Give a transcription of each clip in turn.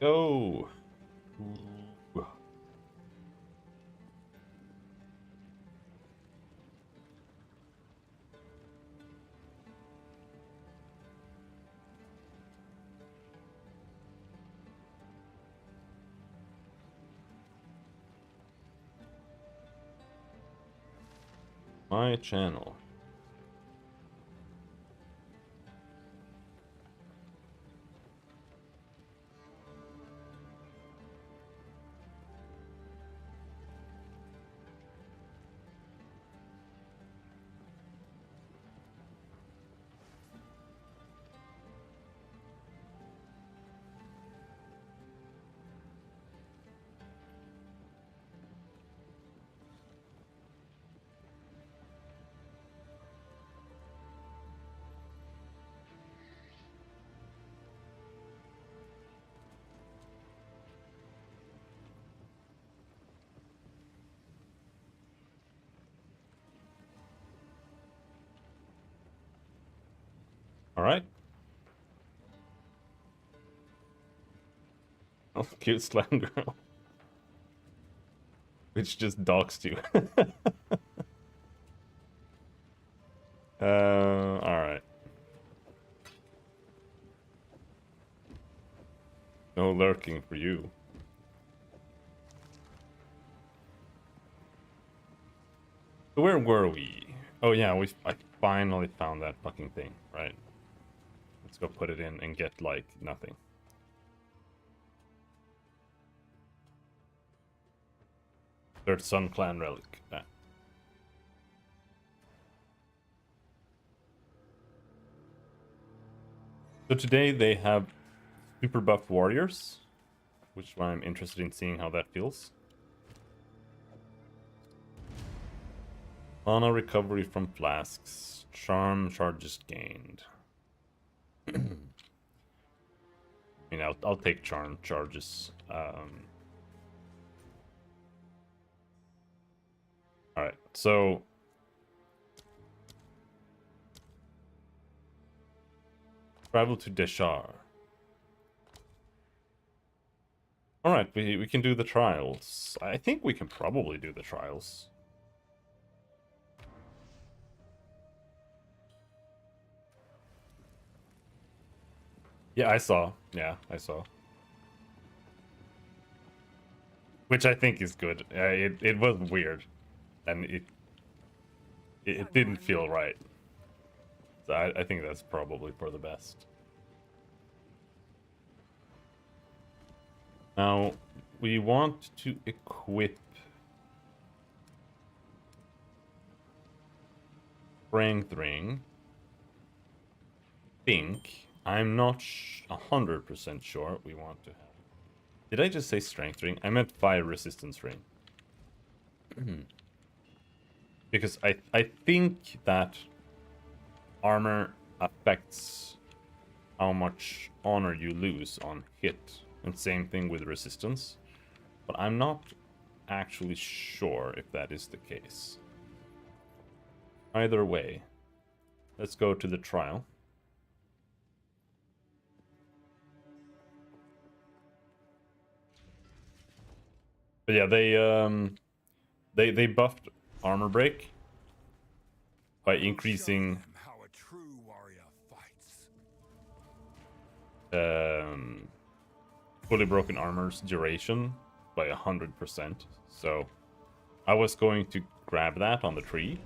Go. Ooh. My channel. All right. Oh, cute slime girl. Which just doxed you. All right. No lurking for you. So where were we? Oh yeah, I finally found that fucking thing, right? Let's go put it in and get, like, nothing. Third Sun Clan relic. Ah. So today they have super buff warriors, which I'm interested in seeing how that feels. Mana recovery from flasks. Charm charges gained. I mean, I'll take charm charges. Alright, so... Travel to Deshar. Alright, we can do the trials. I think we can probably do the trials. Yeah, I saw. Yeah, I saw. Which I think is good. It was weird. And it didn't feel right. So I think that's probably for the best. Now, we want to equip Strength Ring. I'm not 100% sure we want to have. Did I just say Strength Ring? I meant Fire Resistance Ring. Because I think that armor affects how much honor you lose on hit. And same thing with resistance. But I'm not actually sure if that is the case. Either way, let's go to the trial. But yeah, they buffed armor break by increasing fully broken armor's duration by 100%. So I was going to grab that on the tree,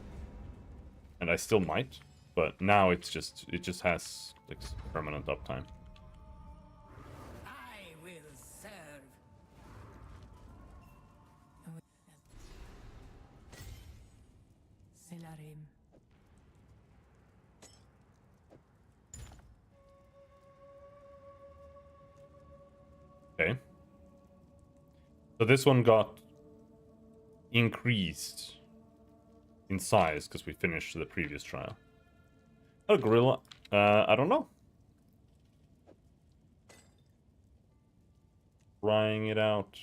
and I still might, but now it just has like permanent uptime. I will serve. Selarim. Okay. So this one got increased in size because we finished the previous trial. Oh, gorilla. I don't know. Trying it out.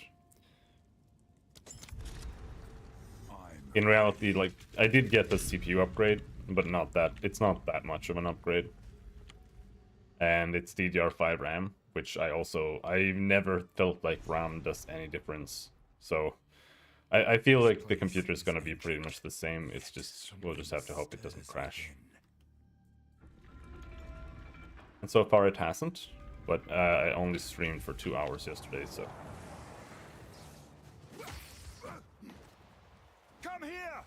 In reality, like, I did get the CPU upgrade, but it's not that much of an upgrade. And it's DDR5 RAM, which I never felt like RAM does any difference. So I feel like the computer is going to be pretty much the same. It's just, we'll just have to hope it doesn't crash. And so far it hasn't, but I only streamed for 2 hours yesterday, so. Come here!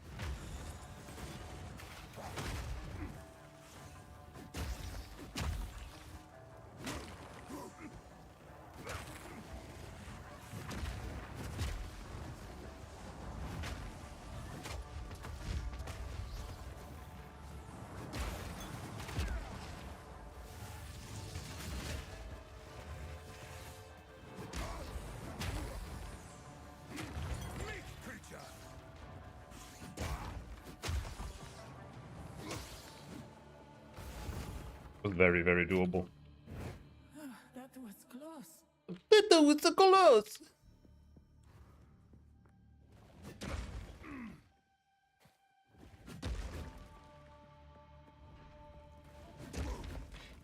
Was very, very doable. That was close. That was so close!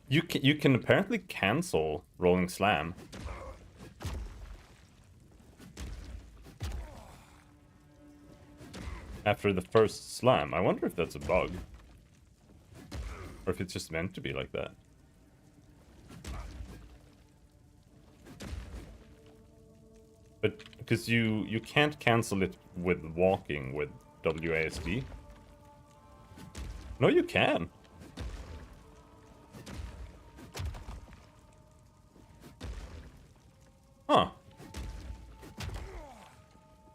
You can apparently cancel Rolling Slam. After the first slam. I wonder if that's a bug. Or if it's just meant to be like that. But because you can't cancel it with walking with WASD. No, you can. Huh.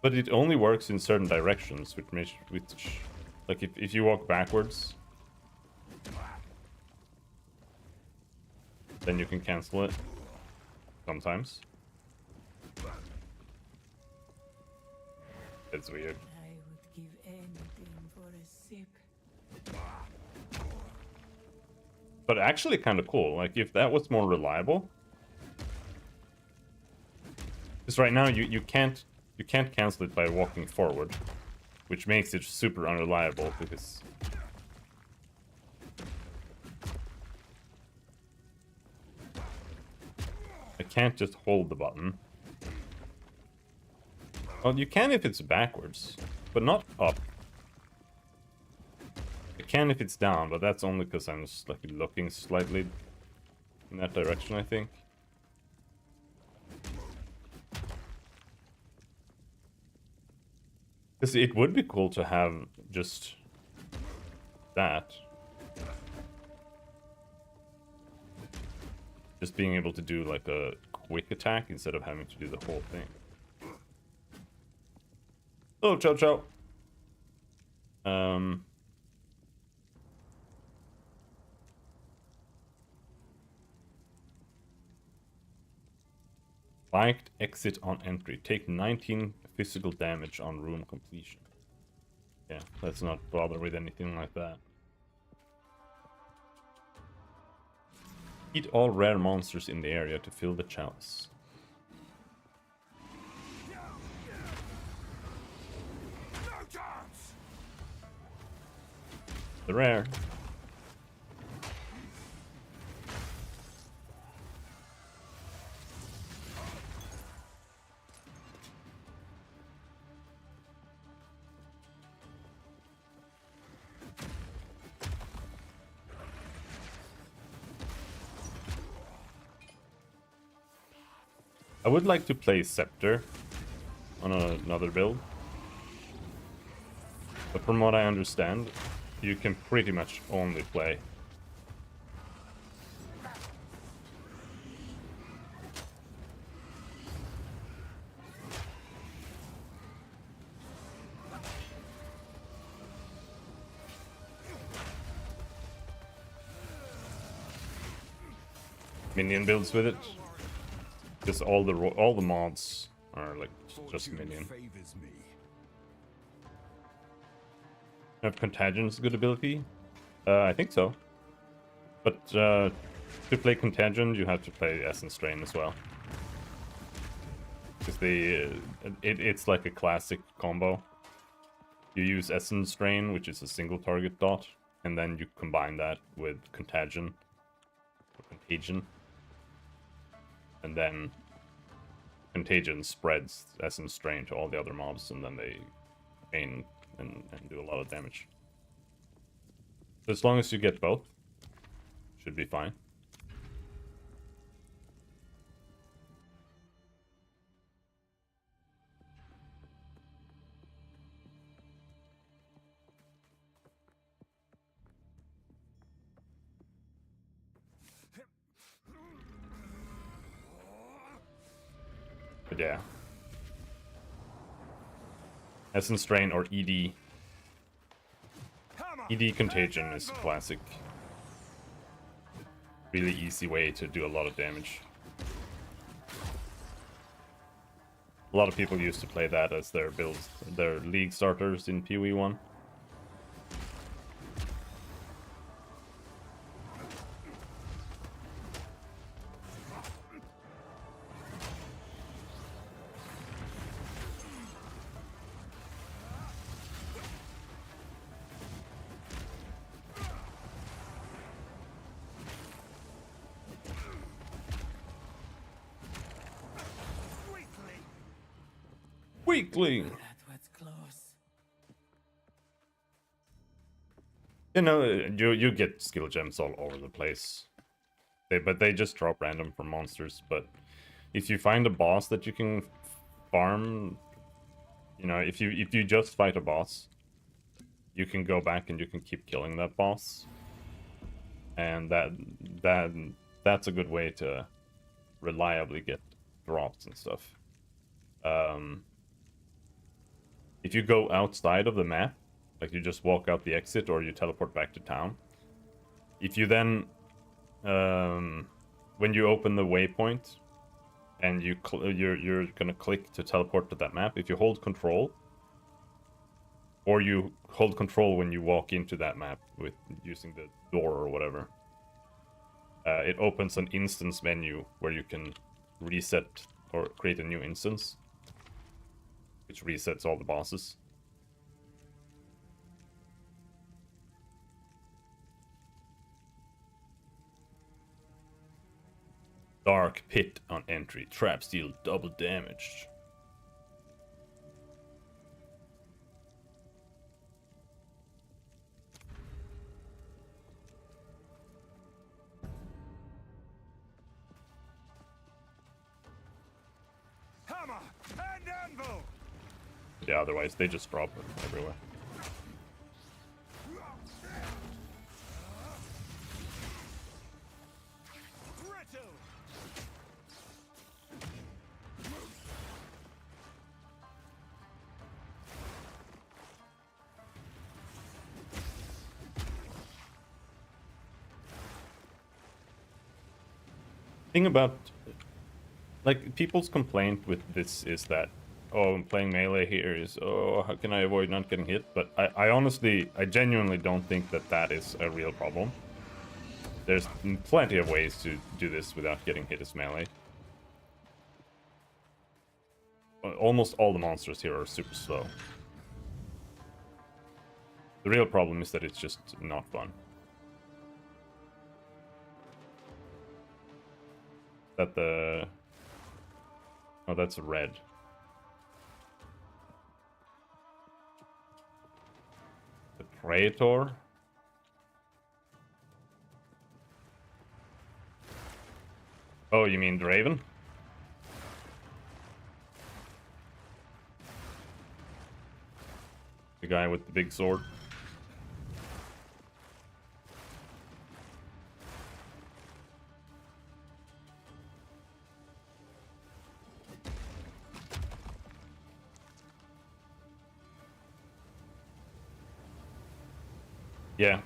But it only works in certain directions, which like if you walk backwards, then you can cancel it sometimes. It's weird. I would give anything for a sip. But actually kind of cool. Like if that was more reliable. Because right now you can't cancel it by walking forward, which makes it super unreliable because I can't just hold the button. Well, you can if it's backwards, but not up. I can if it's down, but that's only because I'm just like looking slightly in that direction, I think. Because it would be cool to have just that. Just being able to do like a quick attack instead of having to do the whole thing. Oh, ciao, ciao. Liked exit on entry. Take 19 physical damage on room completion. Yeah, let's not bother with anything like that. Eat all rare monsters in the area to fill the chalice. The rare. I would like to play Scepter on another build. But from what I understand, you can pretty much only play. Minion builds with it. Because all the mods are like just minion. Have Contagion's good ability? I think so. But to play Contagion, you have to play Essence Drain as well. Because it's like a classic combo. You use Essence Drain, which is a single target dot, and then you combine that with Contagion. Or Contagion. and then contagion spreads Essence Strain to all the other mobs, and then they chain and do a lot of damage. So as long as you get both, should be fine. But yeah. Essence Strain or ED. ED Contagion is a classic. Really easy way to do a lot of damage. A lot of people used to play that as their builds, their league starters in PoE1. Weakling! That was close. You know, you get skill gems all over the place. But they just drop random from monsters. But if you find a boss that you can farm, you know, if you just fight a boss, you can go back and you can keep killing that boss. And that's a good way to reliably get drops and stuff. If you go outside of the map, like you just walk out the exit or you teleport back to town, if you then, when you open the waypoint and you're gonna click to teleport to that map, if you hold control, or you hold control when you walk into that map with using the door or whatever, it opens an instance menu where you can reset or create a new instance, which resets all the bosses. Dark Pit on entry. Traps deal double damage. Hammer and anvil. Yeah, otherwise they just drop it everywhere. Brittle. Thing about, like, people's complaint with this is that, oh, I'm playing melee here is, oh, how can I avoid not getting hit? But I honestly, I genuinely don't think that that is a real problem. There's plenty of ways to do this without getting hit as melee. Almost all the monsters here are super slow. The real problem is that it's just not fun. That the... Oh, that's red. The Praetor? Oh, you mean Draven? The guy with the big sword? Yeah,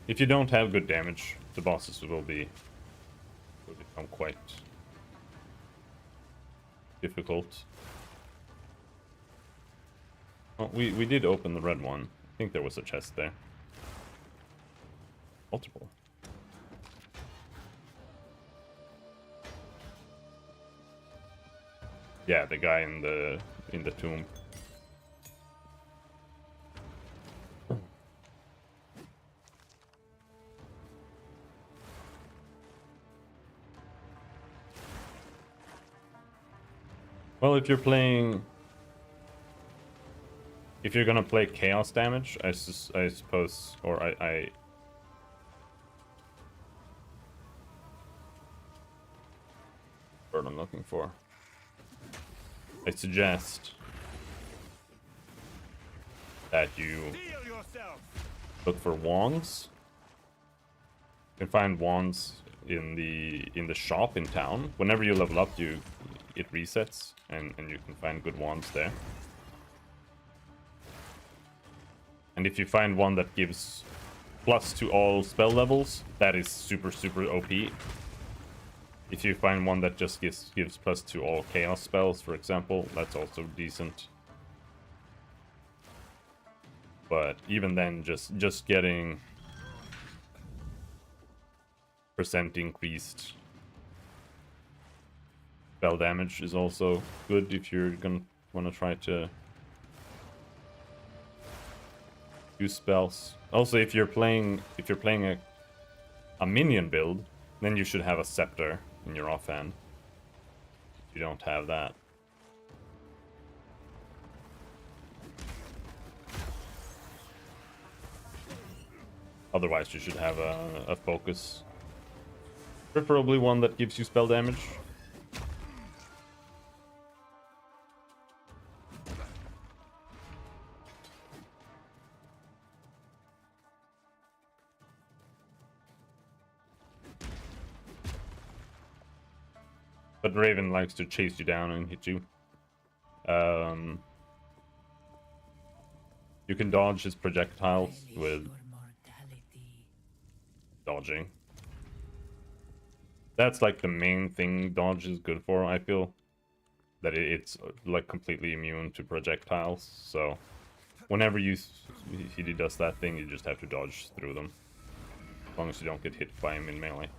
if you don't have good damage, the bosses will become quite difficult. Oh, we did open the red one. I think there was a chest there. Multiple. Yeah, the guy in the tomb. Well, if you're playing... If you're gonna play chaos damage, I suppose... Or What I'm looking for. I suggest that you Steel yourself. look for wands. You can find wands in the shop in town. Whenever you level up, it resets, and you can find good wands there. And if you find one that gives plus to all spell levels, that is super OP. If you find one that just gives plus to all chaos spells, for example, that's also decent. But even then, just getting percent increased spell damage is also good if you're gonna wanna try to use spells. Also, if you're playing a minion build, then you should have a scepter in your offhand. You don't have that. Otherwise, you should have a focus. Preferably one that gives you spell damage. But Raven likes to chase you down and hit you. You can dodge his projectiles with dodging. That's like the main thing dodge is good for, I feel. That it's like completely immune to projectiles, so whenever he does that thing, you just have to dodge through them. As long as you don't get hit by him in melee.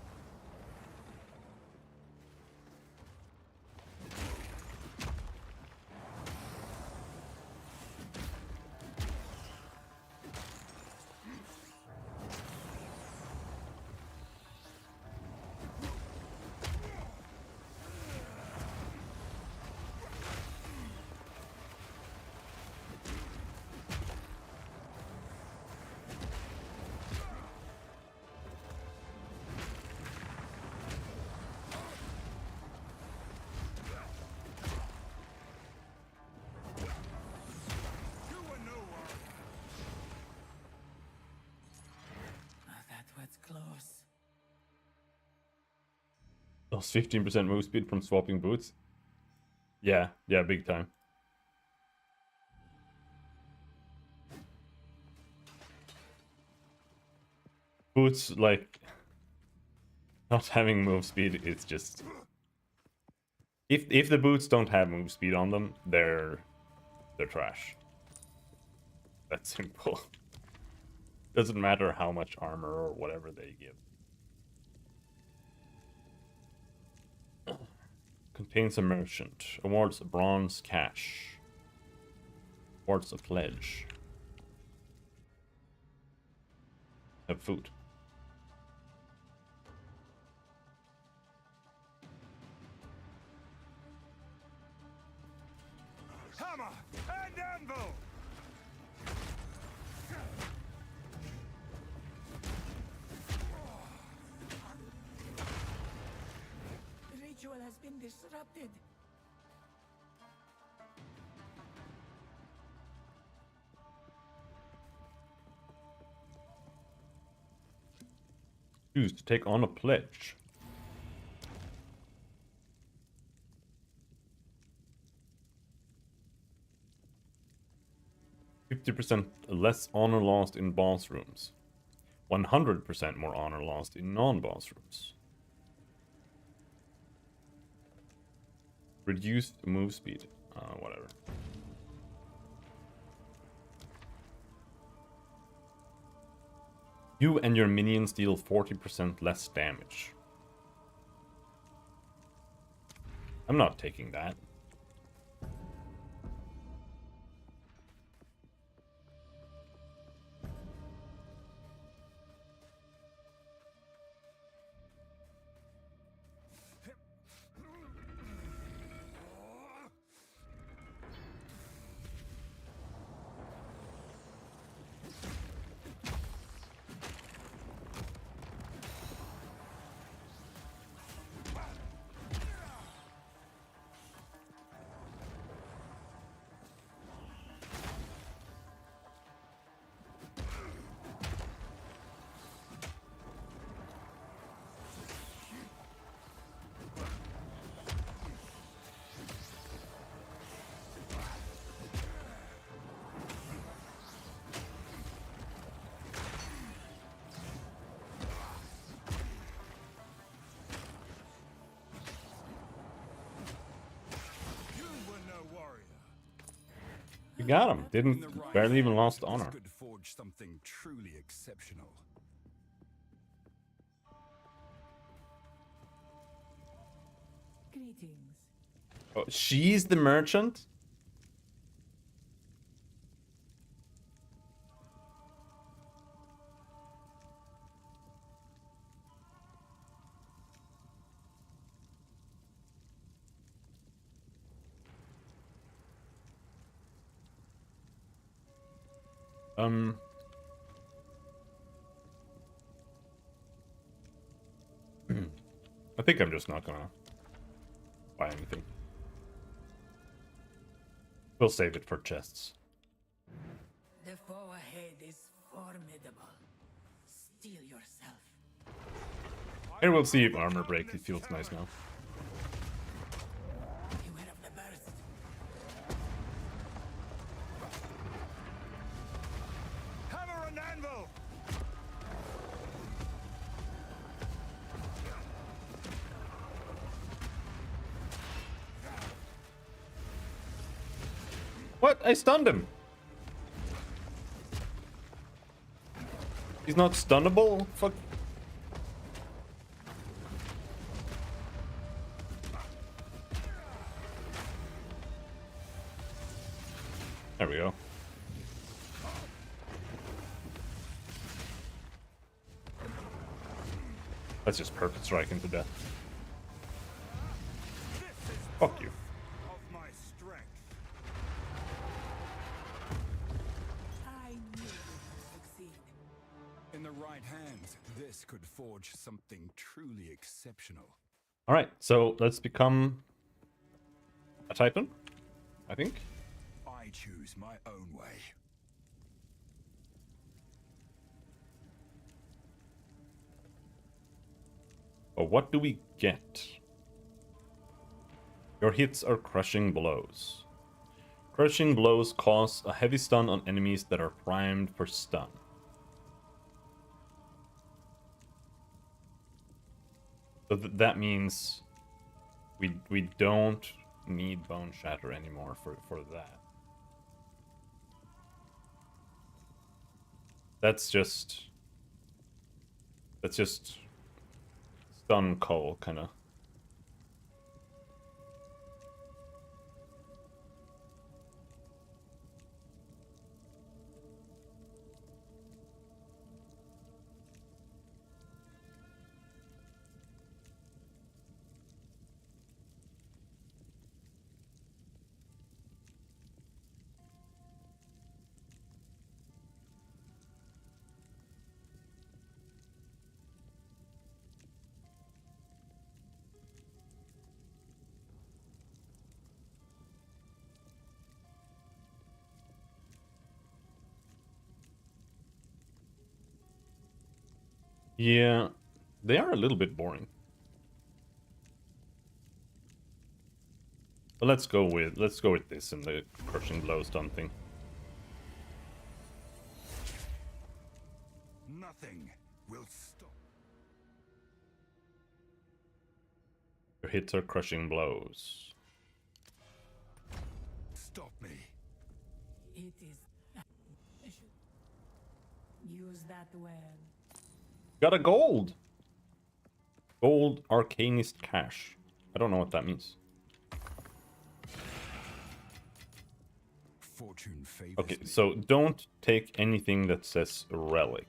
Close. Lost 15% move speed from swapping boots. Yeah, big time. Boots, like, not having move speed is just... If the boots don't have move speed on them, they're trash. That's simple. Doesn't matter how much armor or whatever they give. Contains a merchant. Awards a bronze cash. Awards a pledge. Have food. Hammer and anvil. The ritual has been disrupted. Choose to take on a pledge. %50 less honor lost in boss rooms. 100% more honor lost in non-boss rooms. Reduced move speed. Whatever. You and your minions deal 40% less damage. I'm not taking that. You got him. In the Didn't right barely even hand, lost this honor. could forge something truly exceptional. Greetings. Oh, she's the merchant? Um, I think I'm just not gonna buy anything. We'll save it for chests. The foe ahead is formidable. Steel yourself. And we'll see if armor breaks. It feels nice now. Beware of the burst. Hammer and anvil! What? I stunned him. He's not stunnable? Fuck. There we go. Let's just perfect strike into death. This is Fuck you. of my strength. I knew you would succeed. In the right hands, this could forge something truly exceptional. Alright, so let's become a Titan, I think. I choose my own way. But what do we get? Your hits are crushing blows. Crushing blows cause a heavy stun on enemies that are primed for stun. So that means we don't need Bone Shatter anymore for that. That's just stun Cole kind of. Yeah, they are a little bit boring. But let's go with this and the crushing blow stun thing. Nothing will stop. Your hits are crushing blows. Stop me. It is. I should use that well. Got a gold! Gold Arcanist Cash. I don't know what that means. Fortune favors Okay, me. so don't take anything that says relic.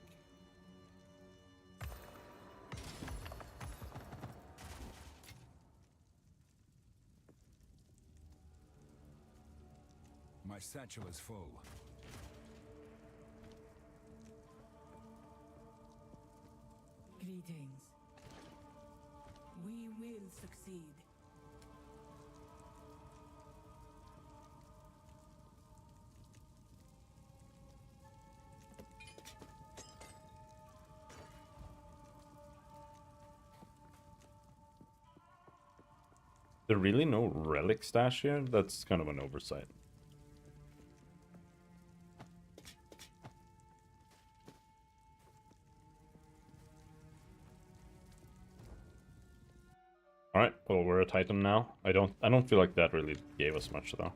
My satchel is full. Greetings. We will succeed. There really no relic stash here? That's kind of an oversight. Alright, well we're a Titan now. I don't feel like that really gave us much though.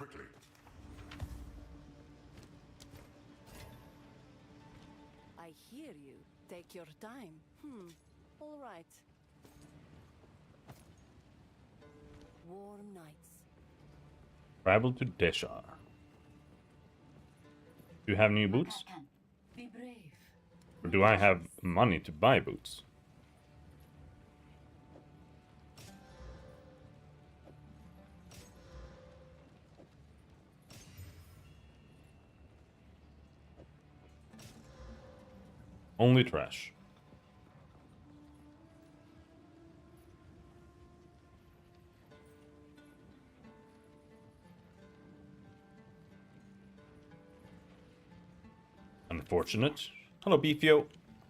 quickly. I hear you. Take your time. All right. Warm nights. Travel to Deshar. Do you have new boots? Be brave. Or do I have money to buy boots? Only trash. Unfortunate. Hello, Beefio.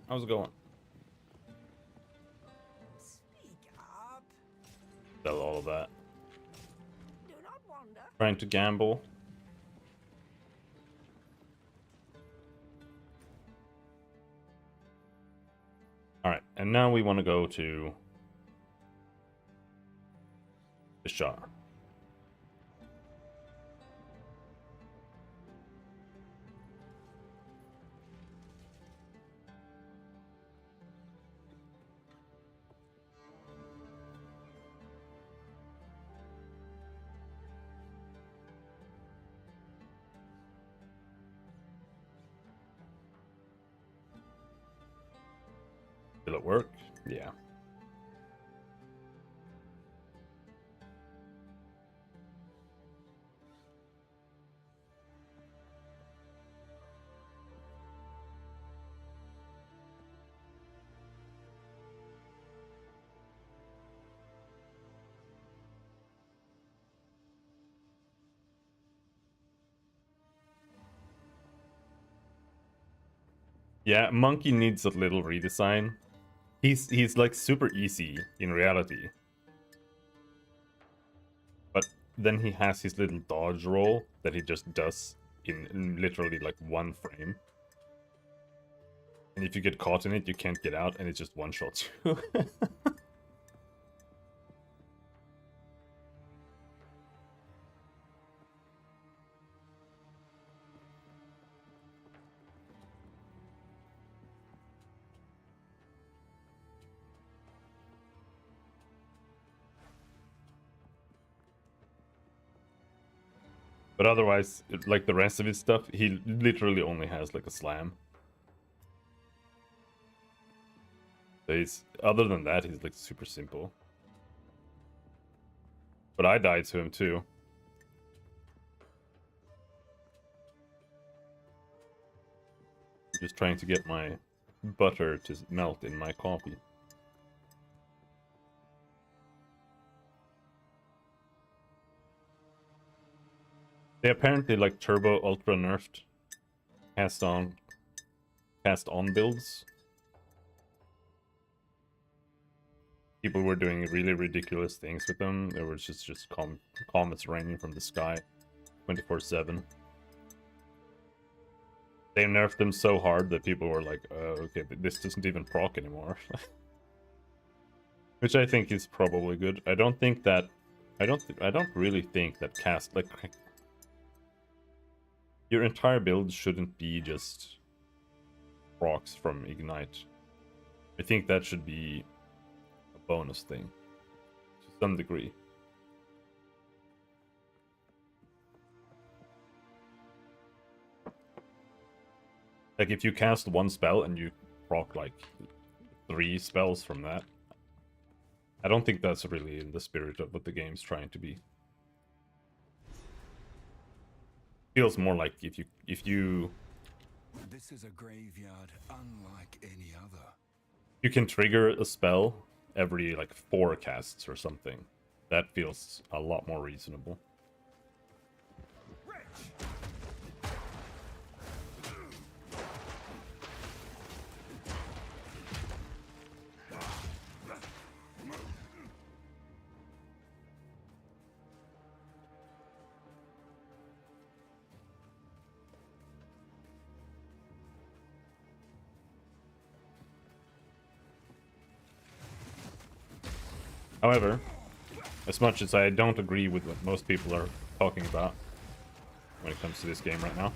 How's it going? Speak up. Sell all of that. Do not wander. Trying to gamble. Alright, and now we want to go to the Shah. Will it work? Yeah. Yeah, Monkey needs a little redesign. He's like super easy in reality. But then he has his little dodge roll that he just does in literally like one frame. And if you get caught in it, you can't get out and it just one-shots you. But otherwise, like the rest of his stuff, he literally only has like a slam. So he's, other than that, he's like super simple. But I died to him too. I'm just trying to get my butter to melt in my coffee. They apparently like turbo ultra nerfed cast on builds. People were doing really ridiculous things with them. There was just comets raining from the sky 24/7. They nerfed them so hard that people were like, okay, this doesn't even proc anymore. Which I think is probably good. I don't really think that cast, like, your entire build shouldn't be just procs from Ignite. I think that should be a bonus thing to some degree. Like, if you cast one spell and you proc like 3 spells from that, I don't think that's really in the spirit of what the game's trying to be. Feels more like if you This is a graveyard unlike any other. you can trigger a spell every like 4 casts or something. That feels a lot more reasonable. However, as much as I don't agree with what most people are talking about, when it comes to this game right now.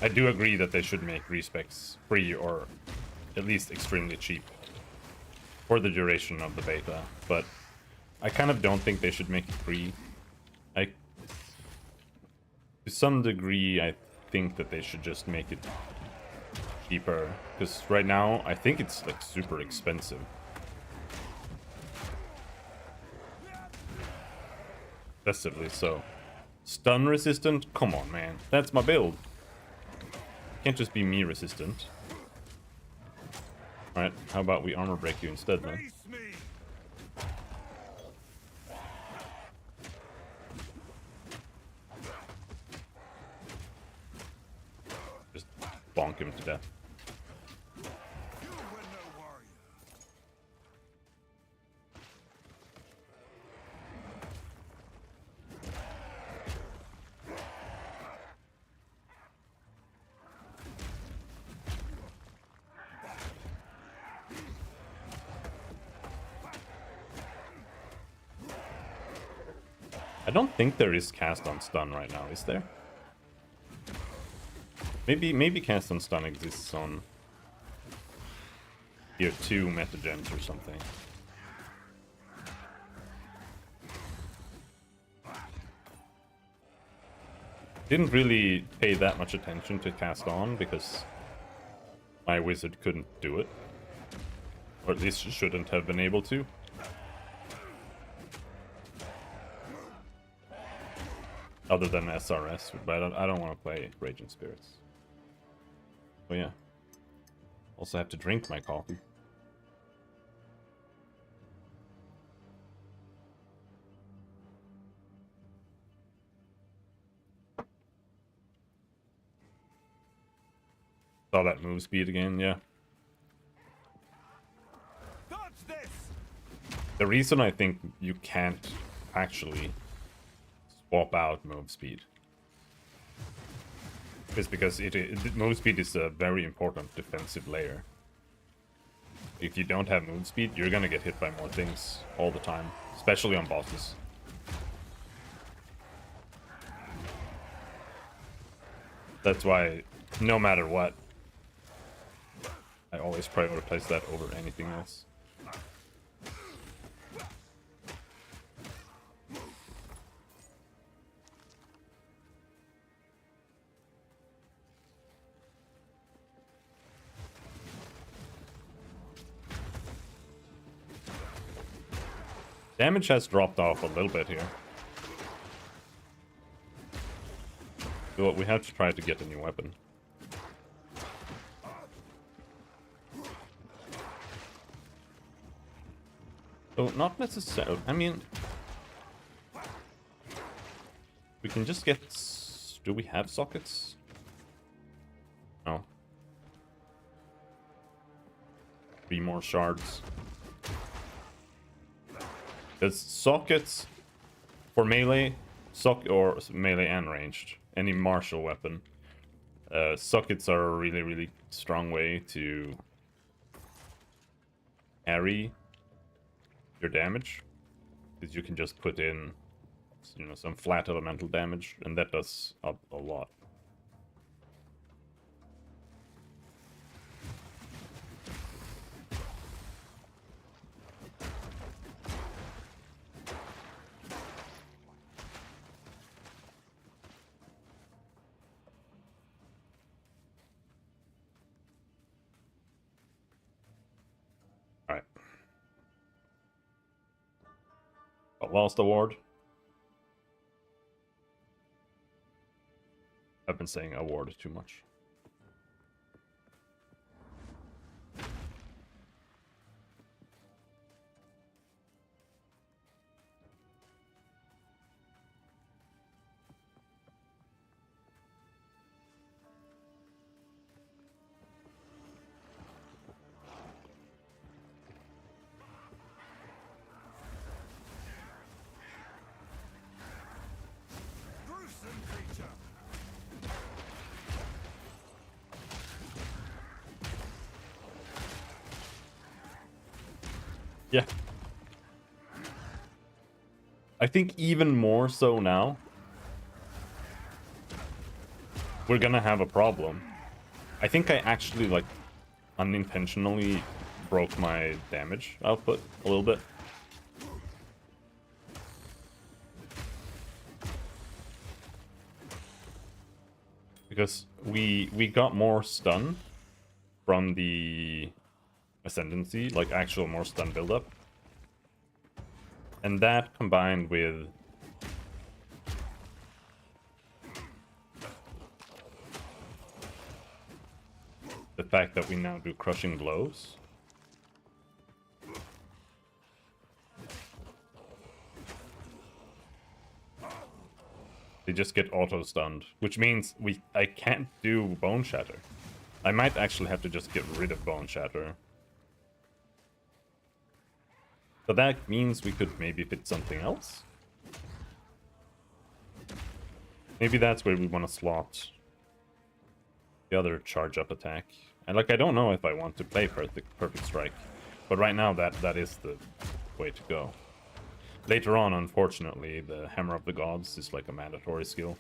I do agree that they should make respecs free or at least extremely cheap for the duration of the beta, but I kind of don't think they should make it free. To some degree, I think that they should just make it cheaper, because right now I think it's like super expensive. Excessively so. Stun resistant? Come on, man. That's my build. Can't just be me resistant. Alright, how about we armor break you instead, then? Just bonk him to death. I don't think there is cast on stun right now, is there? Maybe cast on stun exists on tier 2 metagens or something. Didn't really pay that much attention to cast on because my wizard couldn't do it. Or at least shouldn't have been able to. Other than SRS, but I don't want to play Raging Spirits. Oh yeah. Also have to drink my coffee. Saw that move speed again, yeah. The reason I think you can't actually swap out move speed is because move speed is a very important defensive layer. If you don't have move speed, you're gonna get hit by more things all the time, especially on bosses. That's why, no matter what, I always prioritize that over anything else. Damage has dropped off a little bit here. So we have to try to get a new weapon. So not necessarily. I mean, we can just get. Do we have sockets? No. 3 more shards. Because sockets for melee, or melee and ranged, any martial weapon, sockets are a really, really strong way to carry your damage, because you can just put in, you know, some flat elemental damage, and that does a lot. Lost award. I've been saying award too much. Yeah. I think even more so now. we're gonna have a problem. I think I actually, like, unintentionally broke my damage output a little bit. Because we got more stun from the Ascendancy, like actual more stun buildup. And that combined with the fact that we now do crushing blows. They just get auto-stunned, which means I can't do Bone Shatter. I might actually have to just get rid of Bone Shatter. So that means we could maybe fit something else? Maybe that's where we want to slot the other charge-up attack. And like, I don't know if I want to play Perfect Strike, but right now that is the way to go. Later on, unfortunately, the Hammer of the Gods is like a mandatory skill.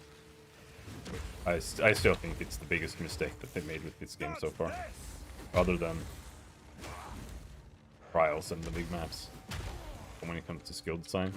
I still think it's the biggest mistake that they made with this game so far. Other than Trials and the big maps. When it comes to skill design.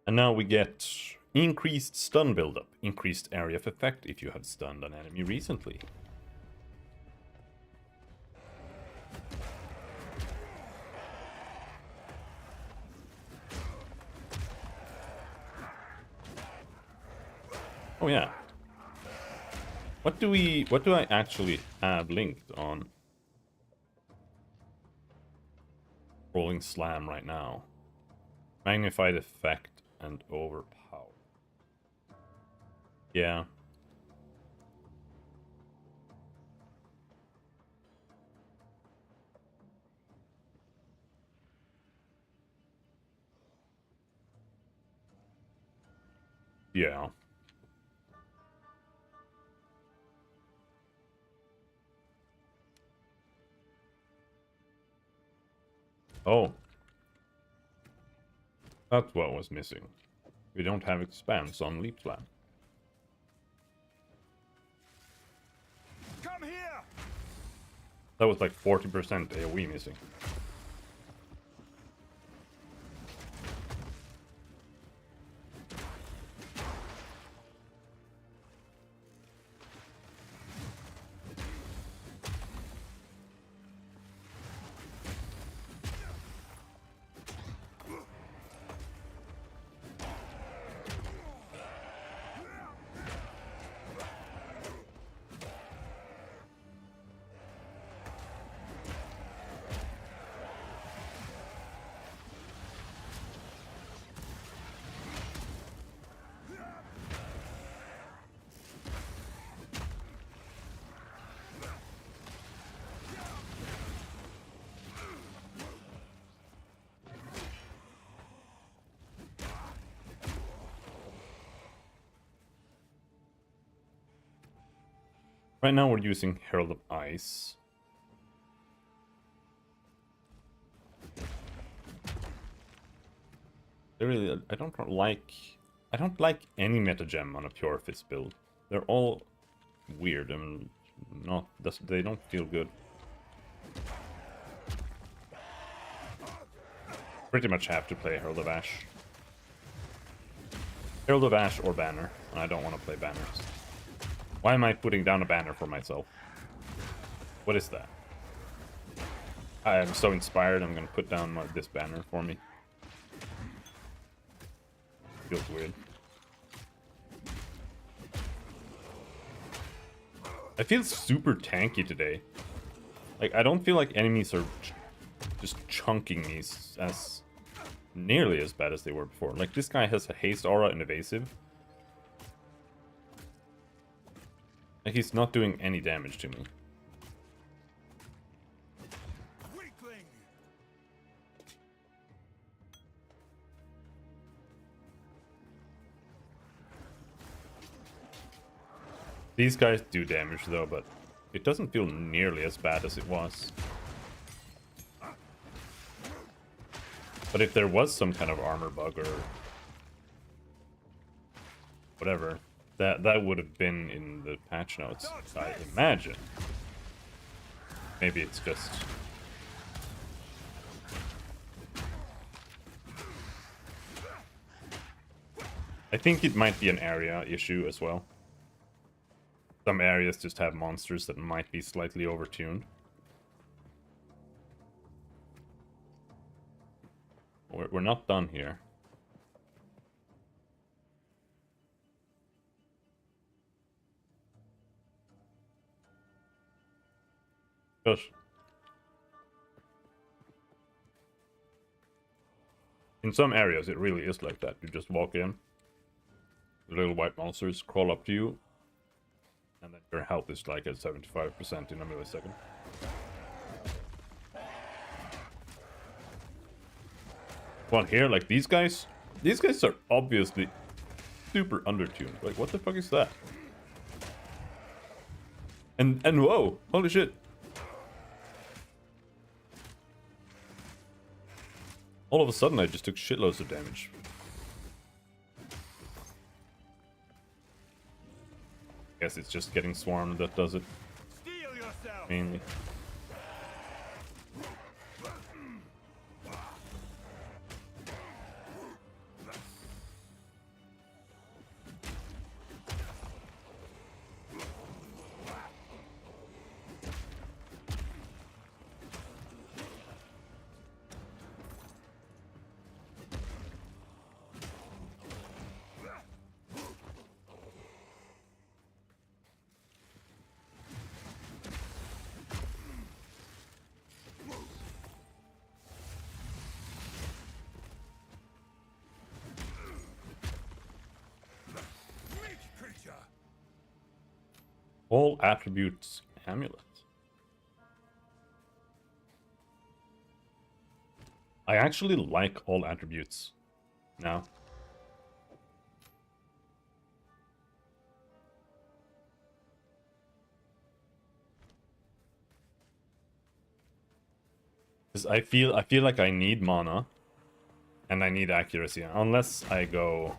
And now we get increased stun buildup, increased area of effect if you have stunned an enemy recently. Oh yeah. What do I actually have linked on Rolling Slam right now? Magnified effect and overpower. Yeah. Yeah. Oh. That's what was missing. We don't have expanse on Leap Slam. Come here! That was like 40% AoE missing. Right now we're using Herald of Ice. I don't like any metagem on a pure fist build. They're all weird and they don't feel good. Pretty much have to play Herald of Ash. Herald of Ash or Banner, and I don't want to play banners. Why am I putting down a banner for myself? What is that? I am so inspired, I'm gonna put down this banner for me. Feels weird. I feel super tanky today. Like, I don't feel like enemies are just chunking me as nearly as bad as they were before. Like, this guy has a haste aura and evasive. Like, he's not doing any damage to me. Weakling! These guys do damage though, but it doesn't feel nearly as bad as it was. But if there was some kind of armor bug or whatever, that would have been in the patch notes, I imagine. Maybe it's just... I think it might be an area issue as well. Some areas just have monsters that might be slightly overtuned. We're not done here. Gosh. In some areas, it really is like that. You just walk in, the little white monsters crawl up to you, and then your health is like at 75% in a millisecond. Well, here, like these guys are obviously super undertuned. Like, what the fuck is that? And whoa, holy shit! All of a sudden, I just took shitloads of damage. Guess it's just getting swarmed that does it. Mainly. All attributes amulet. I actually like all attributes now. Because I feel like I need mana and I need accuracy. Unless I go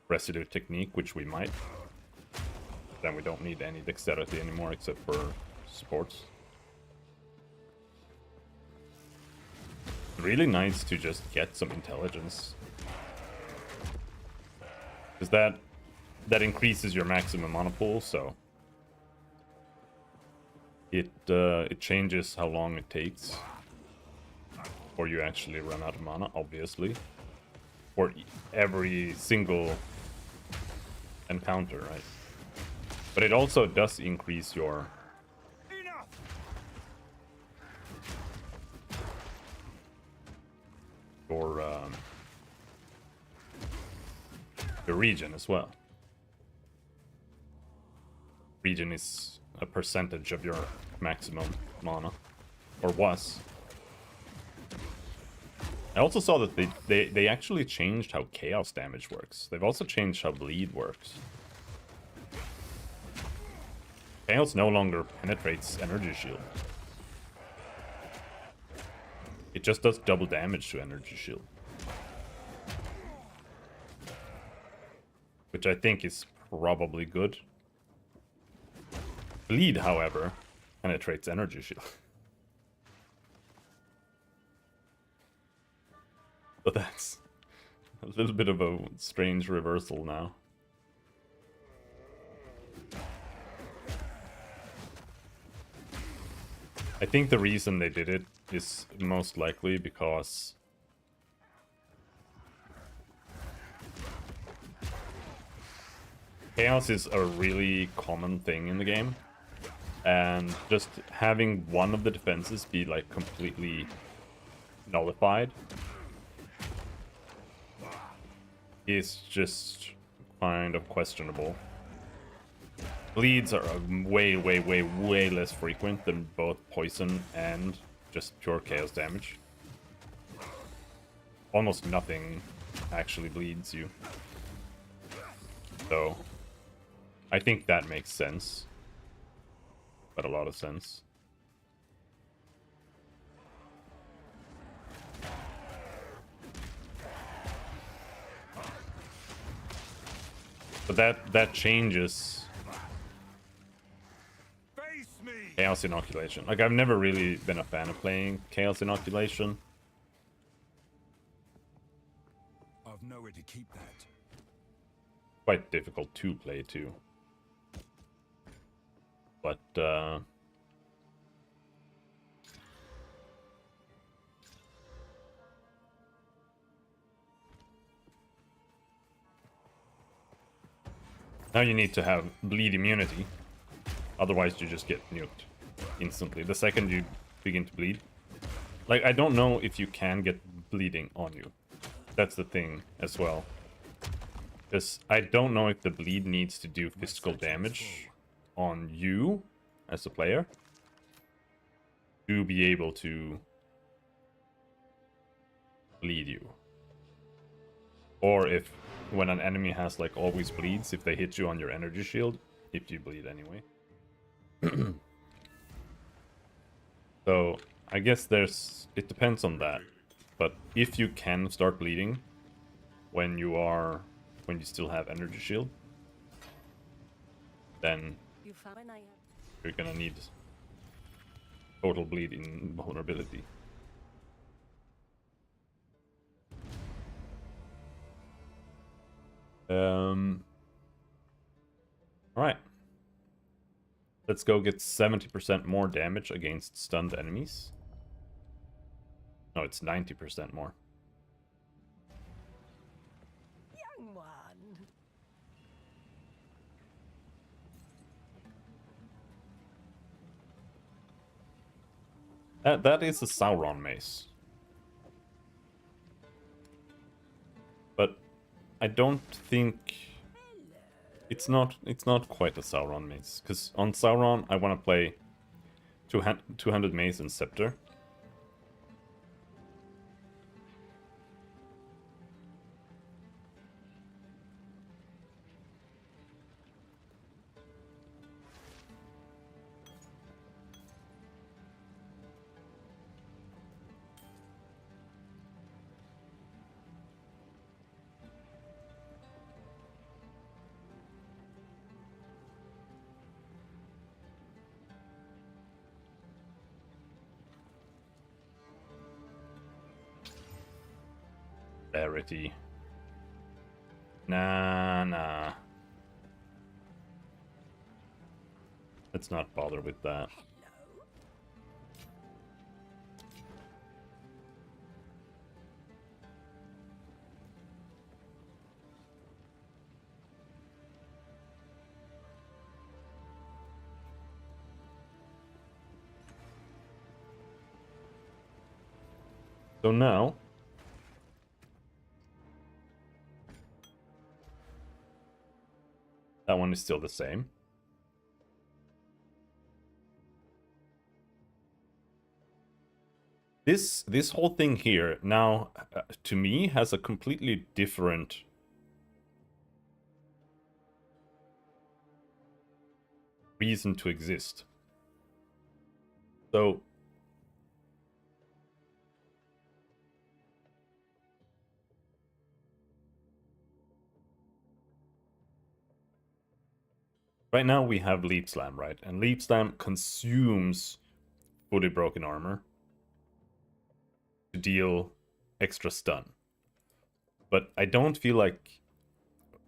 residue technique, which we might. Then we don't need any dexterity anymore except for sports. Really nice to just get some intelligence. Because that increases your maximum mana pool, so it changes how long it takes before you actually run out of mana, obviously. For every single encounter, right? But it also does increase your region as well. Region is a percentage of your maximum mana, or was. I also saw that they actually changed how chaos damage works. They've also changed how bleed works. Chaos no longer penetrates energy shield. It just does double damage to energy shield. Which I think is probably good. Bleed, however, penetrates energy shield. But that's a little bit of a strange reversal now. I think the reason they did it is most likely because chaos is a really common thing in the game, and just having one of the defenses be like completely nullified is just kind of questionable. Bleeds are way less frequent than both poison and just pure chaos damage. Almost nothing actually bleeds you. So I think that makes sense. But a lot of sense. But that changes Face me! Chaos Inoculation. Like, I've never really been a fan of playing Chaos Inoculation. I've nowhere to keep that. Quite difficult to play too. But now you need to have bleed immunity. Otherwise you just get nuked instantly. The second you begin to bleed. Like, I don't know if you can get bleeding on you. That's the thing as well. Because I don't know if the bleed needs to do physical damage on you as a player to be able to bleed you. Or if when an enemy has like always bleeds, if they hit you on your energy shield, if you bleed anyway. So I guess it depends on that. But if you can start bleeding when you still have energy shield, then You found when I have. you're gonna need total bleed in vulnerability. Alright. Let's go get 70% more damage against stunned enemies. No, it's 90% more. Young one. That is a Sauron mace. But I don't think it's not quite a Sauron mace, because on Sauron I want to play 200 mace and scepter. Rarity. Nah. Let's not bother with that. So now that one is still the same. This whole thing here now, to me, has a completely different reason to exist. So right now we have Leap Slam, right? And Leap Slam consumes fully broken armor to deal extra stun. But I don't feel like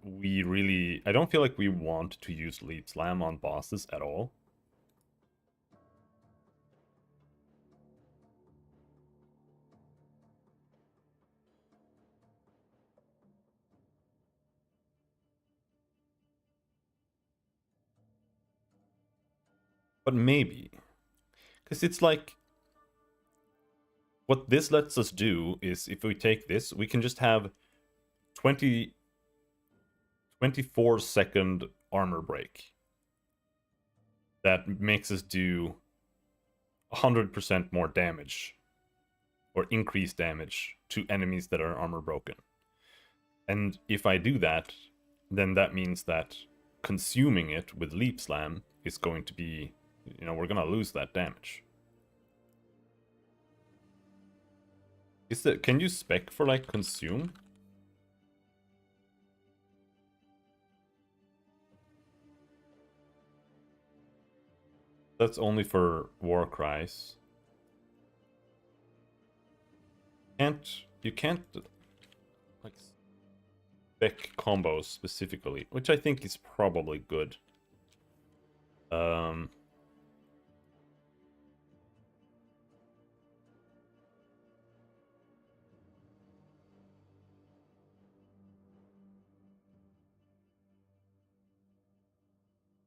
we want to use Leap Slam on bosses at all. But maybe. Because it's like, what this lets us do is, if we take this, we can just have 24-second armor break. That makes us do 100% more damage, or increased damage, to enemies that are armor broken. And if I do that, then that means that consuming it with Leap Slam is going to be, you know, we're gonna lose that damage. Can you spec for like consume? That's only for war cries. You can't like spec combos specifically, which I think is probably good.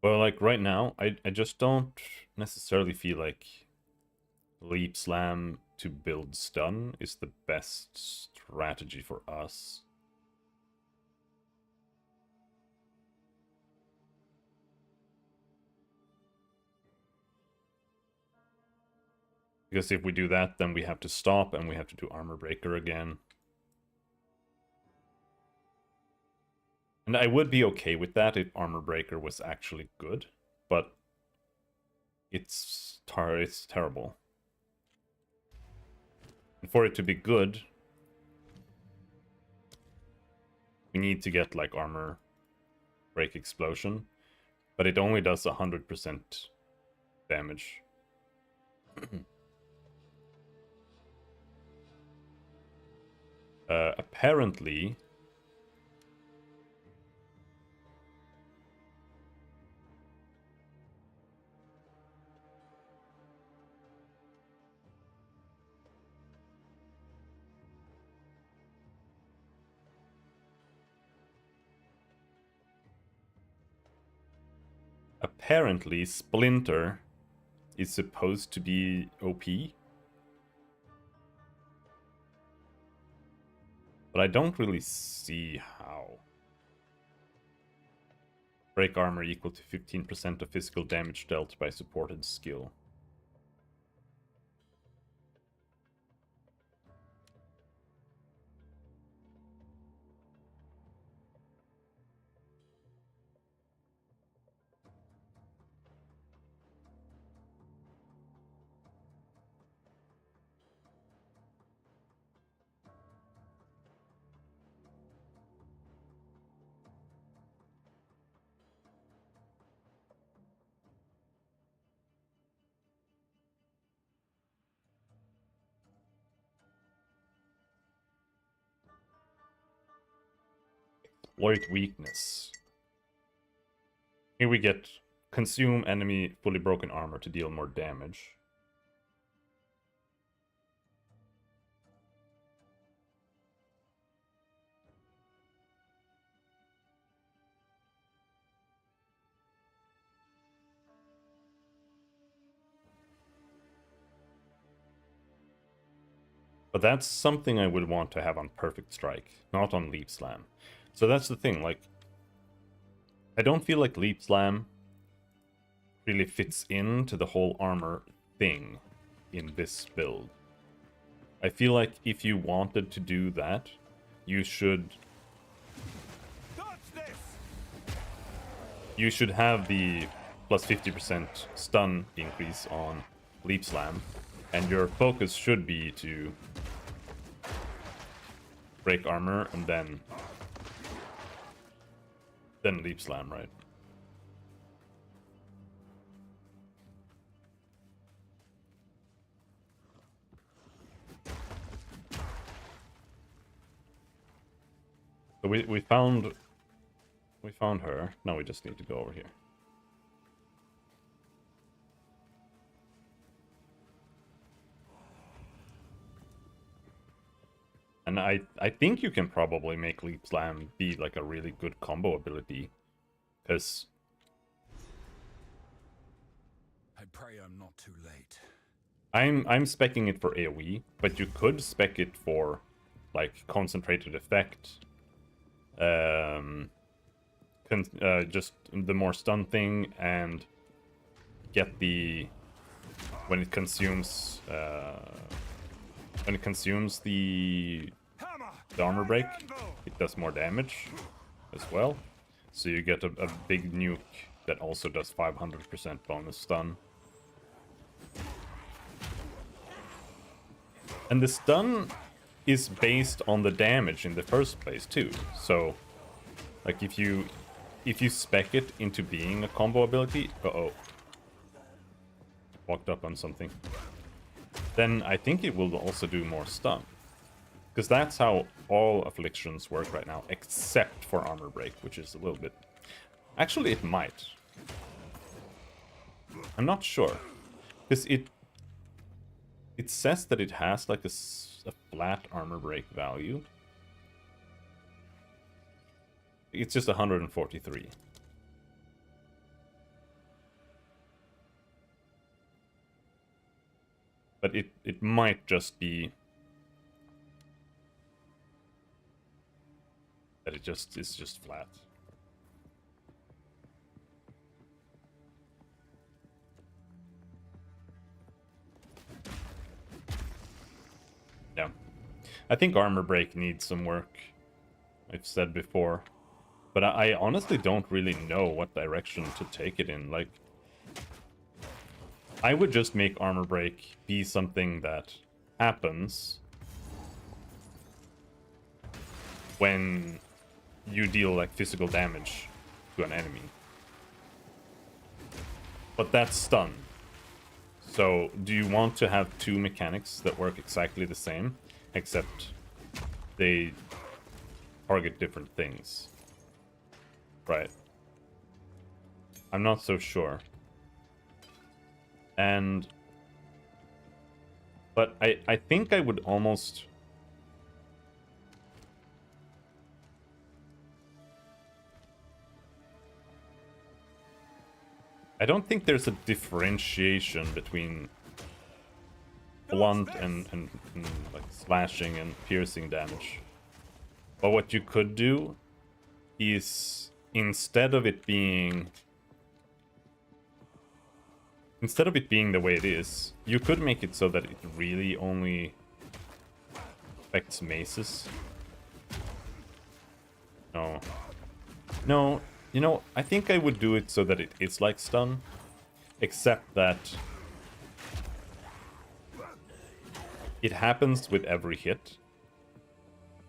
Well, like right now, I just don't necessarily feel like Leap Slam to build stun is the best strategy for us. Because if we do that, then we have to stop and we have to do Armor Breaker again. And I would be okay with that if Armor Breaker was actually good, but it's terrible. And for it to be good, we need to get like Armor Break Explosion, but it only does 100% damage. Apparently, Splinter is supposed to be OP. But I don't really see how. Break armor equal to 15% of physical damage dealt by supported skill. Exploit weakness. Here we get consume enemy fully broken armor to deal more damage. But that's something I would want to have on Perfect Strike, not on Leap Slam. So that's the thing, like, I don't feel like Leap Slam really fits into the whole armor thing in this build. I feel like if you wanted to do that, you should have the plus 50% stun increase on Leap Slam, and your focus should be to break armor and then Leap Slam, right? So we found her. Now we just need to go over here. And I think you can probably make Leap Slam be like a really good combo ability, because I pray I'm not too late. I'm speccing it for AoE, but you could spec it for like concentrated effect, just the more stun thing, and get the when it consumes the armor break, it does more damage as well. So you get a big nuke that also does 500% bonus stun. And the stun is based on the damage in the first place too. So like if you spec it into being a combo ability, walked up on something, then I think it will also do more stun. Because that's how all afflictions work right now, except for armor break, which is a little bit... Actually, it might. I'm not sure. Because it says that it has like a flat armor break value. It's just 143. But it might just be that it is just flat. Yeah. I think armor break needs some work. I've said before. But I honestly don't really know what direction to take it in. Like, I would just make armor break be something that happens when you deal like physical damage to an enemy. But that's stun. So do you want to have two mechanics that work exactly the same, except they target different things? Right. I'm not so sure. But I think I would almost... I don't think there's a differentiation between blunt and like slashing and piercing damage. But what you could do is instead of it being the way it is, you could make it so that it really only affects maces. No, you know, I think I would do it so that it is like stun, except that it happens with every hit,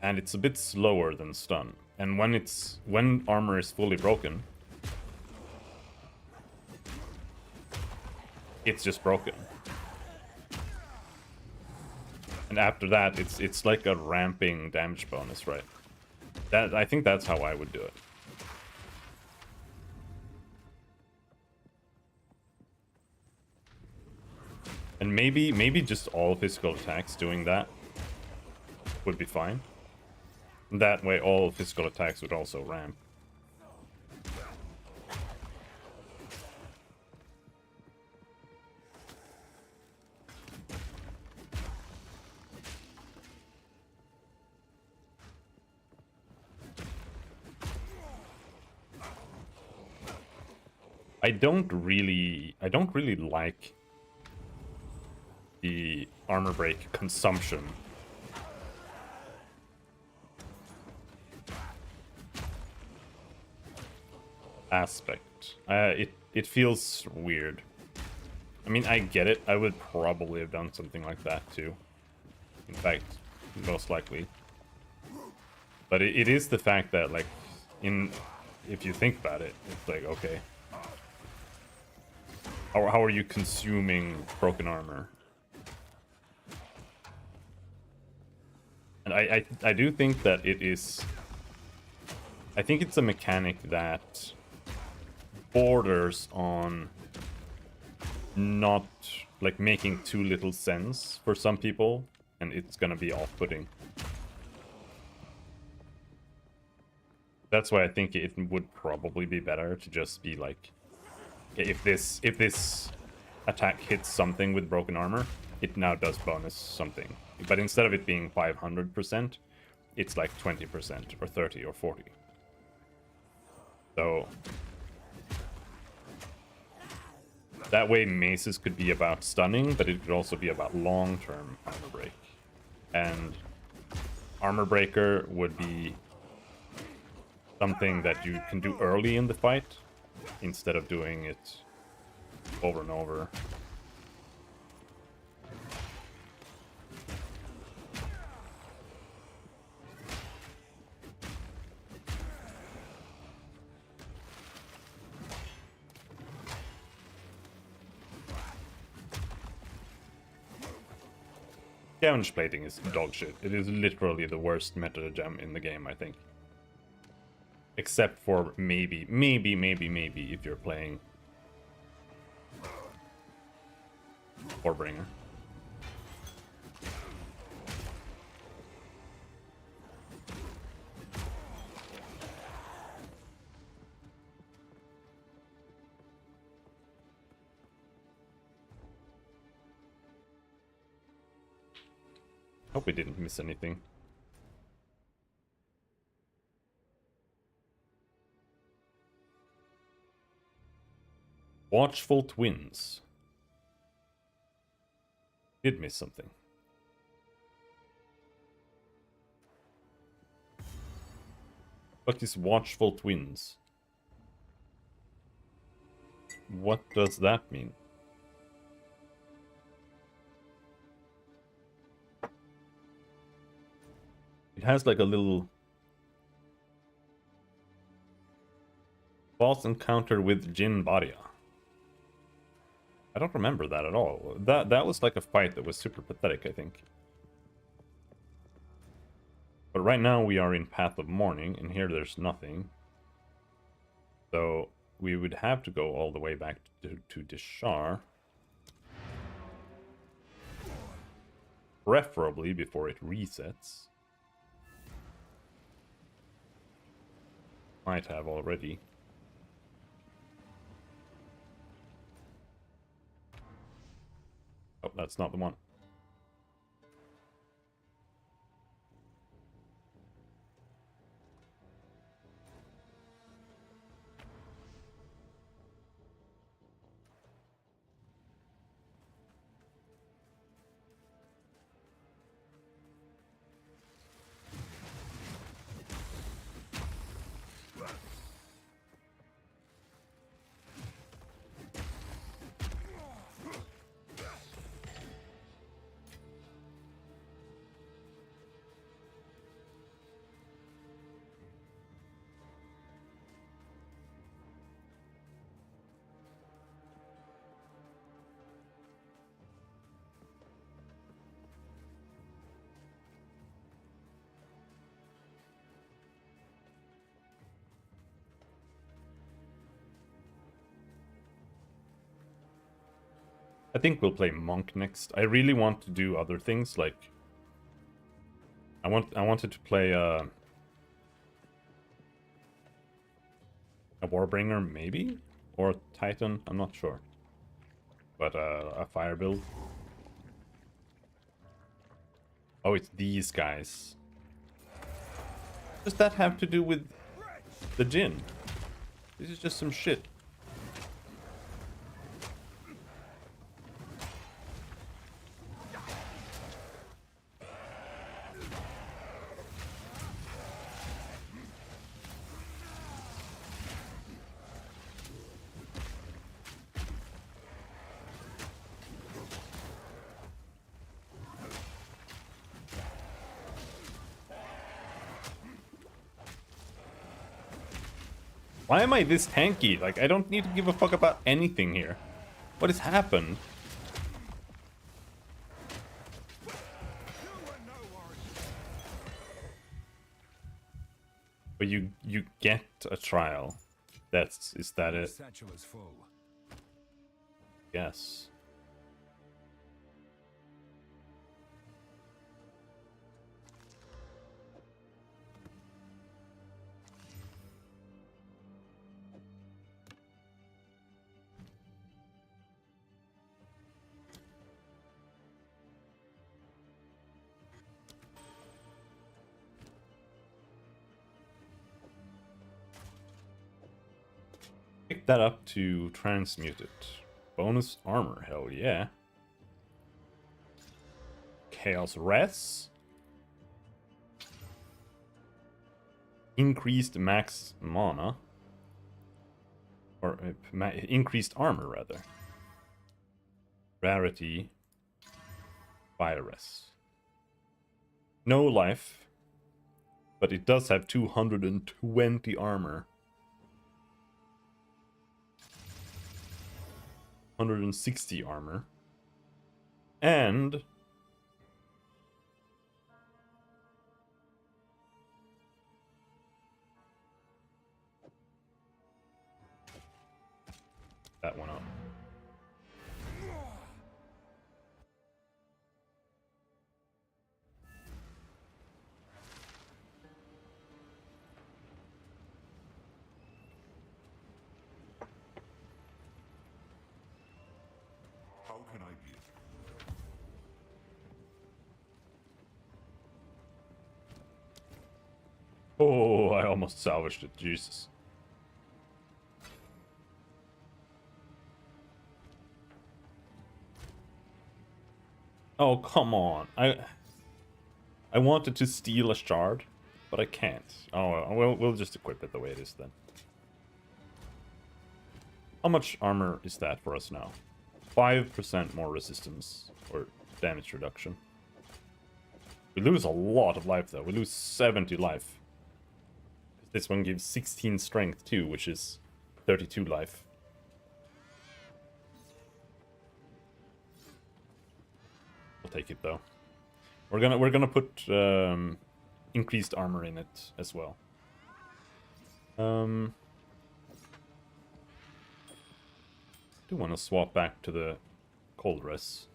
and it's a bit slower than stun. And when armor is fully broken, it's just broken. And after that, it's like a ramping damage bonus, right? I think that's how I would do it. And maybe just all physical attacks doing that would be fine. That way all physical attacks would also ramp. I don't really like the armor break consumption. Aspect. It feels weird. I mean, I get it. I would probably have done something like that too. In fact, most likely. But it is the fact that, like, if you think about it, it's like, okay, how are you consuming broken armor? And I do think that it is... I think it's a mechanic that borders on not, like, making too little sense for some people, and it's gonna be off-putting. That's why I think it would probably be better to just be like, okay, if this attack hits something with broken armor, it now does bonus something. But instead of it being 500%, it's like 20% or 30 or 40. So that way maces could be about stunning, but it could also be about long-term armor break. And armor breaker would be something that you can do early in the fight instead of doing it over and over. Scavenge plating is dog shit. It is literally the worst meta gem in the game, I think. Except for maybe if you're playing Warbringer. Hope we didn't miss anything. Watchful Twins. Did miss something. What is Watchful Twins? What does that mean? It has like a little boss encounter with Jin Baria. I don't remember that at all. That was like a fight that was super pathetic, I think. But right now we are in Path of Morning, and here there's nothing. So we would have to go all the way back to Dishar. Preferably before it resets. Might have already. Oh, that's not the one. I think we'll play Monk next. I really want to do other things, like I wanted to play a Warbringer maybe, or a Titan, I'm not sure, but a fire build. Oh, it's these guys. Does that have to do with the Jinn? This is just some shit. Why am I this tanky? Like, I don't need to give a fuck about anything here. What has happened? But you get a trial. Is that it? Satchel is full. Yes. Pick that up to transmute it. Bonus armor, hell yeah. Chaos Res. increased max mana. Or increased armor, rather. Rarity. Virus. No life. But it does have 220 armor. 160 armor. And... that one up. How can I be? Oh, I almost salvaged it. Jesus. Oh, come on. I wanted to steal a shard, but I can't. Oh, we'll just equip it the way it is then. How much armor is that for us now? 5% more resistance, or damage reduction. We lose a lot of life though. We lose 70 life. This one gives 16 strength too, which is 32 life. We'll take it though. We're gonna put increased armor in it as well. Do want to swap back to the cold res.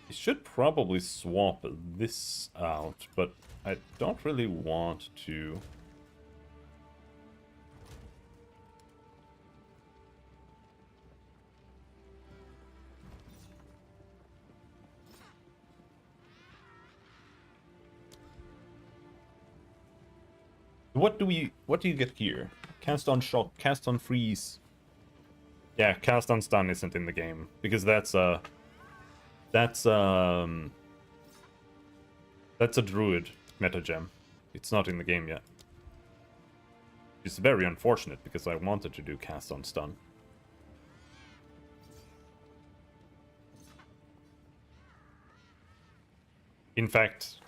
I should probably swap this out, but I don't really want to. What do you get here? Cast on shock, cast on freeze. Yeah, cast on stun isn't in the game because that's a druid meta gem. It's not in the game yet. It's very unfortunate because I wanted to do cast on stun. In fact,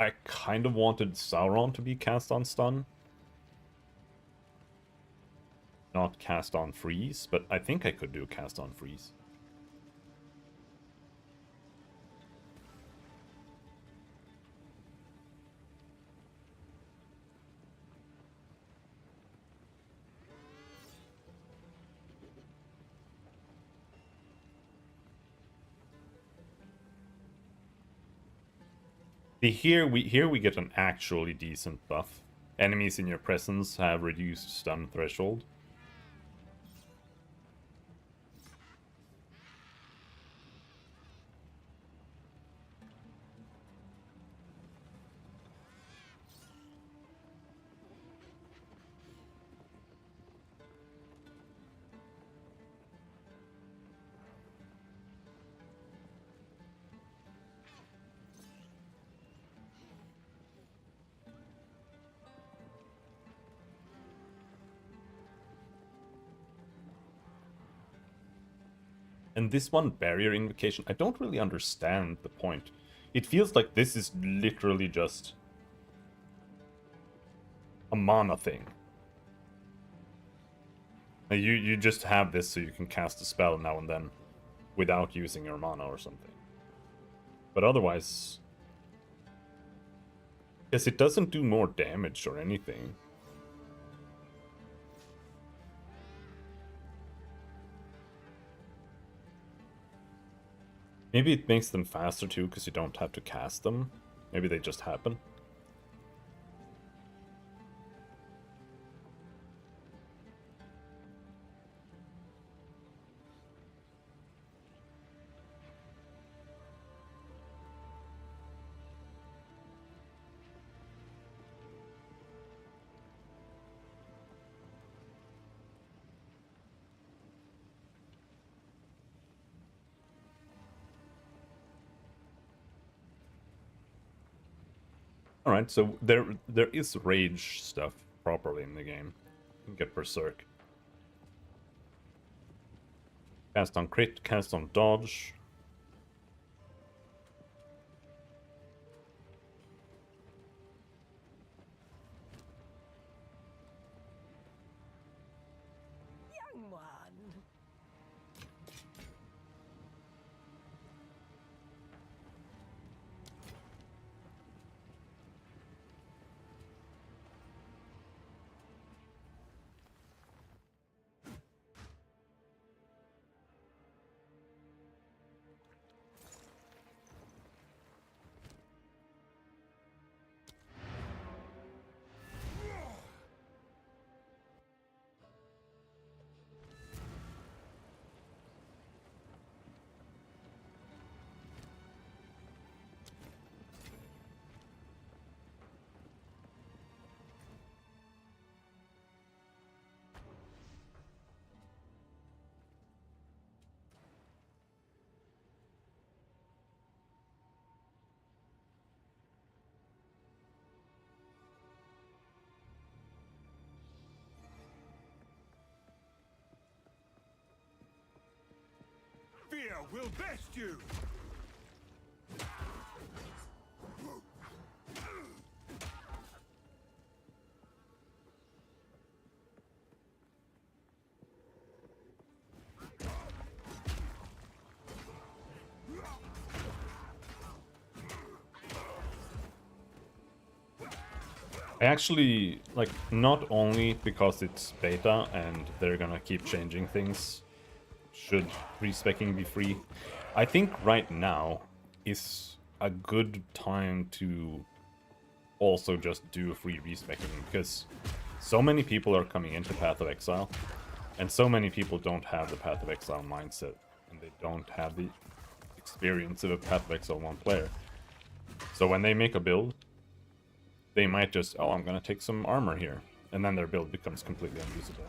I kind of wanted Sauron to be cast on stun. Not cast on freeze, but I think I could do cast on freeze. See, here we get an actually decent buff. Enemies in your presence have reduced stun threshold. And this one, barrier invocation, I don't really understand the point. It feels like this is literally just a mana thing. You just have this so you can cast a spell now and then without using your mana or something. But otherwise, yes, it doesn't do more damage or anything. Maybe it makes them faster too, because you don't have to cast them. Maybe they just happen. Alright, so there is rage stuff properly in the game. You can get Berserk. Cast on crit, cast on dodge. Young one. Fear will best you! I actually, like, not only because it's beta and they're gonna keep changing things, should respecking be free. I think right now is a good time to also just do a free respecking, because so many people are coming into Path of Exile, and so many people don't have the Path of Exile mindset, and they don't have the experience of a Path of Exile 1 player. So when they make a build, they might just, oh, I'm gonna take some armor here, and then their build becomes completely unusable.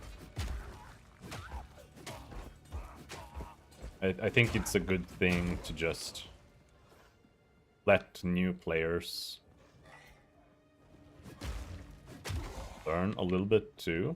I think it's a good thing to just let new players learn a little bit too.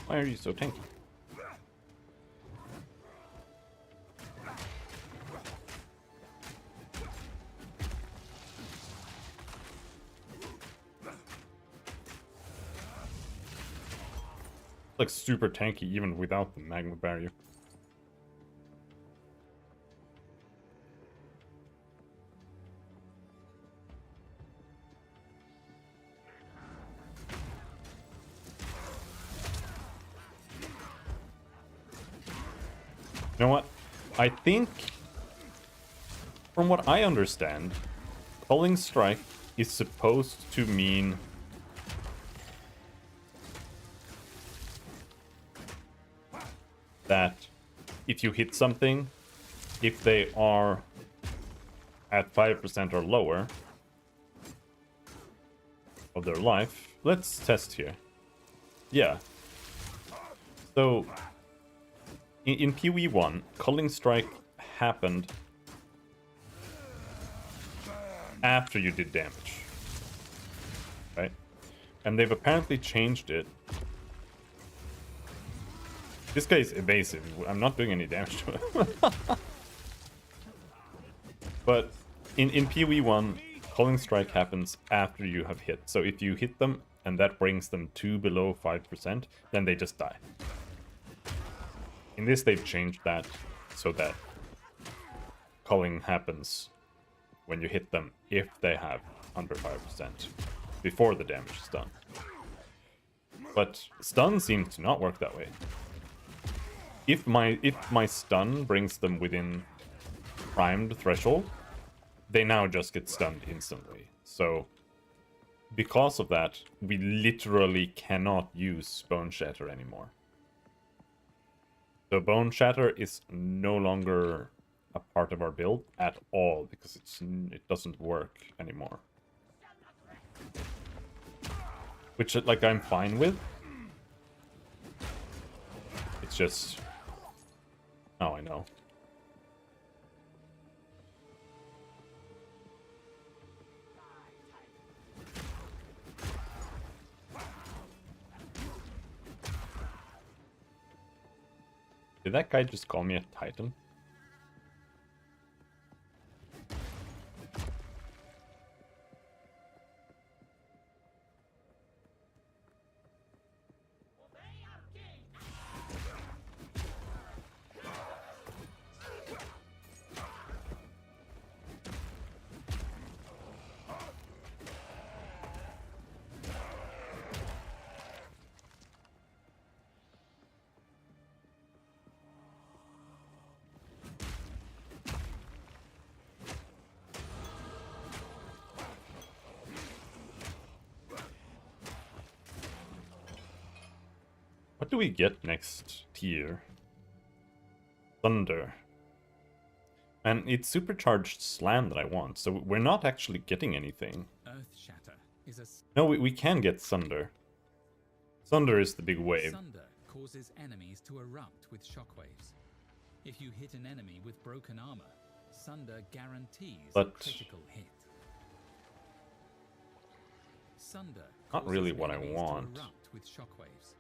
Why are you so tanky? Like super tanky even without the magma barrier. You know what? I think, from what I understand, Culling Strike is supposed to mean that if you hit something, if they are at 5% or lower of their life, let's test here. Yeah. So in PoE1, Culling Strike happened after you did damage, right? And they've apparently changed it. This guy is evasive. I'm not doing any damage to him. But in PoE1, Culling Strike happens after you have hit. So if you hit them and that brings them to below 5%, then they just die. In this, they've changed that so that culling happens when you hit them if they have under 5% before the damage is done. But stun seems to not work that way. If my stun brings them within primed threshold, they now just get stunned instantly. So because of that, we literally cannot use Bone Shatter anymore. So Bone Shatter is no longer a part of our build at all because it doesn't work anymore. Which, like, I'm fine with. It's just... Oh, I know. Did that guy just call me a Titan? What do we get next tier? Thunder. And it's supercharged slam that I want, so we're not actually getting anything. Earth Shatter is a No, we can get Thunder. Thunder is the big wave. Thunder causes enemies to erupt with shockwaves. If you hit an enemy with broken armor, Thunder guarantees a But- critical hit. Thunder Not causes really what I enemies want. to erupt with shockwaves.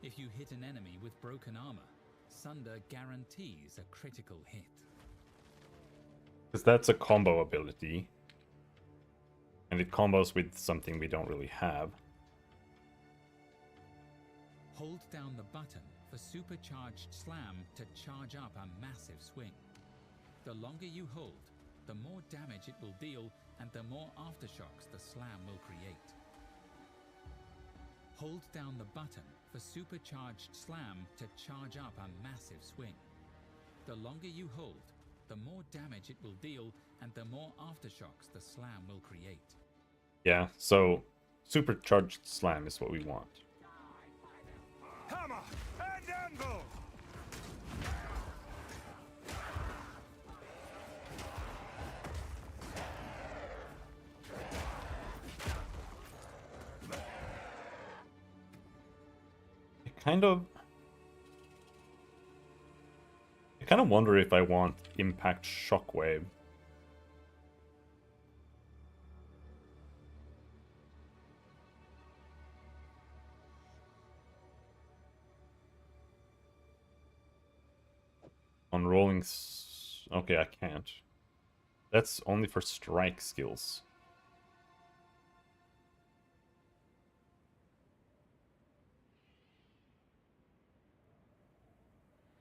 If you hit an enemy with broken armor, Thunder guarantees a critical hit. Because that's a combo ability. And it combos with something we don't really have. Hold down the button for supercharged slam to charge up a massive swing. The longer you hold, the more damage it will deal and the more aftershocks the slam will create. Hold down the button for supercharged slam to charge up a massive swing. The longer you hold, the more damage it will deal and the more aftershocks the slam will create. Yeah, so supercharged slam is what we want. hammer and anvil. I kind of wonder if I want impact shockwave. On rolling okay, I can't. That's only for strike skills.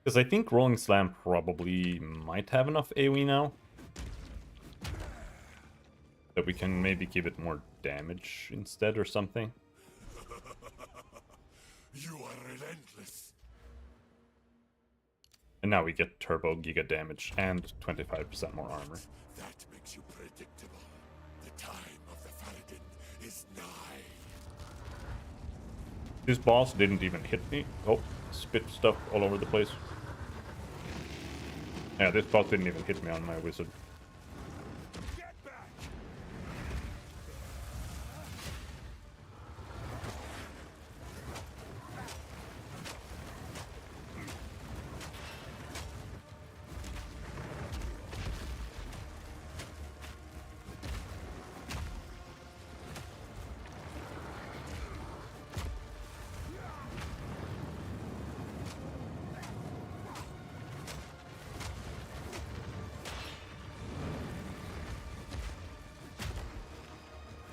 Because I think Rolling Slam probably might have enough AoE now. That we can maybe give it more damage instead or something. You are relentless. And now we get turbo giga damage and 25% more armor. That makes you predictable. The time of the Faradin is nigh. This boss didn't even hit me. Oh, spit stuff all over the place. Yeah, this boss didn't even hit me on my wizard. Get back!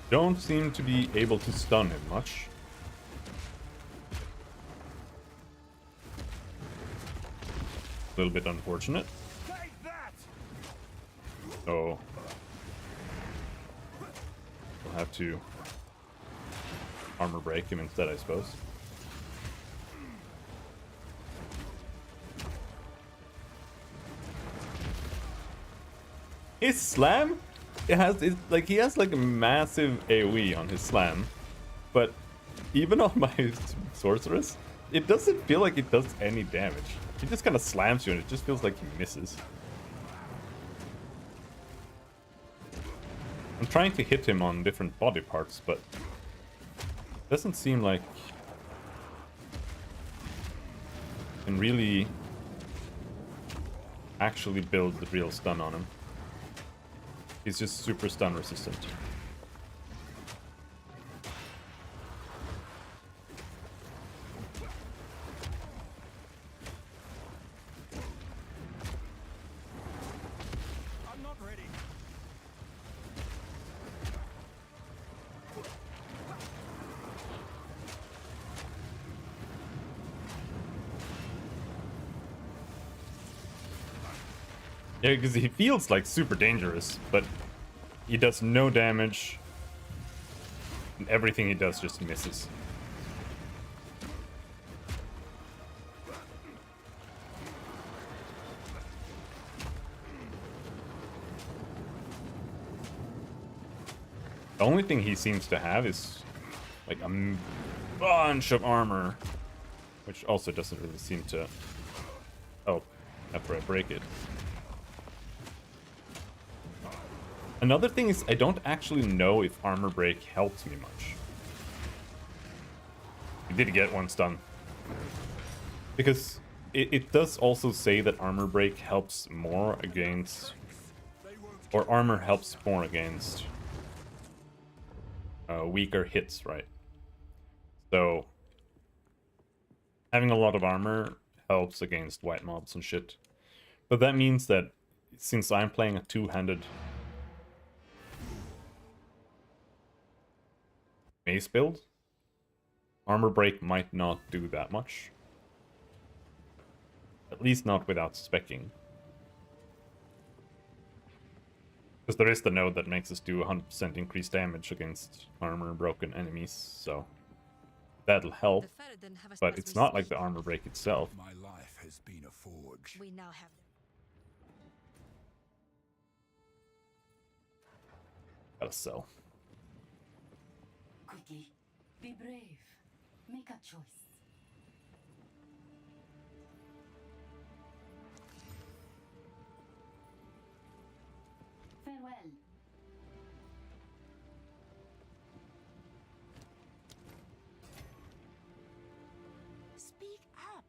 Don't seem to be able to stun him much. A little bit unfortunate. Take that! So we'll have to armor break him instead, I suppose. His slam? like he has like a massive AoE on his slam, but even on my sorceress, it doesn't feel like it does any damage. He just kind of slams you and it just feels like he misses. I'm trying to hit him on different body parts, but it doesn't seem like I can really actually build the real stun on him. He's just super stun resistant. I'm not ready. Yeah, because he feels like super dangerous, but he does no damage. And everything he does just misses. The only thing he seems to have is like a bunch of armor, which also doesn't really seem to... Oh, after I break it. Another thing is I don't actually know if armor break helps me much. I did get one stun. Because it does also say that armor break helps more against... Or armor helps more against weaker hits, right? So having a lot of armor helps against white mobs and shit. But that means that since I'm playing a two-handed mace build, armor break might not do that much. At least not without specking. Because there is the node that makes us do 100% increased damage against armor broken enemies, so that'll help. But it's not like the armor break itself. My life has been a forge. We now have Gotta sell. Quickly, be brave. Make a choice. Farewell. speak up.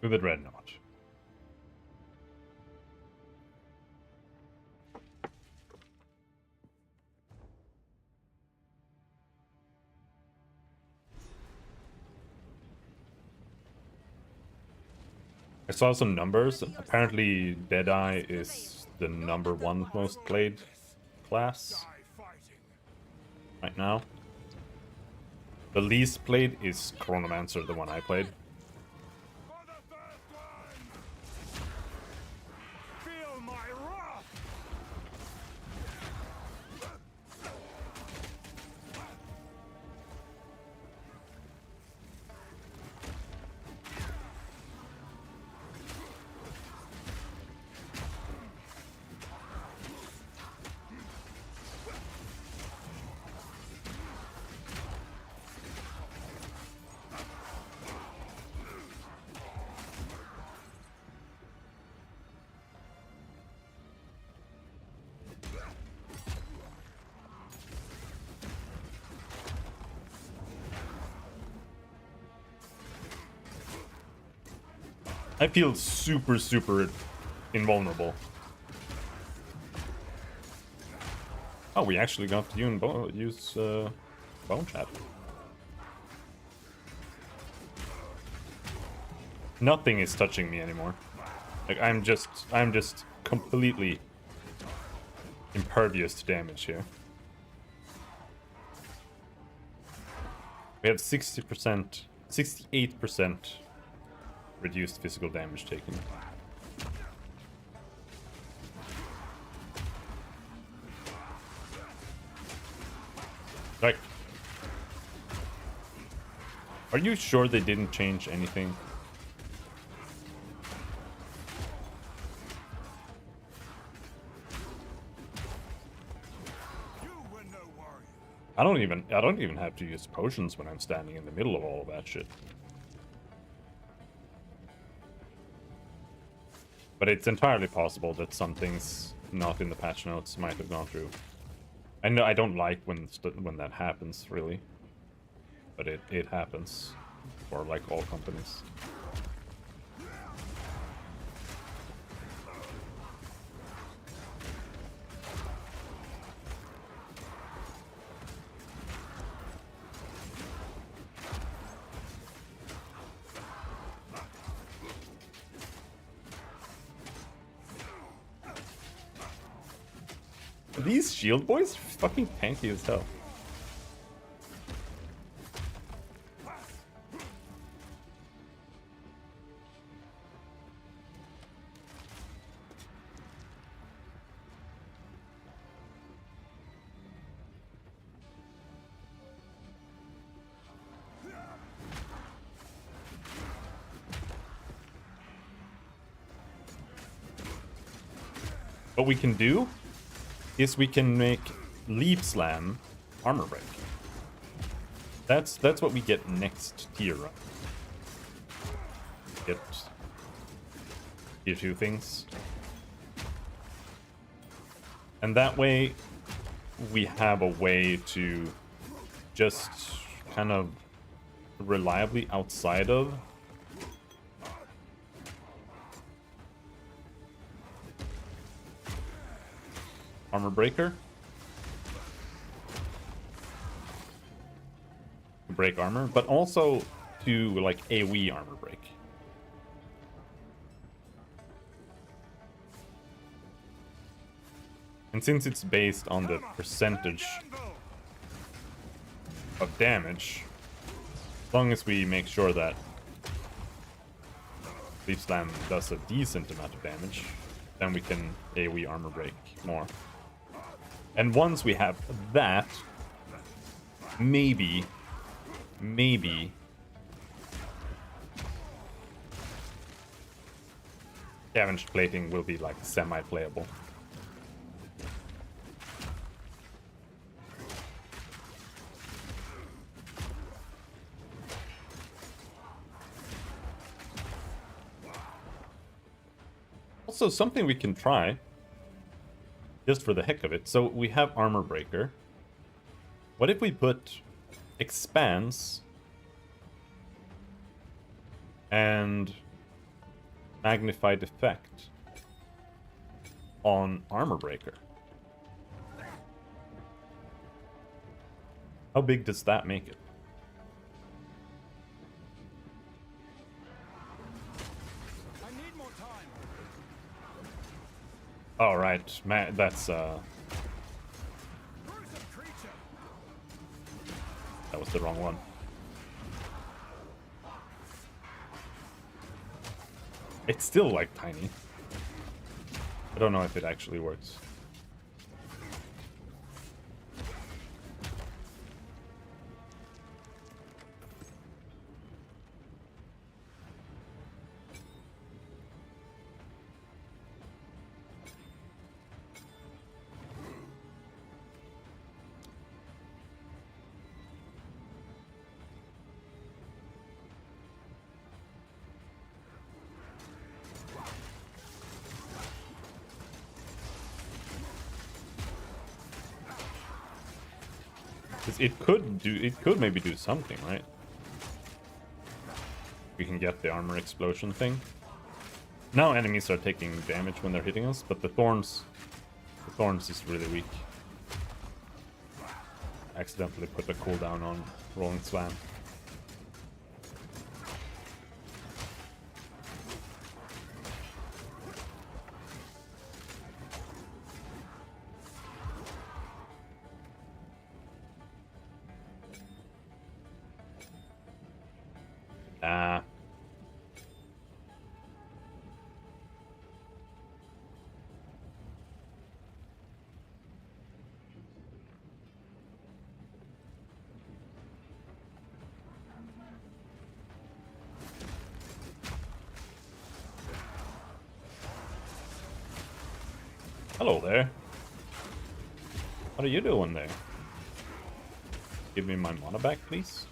To the dreadnought. I saw some numbers. Apparently Deadeye is the #1 most played class right now. The least played is Chronomancer, the one I played. For the third time! Feel my wrath! I feel super, super invulnerable. Oh, we actually got to use Bone Chat. Nothing is touching me anymore. Like I'm just completely impervious to damage here. We have 60%, 68% reduced physical damage taken. Like, are you sure they didn't change anything? You were no warrior. I don't even have to use potions when I'm standing in the middle of all of that shit. But it's entirely possible that some things not in the patch notes might have gone through. I know I don't like when that happens, really. But it happens for like all companies. These shield boys are fucking tanky as hell. What we can do is we can make Leap Slam armor break. That's what we get next tier up. Get tier 2 things. And that way we have a way to just kind of reliably outside of armor breaker. Break armor, but also to like AoE armor break. And since it's based on the percentage of damage, as long as we make sure that Leaf Slam does a decent amount of damage, then we can AoE armor break more. And once we have that, maybe scavenged plating will be like semi-playable. Also, something we can try just for the heck of it. So we have armor breaker. What if we put expanse and magnified effect on armor breaker? How big does that make it? I need more time. All right, man, that's Gruesome creature. that was the wrong one. It's still like tiny. I don't know if it actually works. It could maybe do something, right? We can get the armor explosion thing. Now enemies are taking damage when they're hitting us, but the thorns is really weak. Accidentally put a cooldown on rolling slam. Hello there. What are you doing there? Give me my mana back, please.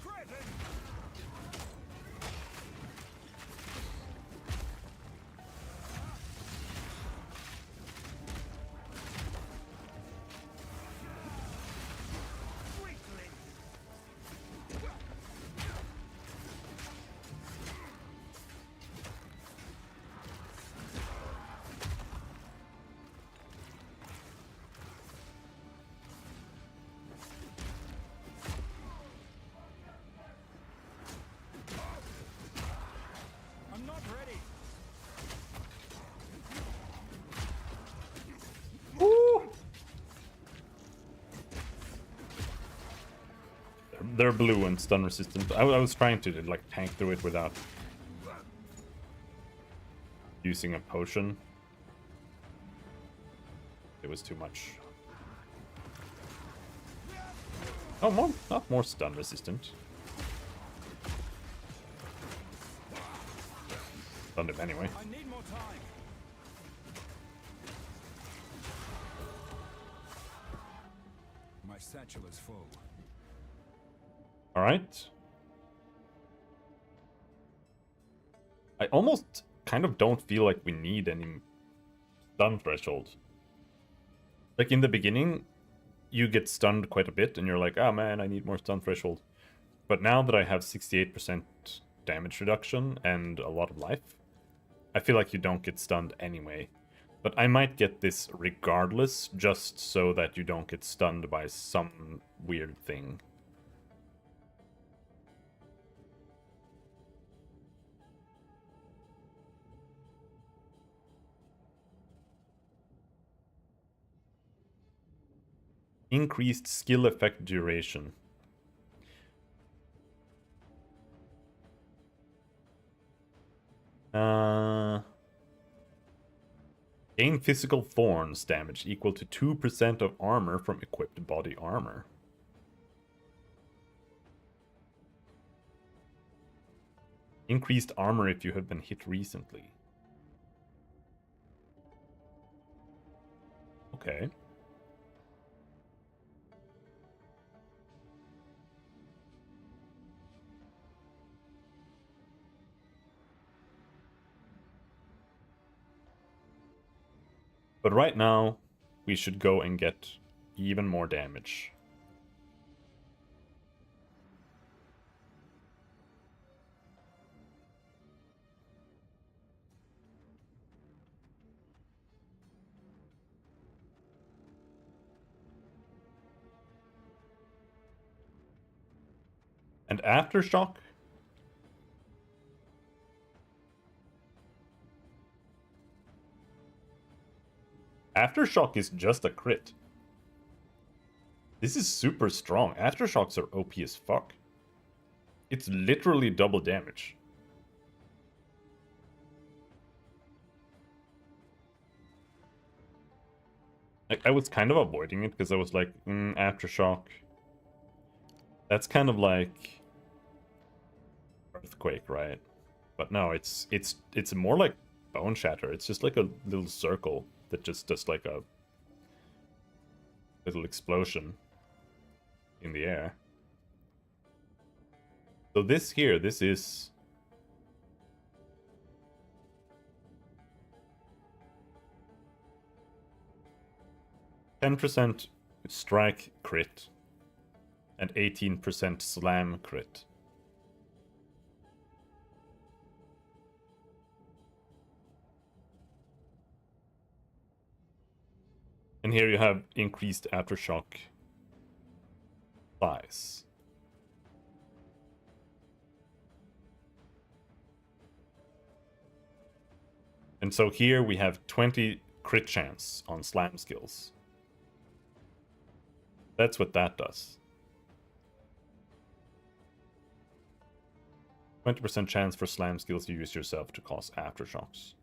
I'm not ready. They're blue and stun resistant. I was trying to like tank through it without using a potion. It was too much. Oh, not more stun resistant. Stunned him anyway. I need more time. My satchel is full. Alright. I almost kind of don't feel like we need any stun threshold. Like in the beginning, you get stunned quite a bit and you're like, oh man, I need more stun threshold. But now that I have 68% damage reduction and a lot of life, I feel like you don't get stunned anyway. But I might get this regardless, just so that you don't get stunned by some weird thing. Increased skill effect duration. Gain physical thorns damage equal to 2% of armor from equipped body armor. Increased armor if you have been hit recently. Okay. But right now, we should go and get even more damage. And Aftershock? Aftershock is just a crit. This is super strong. Aftershocks are OP as fuck. It's literally double damage. I was kind of avoiding it because I was like, Aftershock. That's kind of like Earthquake, right? But no, it's more like Bone Shatter. It's just like a little circle that just does like a little explosion in the air. So this here, this is 10% strike crit and 18% slam crit. And here you have increased aftershock size. And so here we have 20 crit chance on slam skills. That's what that does. 20% chance for slam skills you use yourself to cause aftershocks.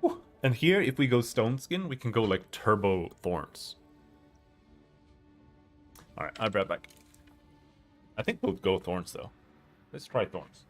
Whew. And here, if we go Stone Skin, we can go like Turbo Thorns. Alright, I'll be right back. I think we'll go Thorns though. Let's try Thorns.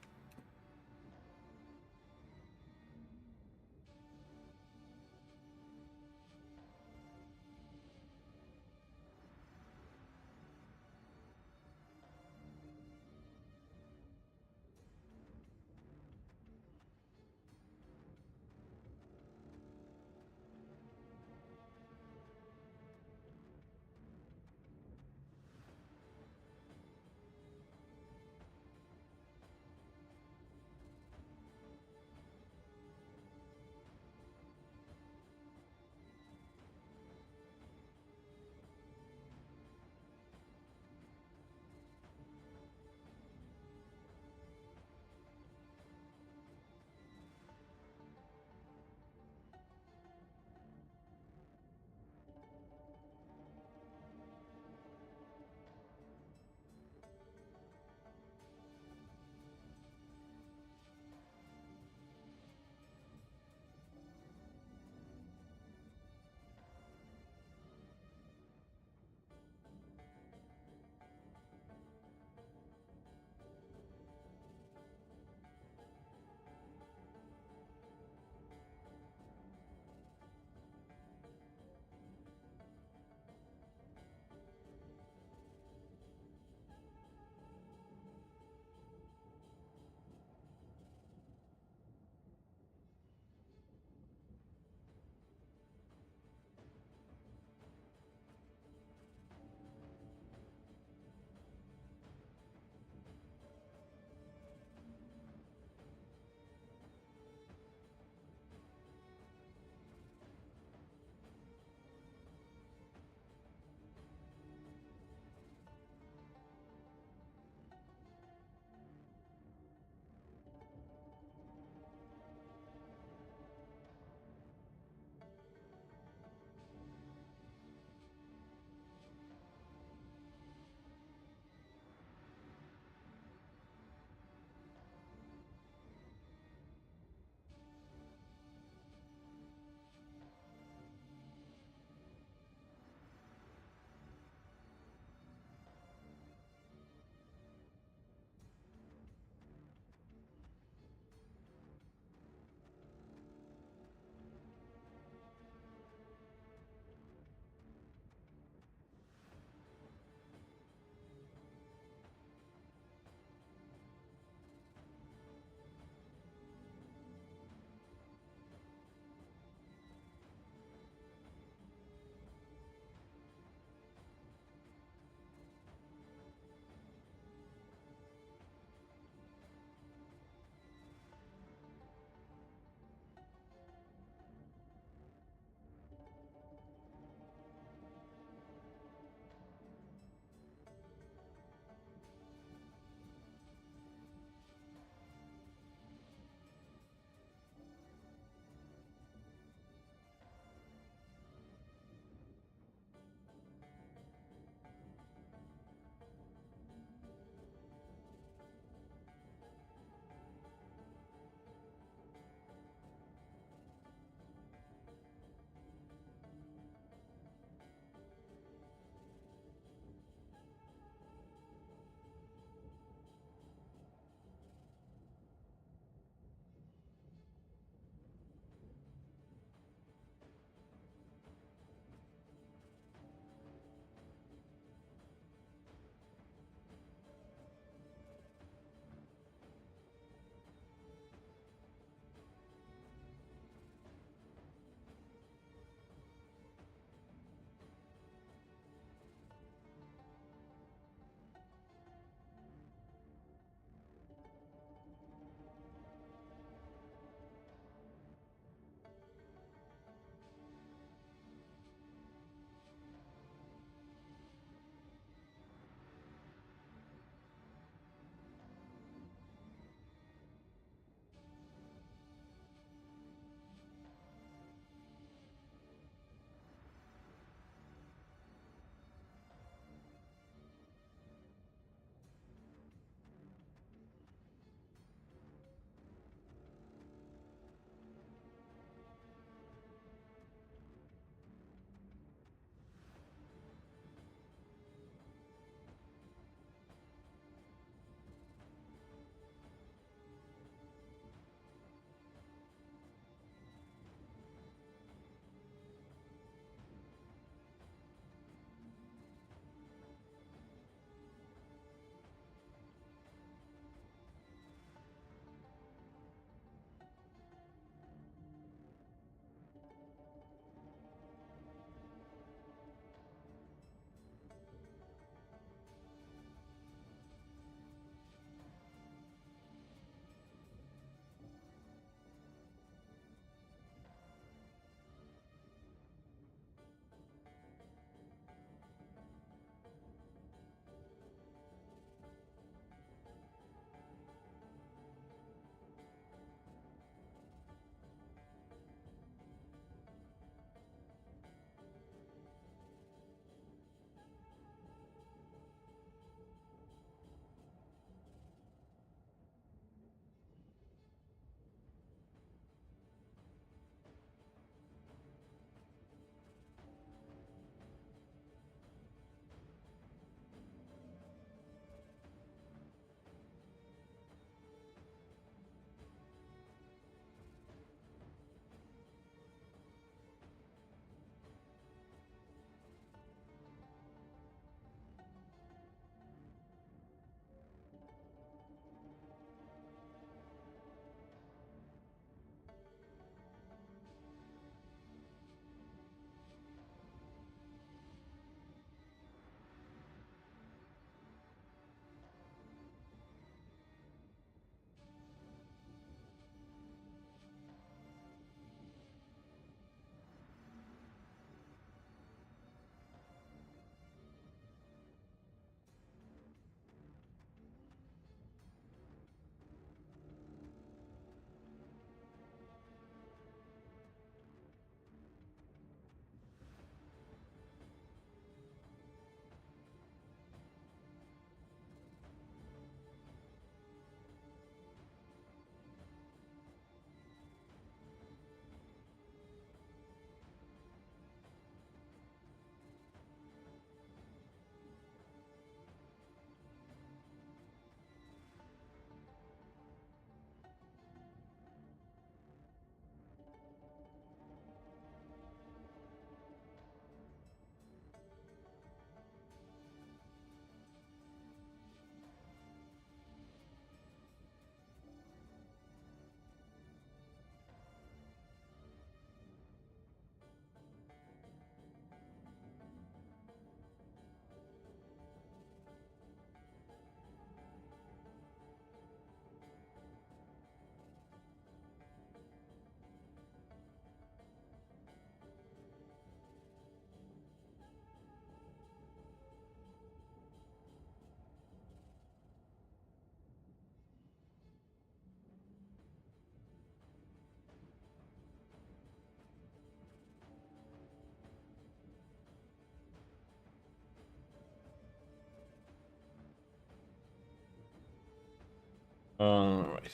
Right.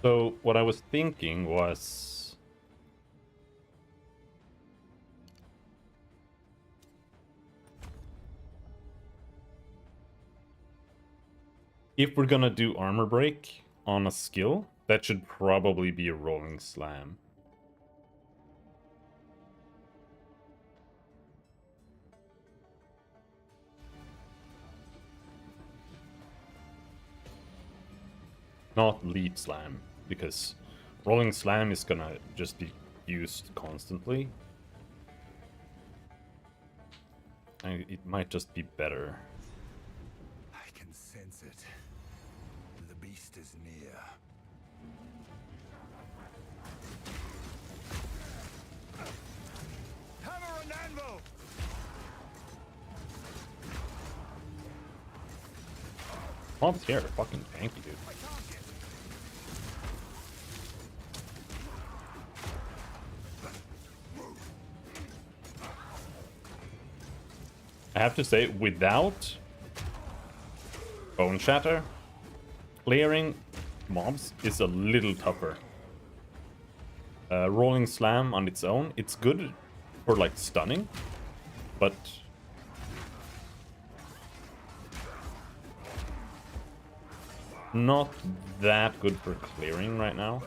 So what I was thinking was, if we're gonna do armor break on a skill, that should probably be a rolling slam. Not leap slam, because rolling slam is gonna just be used constantly. And it might just be better. I can sense it. The beast is near. Hammer and anvil! Mobs here are fucking tanky, dude. I have to say, without Bone Shatter, clearing mobs is a little tougher. Rolling Slam on its own, it's good for like stunning, but not that good for clearing right now.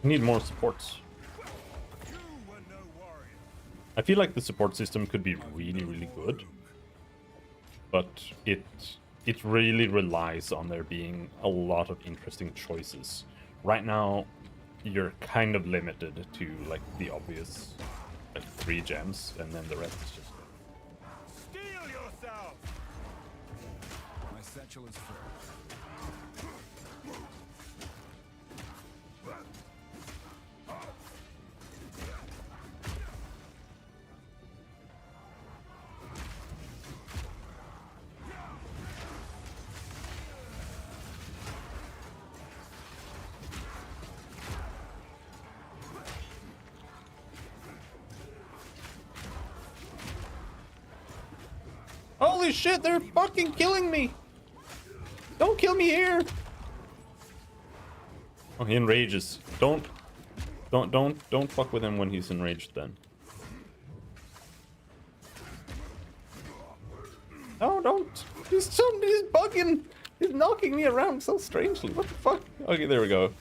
Need more supports. I feel like the support system could be really, really good, but it really relies on there being a lot of interesting choices. Right now, you're kind of limited to like the obvious like 3 gems, and then the rest is just. Steel yourself! My satchel is full. Holy shit, they're fucking killing me! Don't kill me here! Oh, he enrages. Don't fuck with him when he's enraged then. No, don't! He's bugging! He's knocking me around so strangely. What the fuck? Okay, there we go.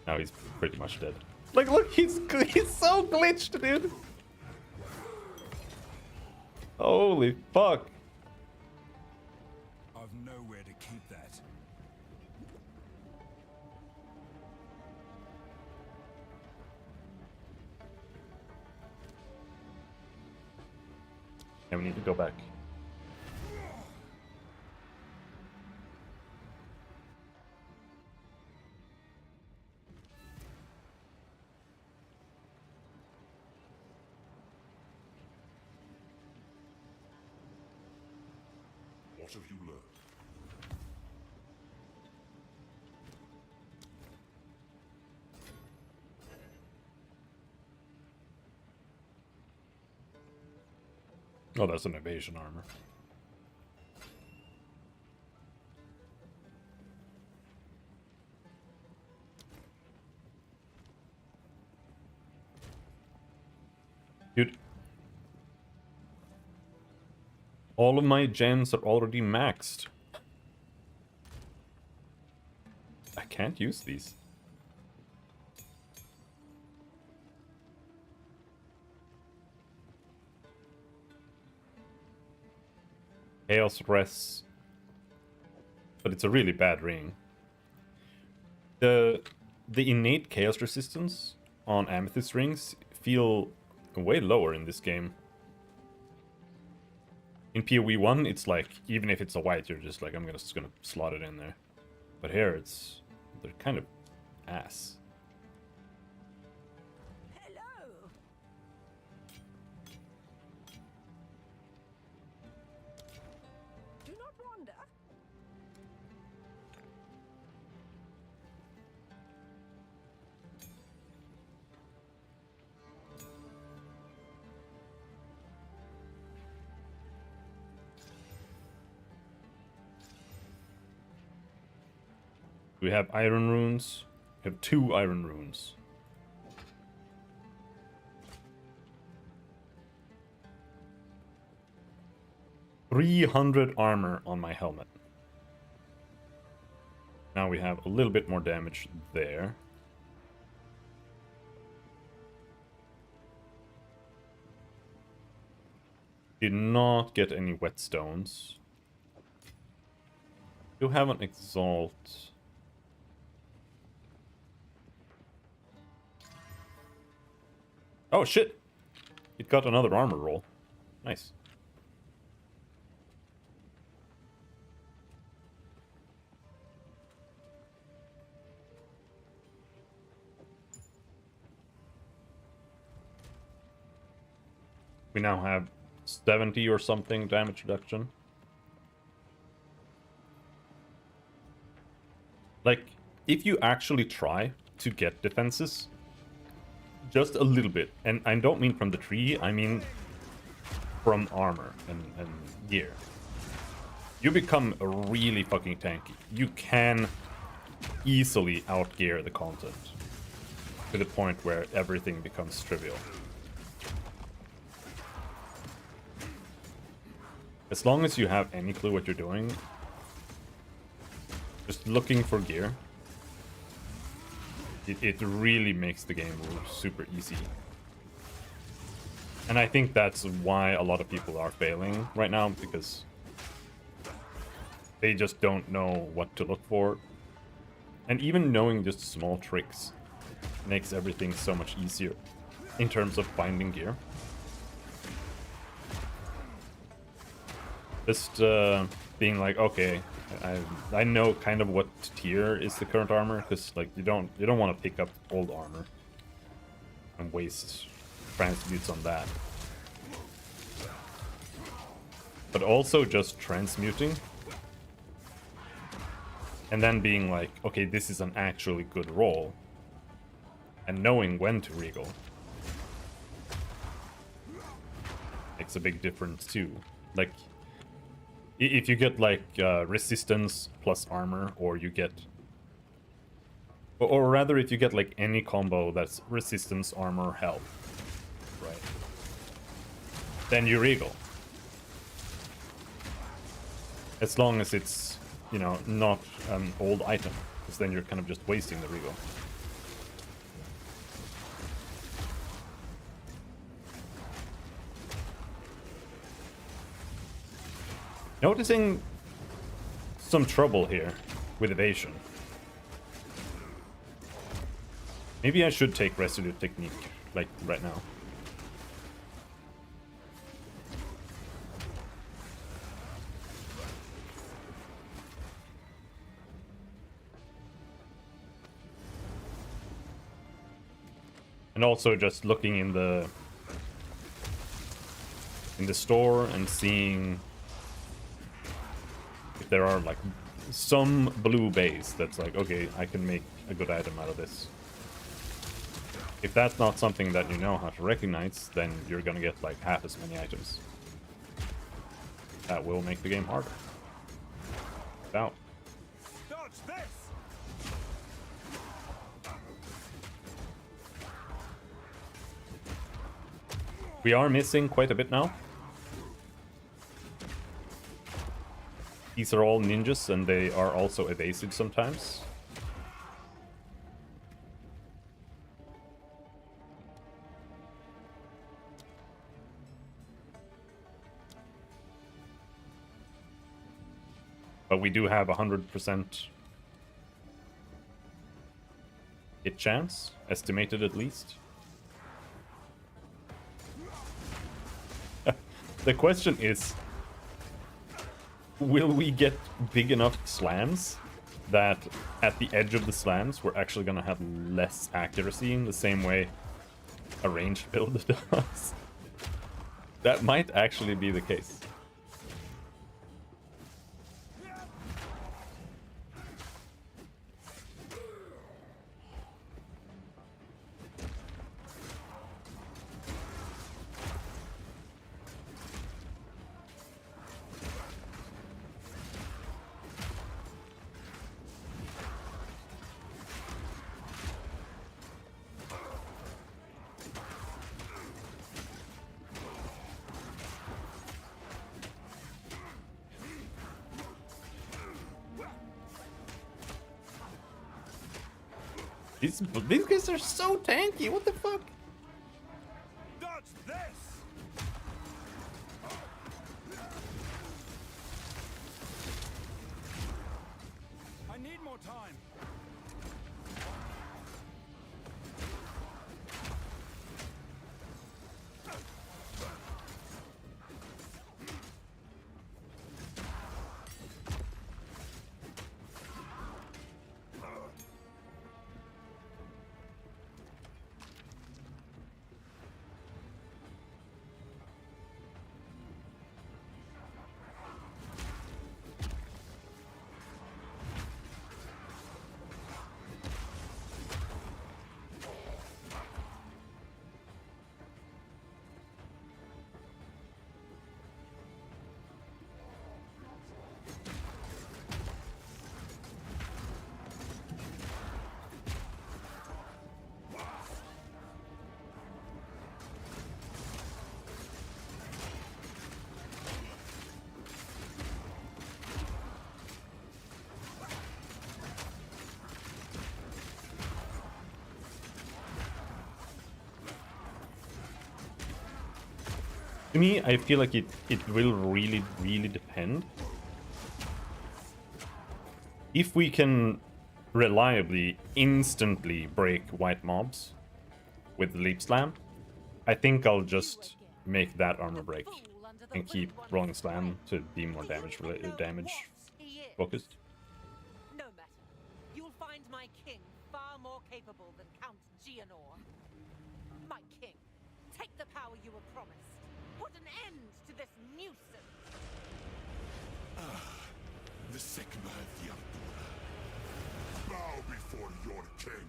Now he's pretty much dead. Like, look, he's so glitched, dude! Holy fuck! I've nowhere to keep that. And we need to go back. What have you learned? Oh, that's an evasion armor. Dude. All of my gens are already maxed. I can't use these. Chaos Res. But it's a really bad ring. The innate chaos resistance on amethyst rings feel way lower in this game. In PoE 1, it's like, even if it's a white, you're just like, I'm just gonna slot it in there. But here, they're kind of ass. Hello. Do not wander. We have iron runes. We have 2 iron runes. $300 armor on my helmet. Now we have a little bit more damage there. Did not get any whetstones. Do have an exalt. Oh shit! It got another armor roll. Nice. We now have 70 or something damage reduction. Like, if you actually try to get defenses, just a little bit, and I don't mean from the tree, I mean from armor and gear, you become really fucking tanky. You can easily outgear the content to the point where everything becomes trivial. As long as you have any clue what you're doing, just looking for gear, it really makes the game super easy. And I think that's why a lot of people are failing right now, because they just don't know what to look for. And even knowing just small tricks makes everything so much easier in terms of finding gear. Just being like, okay, I know kind of what tier is the current armor, because like you don't want to pick up old armor and waste transmutes on that. But also just transmuting and then being like, okay, this is an actually good roll, and knowing when to regal makes a big difference too. Like, if you get like resistance plus armor, or you get, or rather if you get like any combo that's resistance, armor, health, right, then you regal. As long as it's, you know, not an old item, because then you're kind of just wasting the regal. Noticing some trouble here with evasion. Maybe I should take residue technique, like, right now. And also just looking in the store and seeing there are like some blue base that's like, okay, I can make a good item out of this. If that's not something that you know how to recognize, then you're gonna get like half as many items. That will make the game harder. Out. Dodge this! We are missing quite a bit now. These are all ninjas, and they are also evasive sometimes. But we do have 100% hit chance, estimated at least. The question is, will we get big enough slams that at the edge of the slams we're actually gonna have less accuracy in the same way a ranged build does? That might actually be the case. These guys are so tanky, what the fuck? Dodge this! I need more time. To me, I feel like it will really depend. If we can reliably, instantly break white mobs with Leap Slam, I think I'll just make that armor break and keep rolling slam to be more damage focused. No matter. You'll find my king far more capable than Count Gianor. My king, take the power you were promised. Put an end to this nuisance. The Sigma of the Emperor. Bow before your king.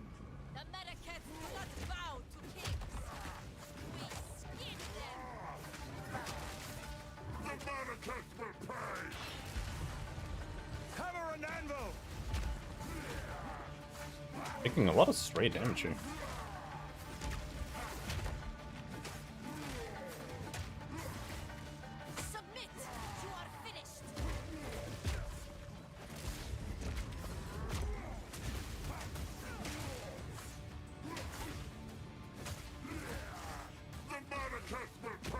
The Medicats do not bow to kings. We skin them. The Medicats will pay! Hammer and anvil! Taking a lot of stray damage here. Submit. You are finished. The Medicats will pay!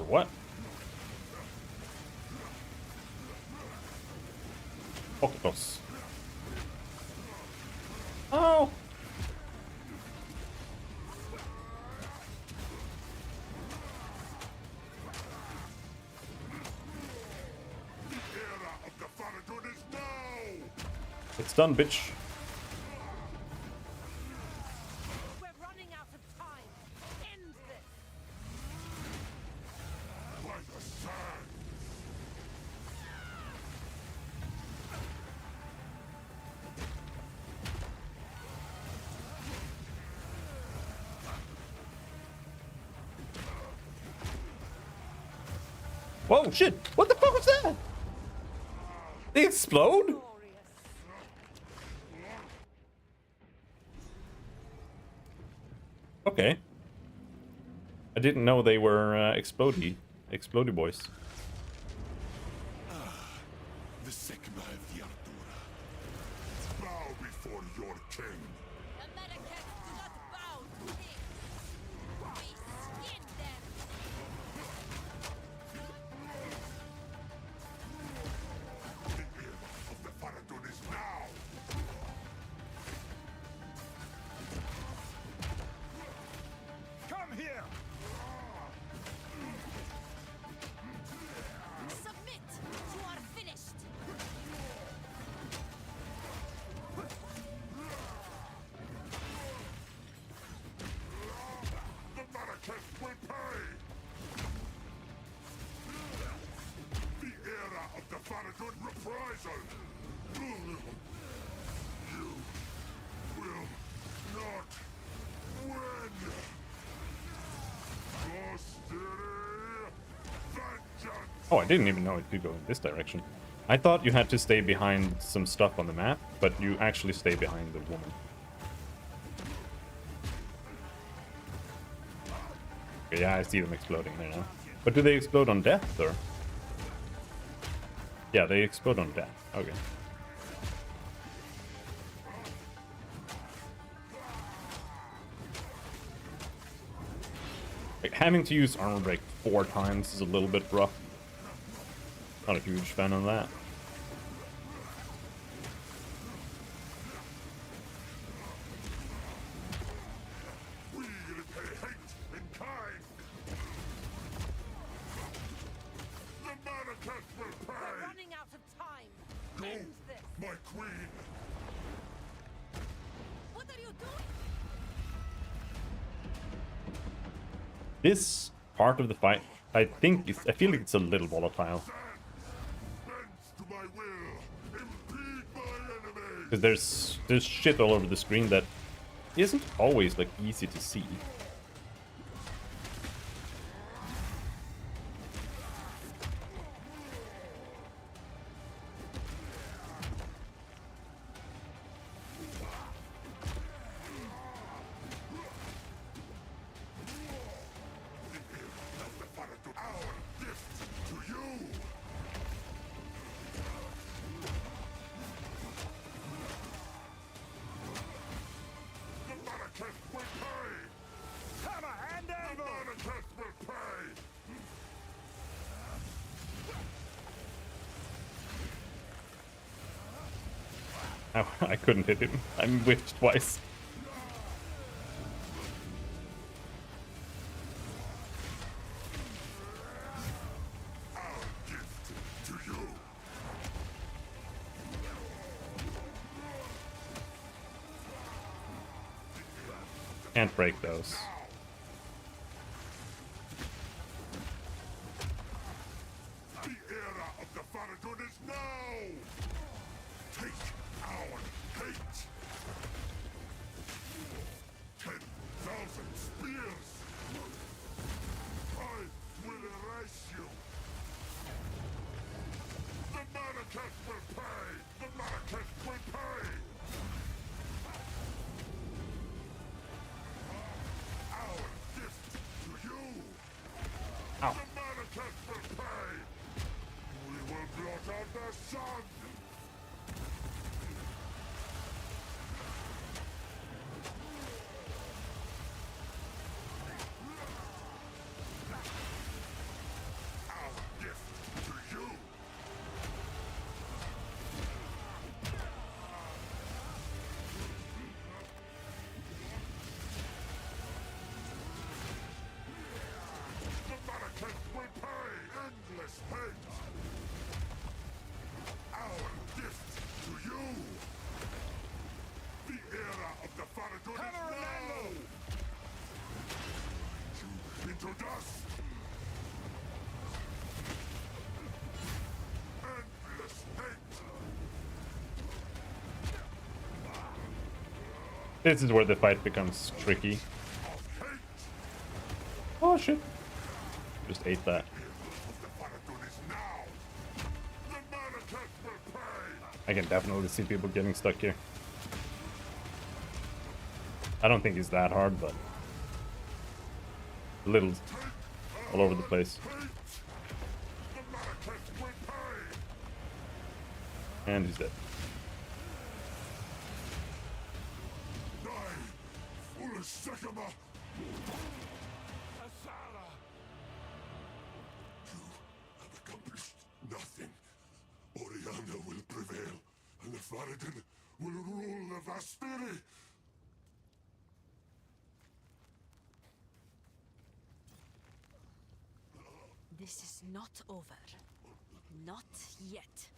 what? Octopus. Oh! It's done, bitch. We're running out of time. End this. Whoa, shit! What the fuck was that? They explode? Glorious. Okay. I didn't know they were explodey boys. The Sigma of the Artura. Bow before your king. The Americans do not bow to kings. We skin them. The era of the Faradun is now. Come here. Submit. You are finished. The Marrakech will pay. The era of the Faradun reprisal. You will not win. Austerity, vengeance. Oh, I didn't even know it could go in this direction. I thought you had to stay behind some stuff on the map, but you actually stay behind the woman. Okay, yeah, I see them exploding there now. But do they explode on death, or? Yeah, they explode on death. Okay. Like, having to use armor break 4 times is a little bit rough. Not a huge fan of that. We repay hate in kind. The Marrakech will We're pay. running out of time. Go, End this. my queen. What are you doing? This part of the fight, I feel like it's a little volatile. Bends to my will. Impede my enemies. Because there's shit all over the screen that isn't always like easy to see. Our gift to you. The Marrakech will pay. Hammer and anvil. The Marrakech will pay. Ow, I couldn't hit him. I'm whiffed twice. Our gift to you. Can't break those. The era of the Faradun is now. Take our hate. 10,000 spears. I will erase you. The Marrakech will pay. The Marrakech will pay. Our gift to you. Ow. The Marrakech will pay. We will blot out the sun. This is where the fight becomes tricky. Oh shit. Just ate that. I can definitely see people getting stuck here. I don't think it's that hard, but a little all over the place. And he's dead. Nothing. Oriana will prevail, and the Faradin will rule the Vastiri. This is not over. Not yet.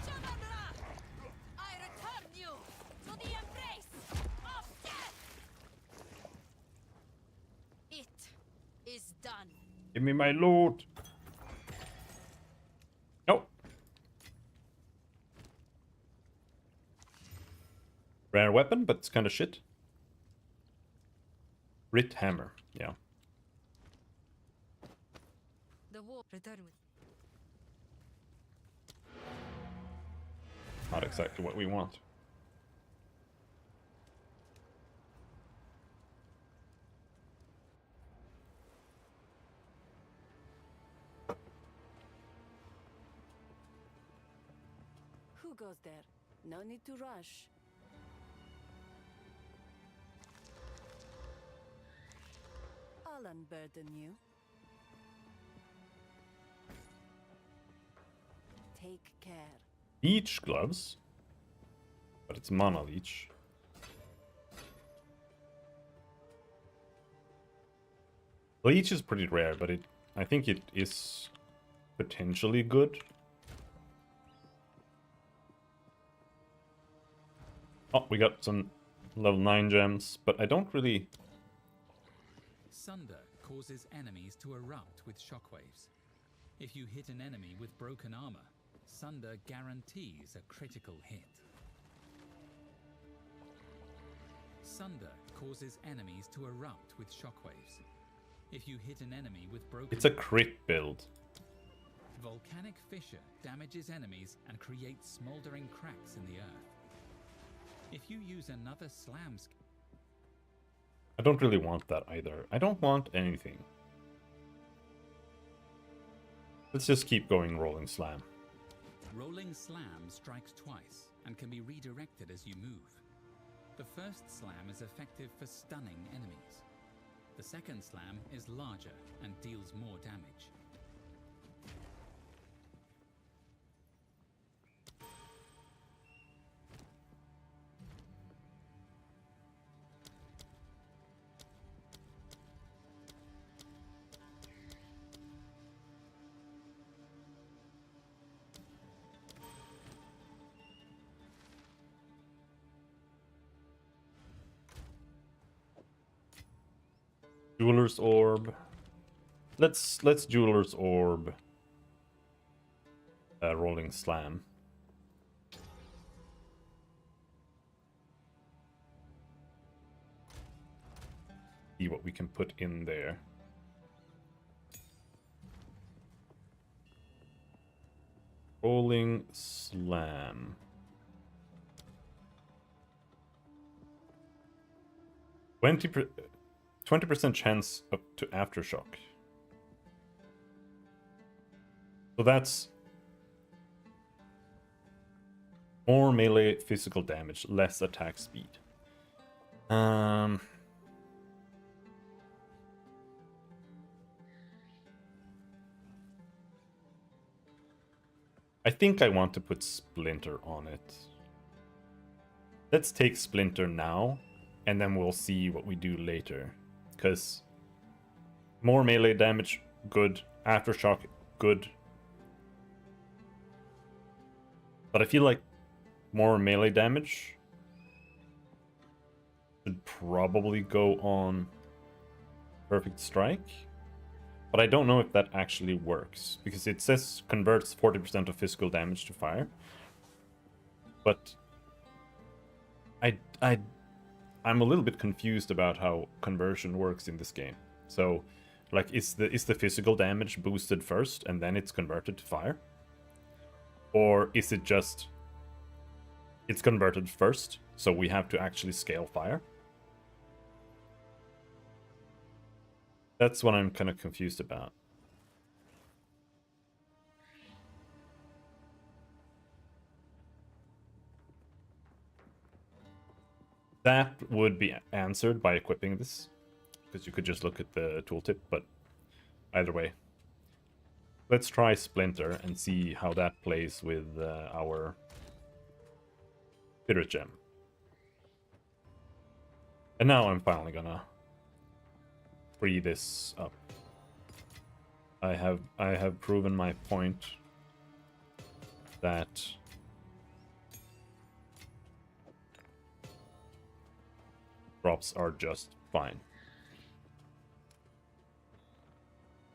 Chavandra! I return you to the embrace of death! It is done. Give me my loot. Nope. Rare weapon, but it's kind of shit. Writ hammer, yeah. The war return with Not exactly what we want. Who goes there? No need to rush. I'll unburden you. Take care. Leech gloves. But it's mana leech. Leech is pretty rare, but I think it is potentially good. Oh, we got some level 9 gems, but I don't really... Sunder causes enemies to erupt with shockwaves. If you hit an enemy with broken armor, Sunder guarantees a critical hit. Sunder causes enemies to erupt with shockwaves. If you hit an enemy with broken... It's a crit build. Volcanic fissure damages enemies and creates smoldering cracks in the earth. If you use another slam skill... I don't really want that either. I don't want anything. Let's just keep going rolling slam. Rolling slam strikes twice and can be redirected as you move. The first slam is effective for stunning enemies. The second slam is larger and deals more damage. Jeweler's orb. Let's Jeweler's orb. Rolling slam. See what we can put in there. Rolling slam. 20% chance up to aftershock. So that's more melee physical damage, less attack speed. I think I want to put Splinter on it. Let's take Splinter now, and then we'll see what we do later. Because more melee damage, good. Aftershock, good. But I feel like more melee damage should probably go on Perfect Strike. But I don't know if that actually works. Because it says converts 40% of physical damage to fire. But I I'm a little bit confused about how conversion works in this game. So, like, is the physical damage boosted first and then it's converted to fire? Or is it just it's converted first, so we have to actually scale fire? That's what I'm kind of confused about. That would be answered by equipping this, because you could just look at the tooltip, but either way. Let's try Splinter and see how that plays with our Spirit Gem. And now I'm finally gonna free this up. I have proven my point that drops are just fine.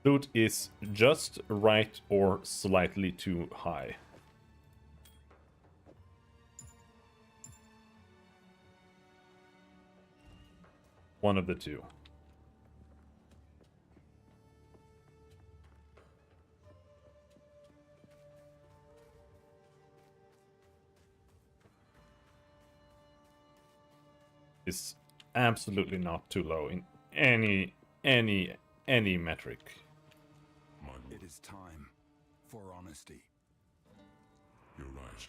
Loot is just right or slightly too high. One of the two. Is absolutely not too low in any metric. It is time for honesty. You're right.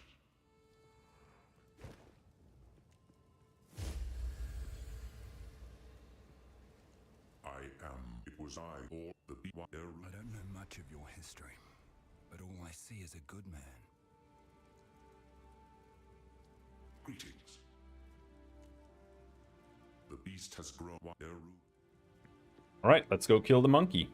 It was I or the BYO. I don't know much of your history, but all I see is a good man. Greetings. The beast has grown. Alright, let's go kill the monkey.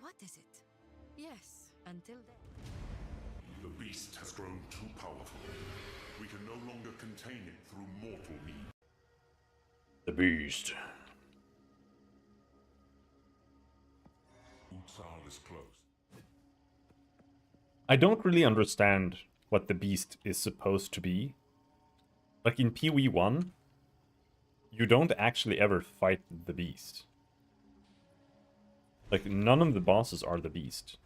What is it? Yes, until then. The beast has grown too powerful. We can no longer contain it through mortal means. The beast. Exile is close. I don't really understand what the beast is supposed to be. Like in PoE1, you don't actually ever fight the beast. Like, none of the bosses are the beast.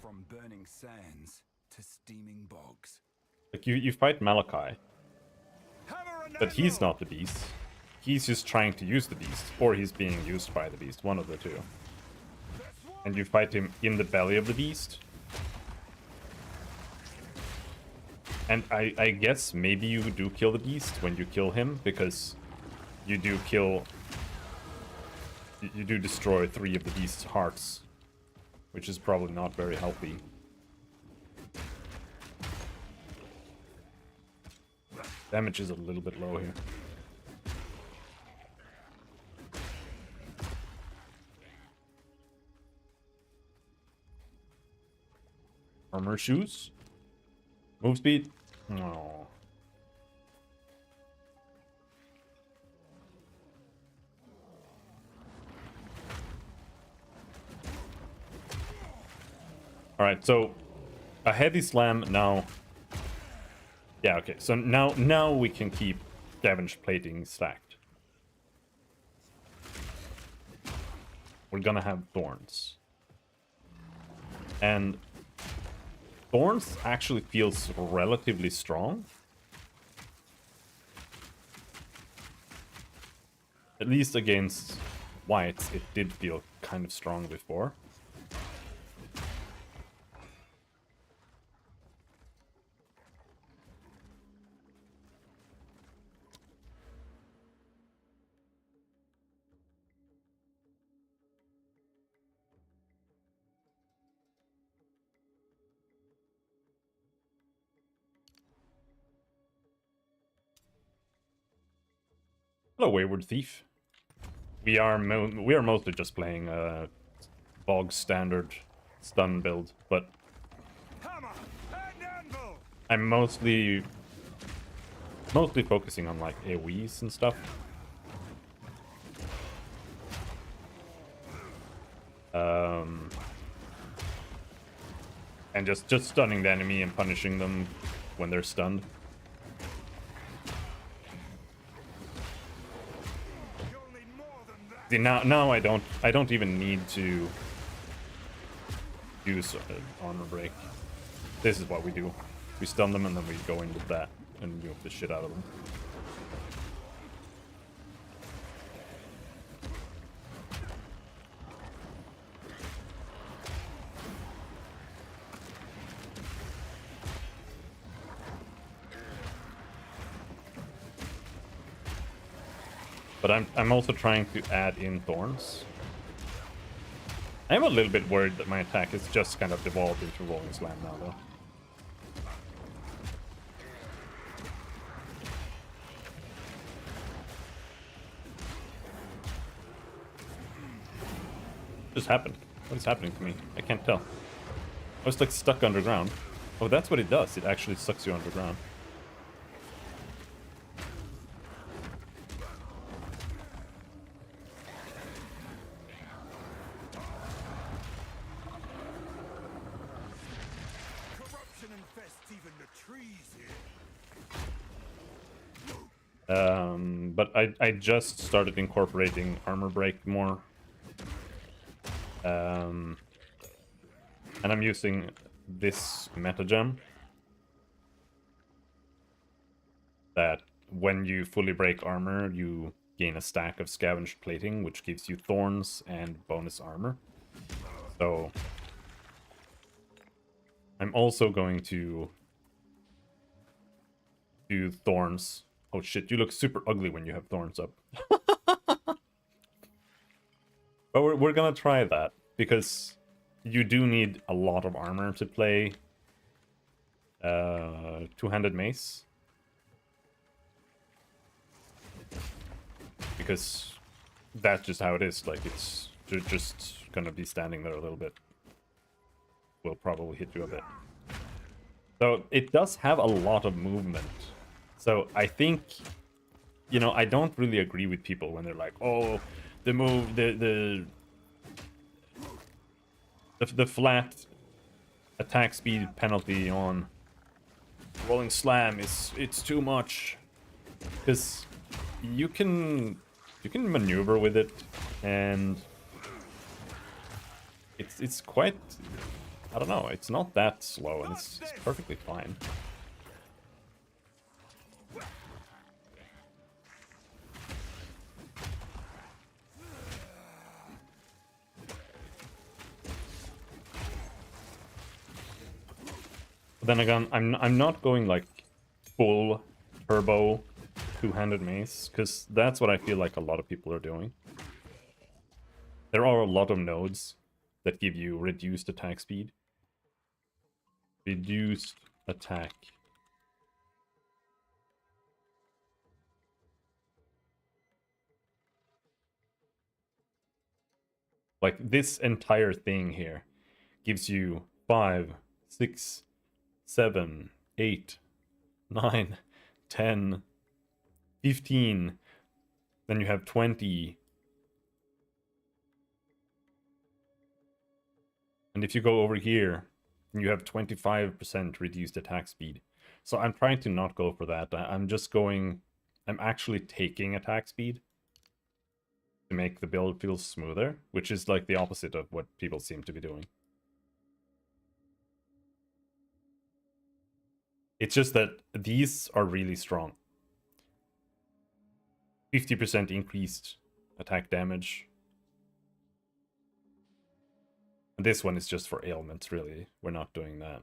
From burning sands to steaming bogs. Like, you fight Malachi, but he's not the beast. He's just trying to use the beast, or he's being used by the beast, one of the two. And you fight him in the belly of the beast. And I guess maybe you do kill the beast when you kill him, because you do kill... You do destroy 3 of the beast's hearts, which is probably not very healthy. Damage is a little bit low here. Armor shoes? Move speed? No. Alright, so a heavy slam now. Yeah, okay, so now we can keep scavenge plating stacked. We're gonna have thorns. And thorns actually feels relatively strong. At least against whites, it did feel kind of strong before. Hello, Wayward Thief. We are mostly just playing bog standard stun build, but I'm mostly focusing on like AoEs and stuff. And just stunning the enemy and punishing them when they're stunned. You'll need more than that. See, now I don't even need to use armor break. This is what we do. We stun them and then we go in with that and nuke the shit out of them. But I'm also trying to add in thorns. I'm a little bit worried that my attack is just kind of devolved into rolling slam now, though. What just happened? What is happening to me? I can't tell. I was like stuck underground. Oh, that's what it does. It actually sucks you underground. Corruption infests even the trees here. But I just started incorporating armor break more. And I'm using this meta gem that when you fully break armor, you gain a stack of scavenged plating, which gives you thorns and bonus armor. So I'm also going to do thorns. Oh shit, you look super ugly when you have thorns up. But we're gonna try that, because you do need a lot of armor to play two-handed mace. Because that's just how it is. Like, you're just gonna be standing there a little bit. Will probably hit you a bit. So it does have a lot of movement. So I think, you know, I don't really agree with people when they're like, oh, the move, the flat attack speed penalty on rolling slam it's too much, because you can maneuver with it, and it's quite, I don't know, it's not that slow, and it's perfectly fine. But then again, I'm not going like full turbo two-handed mace, because that's what I feel like a lot of people are doing. There are a lot of nodes that give you reduced attack speed. Reduced attack. Like, this entire thing here gives you 5, 6, 7, 8, 9, 10, 15. Then you have 20. And if you go over here, you have 25% reduced attack speed. So I'm trying to not go for that. I'm just going... I'm actually taking attack speed to make the build feel smoother, which is like the opposite of what people seem to be doing. It's just that these are really strong. 50% increased attack damage. And this one is just for ailments, really. We're not doing that.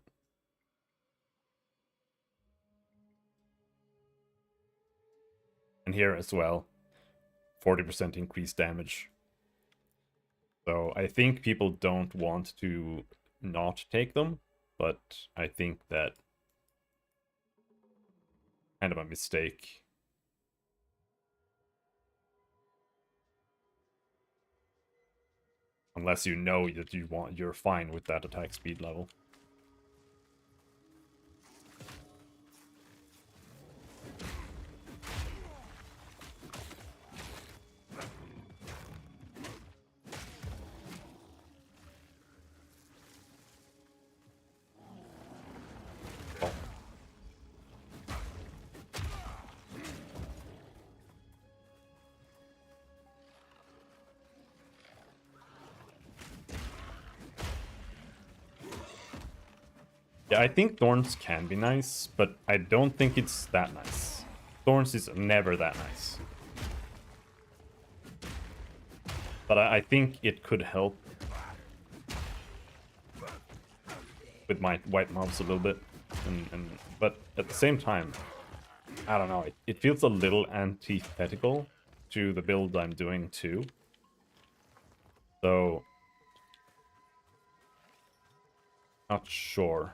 And here as well, 40% increased damage. So I think people don't want to not take them, but I think that kind of a mistake. Unless you know that you're fine with that attack speed level. Yeah, I think Thorns can be nice, but I don't think it's that nice. Thorns is never that nice. But I think it could help with my white mobs a little bit. But at the same time, I don't know, it feels a little antithetical to the build I'm doing too. So, not sure.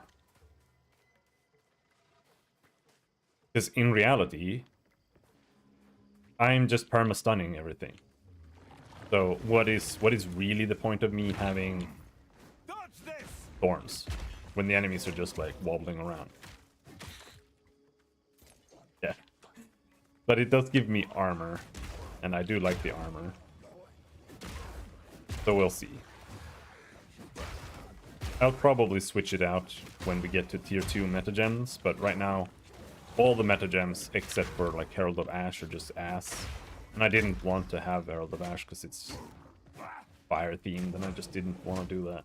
Because in reality, I'm just perma-stunning everything. So what is really the point of me having Dodge this! Thorns when the enemies are just like wobbling around? Yeah. But it does give me armor, and I do like the armor. So we'll see. I'll probably switch it out when we get to tier 2 metagems, but right now all the metagems except for like Herald of Ash are just ass. And I didn't want to have Herald of Ash because it's fire themed, and I just didn't want to do that.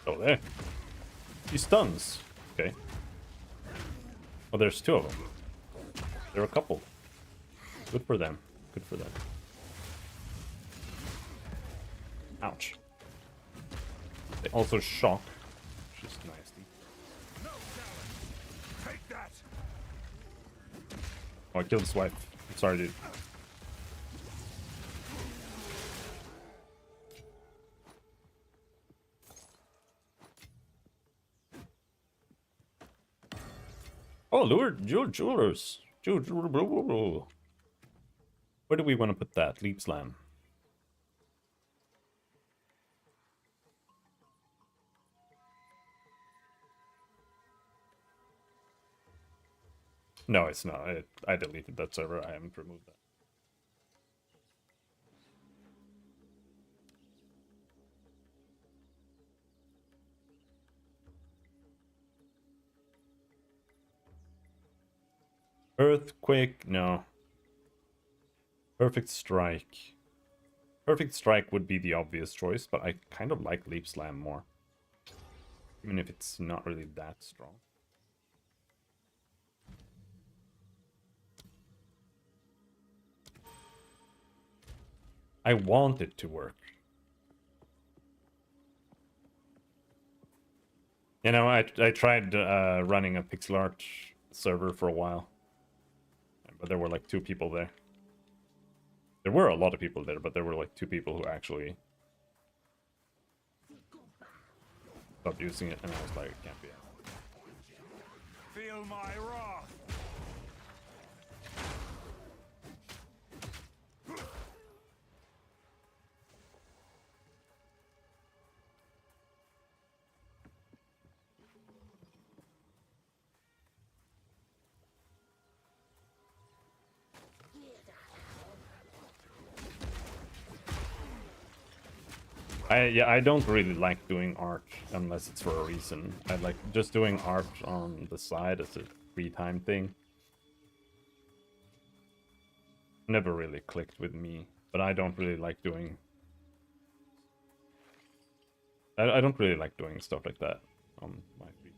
Oh, there. He stuns. Okay. Oh, there's two of them. There are a couple. Good for them. Good for them. Ouch. They also shock, which is nasty. No challenge! Take that! Oh, I killed his wife. I'm sorry, dude. Oh, lured jewelers. Where do we want to put that? Leap slam. No, it's not. I deleted that server. I haven't removed that. Earthquake, no. Perfect Strike. Perfect Strike would be the obvious choice, but I kind of like Leap Slam more. Even if it's not really that strong. I want it to work. You know, I tried running a pixel art server for a while. But there were like 2 people there. There were a lot of people there, but there were like 2 people who actually stopped using it, and I was like, it can't be. Feel my wrath! I don't really like doing art unless it's for a reason. I like just doing art on the side as a free time thing. Never really clicked with me, but I don't really like doing... I don't really like doing stuff like that on my feed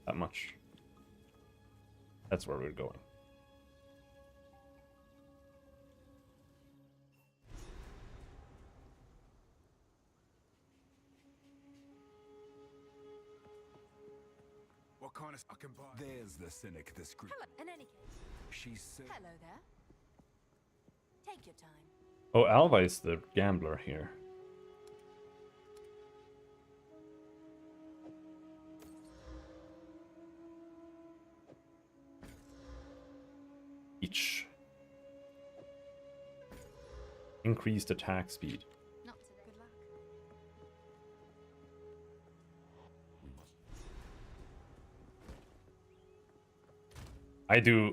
that much. That's where we're going. What kind of I can buy? There's the cynic, discreet. Hello. In any case, She's hello there. Take your time. Oh, Alva is the gambler here. Each. Increased attack speed. Not today. Good luck.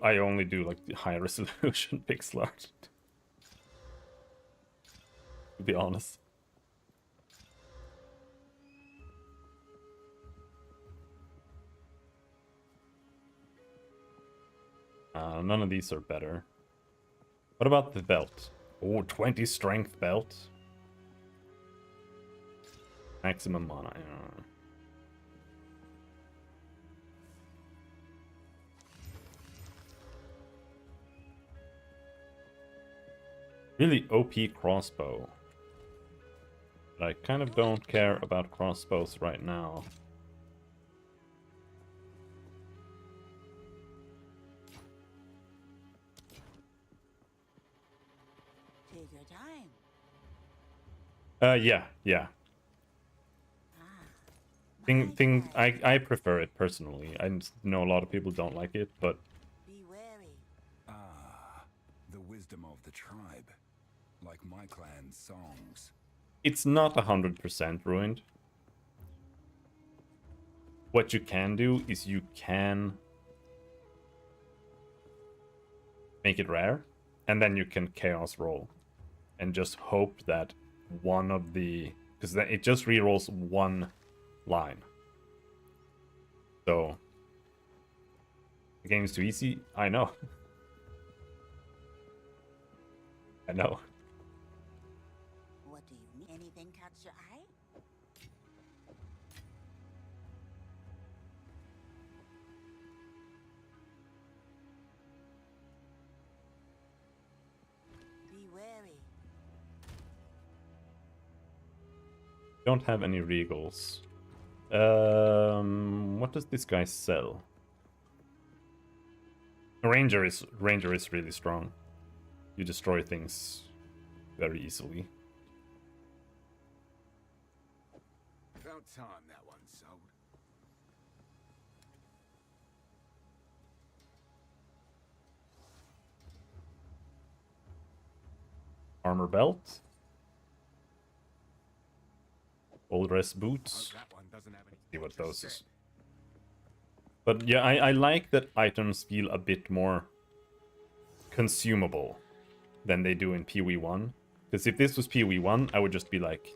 I only do like the high resolution pixel art. To be honest. None of these are better. What about the belt? Oh, 20 strength belt. Maximum mana. Really OP crossbow. But I kind of don't care about crossbows right now. Take your time. Yeah. I prefer it personally. I know a lot of people don't like it, but Be wary. Ah, the wisdom of the tribe. Like my clan's songs. it's not 100% ruined. What you can do is you can make it rare, and then you can chaos roll and just hope that one of the, because then it just rerolls one line. So the game is too easy. I know. I know. What do you need? Anything catch your eye? Be wary. Don't have any regals. What does this guy sell? Ranger is really strong. You destroy things very easily. About time that one sold. Armor belt. Old rest boots. Hope that one doesn't have any See what extra those set. is. But yeah, I like that items feel a bit more consumable than they do in PoE1. Because if this was PoE1, I would just be like,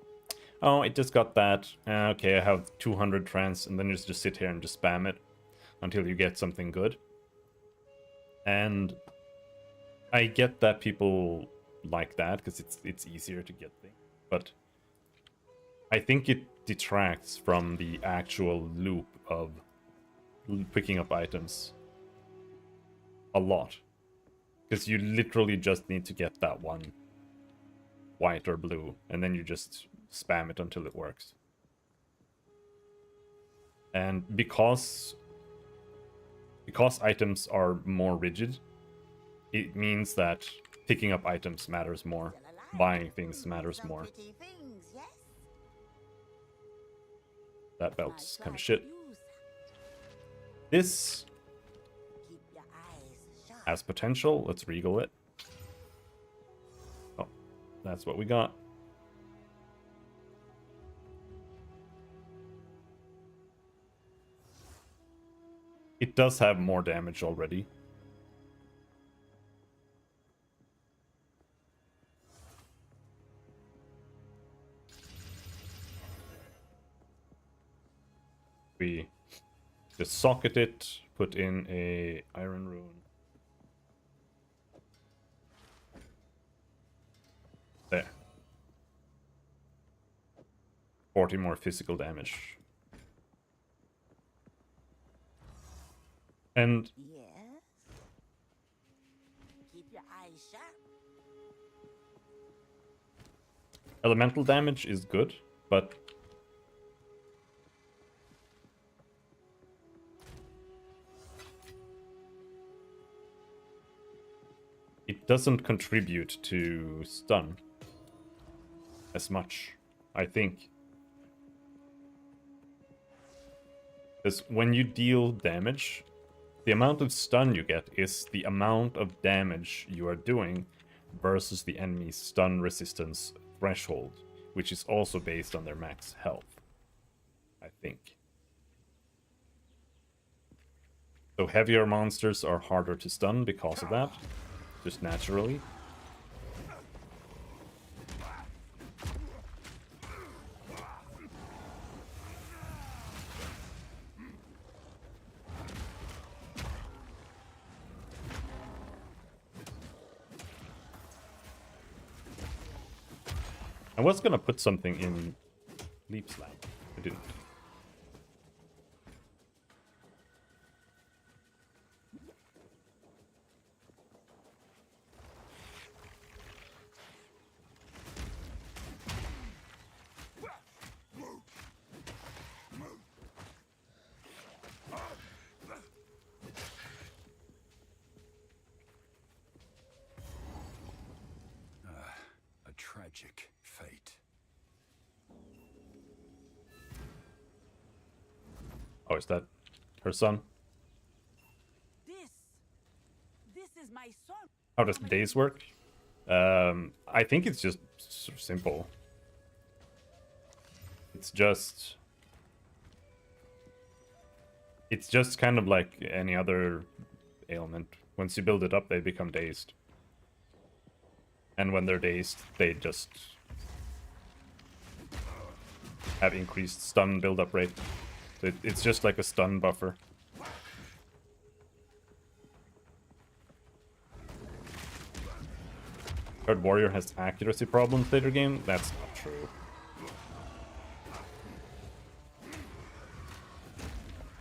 oh, it just got that. Okay, I have 200 trans, and then you just sit here and just spam it until you get something good. And I get that people like that because it's easier to get things, but I think it detracts from the actual loop of picking up items a lot. Because you literally just need to get that one white or blue, and then you just spam it until it works. And because items are more rigid, it means that picking up items matters more. Still alive. Buying things matters Some more. pretty things, yes? That Might belt's try kind of to shit. use that. This Keep your eyes sharp. has potential. Let's regal it. Oh, that's what we got. It does have more damage already. We just socket it, put in a iron rune. There. 40 more physical damage. And Yes. Keep your eyes sharp. elemental damage is good, but it doesn't contribute to stun. as much, I think. Because when you deal damage, the amount of stun you get is the amount of damage you are doing versus the enemy's stun resistance threshold, which is also based on their max health, I think. So heavier monsters are harder to stun because of that, just naturally. I was gonna put something in Leap Slam. I didn't. A tragic fate. Oh, is that her son? This is my son. How does days work? I think it's just simple. It's just kind of like any other ailment. Once you build it up, they become dazed. And when they're dazed, they just have increased stun build-up rate. So it's just like a stun buffer. Third Warrior has accuracy problems later game. That's not true.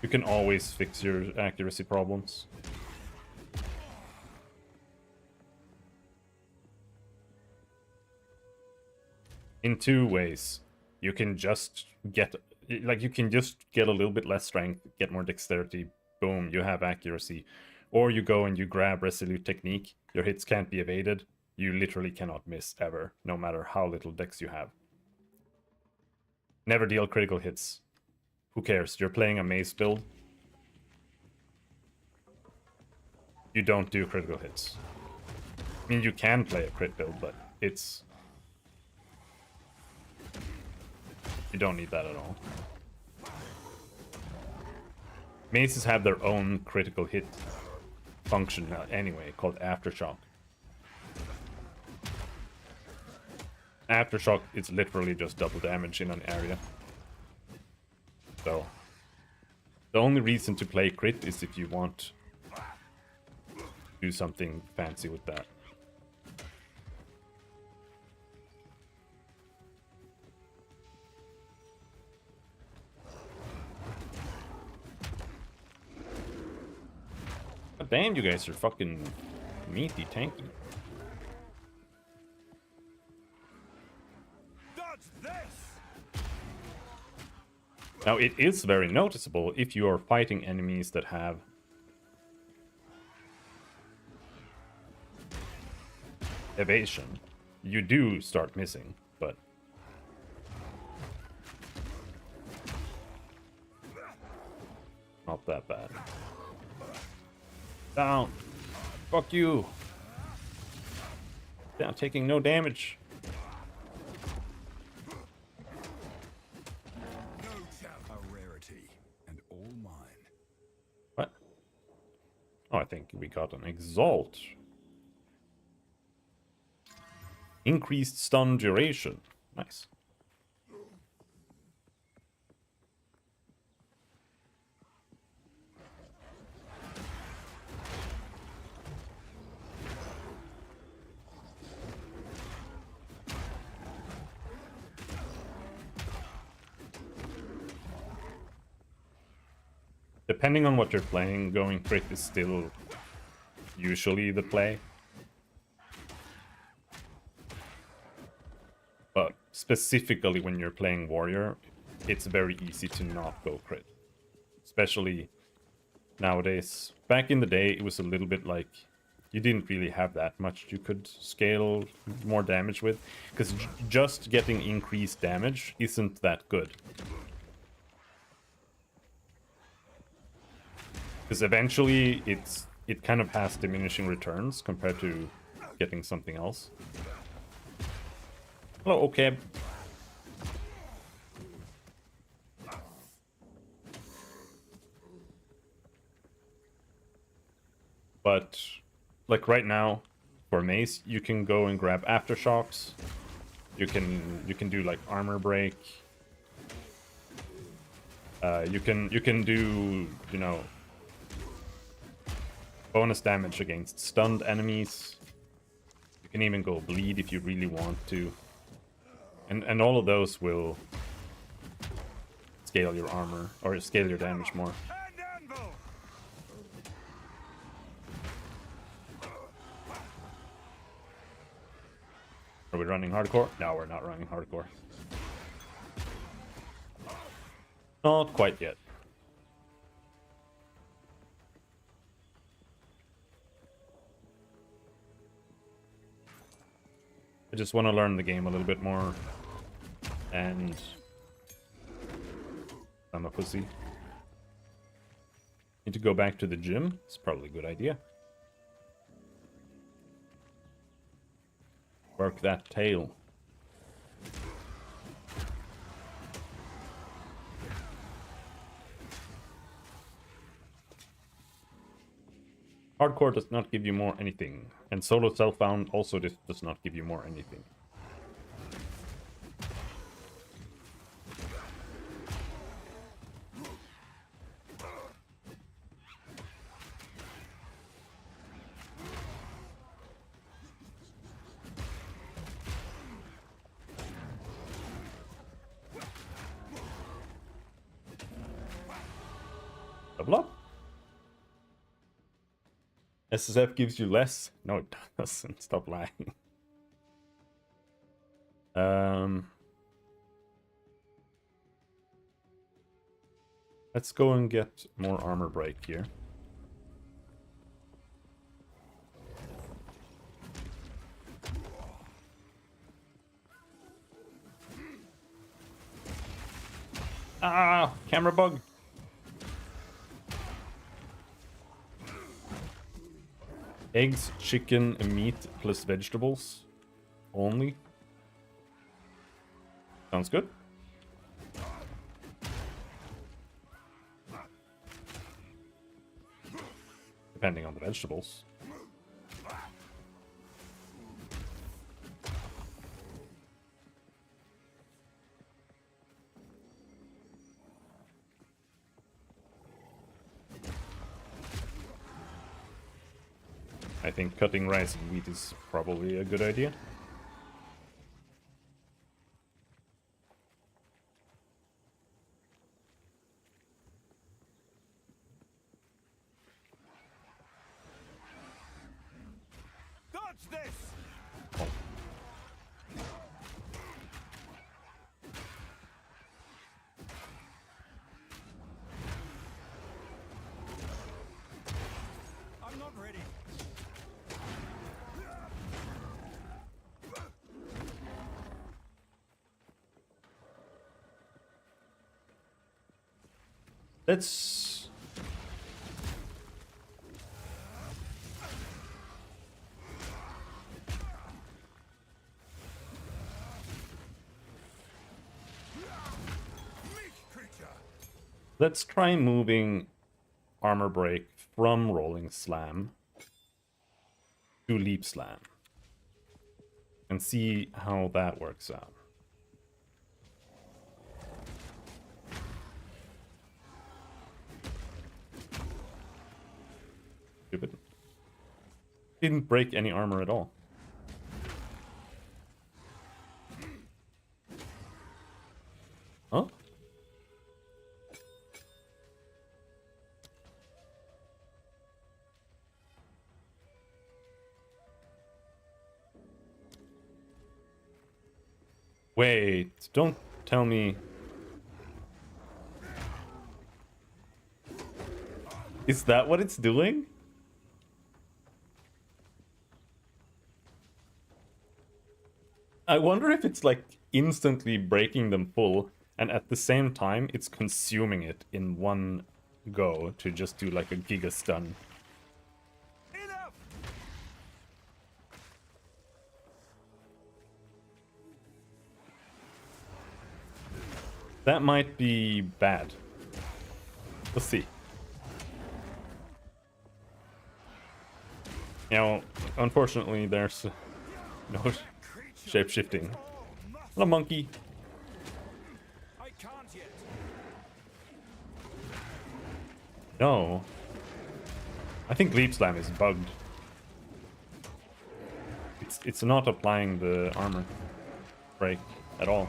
You can always fix your accuracy problems. In two ways. You can just get a little bit less strength, get more dexterity, boom, you have accuracy. Or you go and you grab Resolute Technique, your hits can't be evaded, you literally cannot miss ever, no matter how little dex you have. Never deal critical hits. Who cares? You're playing a mace build. You don't do critical hits. I mean, you can play a crit build, but it's... You don't need that at all. Maces have their own critical hit function anyway, called Aftershock. Aftershock is literally just double damage in an area. So, the only reason to play crit is if you want to do something fancy with that. God damn, you guys are fucking meaty, tanky. Dodge this! Now, it is very noticeable if you are fighting enemies that have evasion. You do start missing, but not that bad. Down. Fuck you. Down, taking no damage. A rarity, and all mine. What? Oh, I think we got an Exalt. Increased stun duration. Nice. Depending on what you're playing, going crit is still usually the play. But specifically when you're playing Warrior, it's very easy to not go crit. Especially nowadays. Back in the day, it was a little bit like you didn't really have that much you could scale more damage with, because just getting increased damage isn't that good. Because eventually it kind of has diminishing returns compared to getting something else. Hello, okay. But like right now, for mace, you can go and grab aftershocks. You can do like armor break. You can do, you know, bonus damage against stunned enemies. You can even go bleed if you really want to. And all of those will scale your armor or scale your damage more. Are we running hardcore? No, we're not running hardcore. Not quite yet. I just want to learn the game a little bit more. And I'm a pussy. Need to go back to the gym. It's probably a good idea. Work that tail. Hardcore does not give you more anything. And solo self-found also does not give you more anything. Double up. SSF gives you less? No, it doesn't. Stop lying. Let's go and get more armor break here. Ah, camera bug. Eggs, chicken, meat plus vegetables only. Sounds good. Depending on the vegetables. I think cutting rice and wheat is probably a good idea. Dodge this! Oh. I'm not ready. Let's... Let's try moving armor break from rolling slam to leap slam and see how that works out. Stupid. Didn't break any armor at all. Huh? Wait, don't tell me. Is that what it's doing? I wonder if it's like instantly breaking them full, and at the same time it's consuming it in one go to just do like a giga stun. Enough! That might be bad. We'll see. You know, unfortunately, there's no shape-shifting. Not a monkey. I can't yet. No. I think Leap Slam is bugged. It's not applying the armor break at all.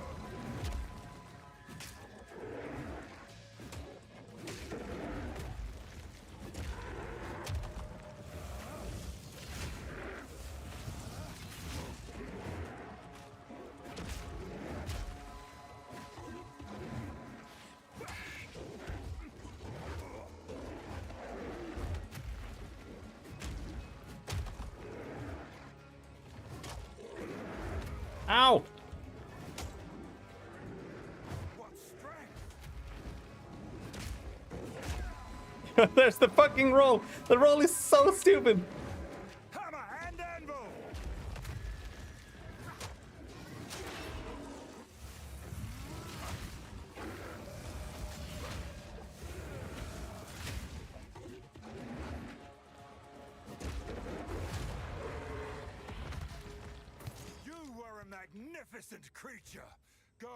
Ow! What strength! There's the fucking roll! The roll is so stupid! Hammer and anvil! You were a magnificent creature. Go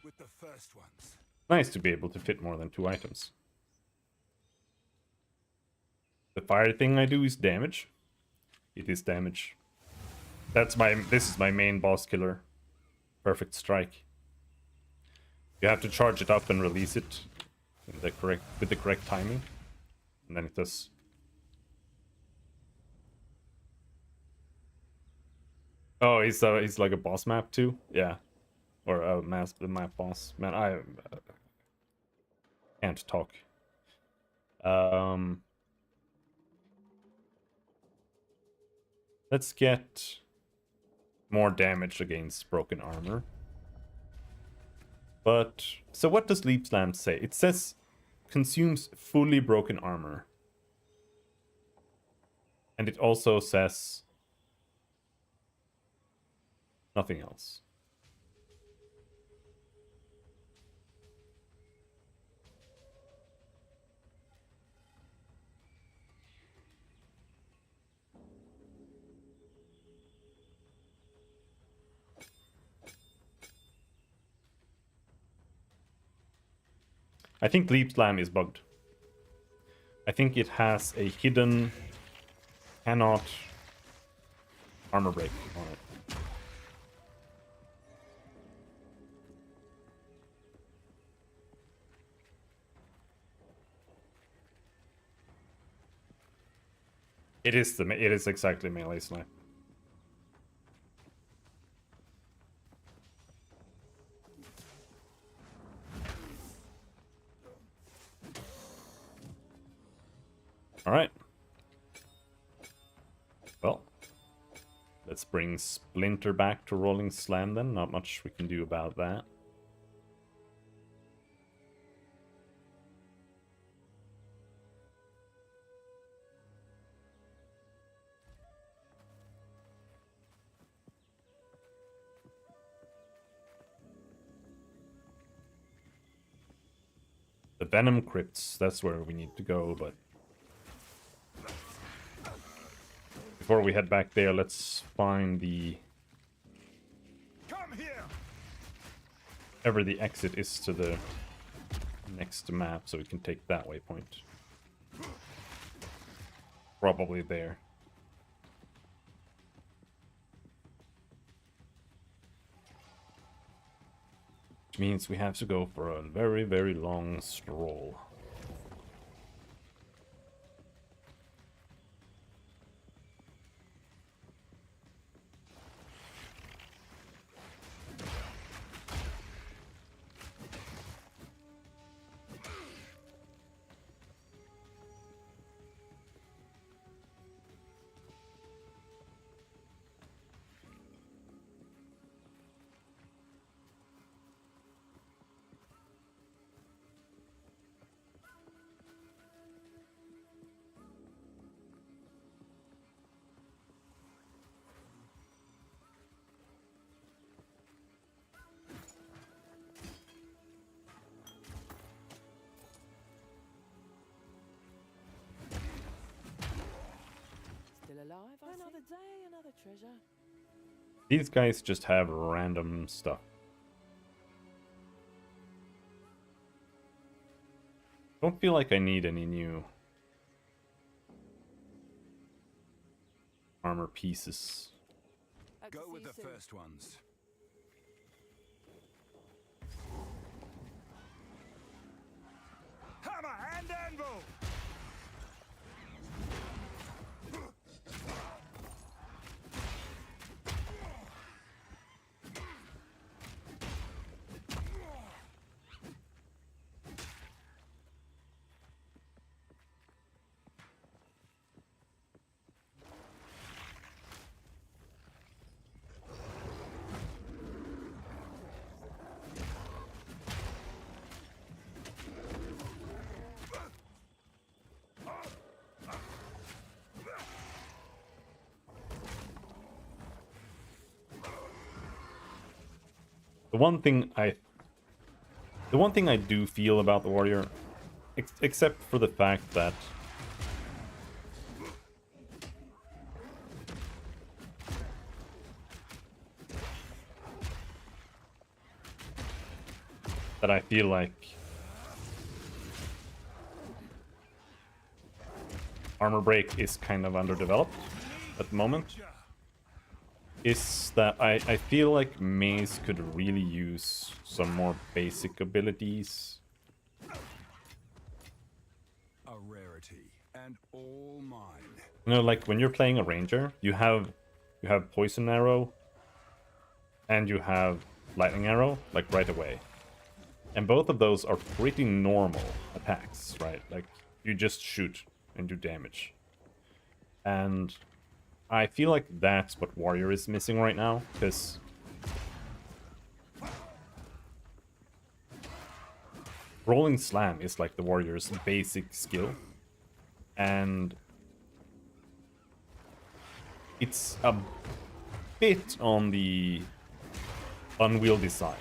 with the first ones. Nice to be able to fit more than 2 items. The fire thing I do is damage. It is damage. This is my main boss killer. Perfect strike. You have to charge it up and release it in the with the correct timing. And then it does. Oh, he's like a boss map too? Yeah. Or a map boss. Man, I can't talk. Let's get more damage against broken armor. But, so what does Leap Slam say? It says consumes fully broken armor. And it also says nothing else. I think Leap Slam is bugged. I think it has a hidden cannot armor break on it. It is exactly melee snipe. All right. Well, let's bring Splinter back to Rolling Slam then. Not much we can do about that. The Venom Crypts, that's where we need to go, but before we head back there, let's find the Come here. wherever the exit is to the next map, so we can take that waypoint. Probably there. Which means we have to go for a very, very long stroll. alive, another day, another treasure. These guys just have random stuff. Don't feel like I need any new armor pieces. Hope to Go see with you the soon. first ones. Hammer and anvil! The one thing I do feel about the warrior, except for the fact that I feel like armor break is kind of underdeveloped at the moment, is that I feel like Maze could really use some more basic abilities. A rarity, and all mine. You know, like when you're playing a ranger, you have poison arrow and you have lightning arrow, like right away. And both of those are pretty normal attacks, right? Like you just shoot and do damage. And I feel like that's what warrior is missing right now, because rolling slam is like the warrior's basic skill, and it's a bit on the unwieldy side.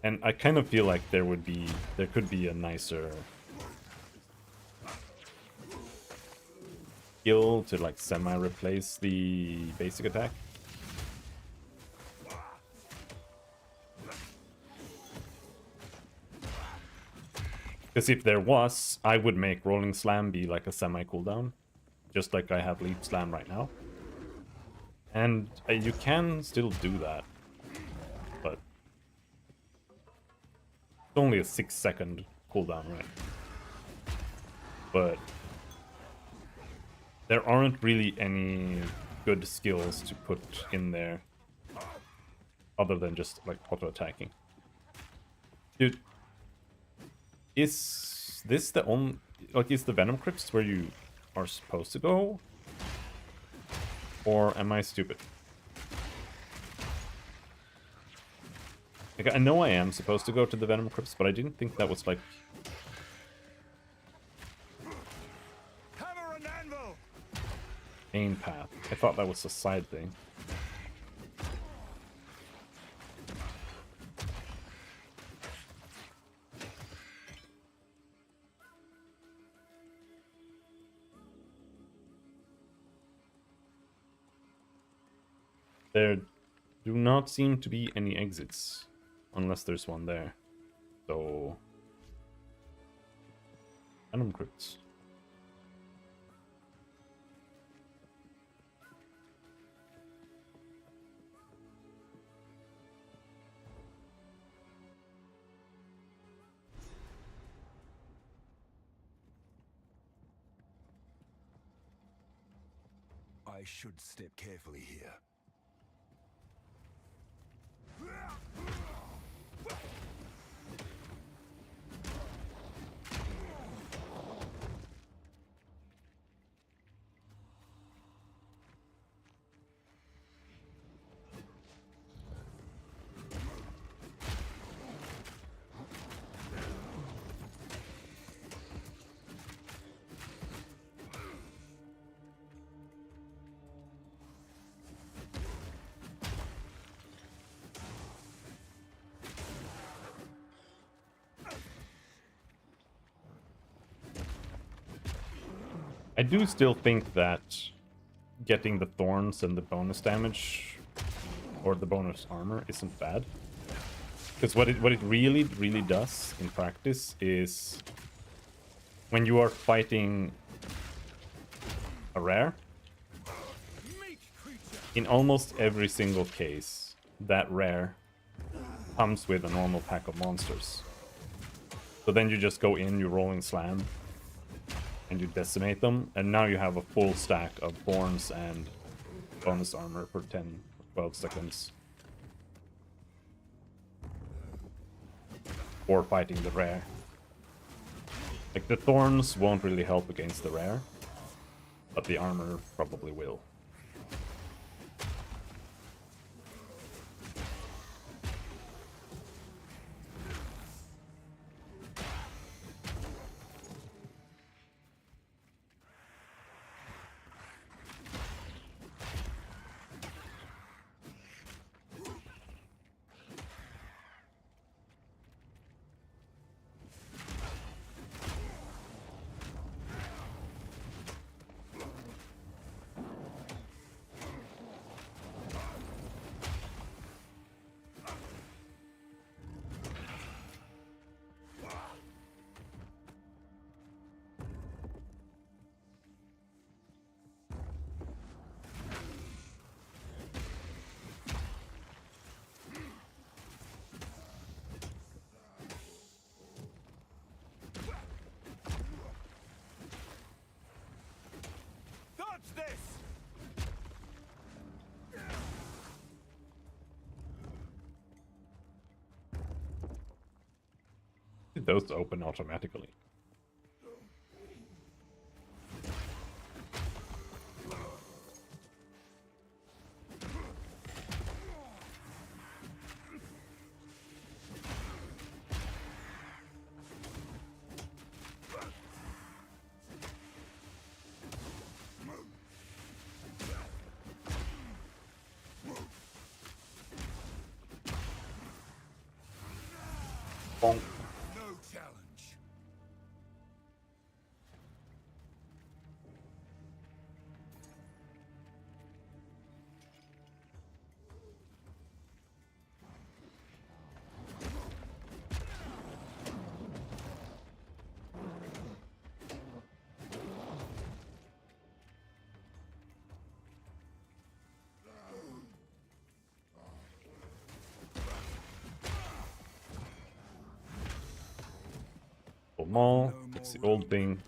And I kind of feel like there could be a nicer skill to like semi-replace the basic attack. Because if there was, I would make rolling slam be like a semi-cooldown, just like I have leap slam right now. And you can still do that, but it's only a 6-second cooldown, right? But there aren't really any good skills to put in there other than just like auto attacking. Dude, is this the only, like, is the Venom Crypts where you are supposed to go? Or am I stupid? Like, I know I am supposed to go to the Venom Crypts, but I didn't think that was like Hammer and anvil! main path. I thought that was a side thing. There do not seem to be any exits, unless there's one there. So, Venom Crypts. I should step carefully here. I do still think that getting the thorns and the bonus damage or the bonus armor isn't bad. Because what it really does in practice is when you are fighting a rare, in almost every single case, that rare comes with a normal pack of monsters. So then you just go in, you roll in slam, and you decimate them, and now you have a full stack of thorns and bonus armor for 10 or 12 seconds. Or fighting the rare. Like, the thorns won't really help against the rare, but the armor probably will. Dodge this! Those open automatically. Bonk. No challenge. Mall, it's the old thing.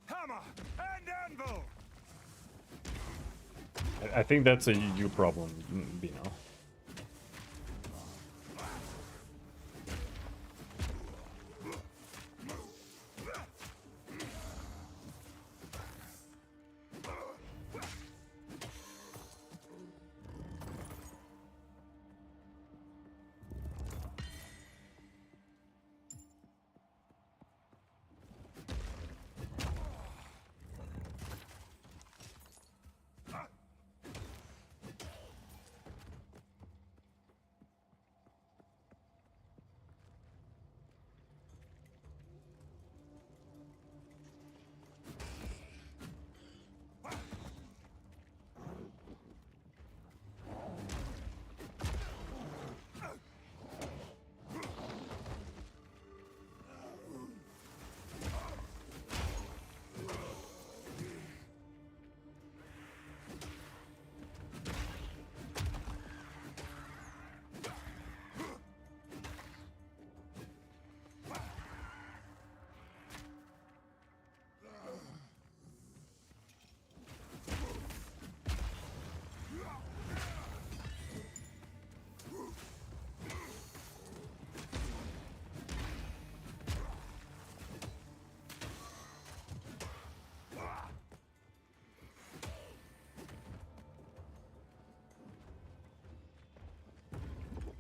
Hammer and anvil! I think that's a you problem, Bino.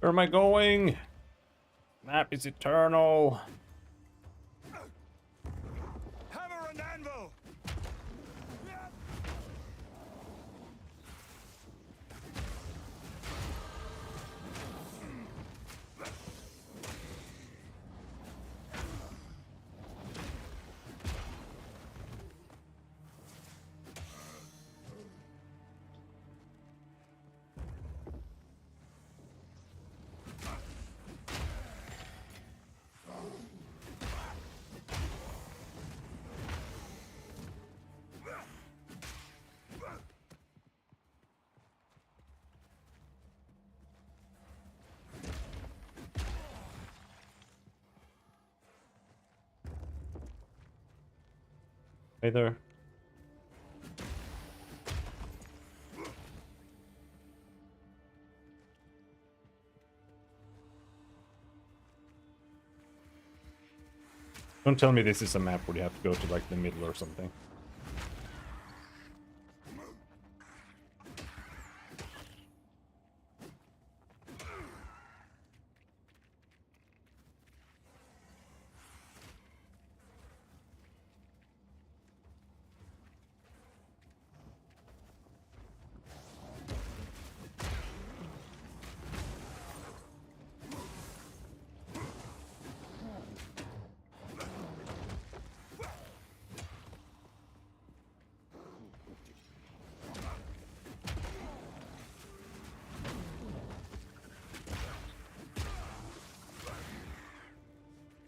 Where am I going? Map is eternal. Hammer and anvil! Hey there. Don't tell me this is a map where you have to go to like the middle or something.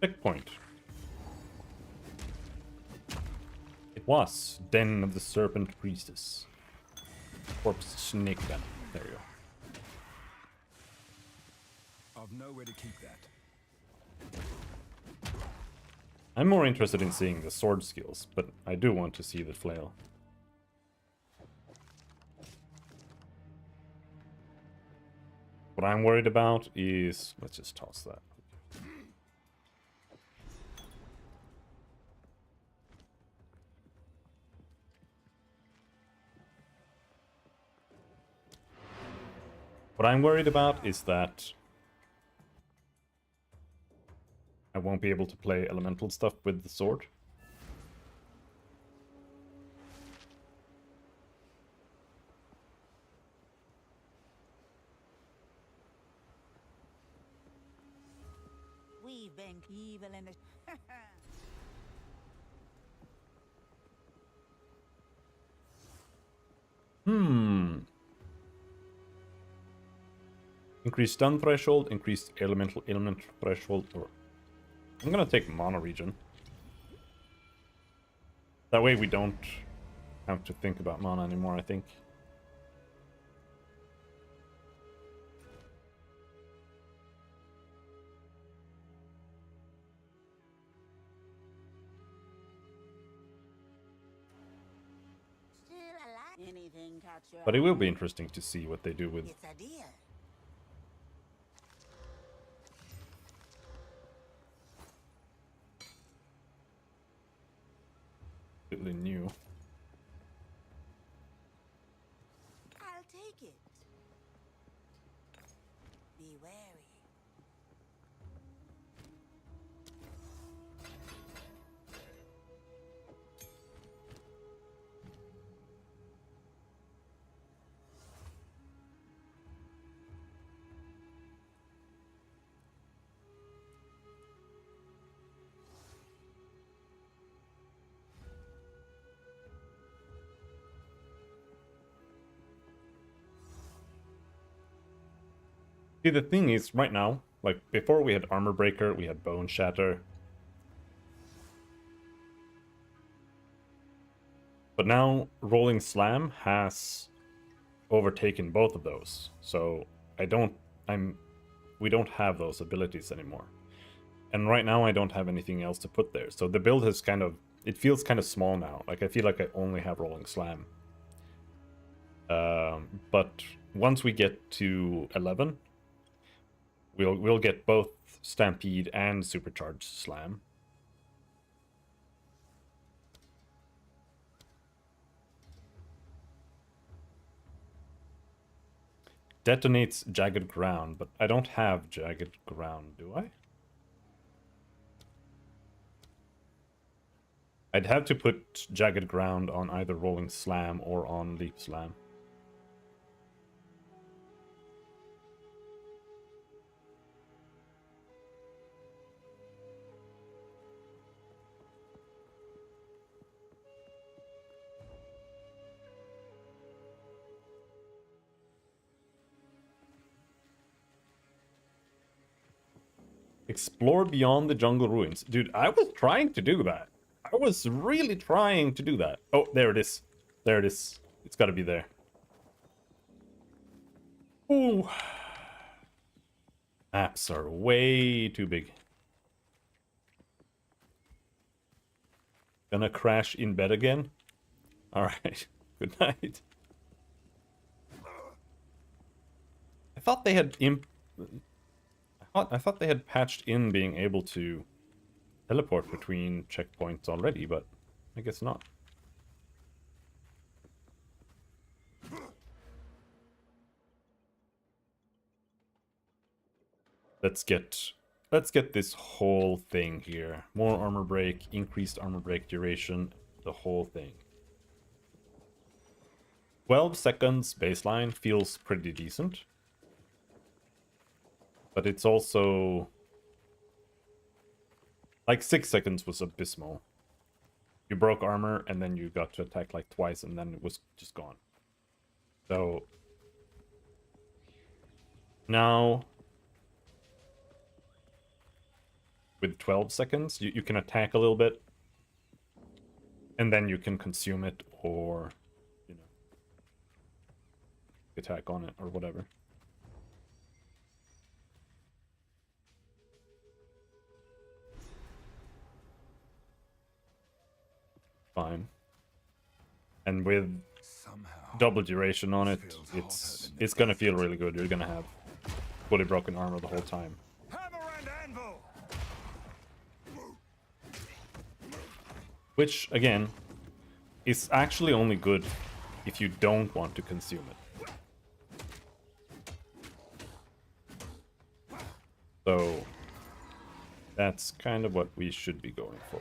Checkpoint. It was Den of the Serpent Priestess. Corpse Snake Venom. There you go. I've nowhere to keep that. I'm more interested in seeing the sword skills, but I do want to see the flail. What I'm worried about is... let's just toss that. What I'm worried about is that I won't be able to play elemental stuff with the sword. We've been evil in the... Increased stun threshold, increased elemental threshold, or... I'm gonna take Mono Region. That way we don't have to think about mana anymore, I think. Still alive. Anything catch your But it will eye? be interesting to see what they do with It's a deal. completely new. I'll take it. Be wary. See, the thing is, right now, like, before we had Armor Breaker, we had Bone Shatter. But now, Rolling Slam has overtaken both of those. So, we don't have those abilities anymore. And right now, I don't have anything else to put there. So the build has kind of, it feels kind of small now. Like, I feel like I only have Rolling Slam. But once we get to 11... We'll get both Stampede and Supercharged Slam. detonates jagged ground, but I don't have jagged ground, do I? I'd have to put jagged ground on either rolling slam or on leap slam. Explore beyond the jungle ruins. Dude, I was trying to do that. I was really trying to do that. Oh, there it is. There it is. It's gotta be there. Ooh. Maps are way too big. Gonna crash in bed again? Alright. Good night. I thought they had I thought they had patched in being able to teleport between checkpoints already, but I guess not. Let's get this whole thing here. More armor break, increased armor break duration, the whole thing. 12 seconds baseline feels pretty decent. But it's also... like 6 seconds was abysmal. You broke armor and then you got to attack like twice and then it was just gone. So... now... with 12 seconds, you can attack a little bit. And then you can consume it or, you know, attack on it or whatever. Fine. And with double duration on it, it's gonna feel really good. You're gonna have fully broken armor the whole time. Which, again, is actually only good if you don't want to consume it. So, that's kind of what we should be going for.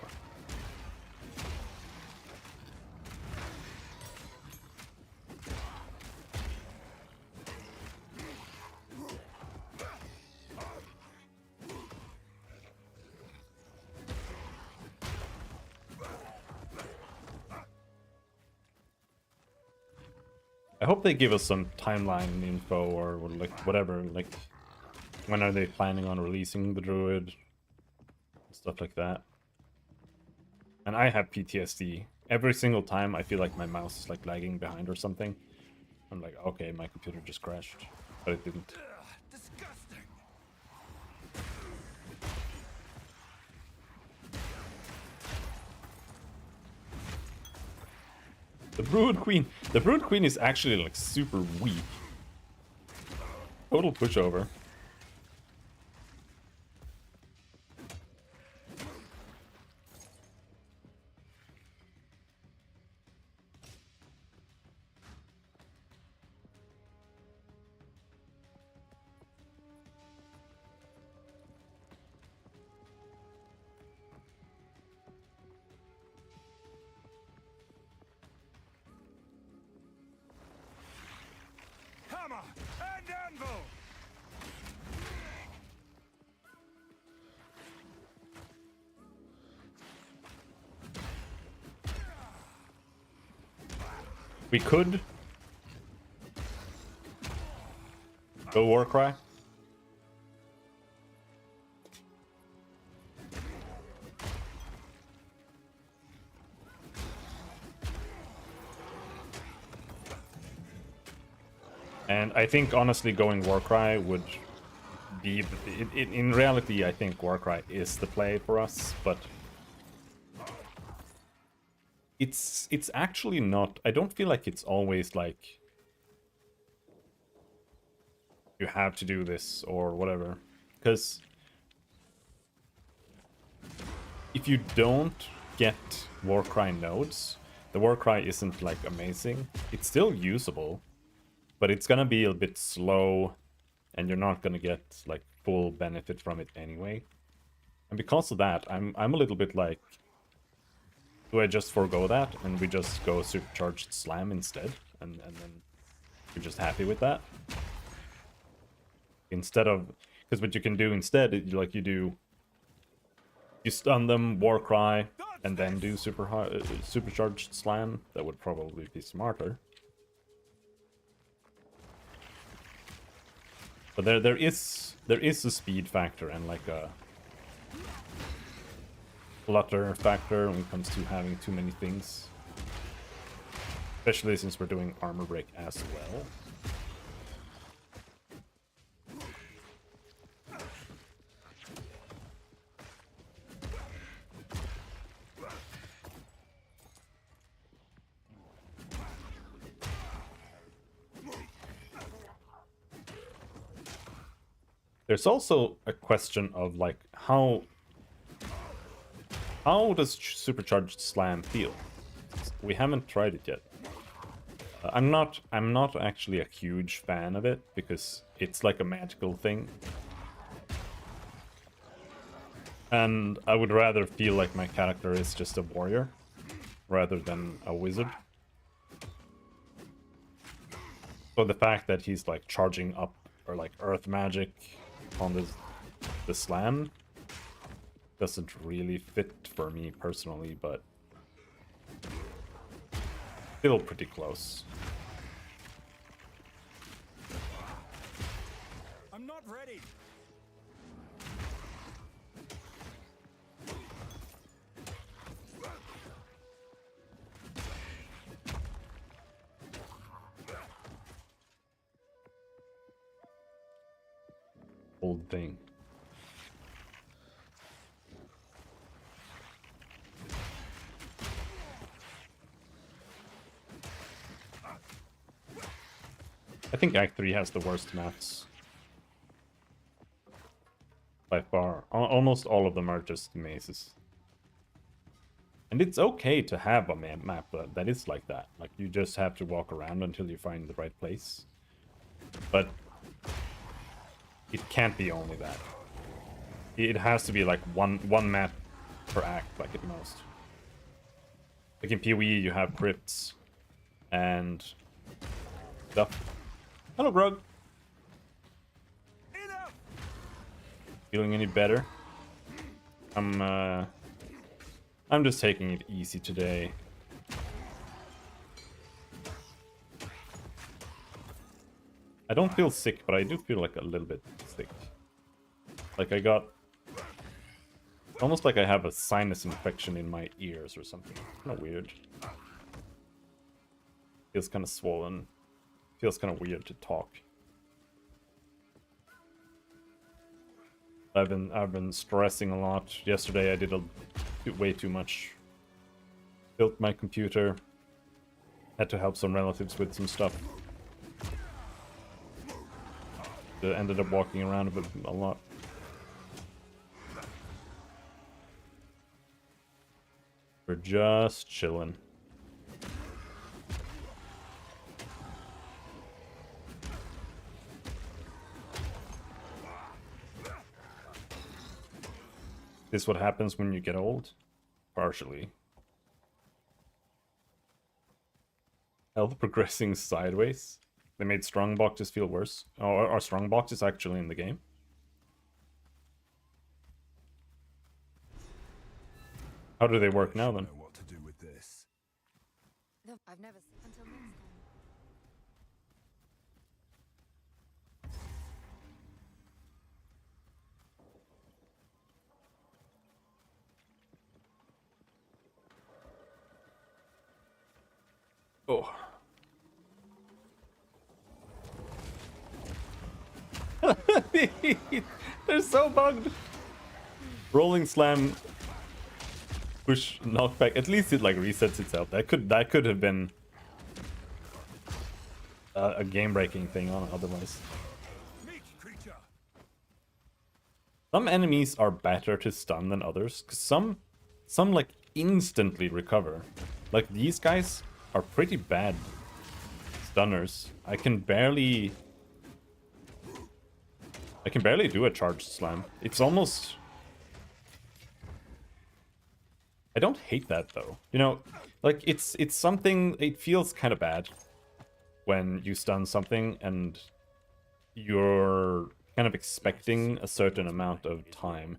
I hope they give us some timeline info or like whatever, like when are they planning on releasing the druid, stuff like that. And I have PTSD. Every single time I feel like my mouse is like lagging behind or something. I'm like, okay, my computer just crashed, but it didn't. Disgusting. The Brood Queen is actually like super weak. Total pushover. Hammer and anvil. We could go Warcry. And I think honestly going Warcry would be in reality I think Warcry is the play for us, but it's actually not. I don't feel like it's always like you have to do this or whatever, because if you don't get Warcry nodes, the Warcry isn't like amazing. It's still usable, but it's gonna be a bit slow, and you're not gonna get like full benefit from it anyway. And because of that, I'm a little bit like, do I just forego that and we just go supercharged slam instead, and then we're just happy with that? Instead of, because what you can do instead, like you stun them, war cry, and then do supercharged slam. That would probably be smarter. But there is a speed factor and like a clutter factor when it comes to having too many things. Especially since we're doing armor break as well. There's also a question of like how does supercharged slam feel? We haven't tried it yet. I'm not actually a huge fan of it because it's like a magical thing. And I would rather feel like my character is just a warrior rather than a wizard. So the fact that he's like charging up or like earth magic on the slam doesn't really fit for me personally, but still pretty close. I'm not ready. Old thing. I think Act 3 has the worst maps. By far. Almost all of them are just mazes. And it's okay to have a map that is like that. Like, you just have to walk around until you find the right place. But it can't be only that. It has to be like one map per act, like at most. Like in PoE, you have crypts and stuff. Hello, Grug. Feeling any better? I'm just taking it easy today. I don't feel sick, but I do feel like a little bit sick. Like I got... almost like I have a sinus infection in my ears or something. Kind of weird. Feels kind of swollen. Feels kind of weird to talk. I've been stressing a lot. Yesterday I did way too much. Built my computer. Had to help some relatives with some stuff. Ended up walking around a lot. We're just chilling. This is what happens when you get old? Partially. Health progressing sideways. They made strong boxes feel worse. Oh, are strong boxes actually in the game? How do they work now then? Know what to do with this. I've never seen until next time. Oh. They're so bugged. Rolling slam, push, knockback. At least it like resets itself. That could have been a game-breaking thing on otherwise. Some enemies are better to stun than others, because some like instantly recover. Like these guys are pretty bad stunners, I can barely do a charged slam. It's almost... I don't hate that though. You know, like it's something, it feels kind of bad when you stun something and you're kind of expecting a certain amount of time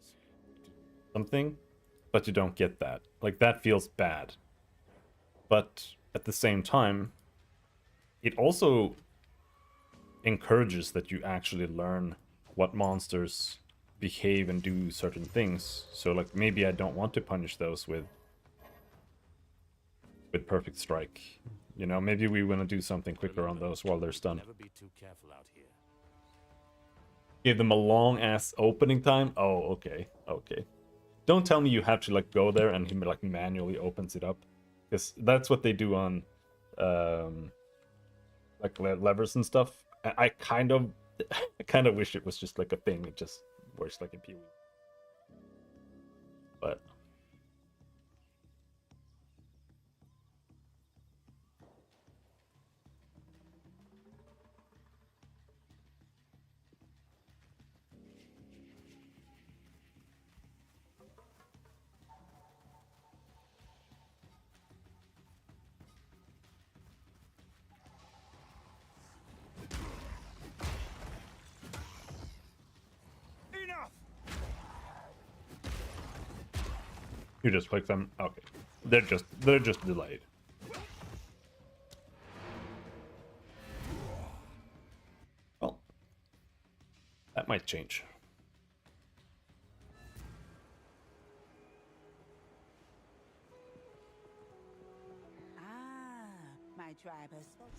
something, but you don't get that. Like that feels bad. But at the same time, it also encourages that you actually learn what monsters behave and do certain things. So like maybe I don't want to punish those with perfect strike. You know, maybe we want to do something quicker on those while they're stunned. Never be too careful out here. Give them a long ass opening time. Oh, okay, okay. Don't tell me you have to like go there and he like manually opens it up, because that's what they do on like levers and stuff. I kind of I kind of wish it was just like a thing. It just works like a PoE. But Enough! you just click them. Okay, they're just delayed. Well, that might change. Ah, my tribe has spoken.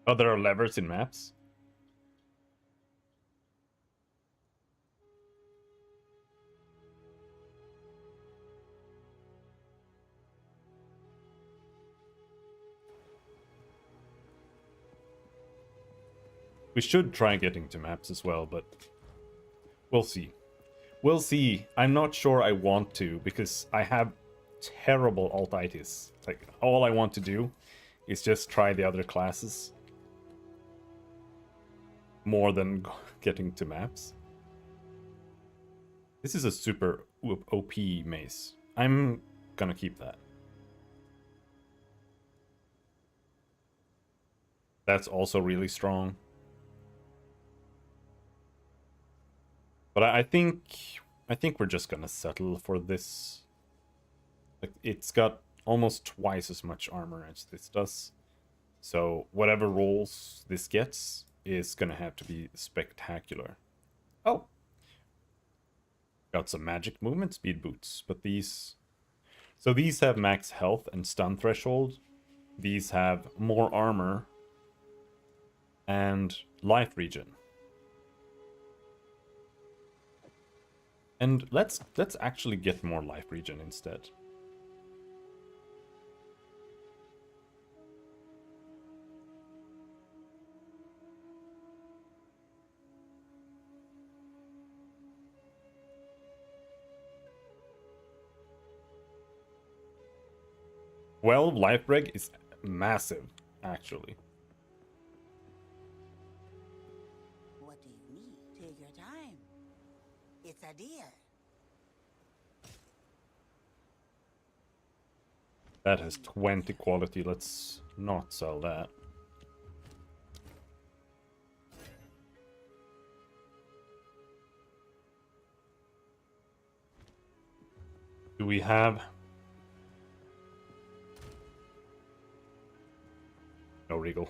Oh, there are levers in maps. We should try getting to maps as well, but we'll see. We'll see. I'm not sure I want to, because I have terrible altitis. Like, all I want to do is just try the other classes more than getting to maps. This is a super OP mace. I'm gonna keep that. That's also really strong. But I think we're just gonna settle for this. Like, it's got almost twice as much armor as this does. So whatever rolls this gets is gonna have to be spectacular. Oh, got some magic movement speed boots, but these... So these have max health and stun threshold. These have more armor and life regen. And let's actually get more life regen instead. Well, life reg is massive, actually. What do you need? Take your time. It's a deal. That has 20 quality. Let's not sell that. Do we have... No regal.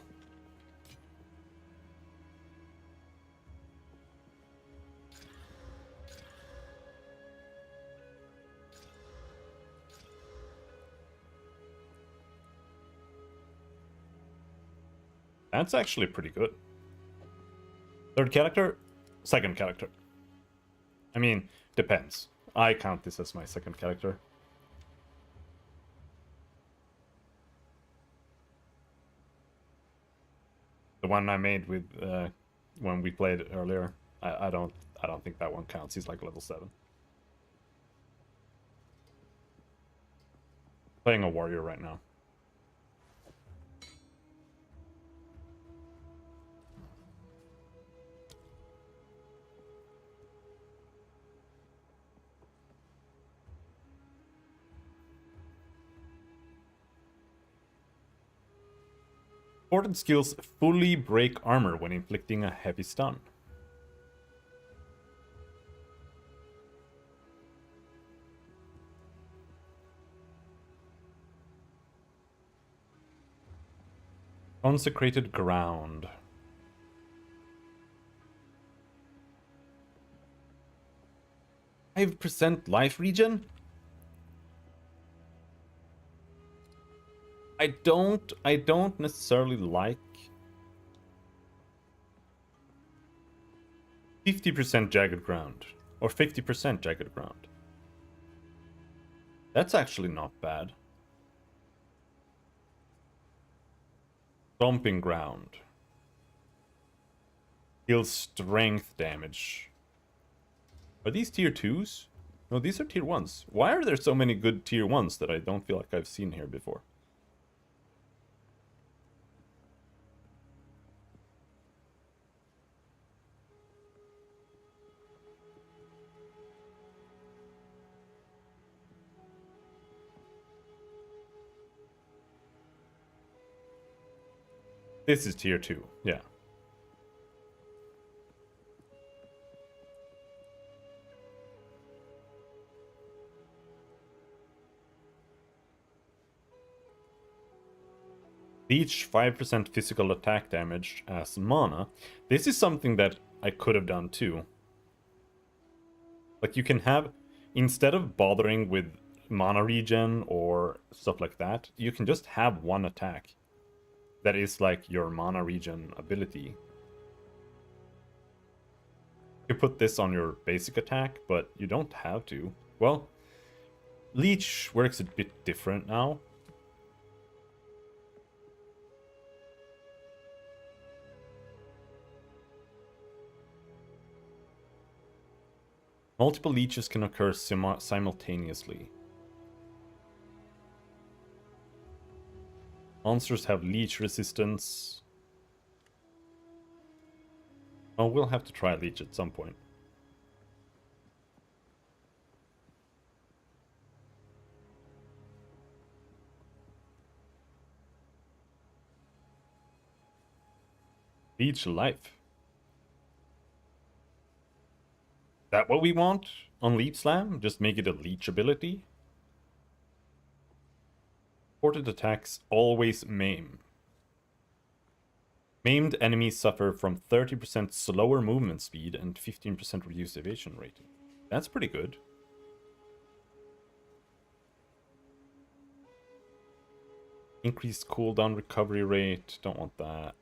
That's actually pretty good. Third character? Second character. I mean, depends. I count this as my second character. The one I made with when we played earlier. I don't think that one counts. He's like level 7. Playing a warrior right now. Supported skills fully break armor when inflicting a heavy stun. Consecrated ground. %5 life regen? I don't necessarily like 50% jagged ground or 50% jagged ground. That's actually not bad. Stomping ground. Deals strength damage. Are these tier 2s? No, these are tier 1s. Why are there so many good tier 1s that I don't feel like I've seen here before? This is tier 2, yeah. Leech 5% physical attack damage as mana. This is something that I could have done too. Like you can have, instead of bothering with mana regen or stuff like that, you can just have one attack that is like your mana regen ability. You put this on your basic attack, but you don't have to. Well, Leech works a bit different now. Multiple leeches can occur simultaneously. Monsters have leech resistance. Oh, we'll have to try leech at some point. Leech life. That what we want on Leap Slam? Just make it a leech ability? Supported attacks always maim. Maimed enemies suffer from 30% slower movement speed and 15% reduced evasion rate. That's pretty good. Increased cooldown recovery rate. Don't want that.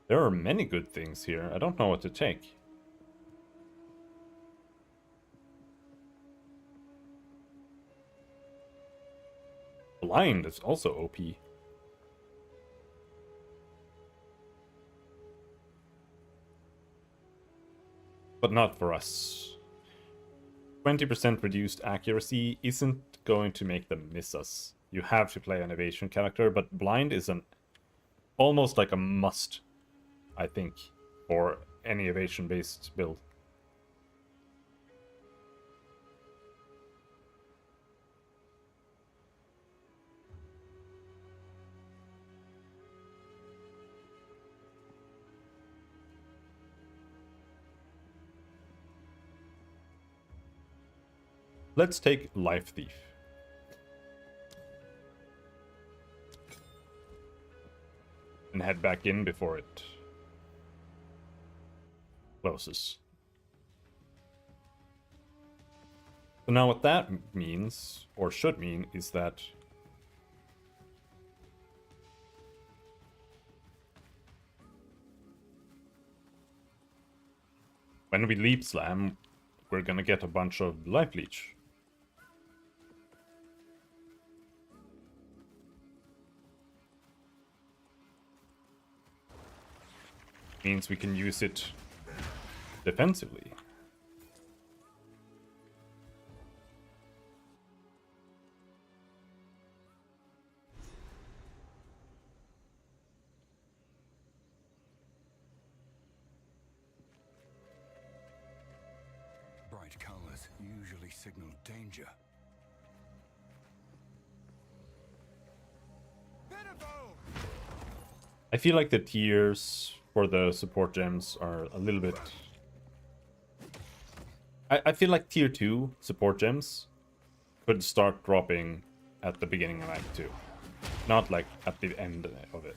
There are many good things here. I don't know what to take. Blind is also OP. But not for us. 20% reduced accuracy isn't going to make them miss us. You have to play an evasion character, but blind is an almost like a must, I think, for any evasion-based build. Let's take Life Thief. And head back in before it closes. So now what that means, or should mean, is that when we Leap Slam, we're gonna get a bunch of Life Leech. Means we can use it defensively. bright colors usually signal danger. I feel like the tiers for the support gems are a little bit... I feel like tier 2 support gems could start dropping at the beginning of Act 2. Not like at the end of it.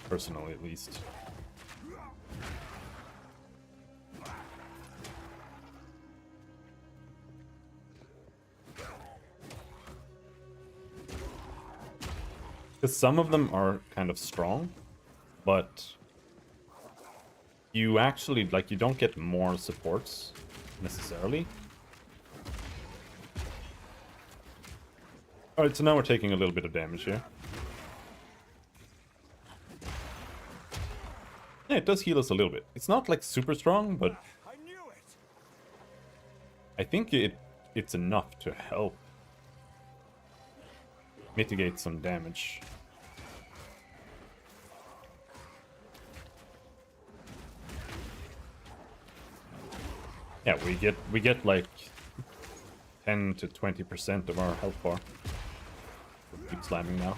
Personally, at least. Because some of them are kind of strong, but you actually, like, you don't get more supports necessarily. Alright, so now we're taking a little bit of damage here. Yeah, it does heal us a little bit. It's not like super strong, but I think it's enough to help mitigate some damage. Yeah, we get like 10 to 20% of our health bar. We'll keep slamming now.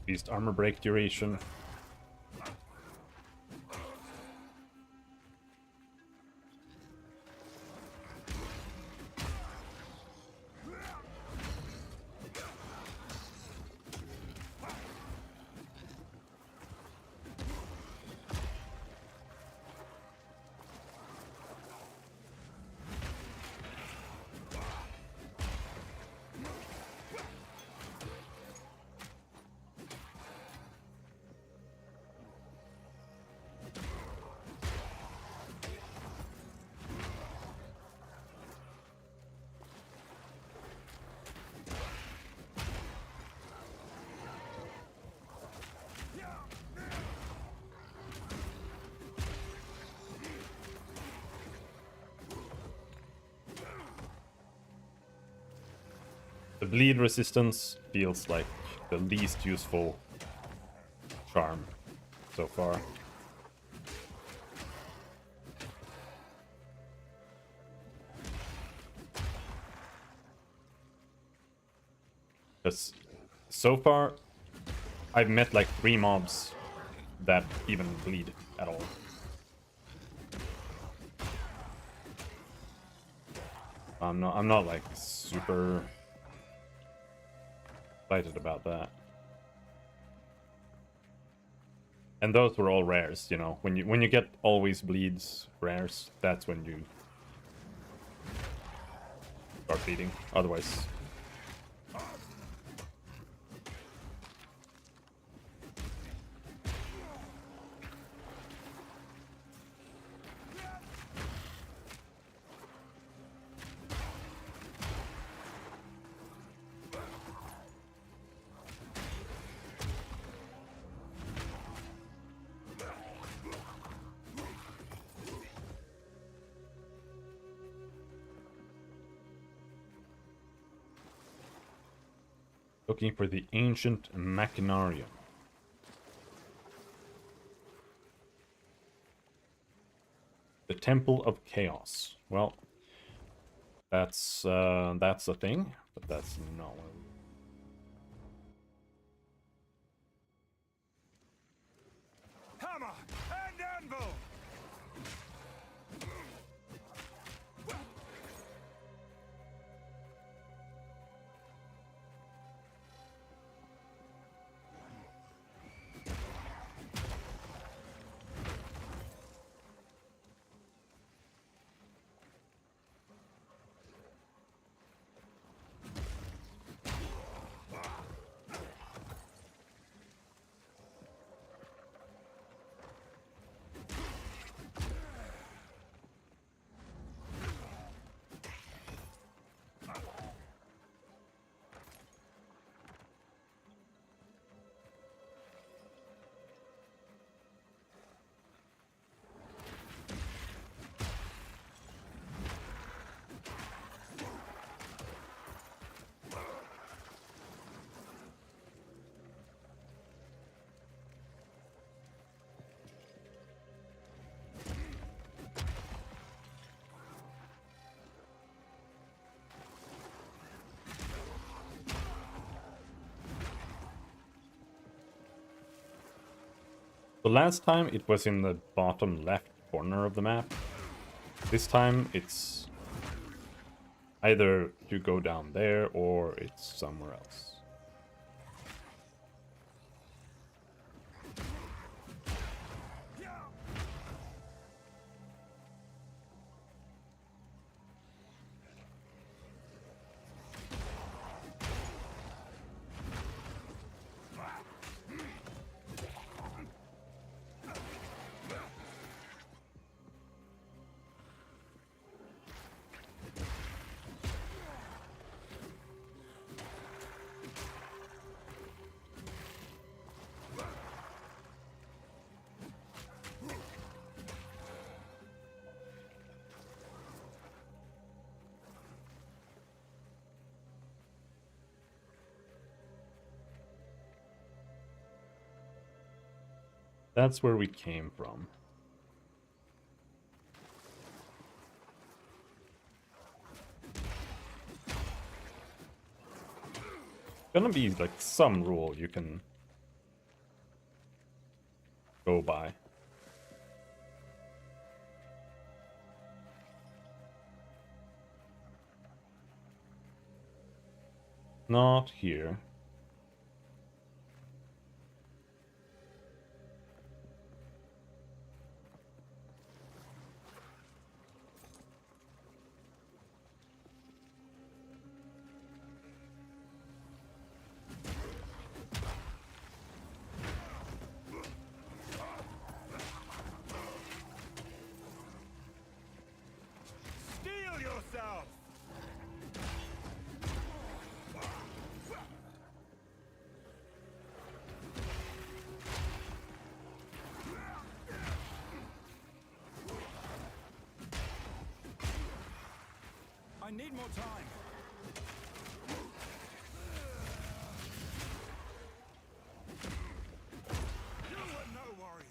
Increased armor break duration. The bleed resistance feels like the least useful charm so far. Because so far, I've met like 3 mobs that even bleed at all. I'm not like super excited about that. And those were all rares, you know. When you get always bleeds rares, that's when you start bleeding. Otherwise, looking for the ancient Machinarium. The Temple of Chaos. Well, that's a thing, but that's not what Hammer and anvil! So last time it was in the bottom left corner of the map. This time it's either you go down there or it's somewhere else. That's where we came from. Gonna be like some rule you can go by. Not here. Steel yourself! I need more time. You were no warrior.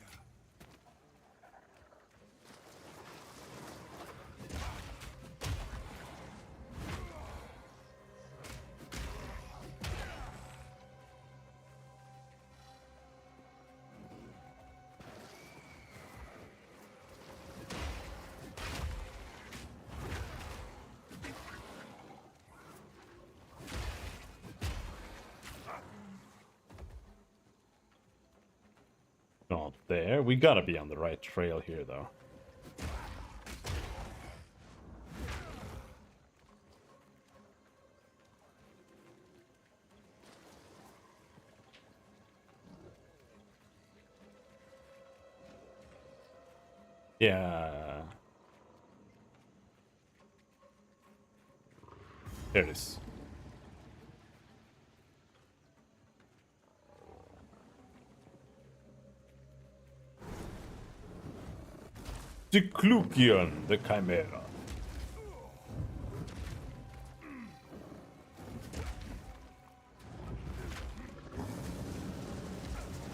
Not there. We gotta be on the right trail here, though. Yeah. There it is. The Clukion, the Chimera.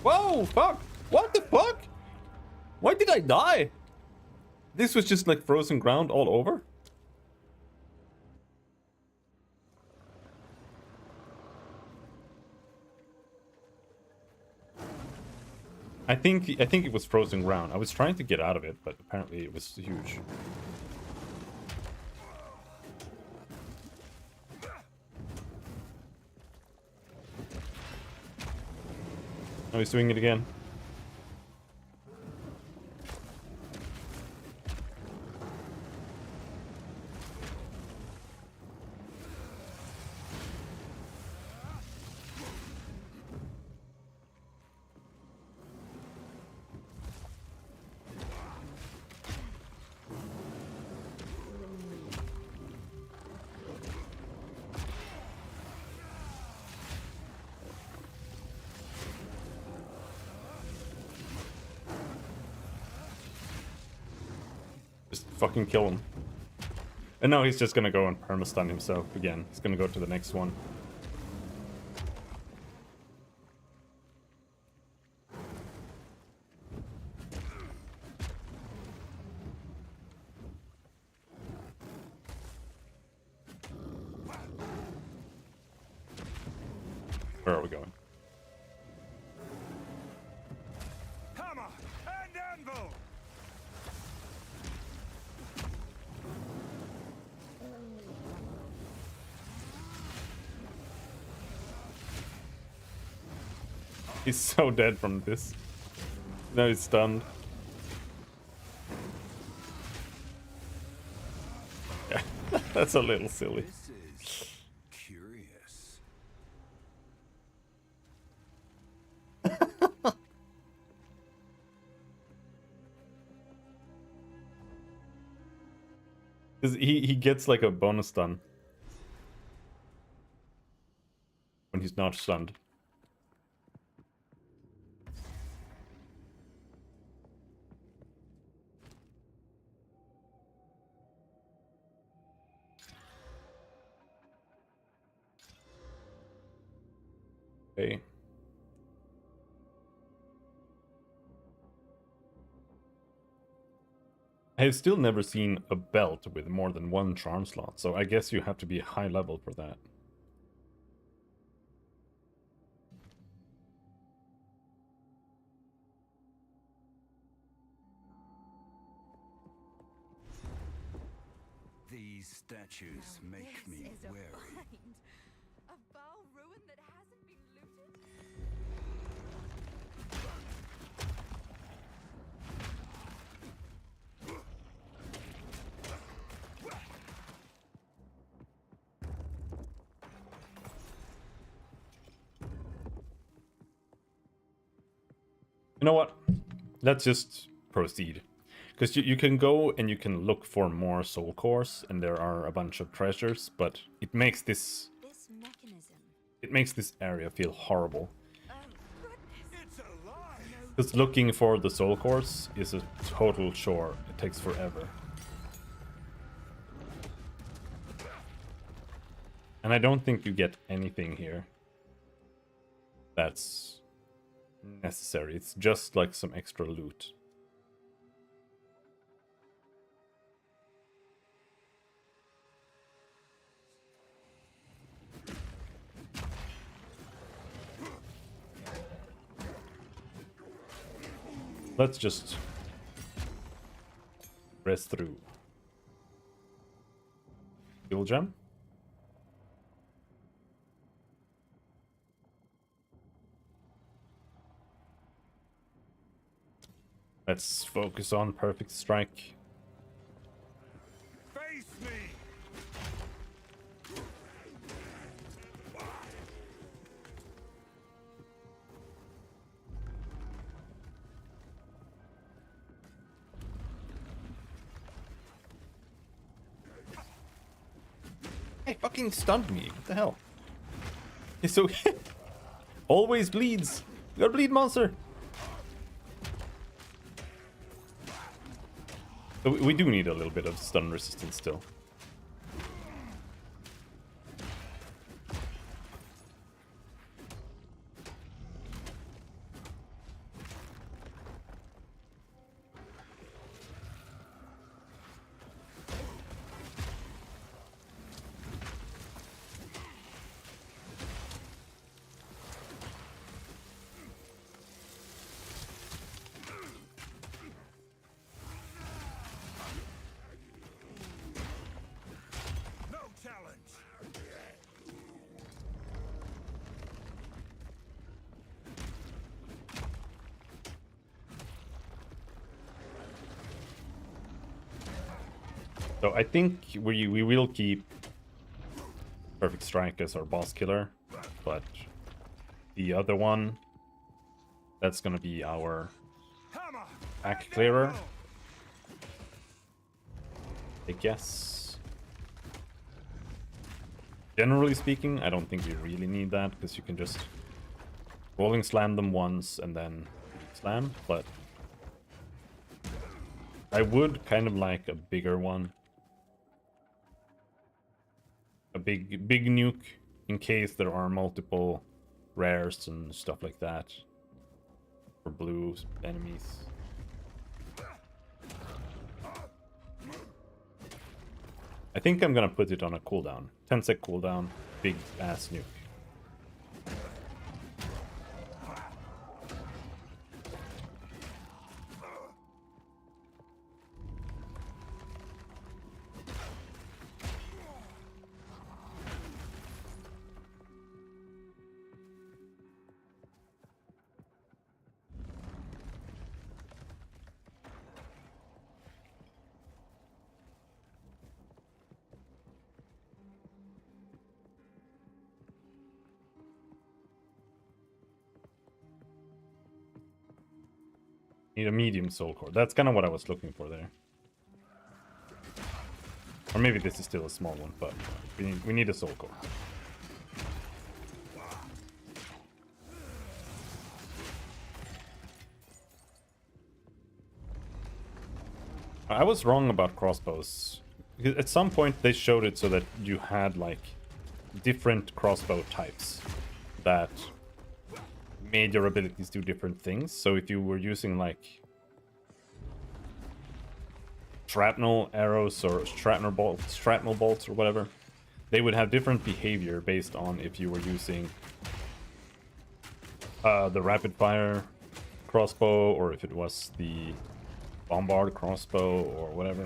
Whoa, fuck! What the fuck? Why did I die? This was just like frozen ground all over? I think it was frozen ground. I was trying to get out of it, but apparently it was huge. Oh, he's doing it again. Just fucking kill him. And now he's just gonna go and perma-stun himself again. He's gonna go to the next one. Where are we going? Hammer! He's so dead from this. Now he's stunned. Yeah, that's a little silly. This is curious. Cause he gets like a bonus stun when he's not stunned. Okay. I've still never seen a belt with more than one charm slot, so I guess you have to be high level for that. These statues make This me is a wary. find. A Baal ruin that hasn't been looted? You know what? Let's just proceed. Because you can go and you can look for more soul cores, and there are a bunch of treasures, but it makes this area feel horrible. Oh, goodness. It's alive! Because looking for the soul cores is a total chore. It takes forever. And I don't think you get anything here that's necessary. It's just like some extra loot. Let's just press through. Fuel gem? Let's focus on perfect strike. Face me! Hey, fucking stunned me. What the hell? He's so always bleeds. You gotta bleed, monster. So we do need a little bit of stun resistance still. No challenge! So I think we will keep Perfect Strike as our boss killer, but the other one, that's gonna be our Hammer! back clearer, I guess. Generally speaking, I don't think we really need that, because you can just rolling slam them once and then slam, but I would kind of like a bigger one. A big nuke in case there are multiple rares and stuff like that for blue enemies. I think I'm gonna put it on a cooldown. 10-sec cooldown, big ass nuke. Need a medium soul core. That's kind of what I was looking for there. Or maybe this is still a small one, but we need a soul core. I was wrong about crossbows. Because at some point they showed it so that you had like different crossbow types that made your abilities do different things. So if you were using like shrapnel arrows or shrapnel bolts or whatever, they would have different behavior based on if you were using the rapid fire crossbow or if it was the bombard crossbow or whatever.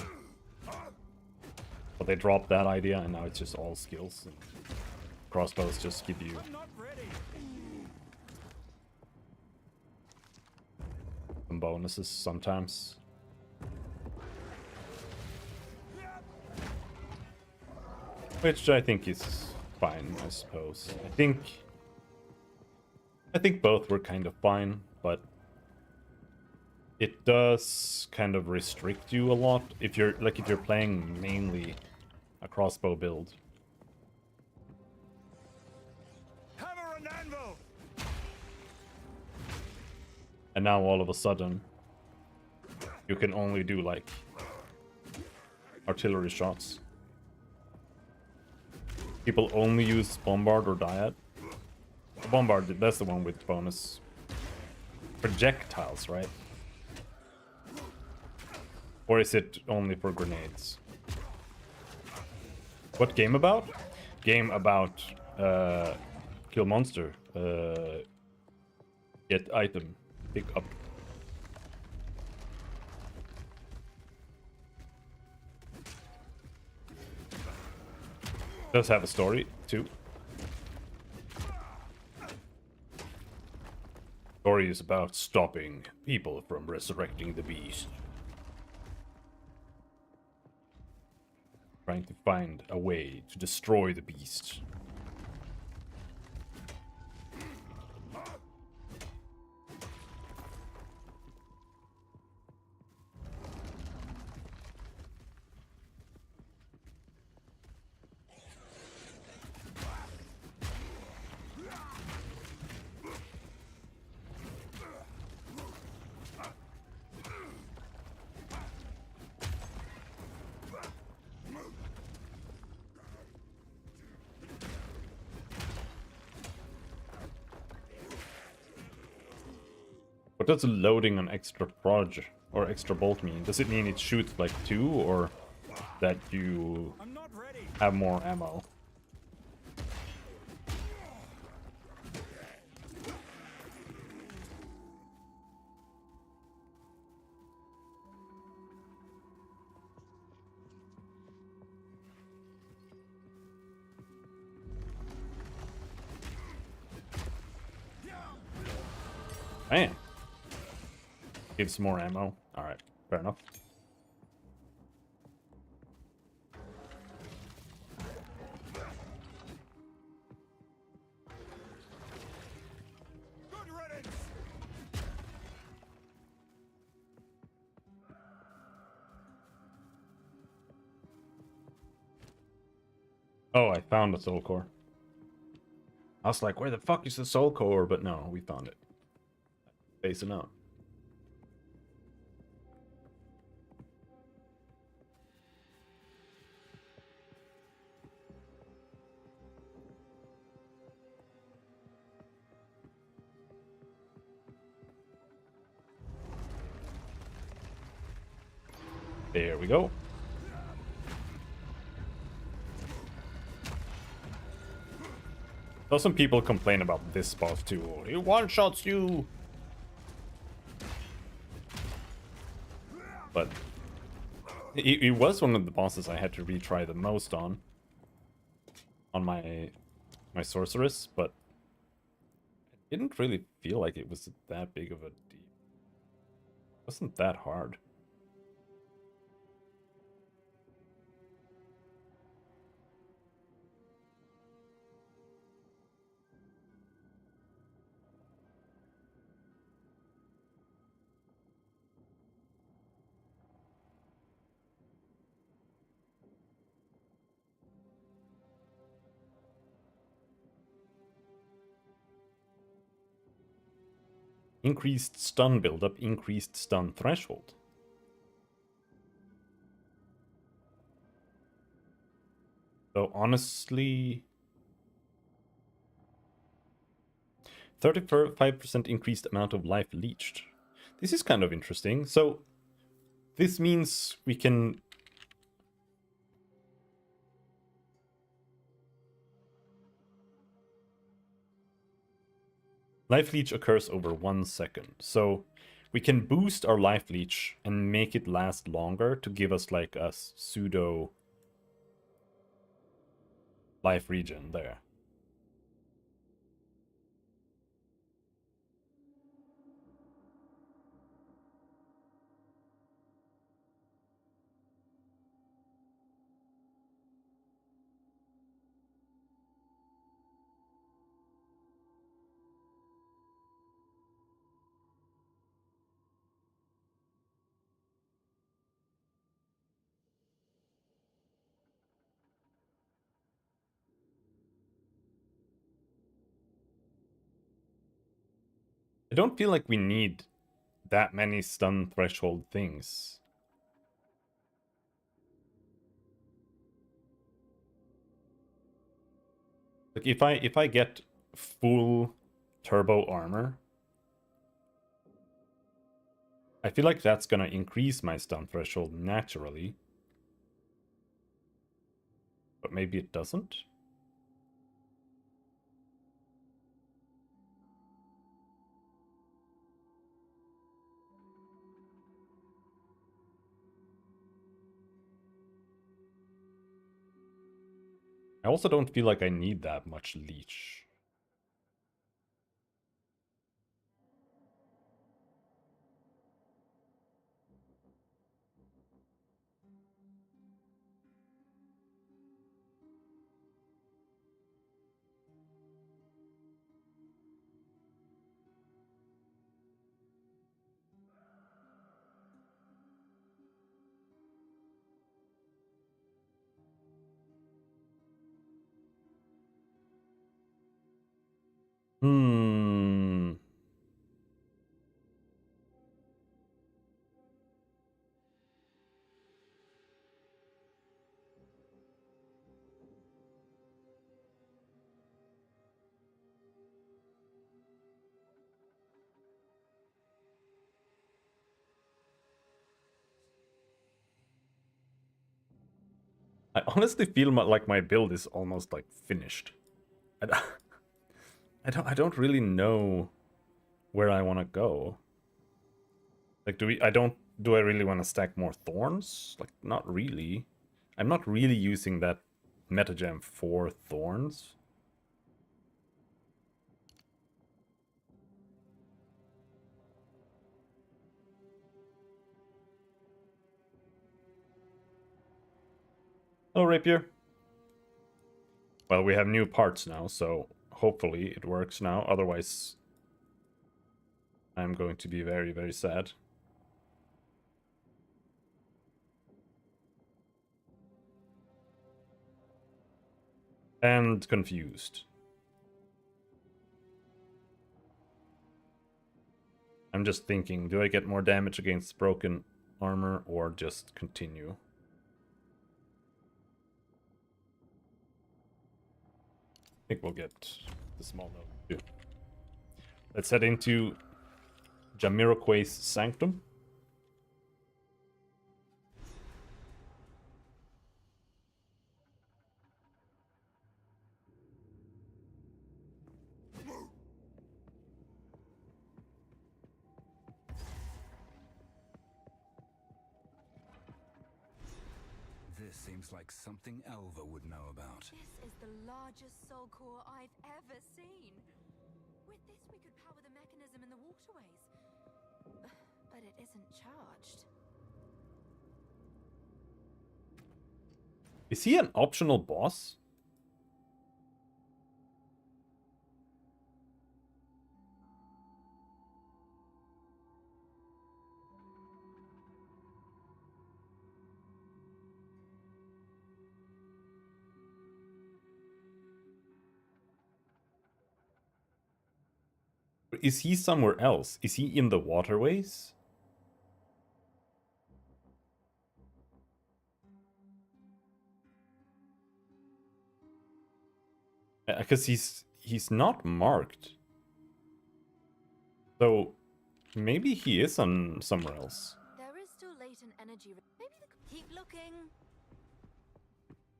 But they dropped that idea and now it's just all skills. And crossbows just give you some bonuses sometimes. Which I think is fine, I suppose. I think both were kind of fine, but it does kind of restrict you a lot if you're playing mainly a crossbow build. Hammer and anvil! And now all of a sudden you can only do like artillery shots. People only use bombard or diet. Bombard, that's the one with bonus projectiles, right? Or is it only for grenades? What game about? Game about kill monster. Get item. Pick up. Does have a story too. Story is about stopping people from resurrecting the beast. Trying to find a way to destroy the beast. What does loading an extra proj or extra bolt mean? Does it mean it shoots like 2 or that you have more ammo? Man. Gives more ammo. Alright, fair enough. Good riddance! Oh, I found a soul core. I was like, where the fuck is the soul core? But no, we found it. Facing out. There we go. So some people complain about this boss too. He one-shots you. But he was one of the bosses I had to retry the most on my sorceress, but I didn't really feel like it was that big of a deal. It wasn't that hard. Increased stun buildup, increased stun threshold. So honestly, 35% increased amount of life leached. This is kind of interesting. So this means we can... Life leech occurs over 1 second. So we can boost our life leech and make it last longer to give us like a pseudo life regen there. I don't feel like we need that many stun threshold things. Like if I get full turbo armor, I feel like that's gonna increase my stun threshold naturally. But maybe it doesn't? I also don't feel like I need that much leech. Hmm. I honestly feel like my build is almost like finished. I don't, I don't really know where I want to go. Like, do I really want to stack more thorns? Like, not really. I'm not really using that metagem for thorns. Oh, rapier. Well, we have new parts now, so hopefully it works now. Otherwise, I'm going to be very, very sad. And confused. I'm just thinking, do I get more damage against broken armor or just continue? I think we'll get the small note too. Let's head into Jamiroquai's Sanctum. This seems like something Elva would know about. This is the largest soul core I've ever seen. With this, we could power the mechanism in the waterways. But it isn't charged. Is he an optional boss? is he somewhere else? Is he in the waterways? Because he's not marked. So maybe he is on somewhere else. There is still latent energy. Maybe keep looking.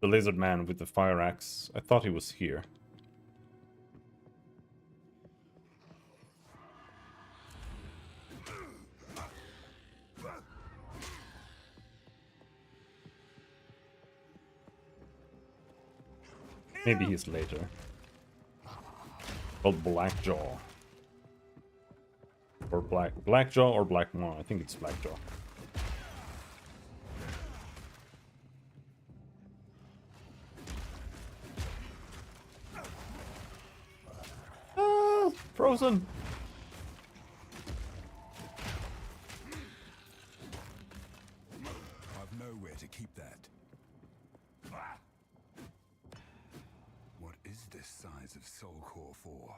The lizard man with the fire axe. I thought he was here. Maybe he's later. Called Blackjaw. Or Blackjaw or Blackmaw. I think it's Blackjaw. Ah, frozen. I've nowhere to keep that. What is this size of soul core for?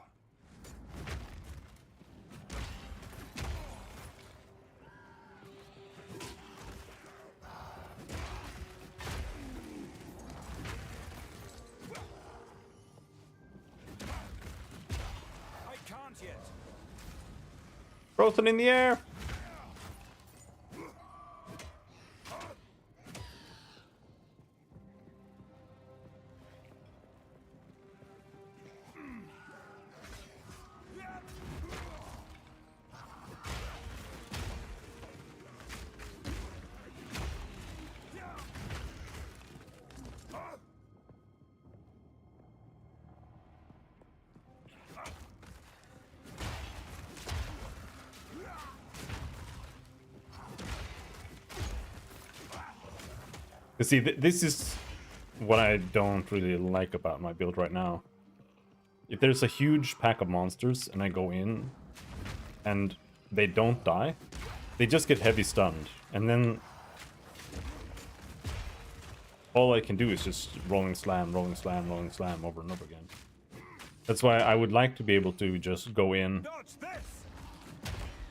I can't yet. Frozen in the air. You see, this is what I don't really like about my build right now. If there's a huge pack of monsters and I go in and they don't die, they just get heavy stunned. And then all I can do is just rolling slam, rolling slam, rolling slam over and over again. That's why I would like to be able to just go in.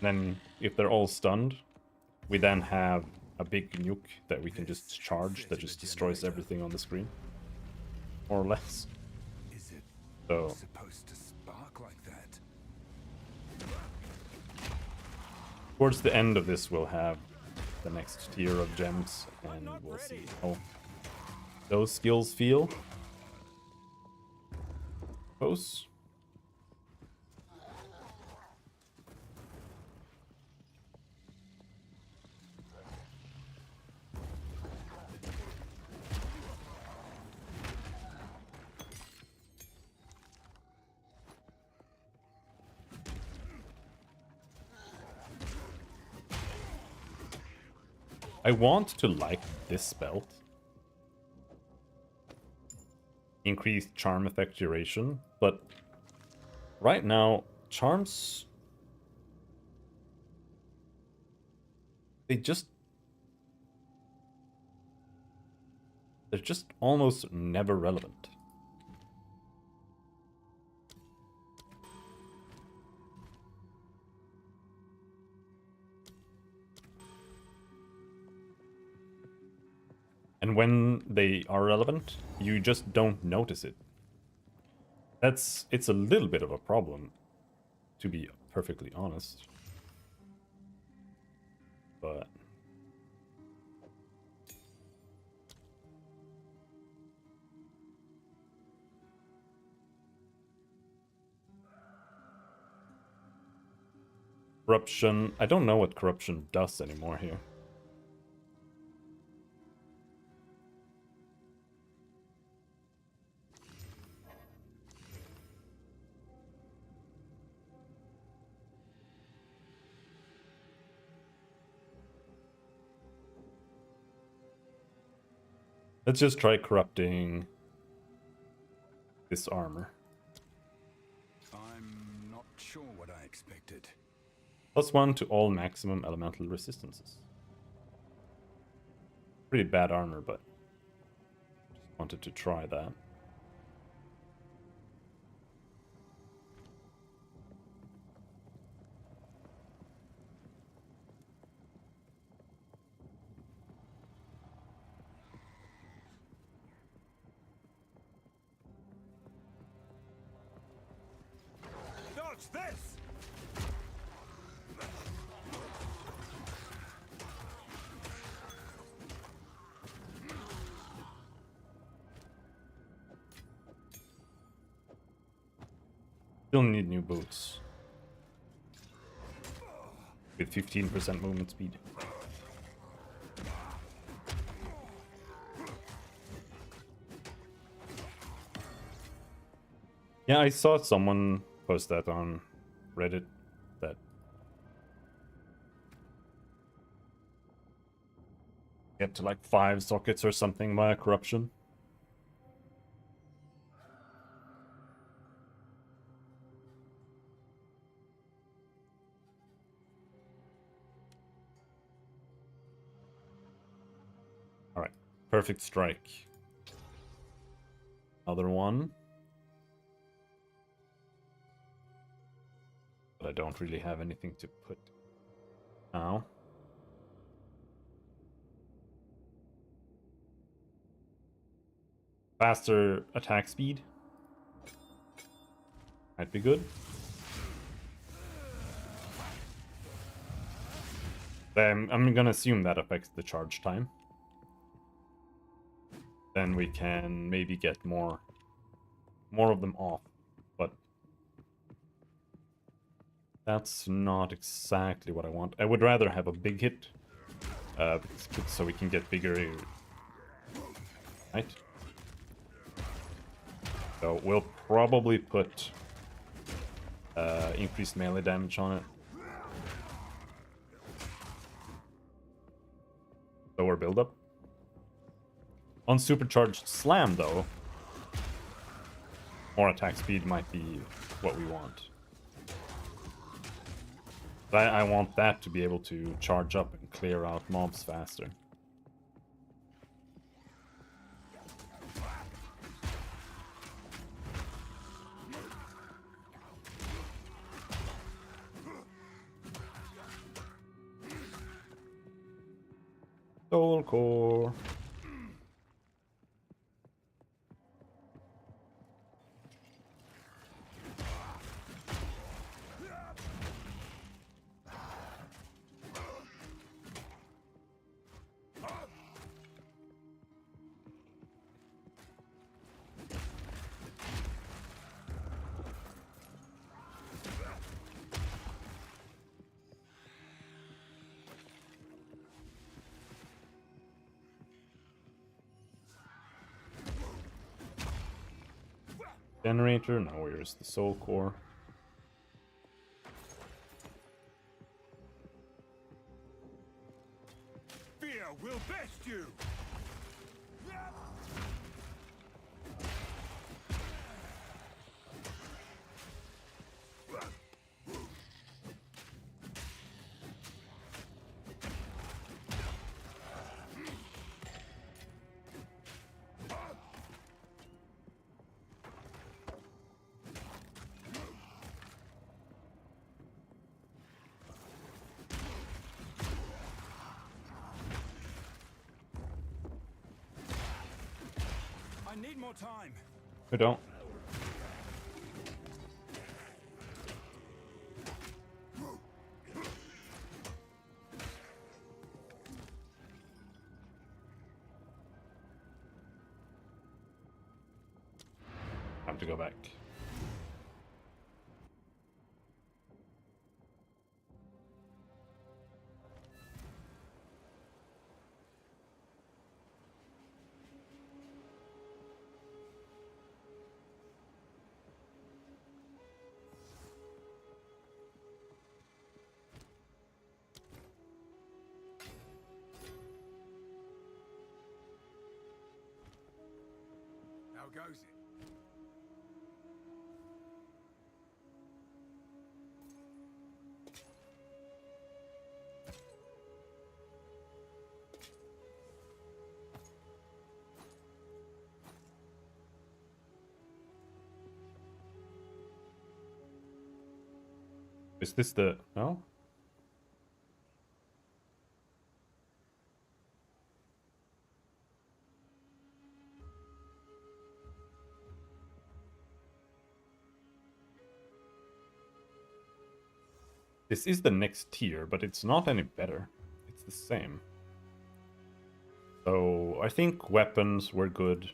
Then if they're all stunned, we then have a big nuke that we can just charge that just destroys everything on the screen. More or less. Is it So supposed to spark like that? towards the end of this we'll have the next tier of gems and we'll see how those skills feel. Close. I want to like this belt. Increased charm effect duration, but right now, charms... they're just almost never relevant. And when they are relevant, you just don't notice it. It's a little bit of a problem, to be perfectly honest. But corruption, I don't know what corruption does anymore here. Let's just try corrupting this armor. I'm not sure what I expected. +1 to all maximum elemental resistances. Pretty bad armor, but just wanted to try that. this! Still need new boots. With 15% movement speed. Yeah, I saw someone post that on Reddit that get to like 5 sockets or something via corruption. Alright, perfect strike. Another one. But I don't really have anything to put now. Faster attack speed. Might be good. I'm gonna assume that affects the charge time. Then we can maybe get more of them off. But that's not exactly what I want. I would rather have a big hit. So we can get bigger. Right? So we'll probably put increased melee damage on it. Lower build-up. On supercharged slam, though, more attack speed might be what we want. But I want that to be able to charge up and clear out mobs faster. Soul Core. Generator, now where's the Soul Core? Fear will best you! I need more time. We don't. Time to go back. How goes it? Is this the... No? This is the next tier, but it's not any better. It's the same. So I think weapons were good.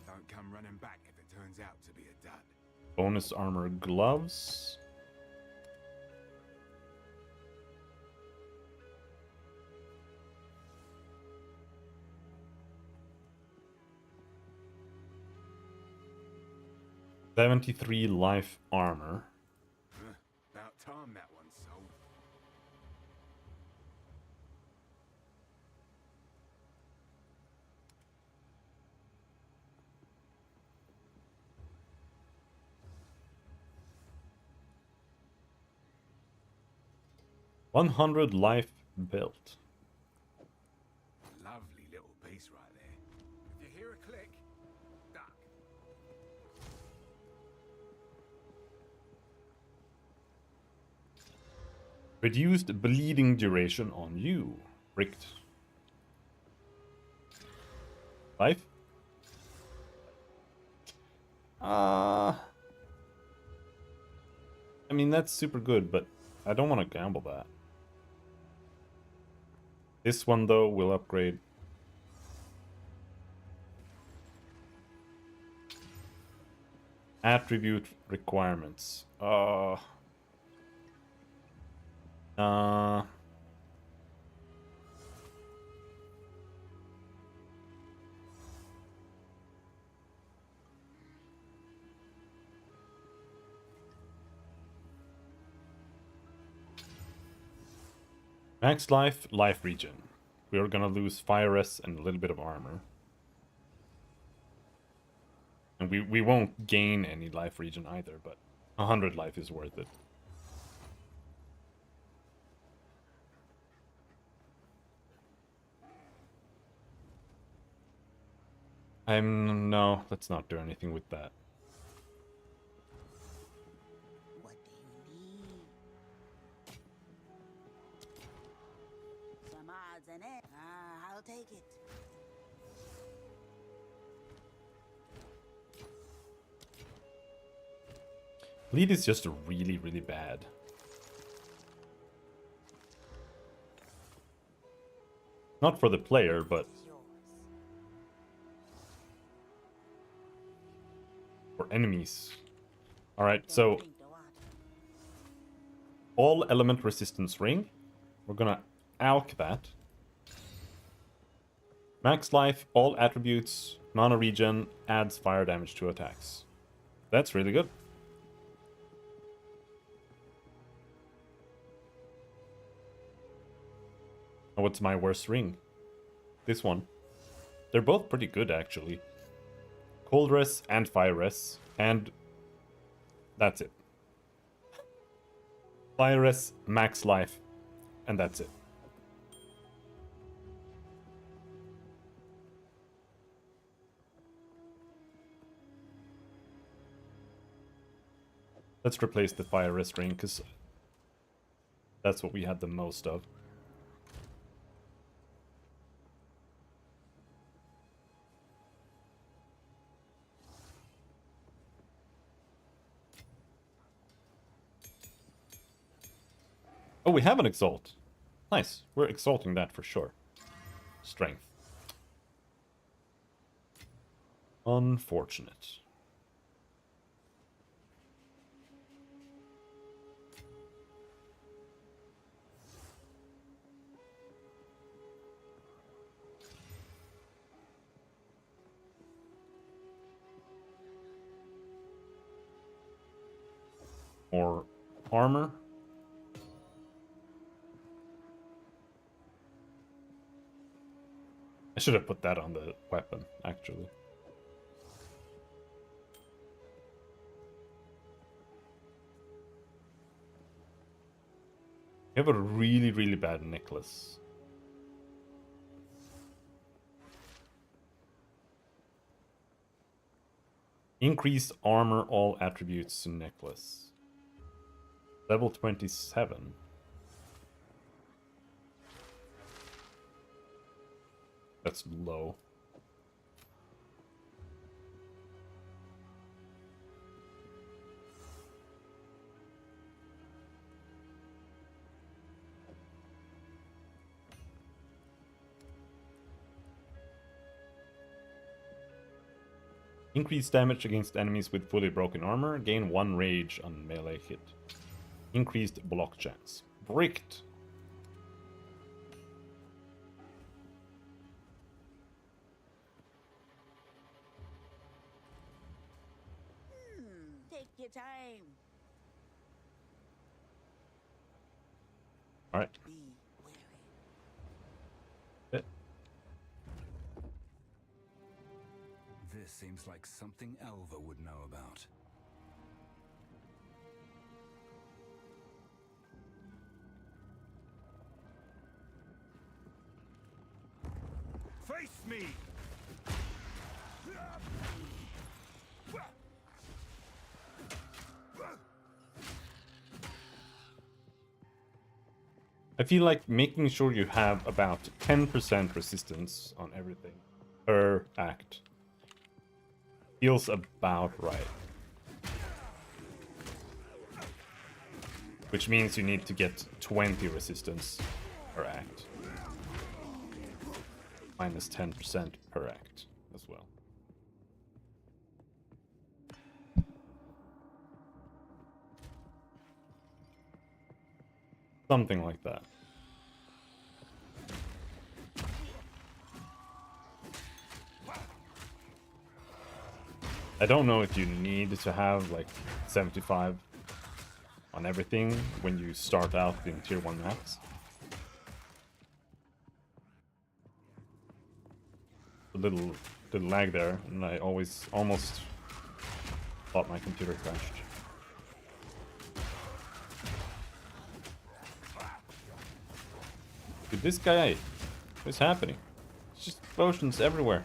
Don't come running back if it turns out to be a dud. Bonus armor gloves. $73 life armor. About time that one sold. $100 life built. Lovely little piece right there. If you hear a click, duck. Reduced bleeding duration on you. Bricked. Life? I mean, that's super good, but I don't want to gamble that. This one, though, will upgrade. Attribute requirements. Max life, life regen. We are gonna lose fire res and a little bit of armor. And we won't gain any life regen either, but 100 life is worth it. No, let's not do anything with that. What do you need? Some odds and ends. I'll take it. Bleed is just really, really bad. Not for the player, but It's yours. for enemies. Alright, so Drink the water. all element resistance ring. We're gonna alch that. Max life, all attributes, mana regen, adds fire damage to attacks. That's really good. And what's my worst ring? This one. They're both pretty good, actually. Cold res and fire res, and that's it. Fire res, max life, and that's it. Let's replace the fire res ring, because that's what we had the most of. Oh, we have an exalt. Nice. We're exalting that for sure. Strength. Unfortunate. More armor. I should have put that on the weapon, actually. You have a really, really bad necklace. Increased armor, all attributes to necklace. Level 27. That's low. Increase damage against enemies with fully broken armor. Gain 1 rage on melee hit. Increased block chance. Bricked. Take your time. Alright. Be wary. This seems like something Elva would know about. Face me! I feel like making sure you have about 10% resistance on everything per act feels about right. Which means you need to get 20 resistance per act. Minus 10% per act as well. Something like that. I don't know if you need to have like 75 on everything when you start out in tier 1 maps. A little lag there, and I almost thought my computer crashed. Dude, this guy, what's happening? It's just potions everywhere.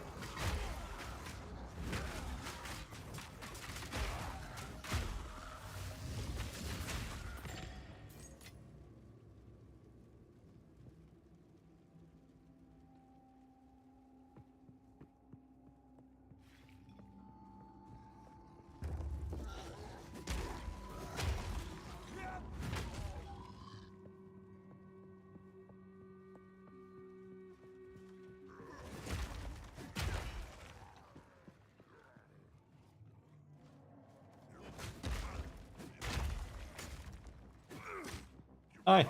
Hi.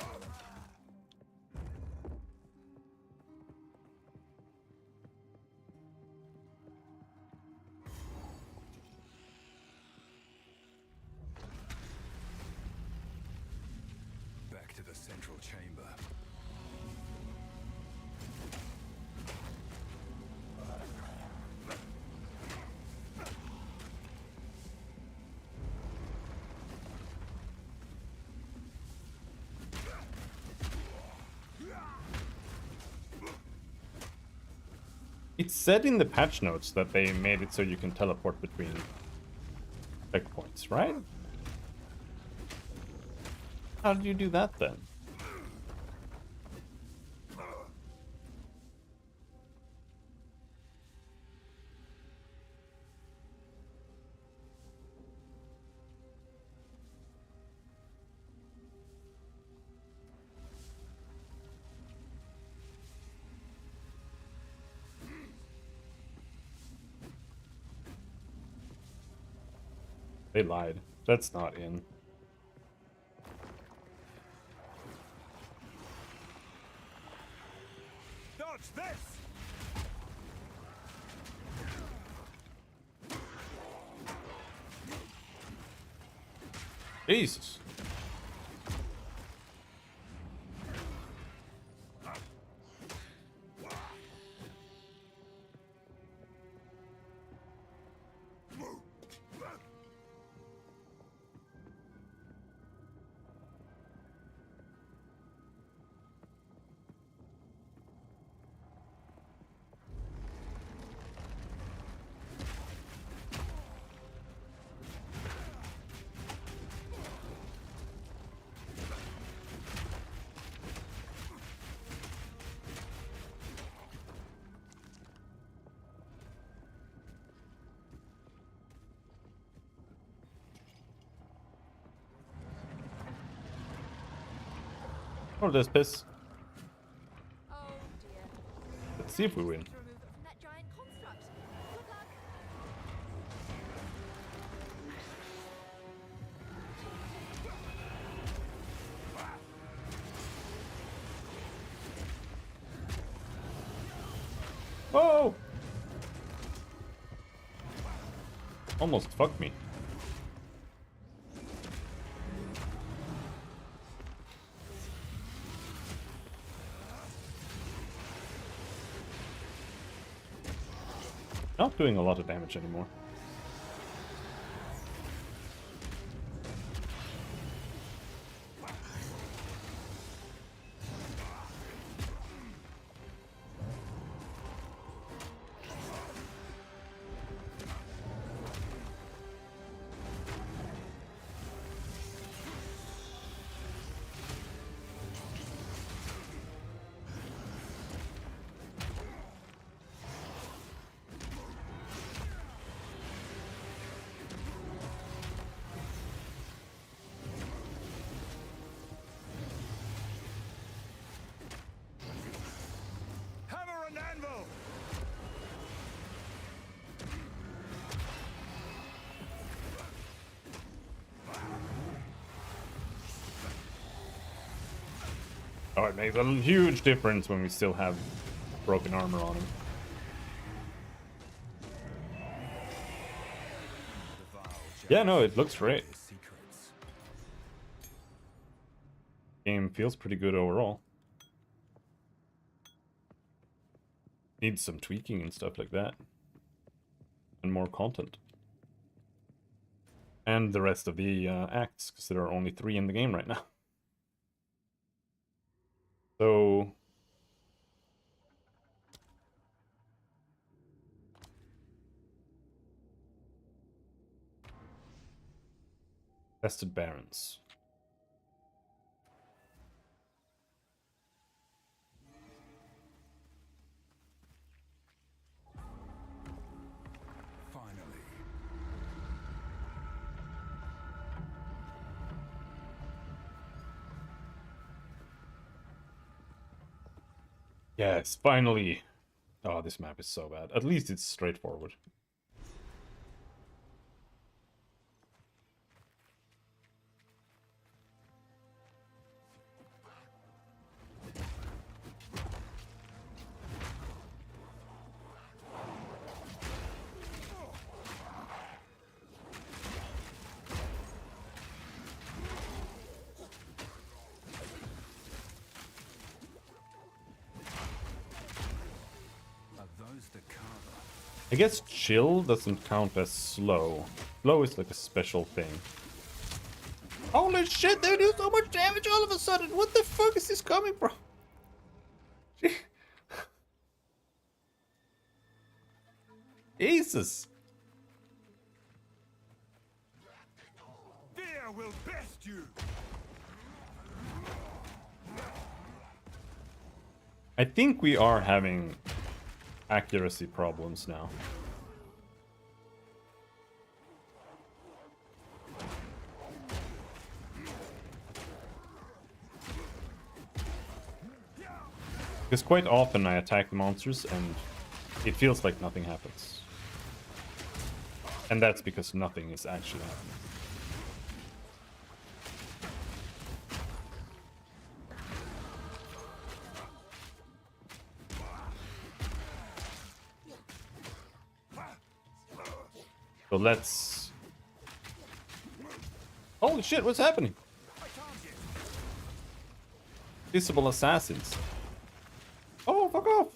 Back to the central chamber. It said in the patch notes that they made it so you can teleport between checkpoints, right? How did you do that then? They lied. That's not in. Dodge this! Jesus. Or this piss. Oh dear. Let's see if we win. To remove it from that giant construct. Good luck. Oh! Almost fucked me. Not doing a lot of damage anymore. Hammer and anvil! Oh, it makes a huge difference when we still have broken armor on him. Yeah, no, it looks great. Game feels pretty good overall. Needs some tweaking and stuff like that. And more content. And the rest of the acts, because there are only 3 in the game right now. So... Tested Barons. Finally. Yes, finally! Oh, this map is so bad. At least it's straightforward. Are those the carver? I guess chill doesn't count as slow. Slow is like a special thing. Holy shit, they do so much damage all of a sudden! What the fuck is this coming from? Jesus! Fear will best you! I think we are having accuracy problems now. Because quite often I attack the monsters and it feels like nothing happens. And that's because nothing is actually happening. So let's... Holy shit, what's happening? Visible assassins. Oh, fuck off!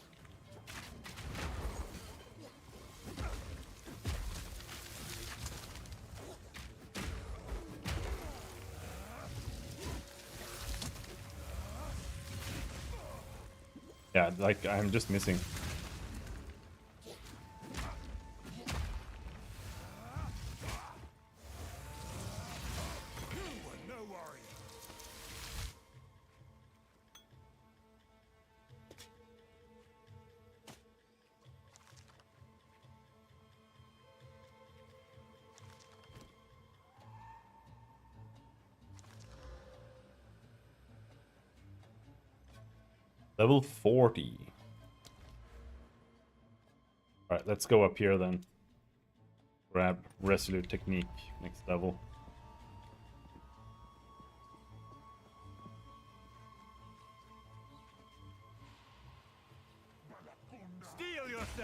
Yeah, like, I'm just missing. No worry. Level 40. Alright, let's go up here then. Grab Resolute Technique, next level. Steel yourself!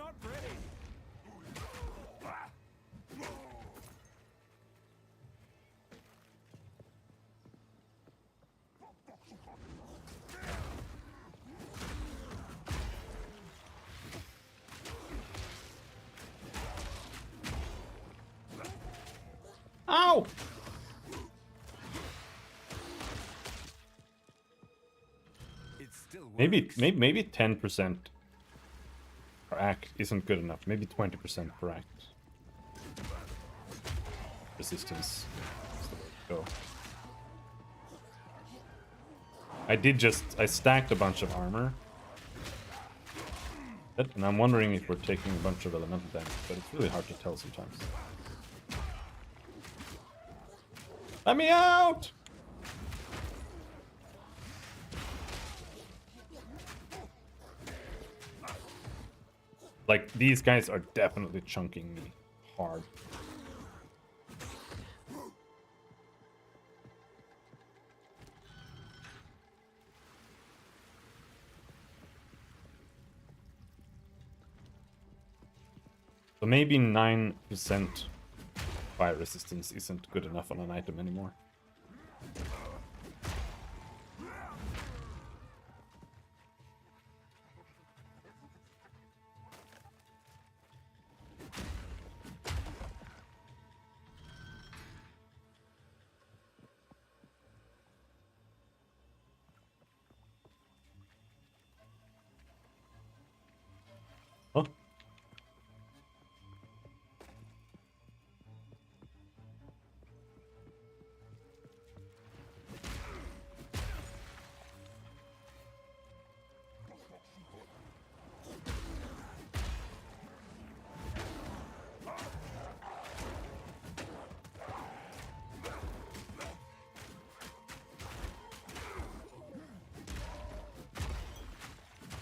Not pretty. Ow! It still works. Maybe 10% per act isn't good enough. Maybe 20% per act. Resistance is the way to go. I stacked a bunch of armor. And I'm wondering if we're taking a bunch of elemental damage, but it's really hard to tell sometimes. Let me out! Like, these guys are definitely chunking me hard. So maybe 9% fire resistance isn't good enough on an item anymore. Oh.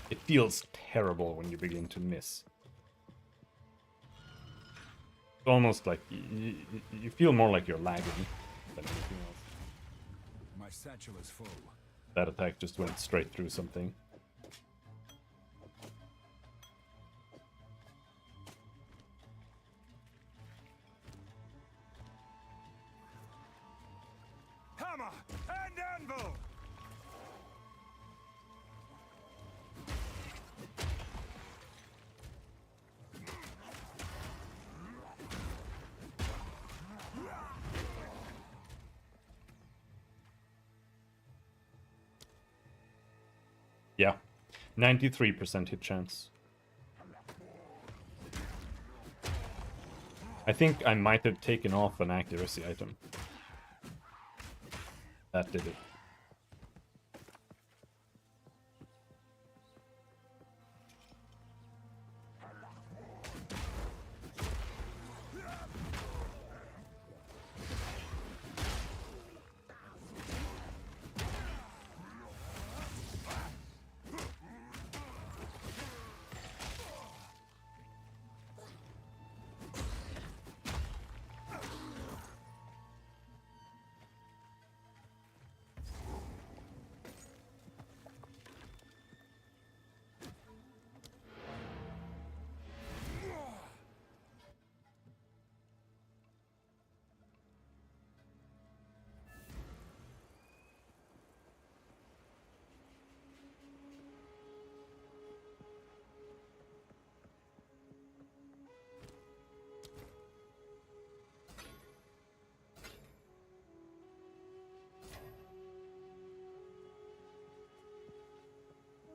It feels terrible when you begin to miss. It's almost like you feel more like you're lagging than anything else. My satchel is full. That attack just went straight through something. Hammer and anvil. Yeah, 93% hit chance. I think I might have taken off an accuracy item. That did it.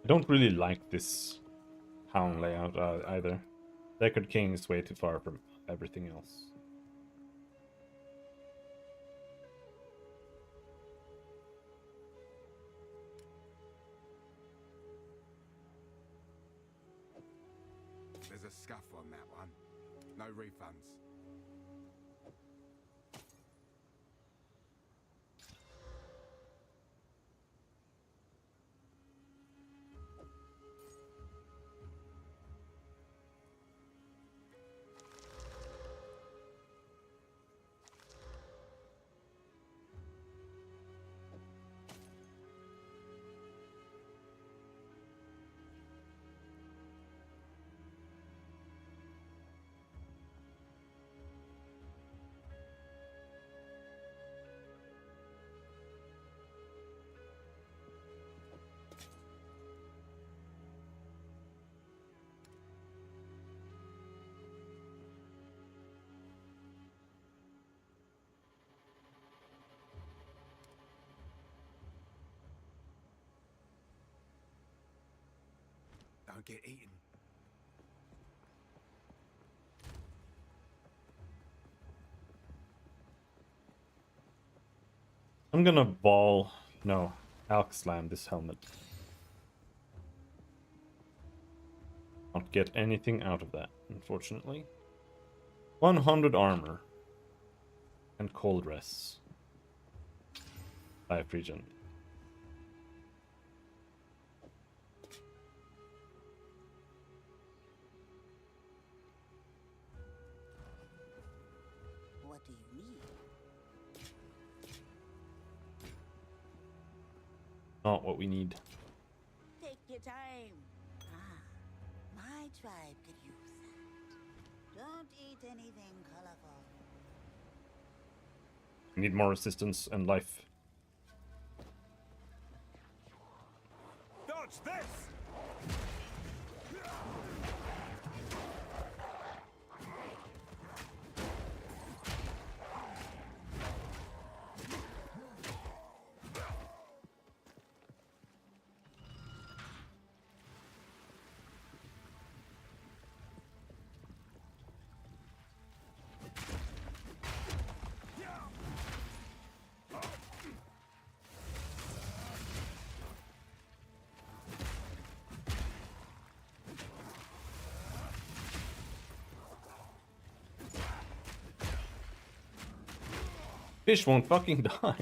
I don't really like this town layout either. Deckard King is way too far from everything else. There's a scuff on that one. No refunds. gonna get eaten. I'm gonna Alk Slam this helmet. Not get anything out of that, unfortunately. 100 armor. And cold rests. 5 regen. What do you need? Not what we need. Take your time. My tribe could use that. Don't eat anything colorful. We need more resistance and life. Dodge this! Fish won't fucking die.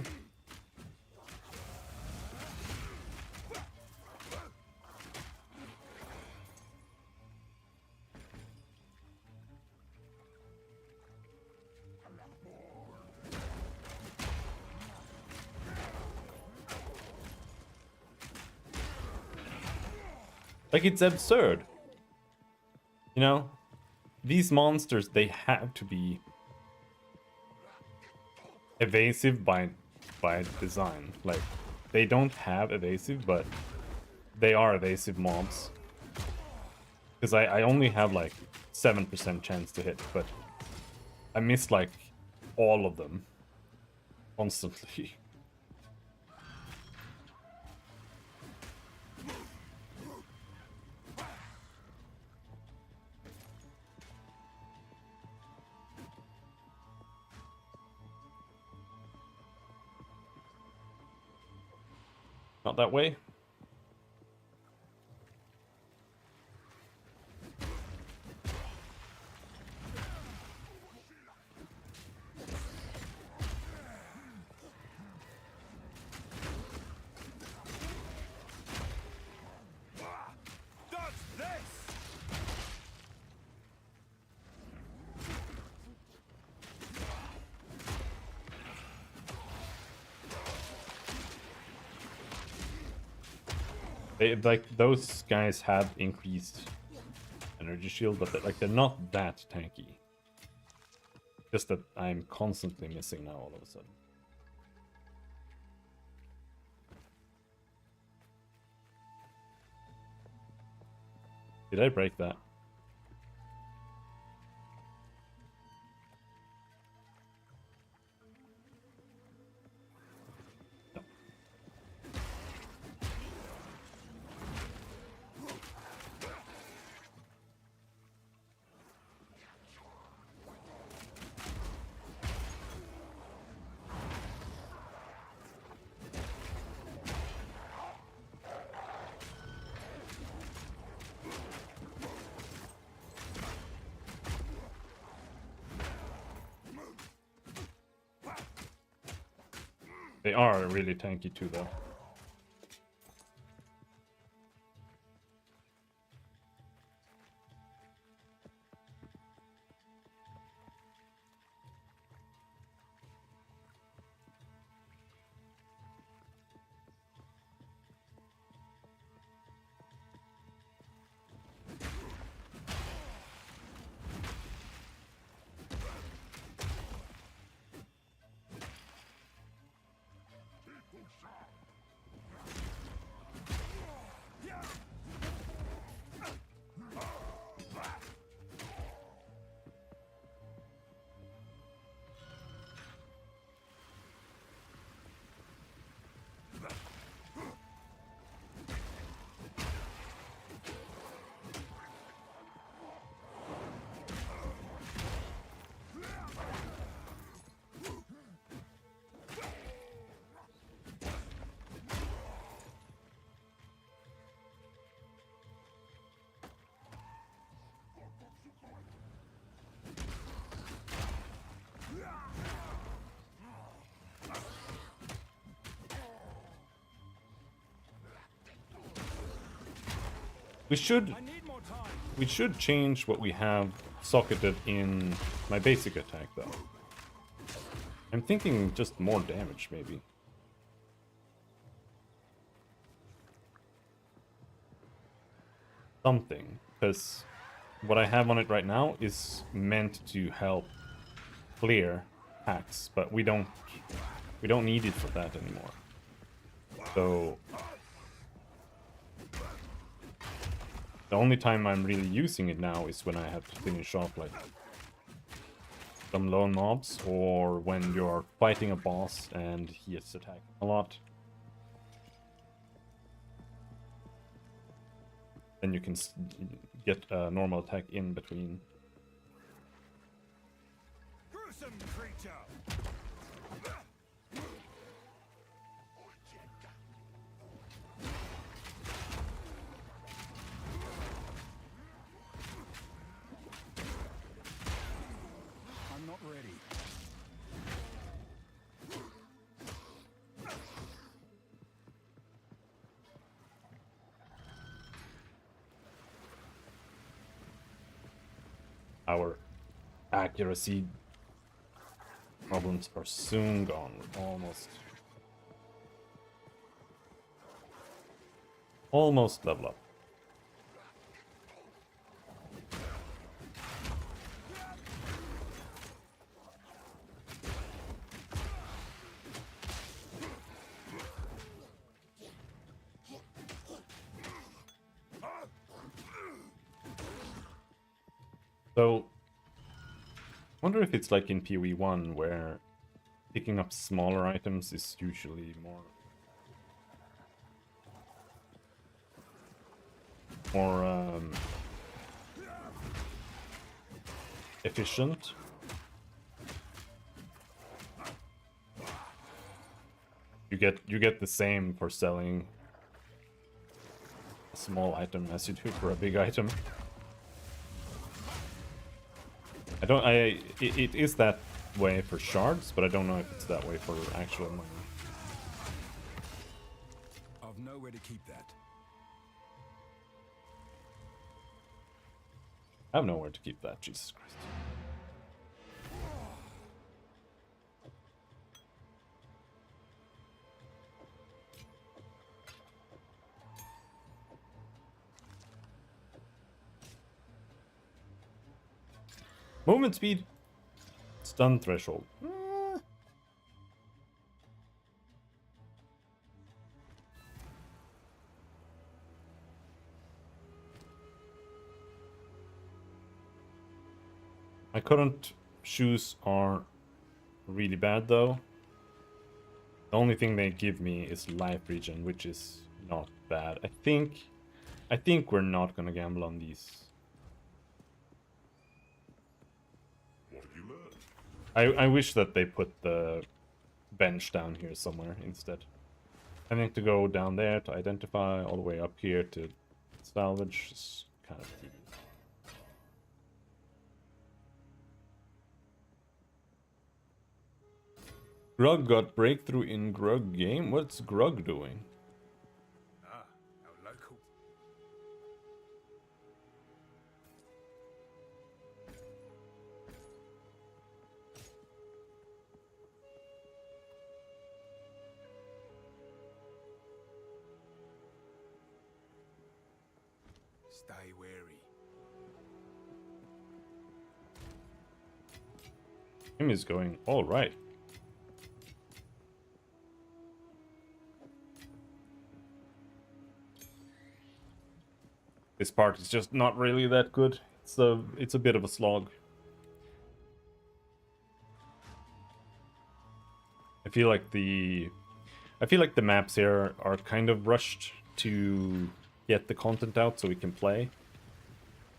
Like, it's absurd. You know? These monsters, they have to be evasive by design. Like, they don't have evasive, but they are evasive mobs. Because I only have like 7% chance to hit, but I miss like all of them constantly. Not that way. Dodge this! They, like, those guys have increased energy shield, but they're not that tanky. Just that I'm constantly missing now all of a sudden. Did I break that? No. They are really tanky too, though. We should change what we have socketed in my basic attack though. I'm thinking just more damage maybe. Something, because what I have on it right now is meant to help clear hacks, but we don't need it for that anymore. So the only time I'm really using it now is when I have to finish off like some lone mobs, or when you're fighting a boss and he is attacking a lot. Then you can get a normal attack in between. Gruesome creature! I'm not ready. Our accuracy problems are soon gone. Almost level up. So, I wonder if it's like in PoE 1 where picking up smaller items is usually more efficient. You get the same for selling a small item as you do for a big item. It is that way for shards, but I don't know if it's that way for actual money. I've nowhere to keep that. I have nowhere to keep that, Jesus Christ. Movement speed. Stun threshold. My current shoes are really bad though. The only thing they give me is life regen, which is not bad. I think we're not gonna gamble on these. What have you learned? I wish that they put the bench down here somewhere instead. I think to go down there to identify, all the way up here to salvage is kind of tedious. Grug got breakthrough in Grug game? What's Grug doing? Ah, our local. Stay wary. Him is going all right. This part is just not really that good. It's a bit of a slog. I feel like the maps here are kind of rushed to get the content out so we can play.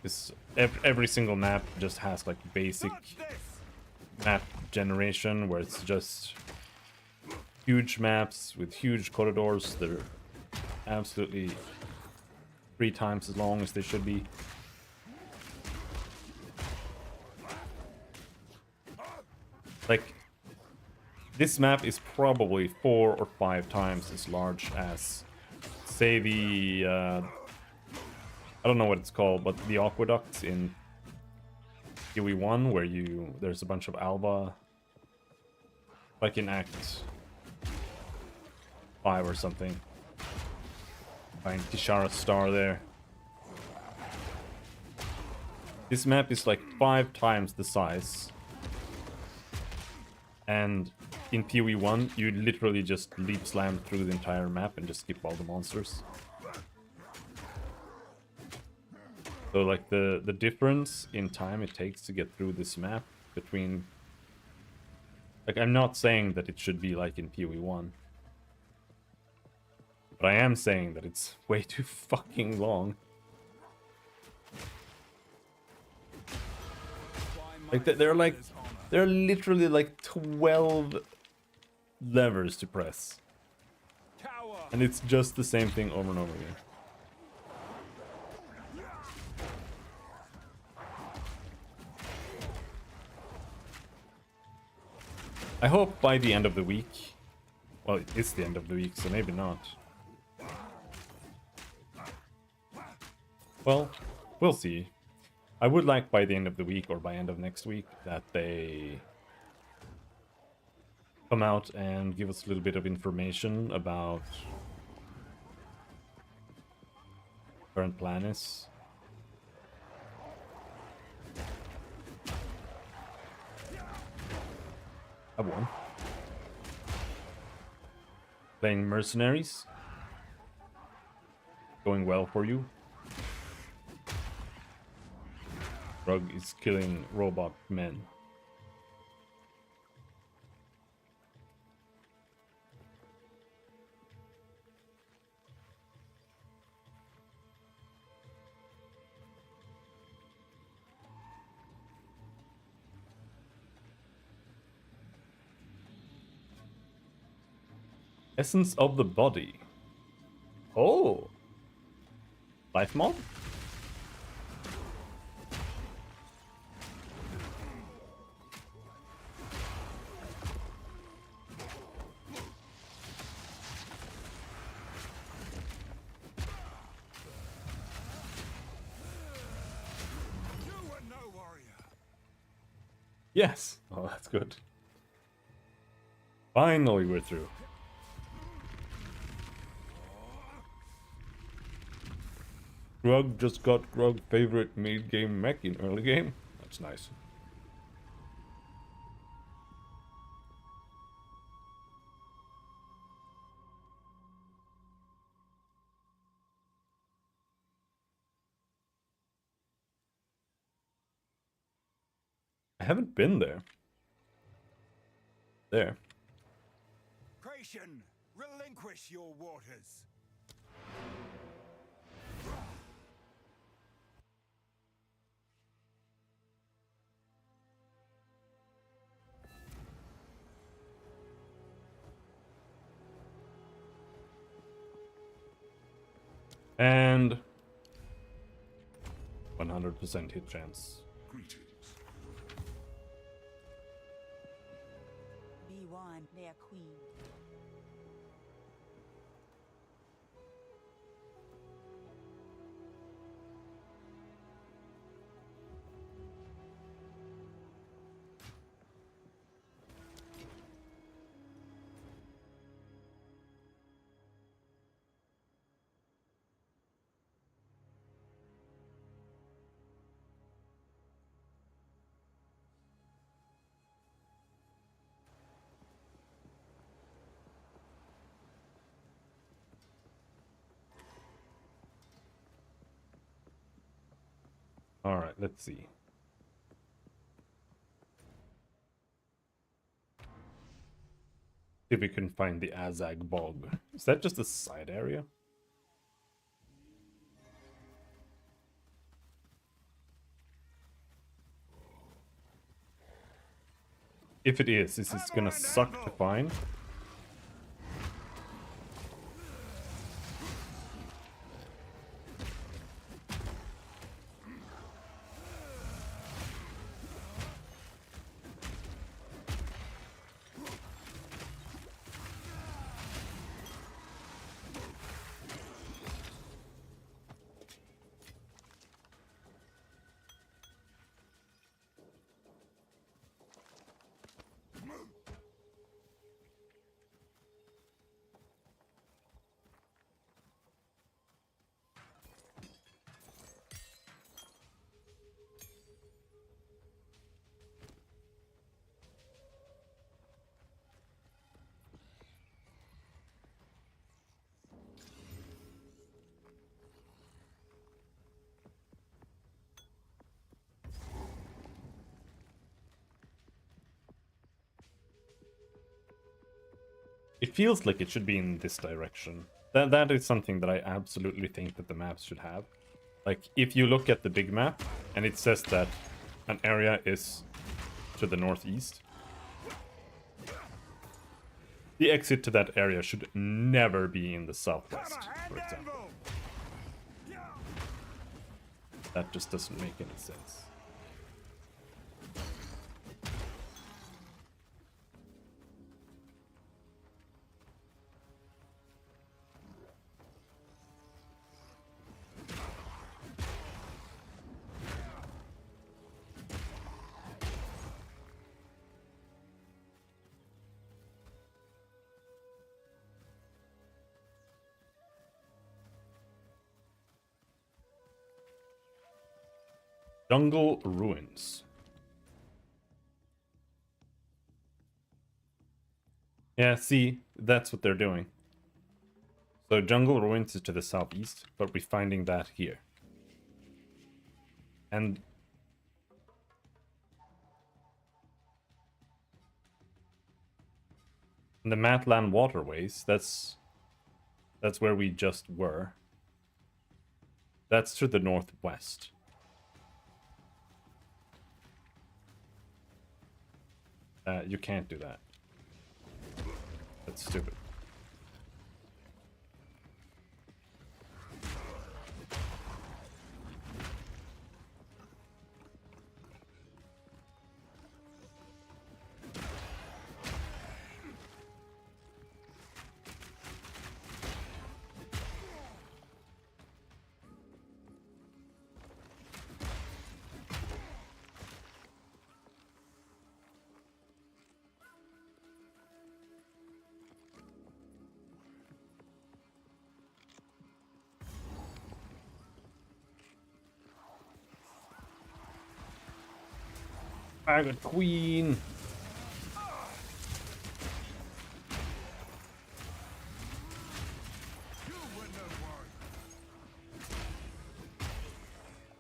Because every single map just has like basic map generation where it's just huge maps with huge corridors that are absolutely 3 times as long as they should be. Like, this map is probably 4 or 5 times as large as, say, the I don't know what it's called, but the aqueducts in PoE1 where there's a bunch of Alba, like in Act 5 or something. Find Tishara's star there. This map is like 5 times the size. And in PoE1, you literally just leap slam through the entire map and just skip all the monsters. So like the difference in time it takes to get through this map between... Like, I'm not saying that it should be like in PoE1. But I am saying that it's way too fucking long. Like, there are literally like 12 levers to press. And it's just the same thing over and over again. I hope by the end of the week... Well, it is the end of the week, so maybe not. Well, we'll see. I would like by the end of the week or by end of next week that they come out and give us a little bit of information about current plan is. I won. Playing mercenaries. Going well for you. Rug is killing robot men. Essence of the body. Oh. Life mod? Yes. Oh, that's good. Finally, we're through. Grug just got Grug favorite mid-game mech in early game. That's nice. I haven't been there. There. Creation, relinquish your waters. And 100% hit chance. Greetings. Be one, their queen. Alright, let's see. If we can find the Azag Bog. Is that just a side area? If it is, this is gonna suck to find. It feels like it should be in this direction. That is something that I absolutely think that the maps should have. Like, if you look at the big map, and it says that an area is to the northeast, the exit to that area should never be in the southwest, for example. That just doesn't make any sense. Jungle Ruins. Yeah, see, that's what they're doing. So Jungle Ruins is to the southeast, but we're finding that here. And the Matland Waterways, that's where we just were. That's to the northwest. You can't do that. That's stupid. I got queen.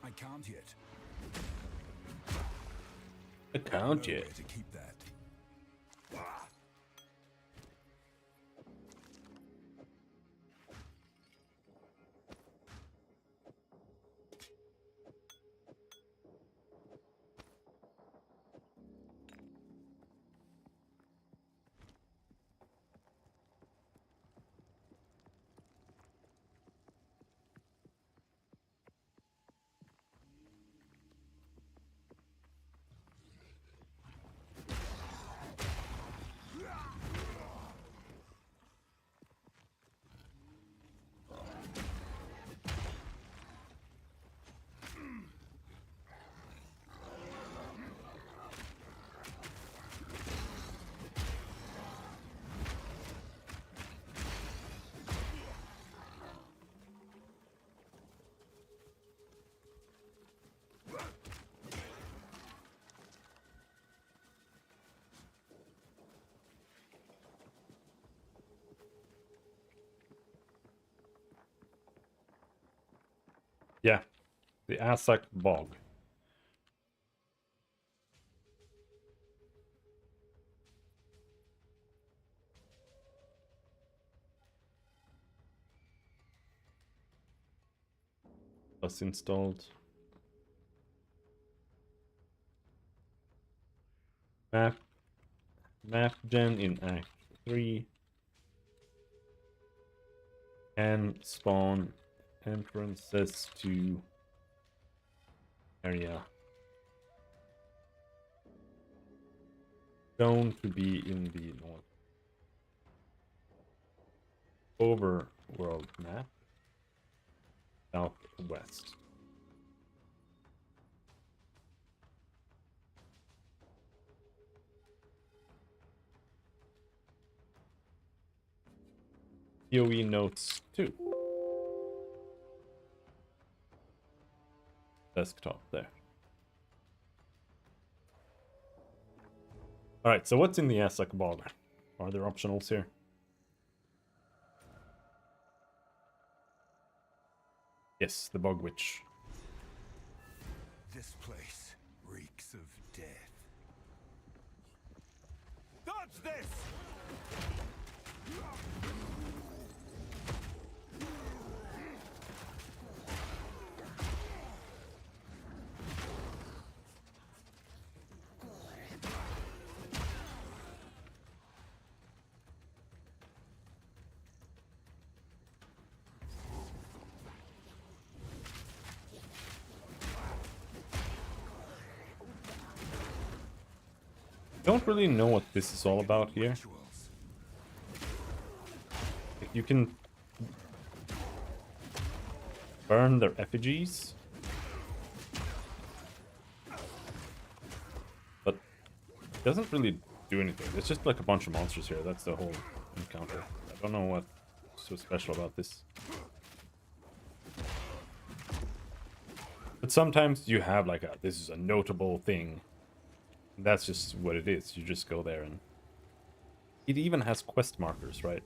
I can't yet. I can't No way yet. to keep that. Yeah, the Azak Bog. Was installed. Map gen in Act 3. And spawn entrances to area shown to be in the north overworld map southwest. POE notes 2. Desktop there. Alright, so what's in the Azak Bog? Are there optionals here? Yes, the Bog Witch. This place reeks of death. Dodge this! Don't really know what this is all about here. Rituals. You can burn their effigies, but it doesn't really do anything. There's just like a bunch of monsters here. That's the whole encounter. I don't know what's so special about this. But sometimes you have like a, this is a notable thing. That's just what it is. You just go there and... It even has quest markers, right?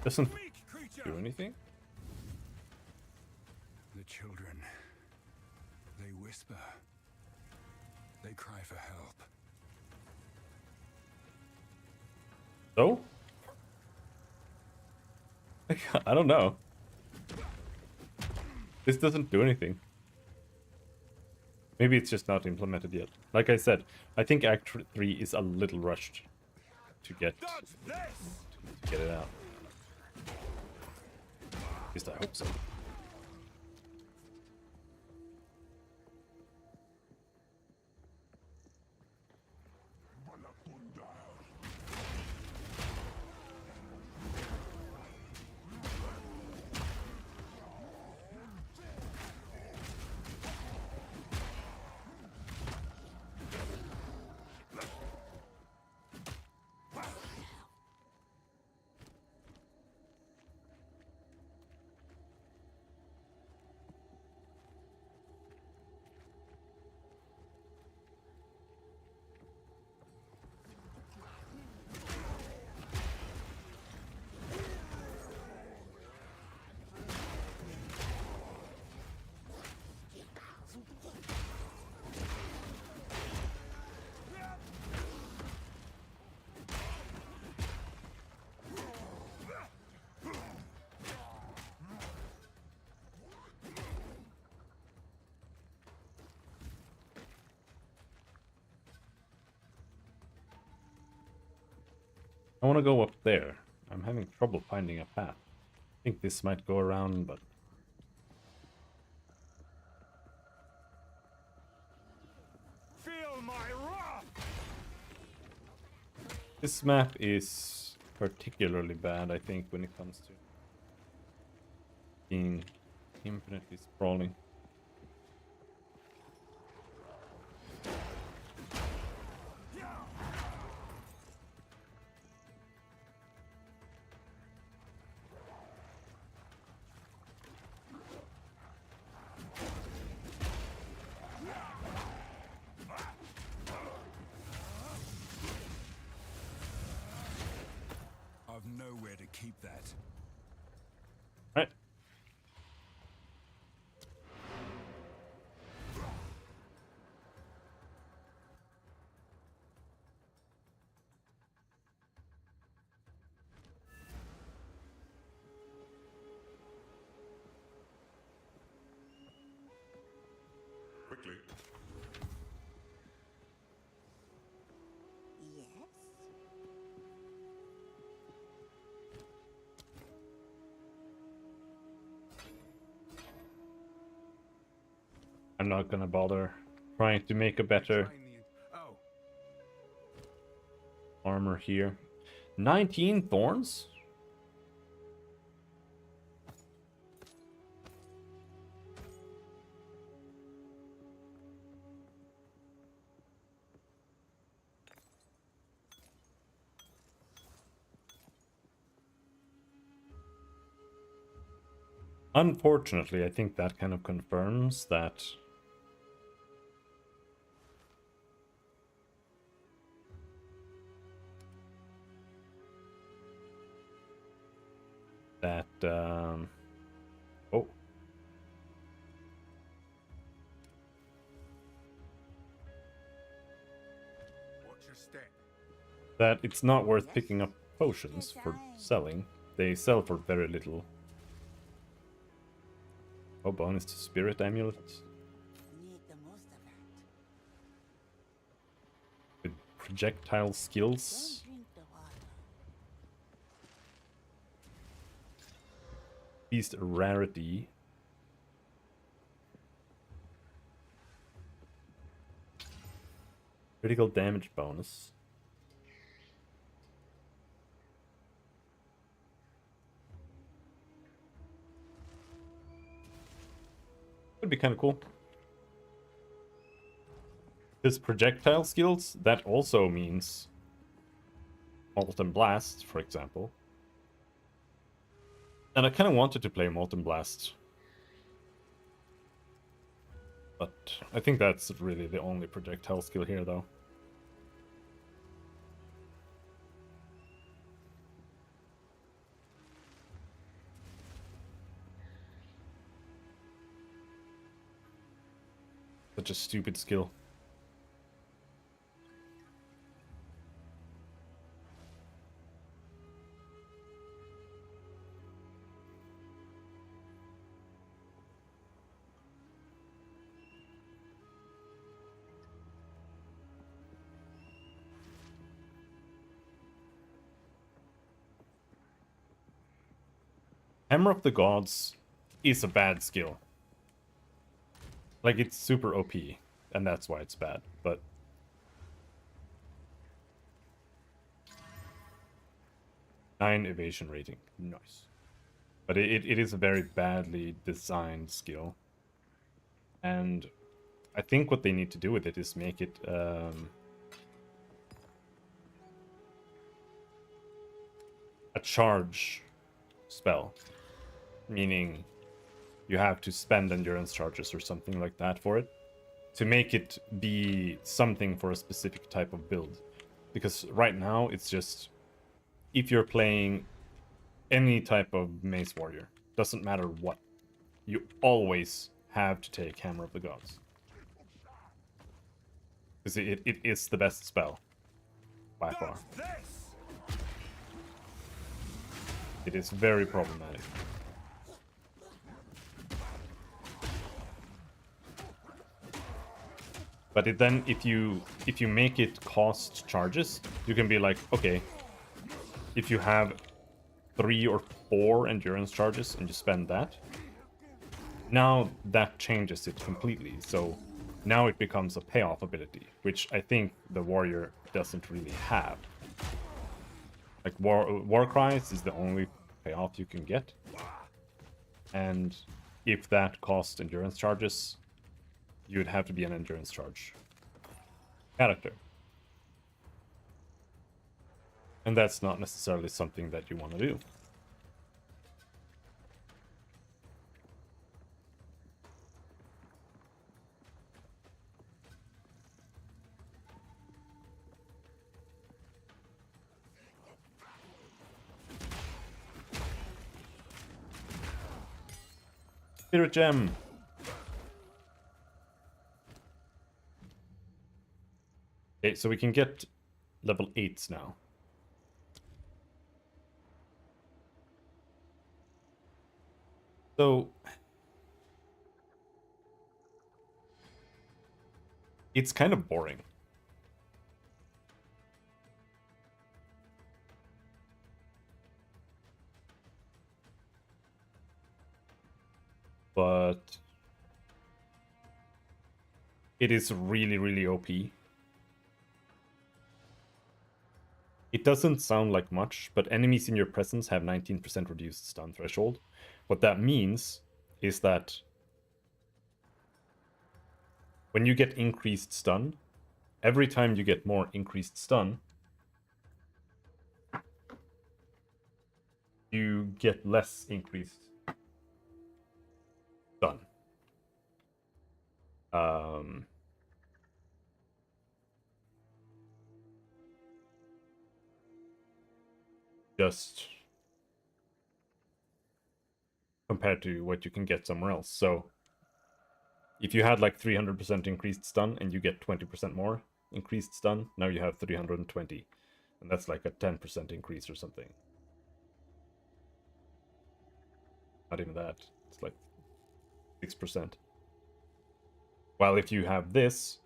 Doesn't do anything? The children. They whisper. They cry for help. So? I don't know. This doesn't do anything. Maybe it's just not implemented yet. Like I said, I think Act 3 is a little rushed to get it out. At least I hope so. I want to go up there. I'm having trouble finding a path. I think this might go around, but... Feel my wrath! This map is particularly bad, I think, when it comes to being infinitely sprawling. I've nowhere to keep that. Right. Quickly. Yes? I'm not gonna bother trying to make a better Oh, armor here. 19 thorns? Unfortunately, I think that kind of confirms that oh, Watch your step. that it's not worth picking up potions for selling. They sell for very little. Oh, bonus to spirit amulet Need the most of that. with projectile skills. Don't drink the water. Beast rarity. Critical damage bonus. Would be kind of cool. His projectile skills, that also means Molten Blast, for example. And I kind of wanted to play Molten Blast. But I think that's really the only projectile skill here, though. Such a stupid skill. Hammer of the Gods is a bad skill. Like, it's super OP, and that's why it's bad, but... 9 evasion rating. Nice. But it is a very badly designed skill. And I think what they need to do with it is make it... a charge spell. Meaning you have to spend endurance charges or something like that for it. To make it be something for a specific type of build. Because right now it's just... If you're playing any type of mace warrior, doesn't matter what, you always have to take Hammer of the Gods. Because it is the best spell. By far. It is very problematic. But then if you make it cost charges, you can be like, okay, if you have 3 or 4 endurance charges and you spend that, now that changes it completely. So now it becomes a payoff ability, which I think the warrior doesn't really have. Like war cries is the only payoff you can get. And if that costs endurance charges, you'd have to be an endurance charge character. And that's not necessarily something that you want to do. Spirit Gem. Okay, so we can get level 8s now. So it's kind of boring. But it is really, really OP. It doesn't sound like much, but enemies in your presence have 19% reduced stun threshold. What that means is that when you get increased stun, every time you get more increased stun, you get less increased stun. Just compared to what you can get somewhere else. So if you had like 300% increased stun and you get 20% more increased stun, now you have 320. And that's like a 10% increase or something. Not even that. It's like 6%. While if you have this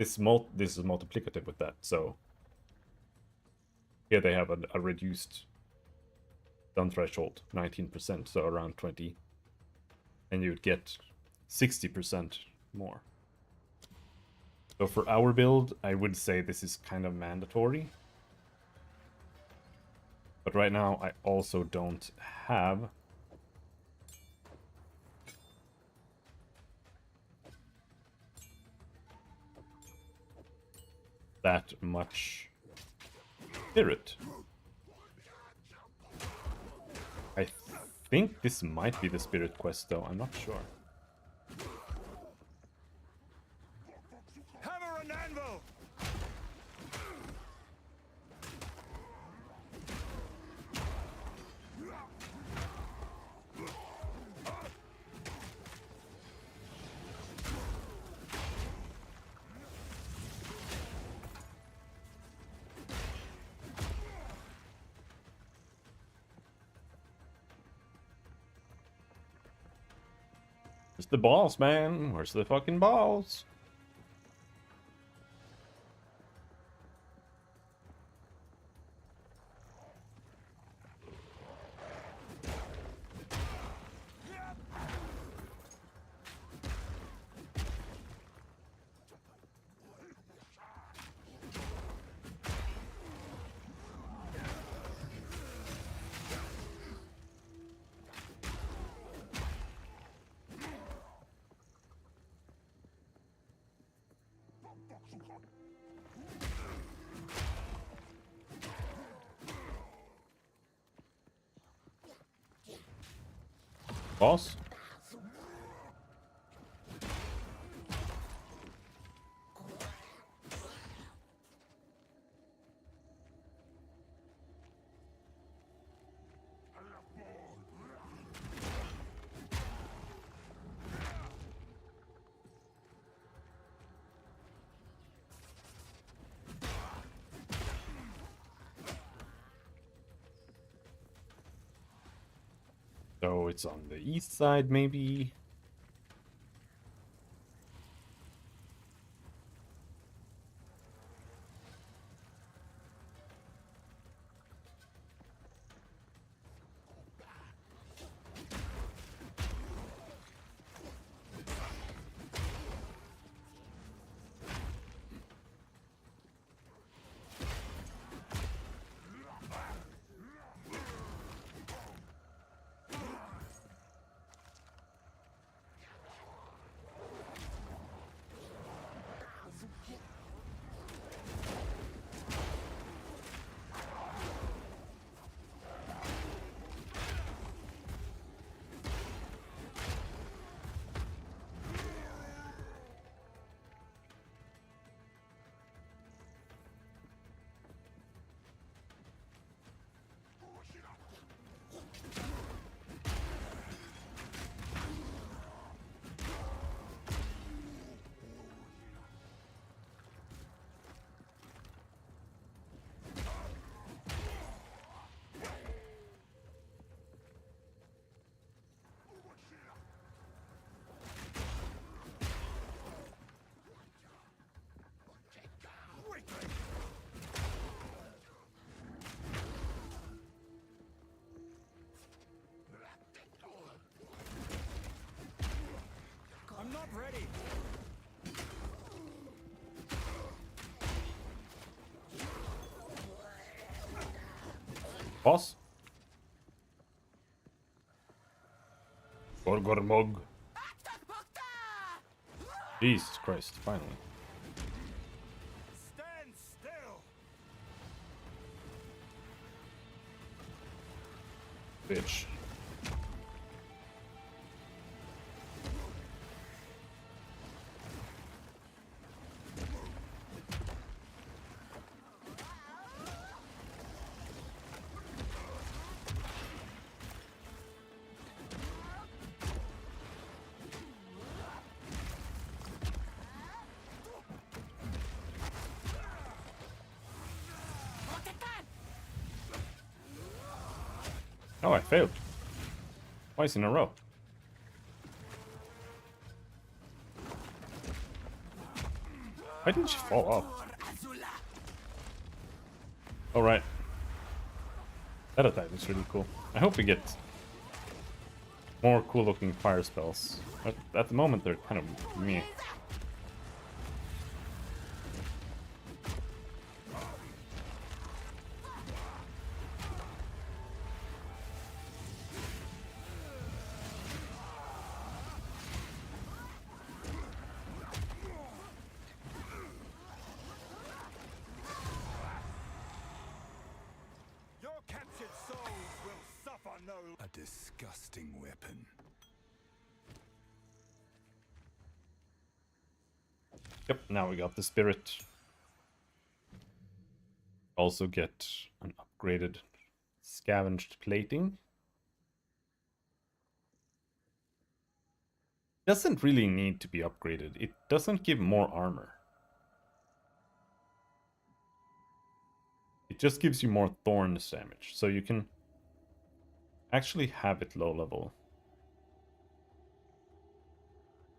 is multiplicative with that. So here they have a reduced stun threshold, 19%, so around 20. And you'd get 60% more. So for our build, I would say this is kind of mandatory. But right now, I also don't have that much spirit. I think this might be the spirit quest, though. I'm not sure. Hammer and anvil! Where's the balls, man? Where's the fucking balls? Boss? So it's on the east side, maybe. I'm not ready! Boss? Gorgormog. Jesus Christ, finally. Stand still! Bitch. Oh, I failed. Twice in a row. Why didn't she fall off? Alright. That attack was really cool. I hope we get more cool looking fire spells. At the moment they're kind of meh. disgusting weapon. Yep, now we got the spirit. Also get an upgraded scavenged plating. Doesn't really need to be upgraded. It doesn't give more armor. It just gives you more thorns damage. So you can actually have it low level.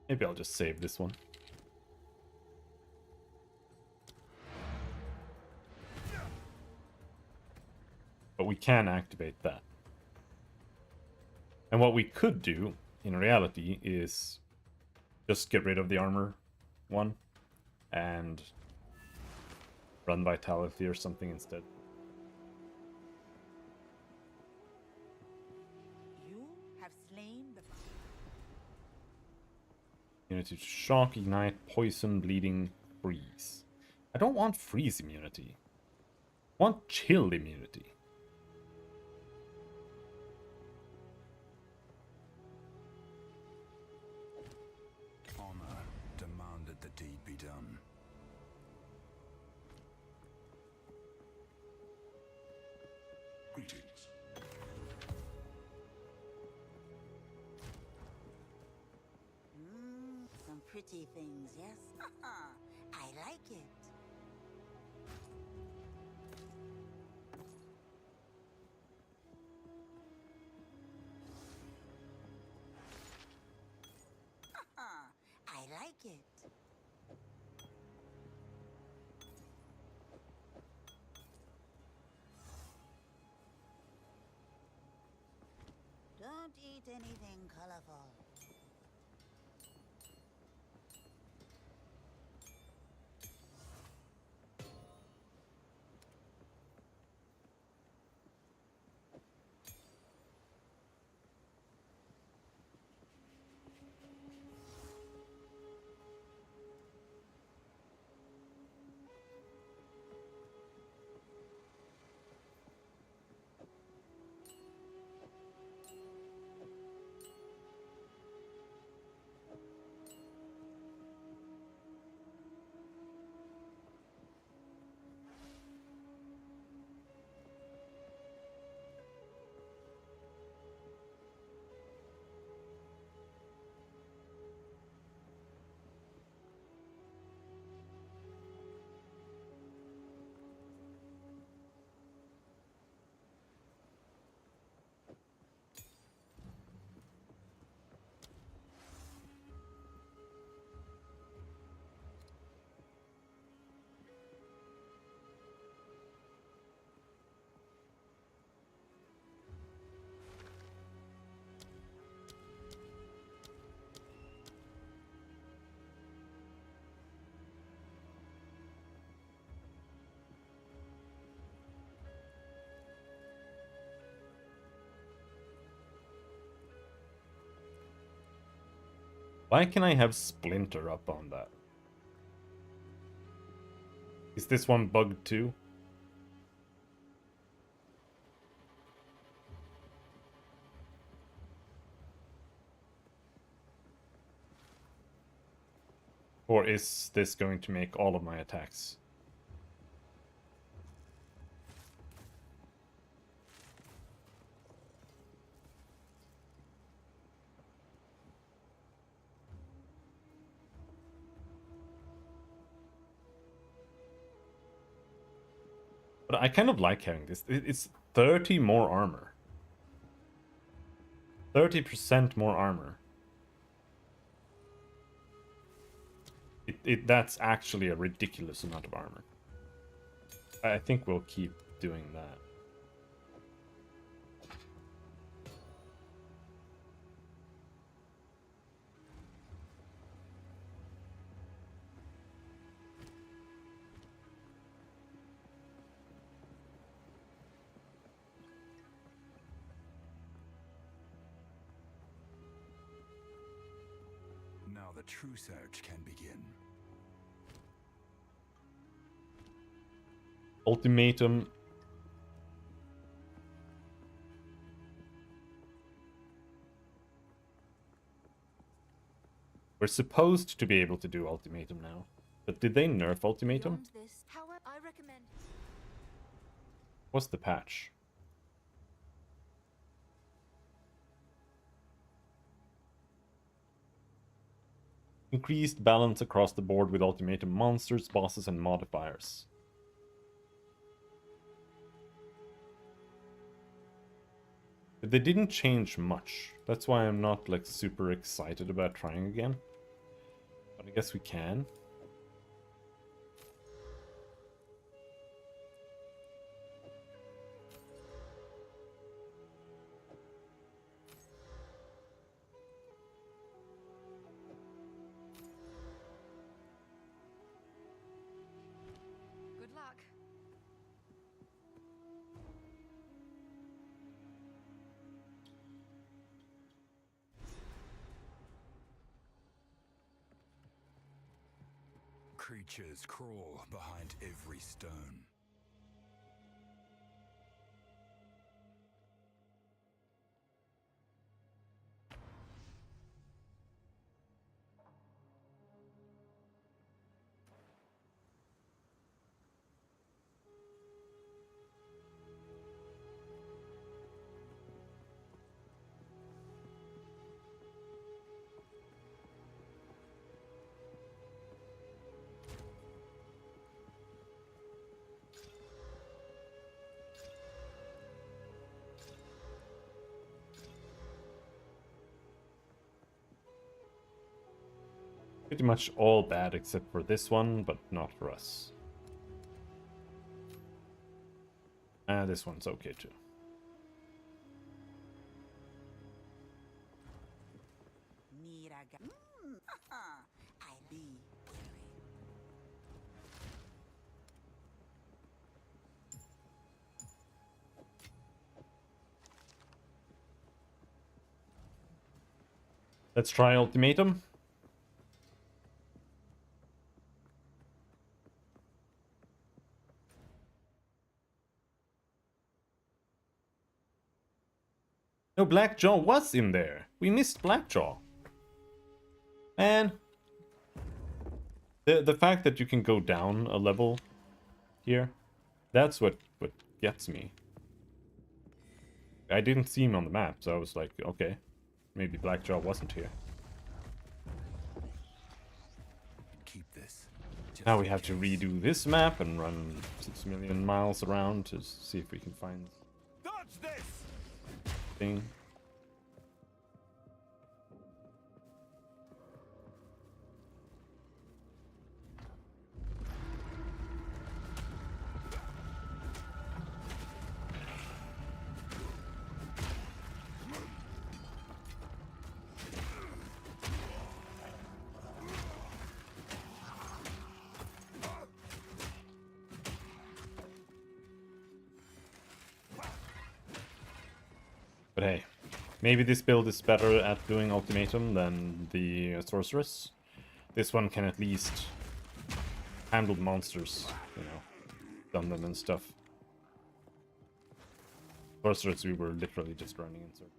Maybe I'll just save this one. But we can activate that. And what we could do, in reality, is just get rid of the armor one and run vitality or something instead. You have slain the Immunity to shock, ignite, poison, bleeding, freeze. I don't want freeze immunity. I want chill immunity. Honor demanded the deed be done. Greetings. Some pretty things, yes? I like it. I like it. Don't eat anything colorful. Why can I have Splinter up on that? Is this one bugged too? Or is this going to make all of my attacks? But I kind of like having this. It's 30 more armor. 30% more armor. That's actually a ridiculous amount of armor. I think we'll keep doing that. Now the true search can begin. Ultimatum. We're supposed to be able to do ultimatum now. But did they nerf ultimatum? Beyond this, however, I recommend. What's the patch? Increased balance across the board with ultimatum monsters, bosses, and modifiers. But they didn't change much. That's why I'm not like super excited about trying again. But I guess we can. Good luck. Creatures crawl behind every stone. Pretty much all bad except for this one, but not for us. This one's okay too. Need a gun. I be Let's try ultimatum. No, Blackjaw was in there. We missed Blackjaw. Man. The fact that you can go down a level here, that's what gets me. I didn't see him on the map, so I was like, okay, maybe Blackjaw wasn't here. Keep this. Just Now we in have to case. redo this map and run 6 million miles around to see if we can find Dodge this! thing. But hey, maybe this build is better at doing ultimatum than the sorceress. This one can at least handle monsters, you know, stun them and stuff. Sorceress, we were literally just running in circles.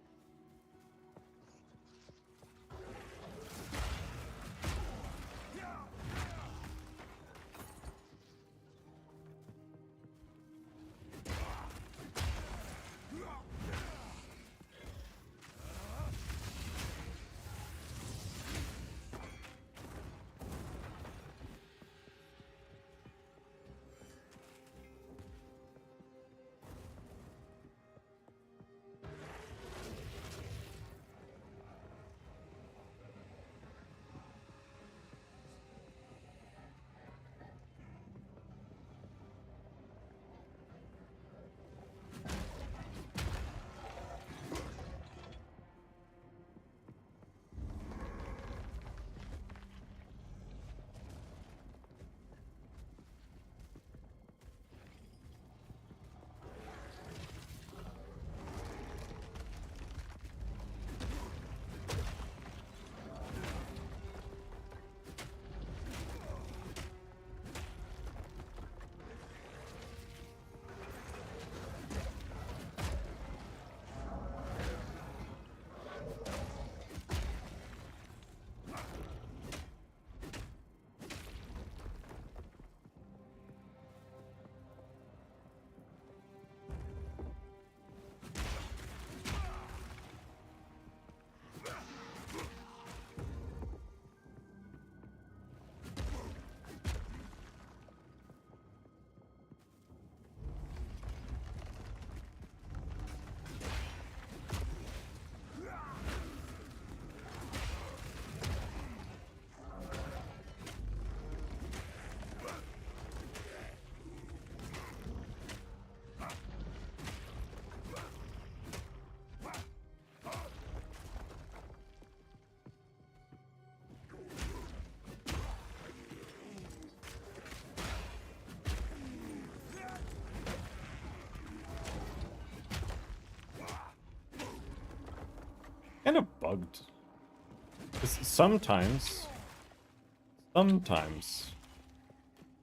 kind of bugged. 'Cause sometimes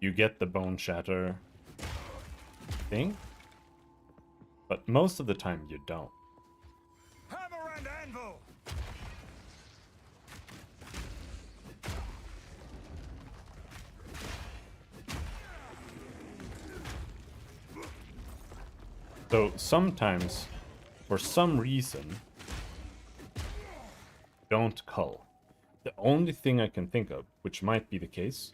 you get the bone shatter thing, but most of the time you don't. Hammer and anvil! So sometimes, for some reason, don't cull. The only thing I can think of, which might be the case,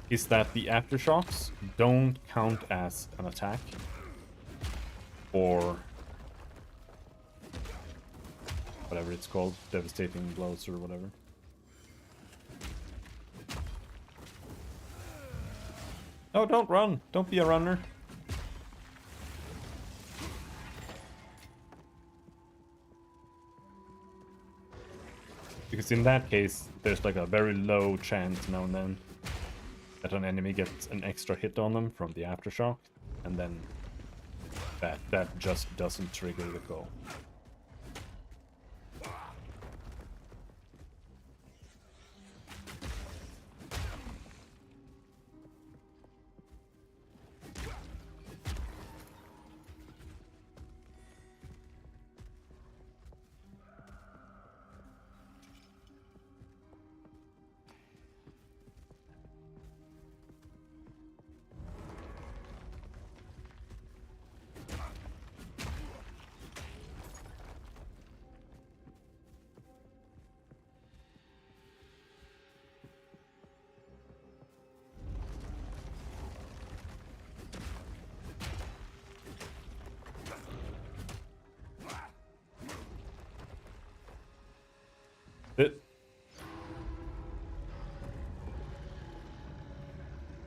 is that the aftershocks don't count as an attack or whatever it's called, devastating blows or whatever. No, don't run. Don't be a runner. Because in that case, there's like a very low chance now and then that an enemy gets an extra hit on them from the aftershock, and then that just doesn't trigger the call.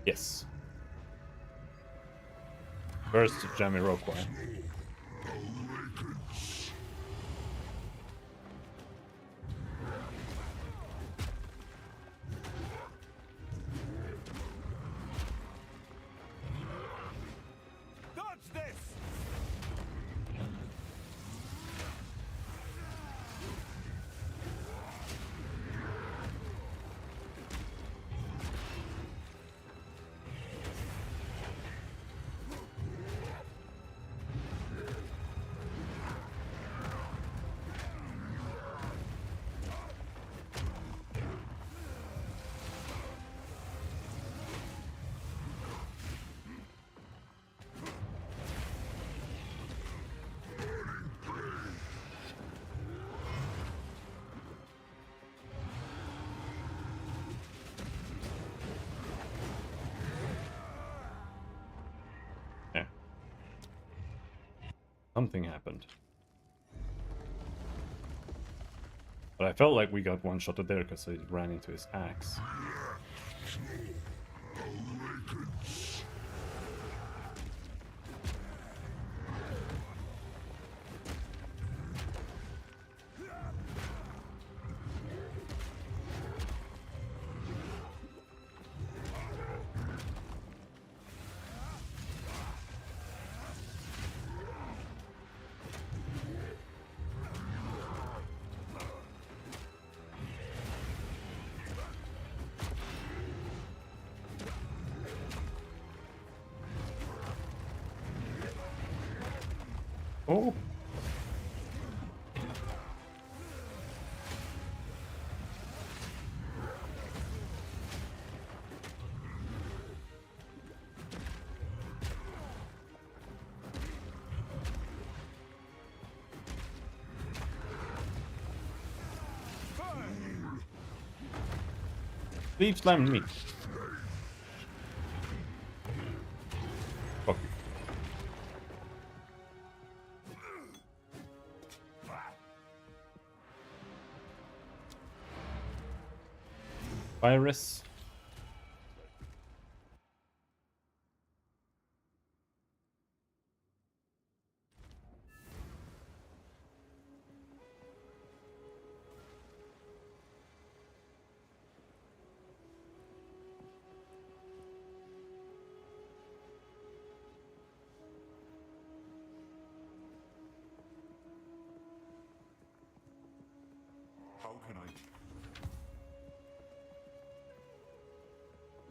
Yes. First, Jamiroquai. Dodge this! Yeah. Something happened. But I felt like we got one-shotted there because he ran into his axe. Oh! Leave slamming me. Fuck you. Virus.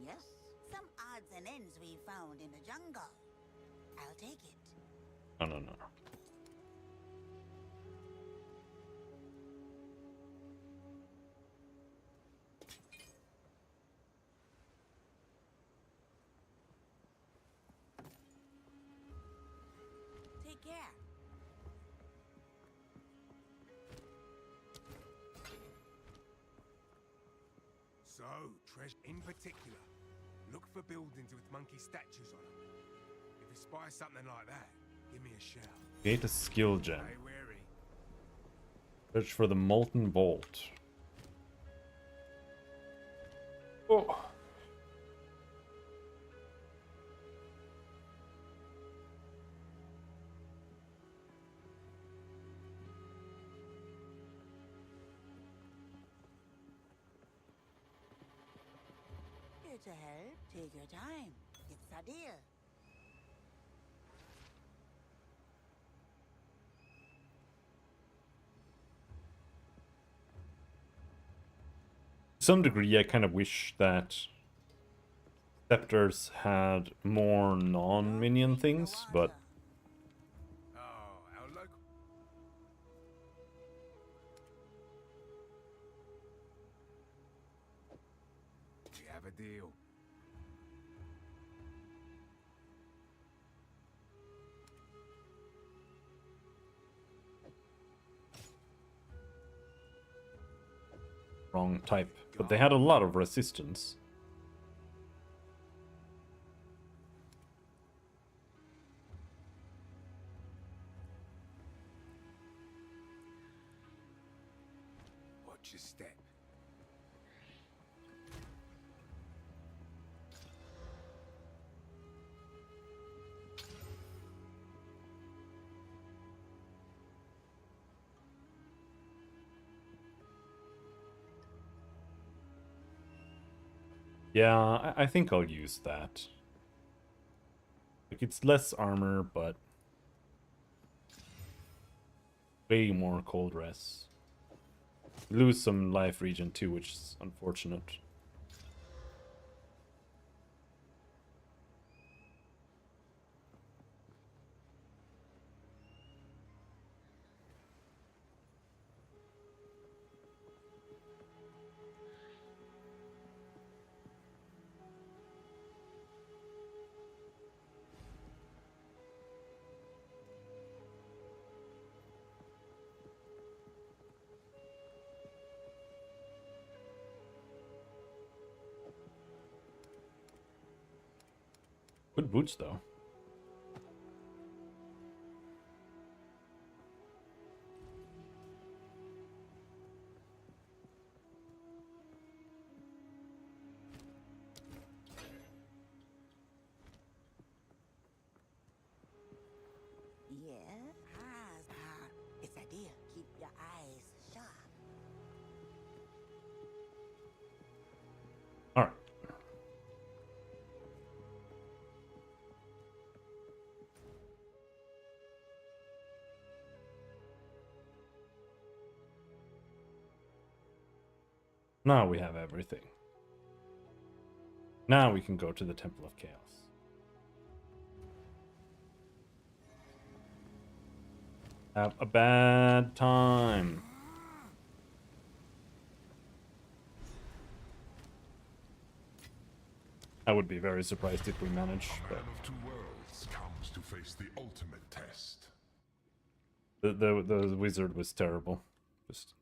Yes, some odds and ends we found in the jungle. I'll take it. No, no, no. Take care. So, treasure in particular. Look for buildings with monkey statues on them. If you spy something like that, give me a shout. Create a skill gem. Stay wary. Search for the molten bolt. Oh. Here to help. Take your time. It's a deal. To some degree, I kind of wish that scepters had more non-minion things, but Oh, our local. We have a deal. wrong type. But they had a lot of resistance. Watch your step. Yeah, I think I'll use that. Like, it's less armor, but way more cold res. Lose some life regen too, which is unfortunate. Good boots, though. Yeah? It's a deal. Keep your eyes sharp. Alright. Now we have everything. Now we can go to the Temple of Chaos. Have a bad time. I would be very surprised if we manage, A but man of two worlds comes to face the ultimate test. the wizard was terrible. Just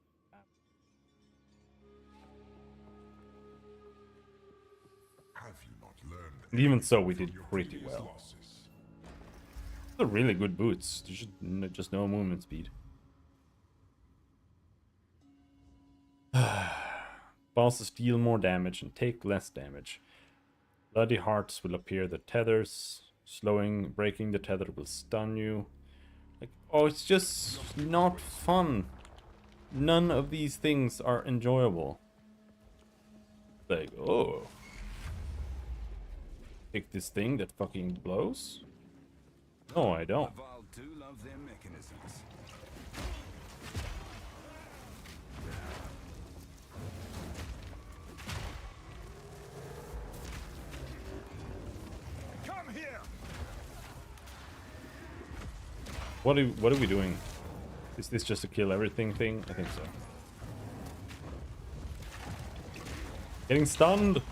Have you not learned? even so, we from did your pretty previous well. losses? They're really good boots. There's just no movement speed. Bosses deal more damage and take less damage. Bloody hearts will appear the tethers. Breaking the tether will stun you. Like, oh, it's just not fun. None of these things are enjoyable. Like, oh. Take this thing that fucking blows? No, I don't. Laval do love their mechanisms. What are we doing? Is this just a kill everything thing? I think so. Getting stunned.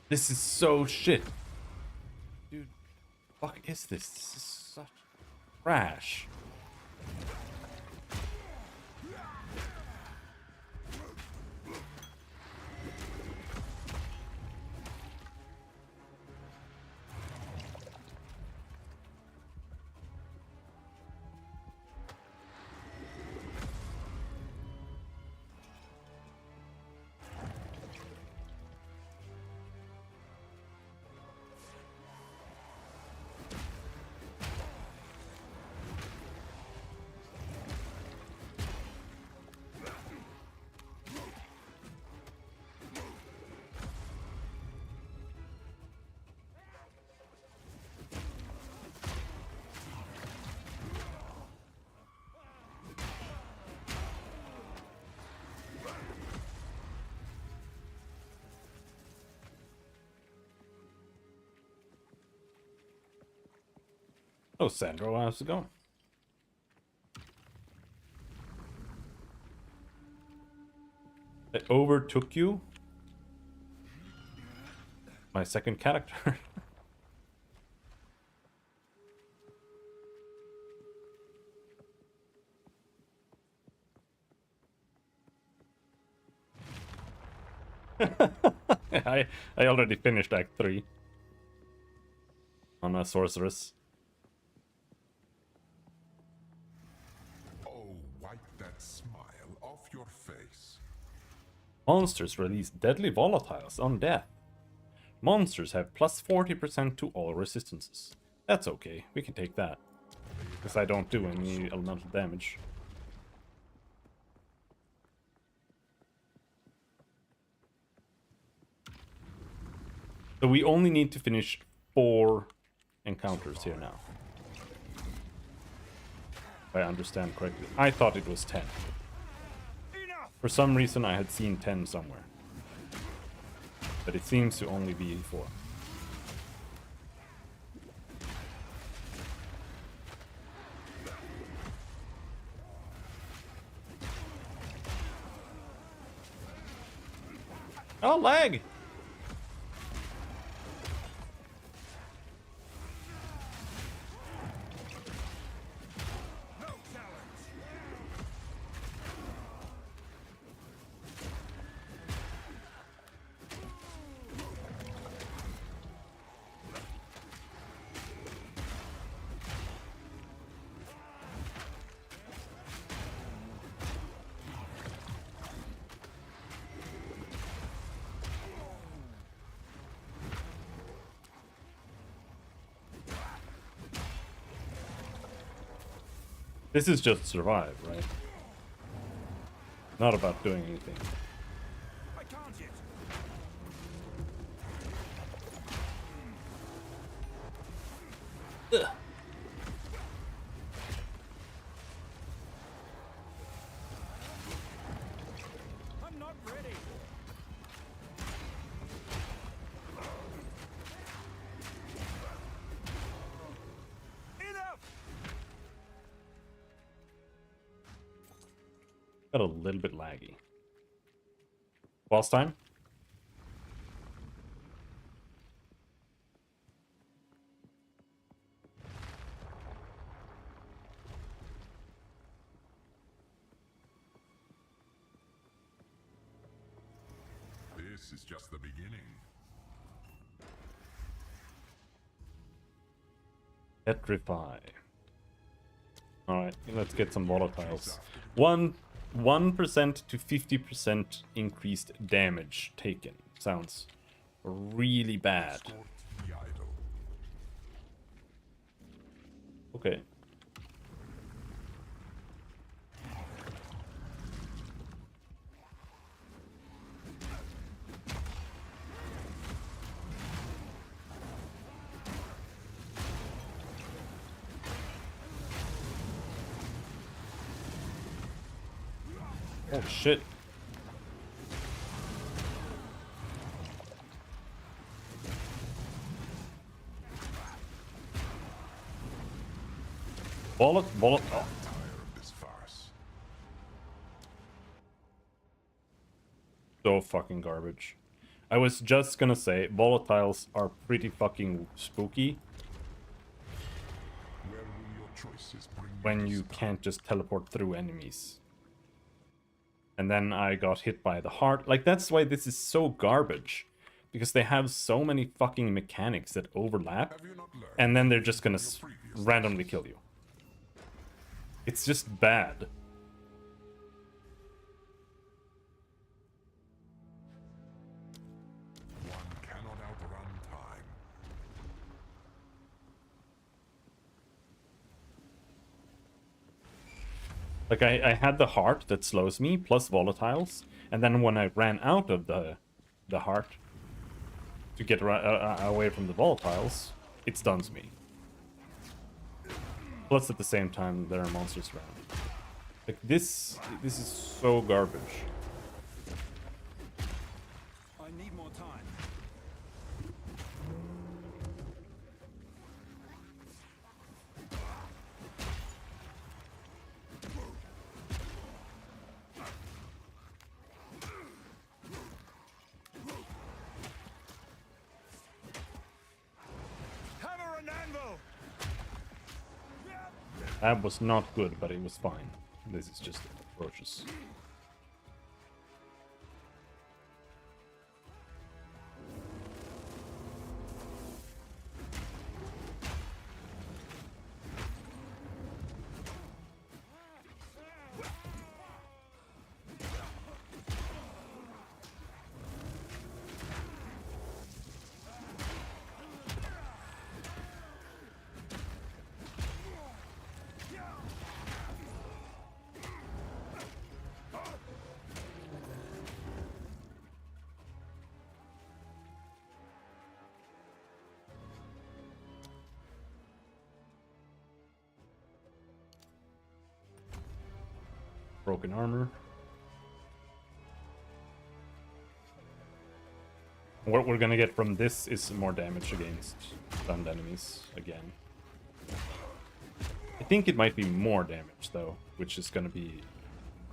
This is so shit. Dude, fuck is this? This is such trash. Oh, Sandro, how's it going? I overtook you? My second character? I already finished Act 3 on a sorceress. Oh, wipe that smile off your face. Monsters release deadly volatiles on death. Monsters have plus 40% to all resistances. That's okay, we can take that. Because I don't do any elemental damage. So we only need to finish 4 encounters here now. If I understand correctly. I thought it was 10. For some reason I had seen 10 somewhere. But it seems to only be 4. Oh, lag! This is just survive, right? Not about doing anything. I can't yet. Ugh. I'm not ready. Enough. Got a little bit laggy. Boss time? This is just the beginning. Petrify. Alright, let's get some volatiles. 1% to 50% increased damage taken. Sounds really bad. Escort the idol. Okay. Oh shit. Bullet. Oh. Tired of this farce. So fucking garbage. I was just gonna say, volatiles are pretty fucking spooky Where will your choices bring when this you time? can't just teleport through enemies. And then I got hit by the heart. Like, that's why this is so garbage. Because they have so many fucking mechanics that overlap. Have you not learned And then they're just gonna from your previous randomly lessons? kill you. It's just bad. One cannot outrun time. Like, I had the heart that slows me, plus volatiles. And then when I ran out of the heart to get away from the volatiles, it stuns me. Plus, at the same time, there are monsters around. Like, this is so garbage. I need more time. Hammer and anvil. That was not good, but it was fine. This is just atrocious. Broken armor. What we're gonna get from this is more damage against stunned enemies again. I think it might be more damage though, which is gonna be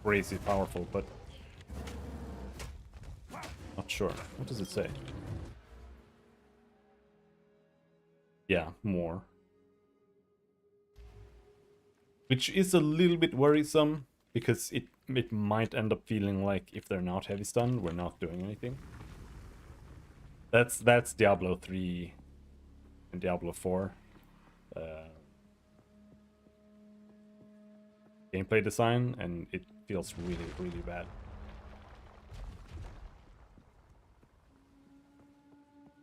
crazy powerful, but not sure. What does it say? Yeah, more. Which is a little bit worrisome, because it might end up feeling like if they're not heavy stunned, we're not doing anything. That's Diablo 3 and Diablo 4 gameplay design, and it feels really, really bad.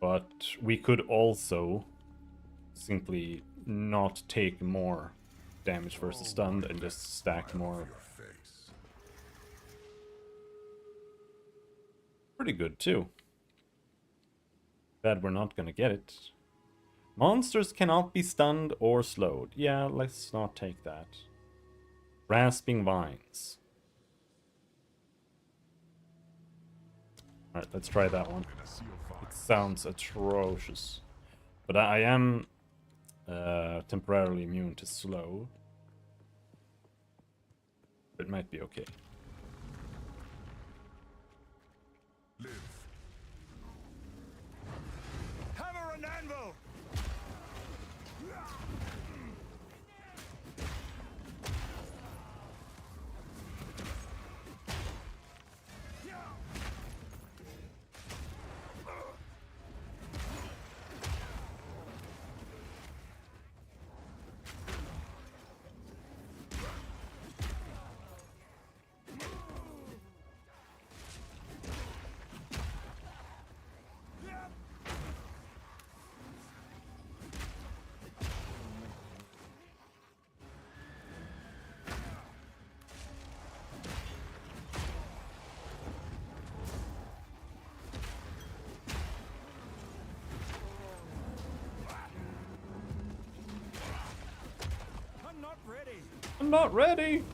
But we could also simply not take more damage versus stunned and just stack more. Your face. Pretty good too. Bad we're not gonna get it. Monsters cannot be stunned or slowed. Yeah, let's not take that. Grasping vines. Alright, let's try that one. In a sea of It fire. sounds atrocious. But I am temporarily immune to slow. It might be okay. Live. Hammer and anvil. I'm not ready. I'm not ready!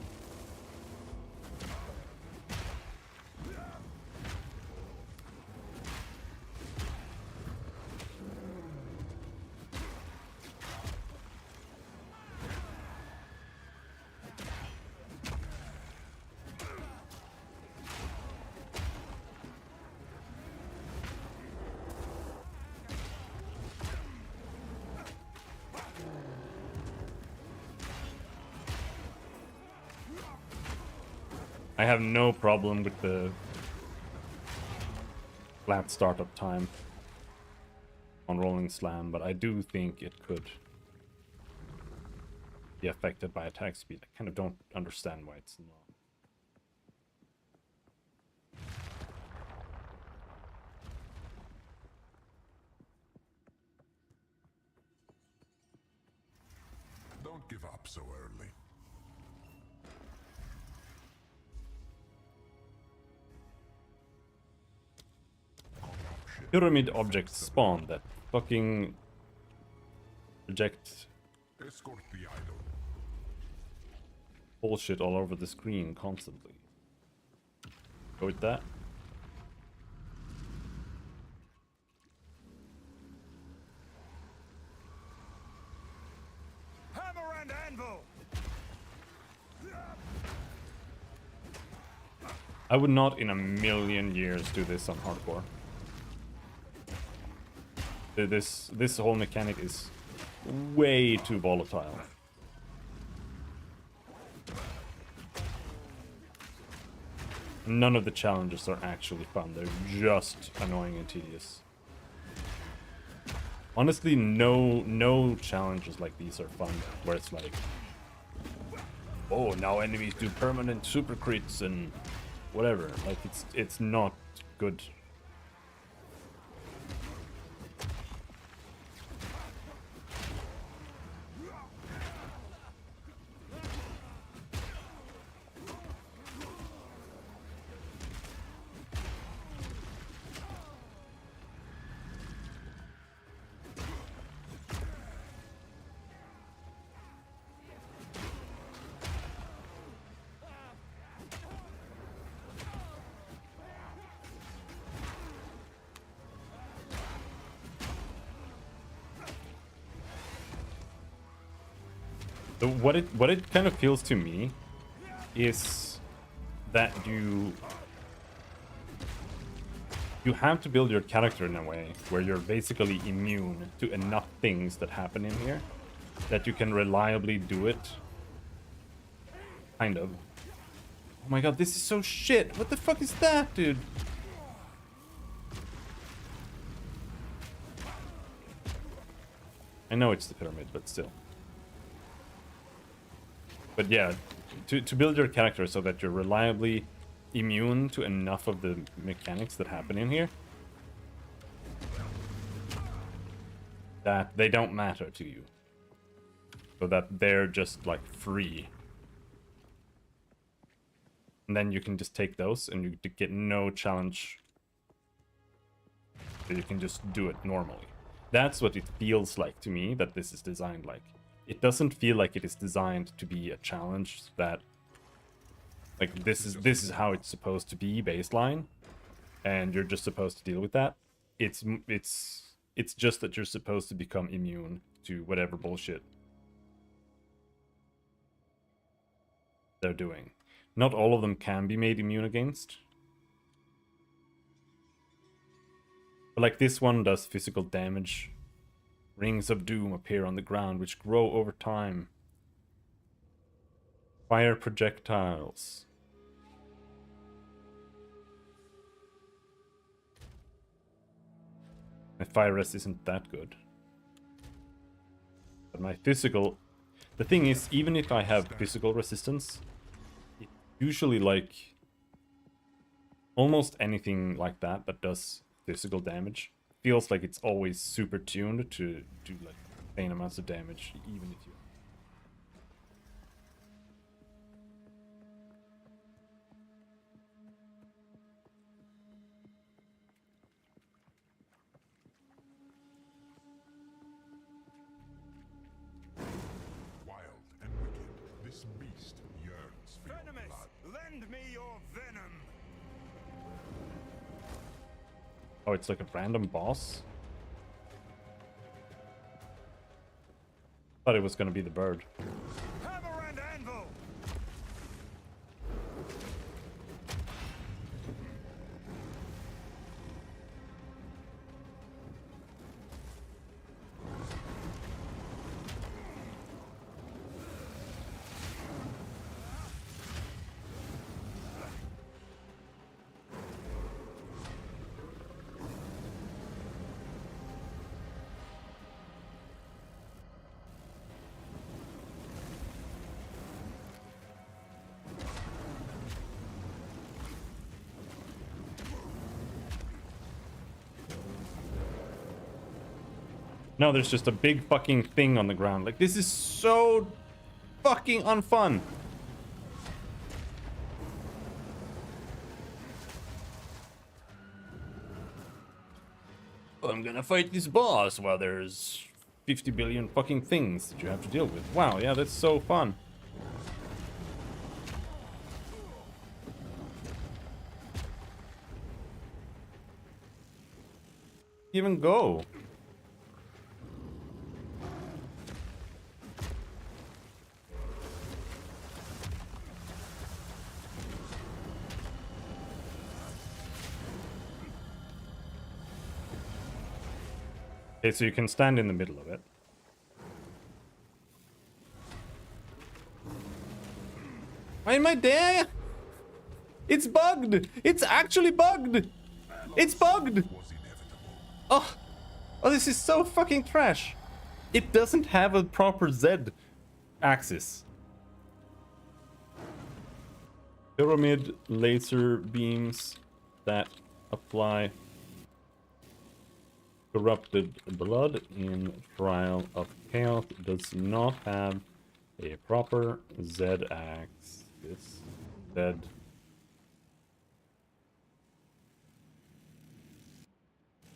I have no problem with the flat startup time on Rolling Slam, but I do think it could be affected by attack speed. I kind of don't understand why it's not. Don't give up so early. Pyramid objects spawn that fucking project Escort the idol. bullshit all over the screen constantly. Go with that. Hammer and anvil! I would not in a million years do this on hardcore. This whole mechanic is way too volatile. None of the challenges are actually fun. They're just annoying and tedious. Honestly, no challenges like these are fun, where it's like, oh, now enemies do permanent super crits and whatever. Like, it's not good. So what it kind of feels to me is that you have to build your character in a way where you're basically immune to enough things that happen in here that you can reliably do it. Kind of. Oh my god, this is so shit. What the fuck is that, dude? I know it's the pyramid, but still. But yeah, to build your character so that you're reliably immune to enough of the mechanics that happen in here that they don't matter to you. So that they're just like free. And then you can just take those and you get no challenge. So you can just do it normally. That's what it feels like to me that this is designed like. It doesn't feel like it is designed to be a challenge that, like, this is how it's supposed to be baseline, and you're just supposed to deal with that. It's just that you're supposed to become immune to whatever bullshit they're doing. Not all of them can be made immune against. But like this one does physical damage. Rings of Doom appear on the ground, which grow over time. Fire projectiles. My fire rest isn't that good. But my physical... The thing is, even if I have physical resistance, it usually like... Almost anything like that that does physical damage feels like it's always super tuned to do like insane amounts of damage, even if you... Wild and wicked, this beast yearns for your Venomous, blood. lend me your venom! Oh, it's like a random boss? Thought it was gonna be the bird. Hammer and anvil! No, there's just a big fucking thing on the ground. Like, this is so fucking unfun. I'm gonna fight this boss while there's 50 billion fucking things that you have to deal with. Wow, yeah, that's so fun. Even go. Okay, so you can stand in the middle of it. Why am I there? It's bugged! It's actually bugged! It's bugged! Oh, oh, this is so fucking trash. It doesn't have a proper Z axis. Pyramid laser beams that apply corrupted blood in Trial of Chaos does not have a proper Z axis. Z.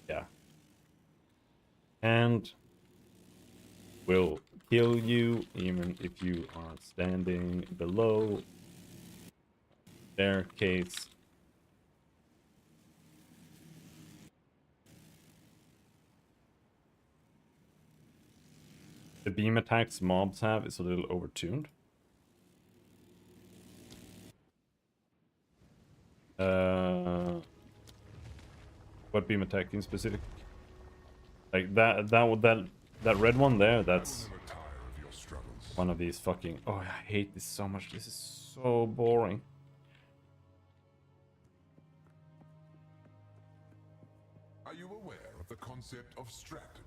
Yeah. And will kill you even if you are standing below staircase. The beam attacks mobs have is a little overtuned. What beam attack in specific? Like that red one there, that's one of these fucking... Oh, I hate this so much. This is so boring. Are you aware of the concept of strategy?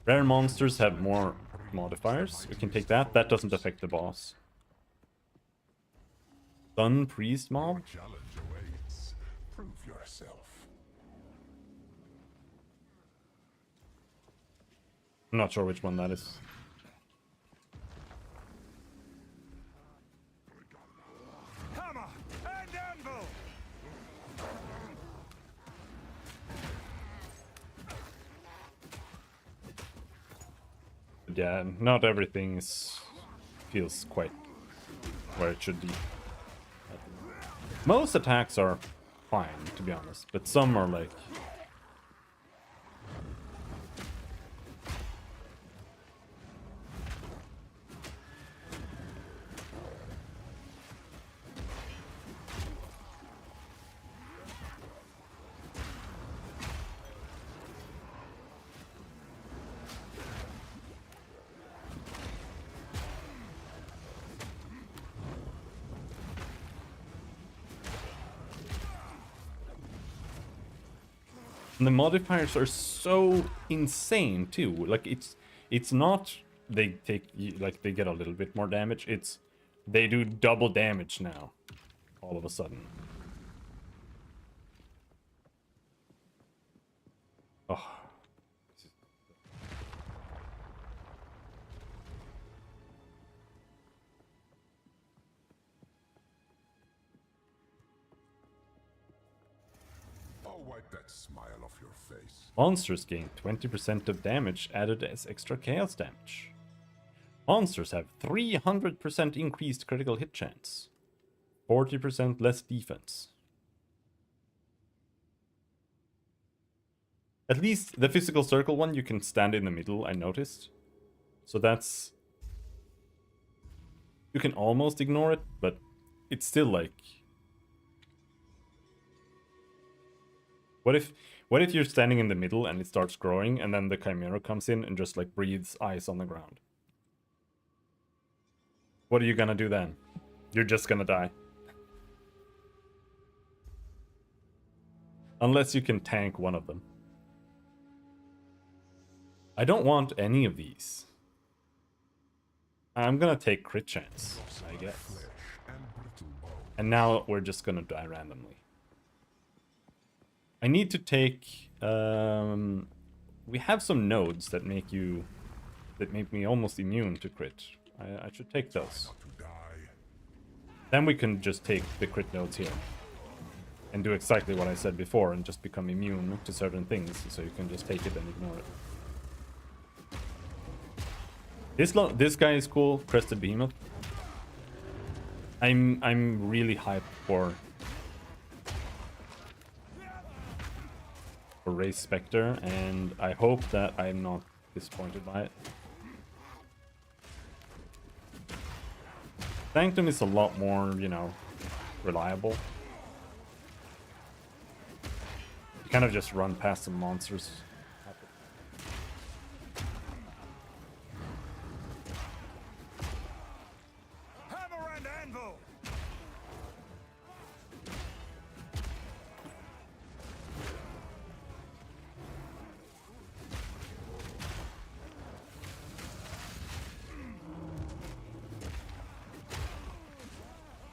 Rare monsters have more modifiers. We can take that. That doesn't affect the boss. Sun Priest mob? Challenge awaits. Prove yourself. I'm not sure which one that is. Hammer and anvil! But yeah, not everything feels quite where it should be. Most attacks are fine, to be honest, but some are like... And the modifiers are so insane too. Like it's not they take like they get a little bit more damage. It's they do double damage now all of a sudden. Oh. I'll wipe that smile off your face. Monsters gain 20% of damage added as extra chaos damage. Monsters have 300% increased critical hit chance. 40% less defense. At least the physical circle one you can stand in the middle, I noticed. So that's... You can almost ignore it, but it's still like... What if you're standing in the middle and it starts growing and then the Chimera comes in and just like breathes ice on the ground? What are you gonna do then? You're just gonna die. Unless you can tank one of them. I don't want any of these. I'm gonna take crit chance, I guess. Flesh and brittle bone. And now we're just gonna die randomly. I need to take... we have some nodes that make me almost immune to crit. I should take those. Not to die. Then we can just take the crit nodes here. And do exactly what I said before and just become immune to certain things. So you can just take it and ignore it. This guy is cool, Crested Behemoth. I'm really hyped for Race Spectre, and I hope that I'm not disappointed by it. Sanctum is a lot more, you know, reliable. You kind of just run past some monsters. Hammer and anvil!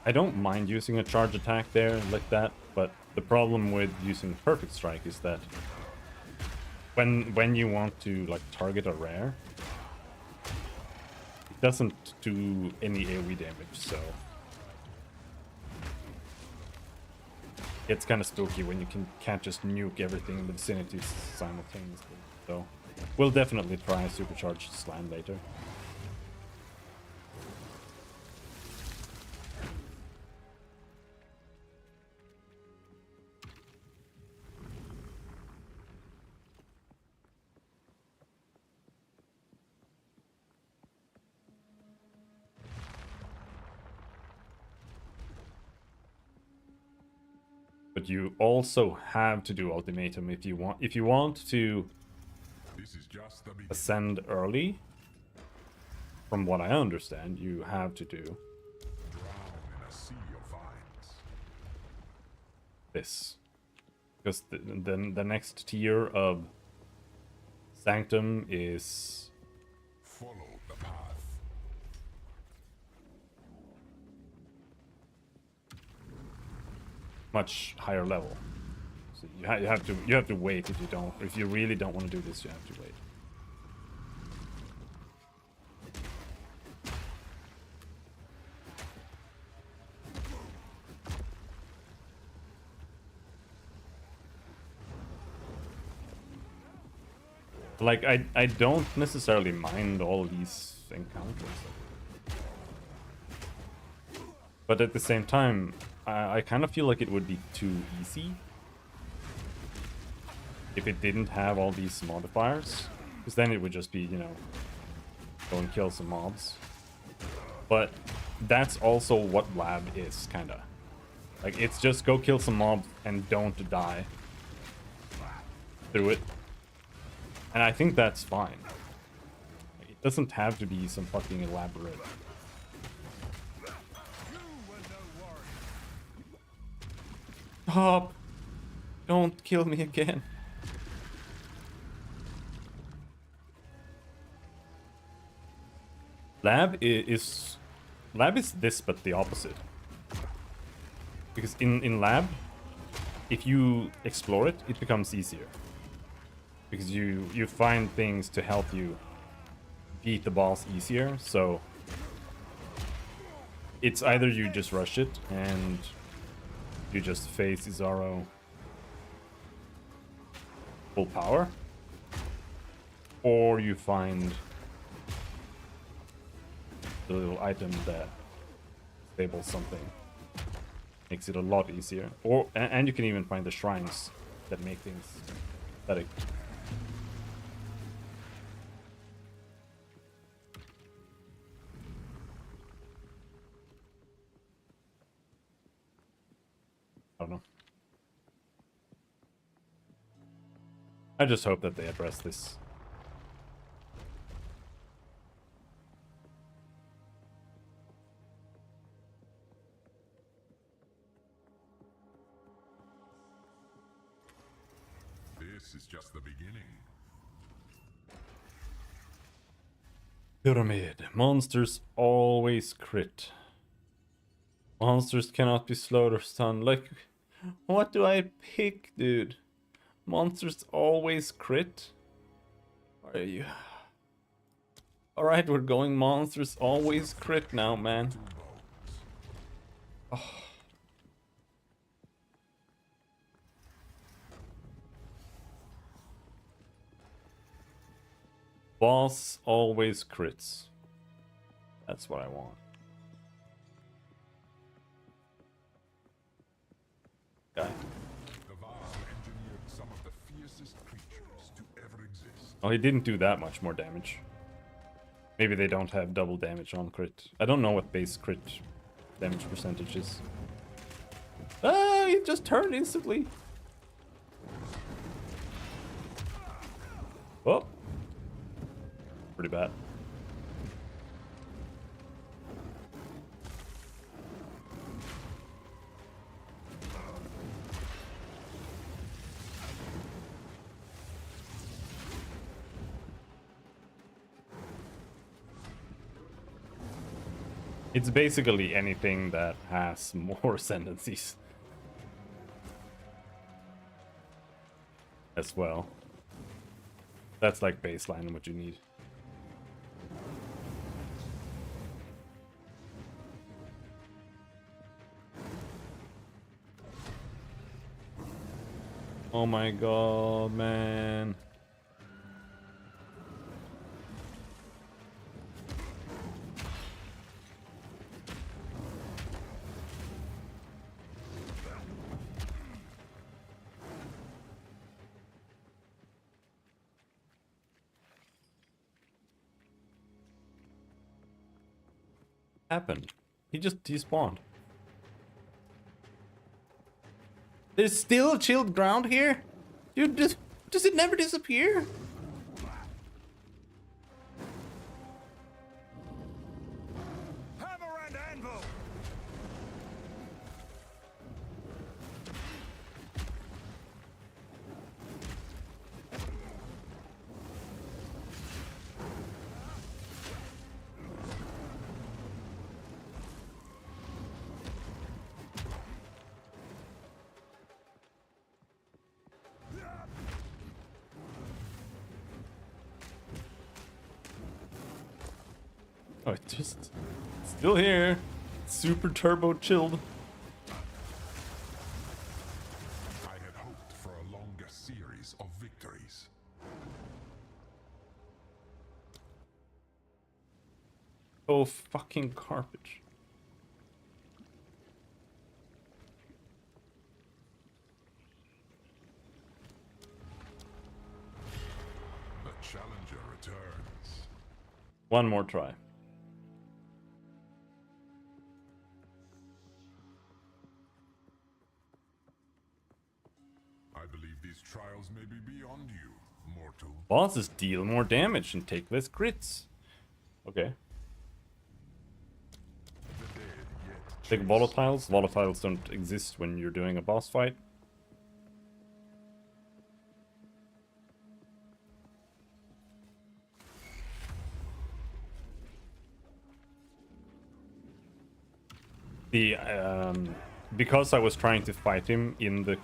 I don't mind using a charge attack there like that, but the problem with using Perfect Strike is that when you want to like target a rare, it doesn't do any AoE damage, so it's kind of spooky when you can't just nuke everything in the vicinity simultaneously. So we'll definitely try Supercharged Slam later. But you also have to do ultimatum if you want to This is just the beginning. ascend early. From what I understand, you have to do Drown in a sea of vines. this, because the next tier of Sanctum is Follow the path. much higher level. So you have to wait if you really don't want to do this. You have to wait. Like I don't necessarily mind all these encounters, but at the same time, I kind of feel like it would be too easy if it didn't have all these modifiers, because then it would just be, you know, go and kill some mobs. But that's also what Lab is, kinda. Like, it's just go kill some mobs and don't die through it. And I think that's fine. Like, it doesn't have to be some fucking elaborate. Stop! Don't kill me again. Lab is this, but the opposite. Because in Lab, if you explore it, it becomes easier. Because you find things to help you beat the boss easier, so it's either you just rush it and you just face Izaro full power, or you find the little item that stables something. Makes it a lot easier. Or and you can even find the shrines that make things pathetic. I don't know. I just hope that they address this. This is just the beginning. Pyramid. Monsters always crit. Monsters cannot be slowed or stunned. Like, what do I pick, dude? Monsters always crit? Are you... Alright, we're going monsters always crit now, man. Oh. Boss always crits. That's what I want. Guy. The Vaal engineered some of the fiercest creatures to ever exist. Oh, he didn't do that much more damage. Maybe they don't have double damage on crit. I don't know what base crit damage percentage is. Ah, he just turned instantly. Oh. Pretty bad. It's basically anything that has more ascendancies as well. That's like baseline what you need. Oh my god, man. Happened. He despawned. There's still chilled ground here? Dude, does it never disappear? Hammer and anvil! Oh, it's just still here. Super turbo chilled. I had hoped for a longer series of victories. Oh, fucking garbage. The challenger returns. One more try. I believe these trials may be beyond you, mortal. Bosses deal more damage and take less crits. Okay. The dead yet Like volatiles. Volatiles don't exist when you're doing a boss fight. The because I was trying to fight him in the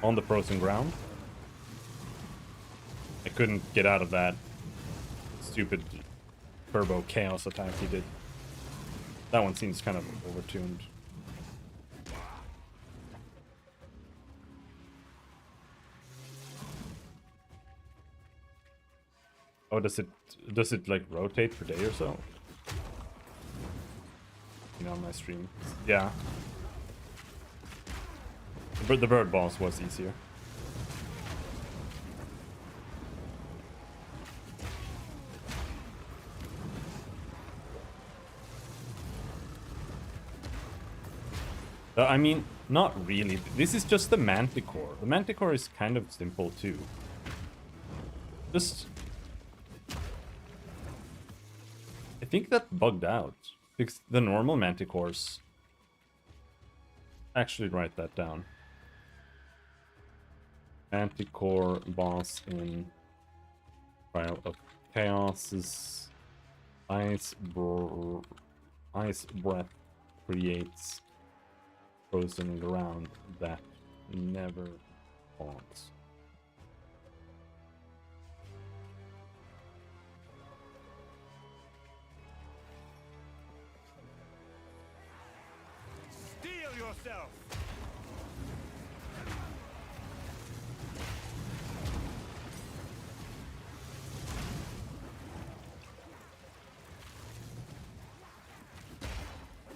on the frozen ground, I couldn't get out of that stupid turbo chaos attack he did. That one seems kind of overtuned. Oh, does it like rotate per day or so? You know, on my stream. Yeah. But the bird boss was easier. I mean, not really. This is just the Manticore. The Manticore is kind of simple too. Just... I think that bugged out. Because the normal Manticores... Actually write that down. Manticore boss in Trial of Chaos's ice breath creates frozen ground that never forms. Steel yourself!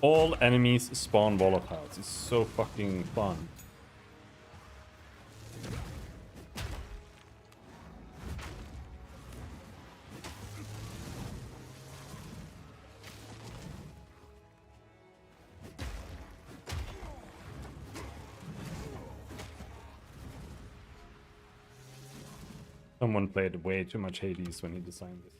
All enemies spawn volatiles. It's so fucking fun. Someone played way too much Hades when he designed this.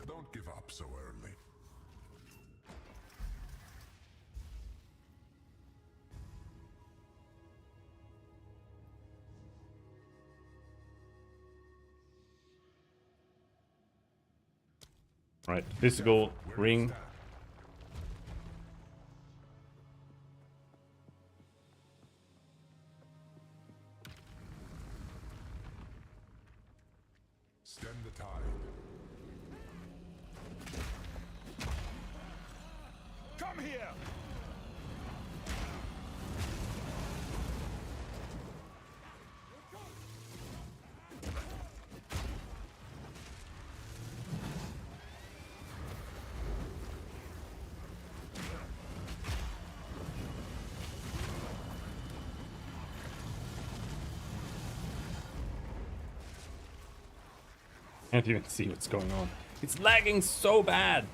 Don't give up so early. Right, physical Where ring. is that? Stem the tide. Come here! Can't even see what's going on. It's lagging so bad.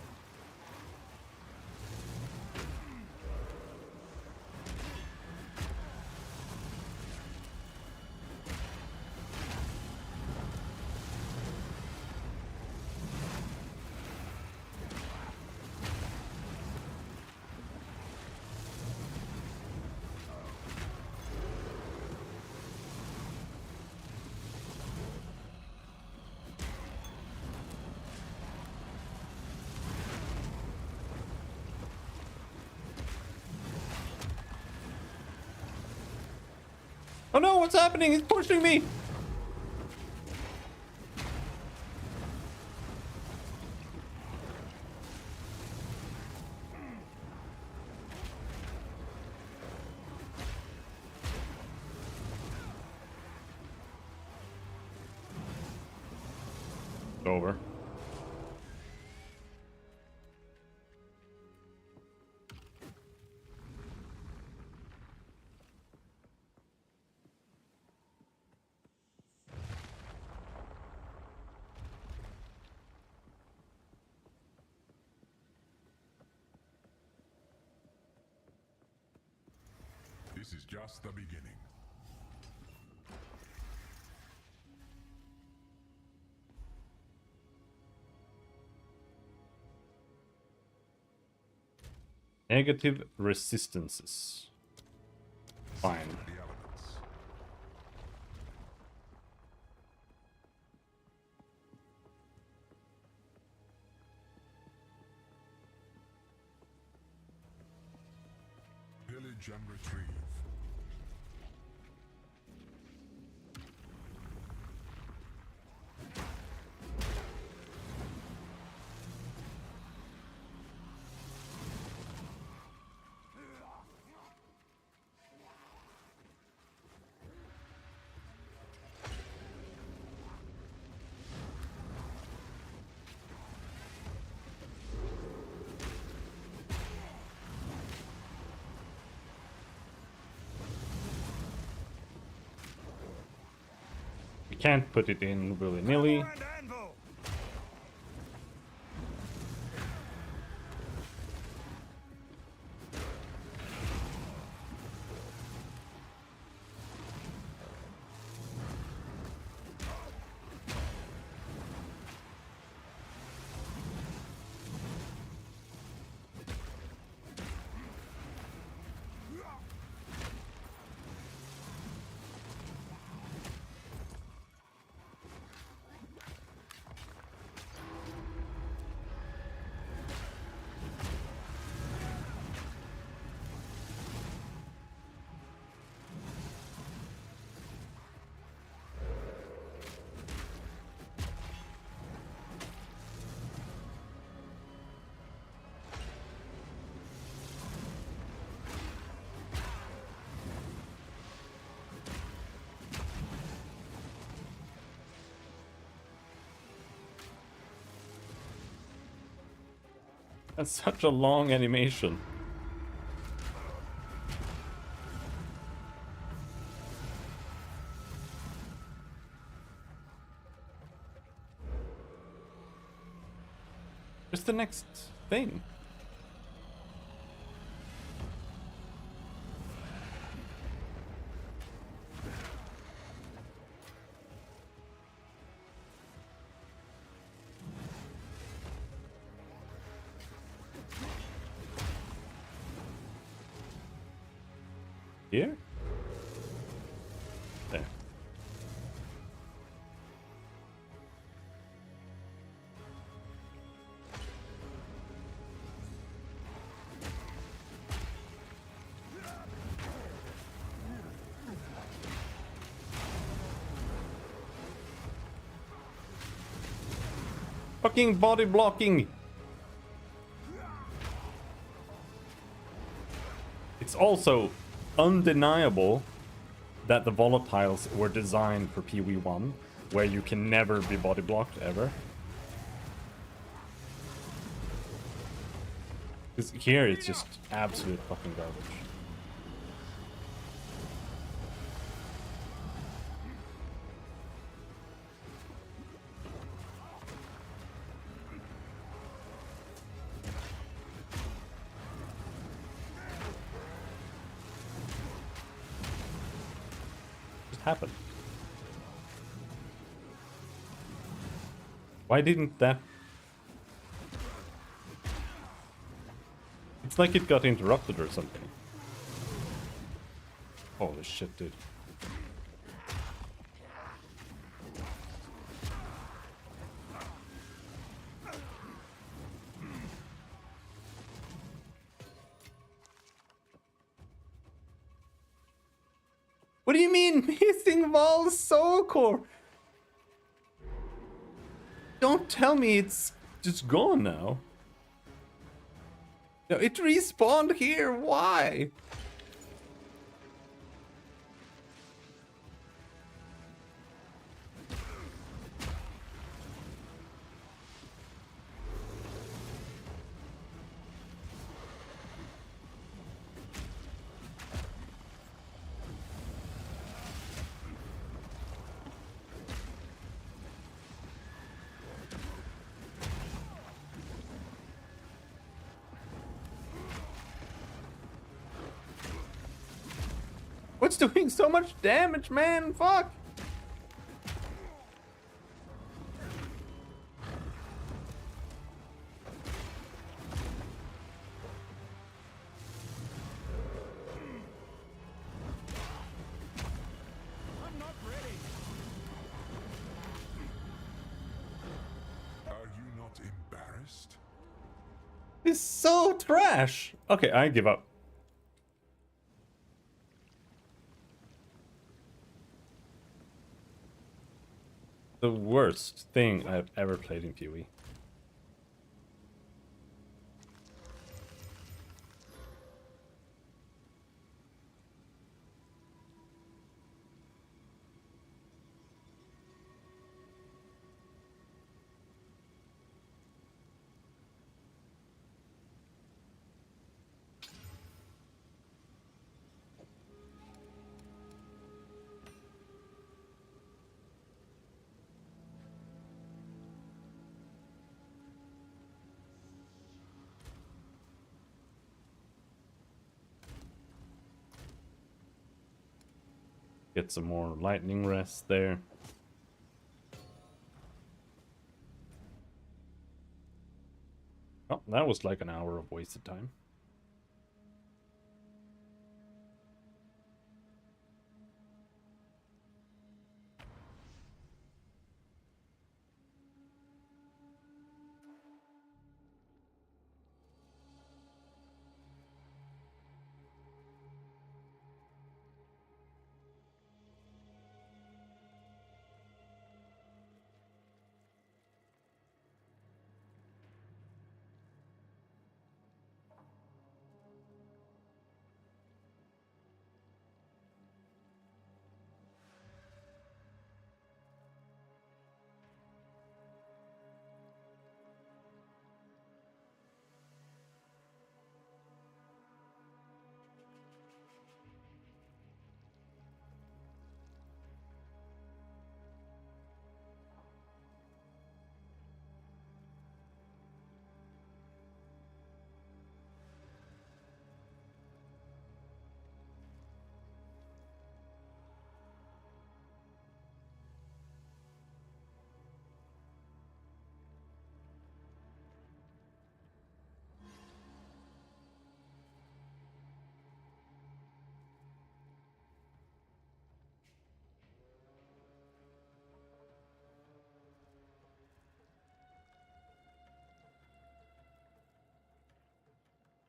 Oh no, what's happening? He's pushing me! Over. This is just the beginning. Negative resistances. Fine. The elements. Pillage and retrieve. You can't put it in willy-nilly. And anvil! That's such a long animation. What's the next thing? Here? There. Fucking body blocking! It's also undeniable that the volatiles were designed for PV1, where you can never be body blocked ever. Because here it's just absolute fucking garbage. Happen. Why didn't that? It's like it got interrupted or something. Holy shit, dude. What do you mean missing Val's soul core? Don't tell me it's just gone now. No, it respawned here. Why? What's doing so much damage, man? Fuck! I'm not ready. Are you not embarrassed? It's so trash! Okay, I give up. The worst thing I've ever played in PoE. Get some more lightning rest there. Oh, that was like an hour of wasted time.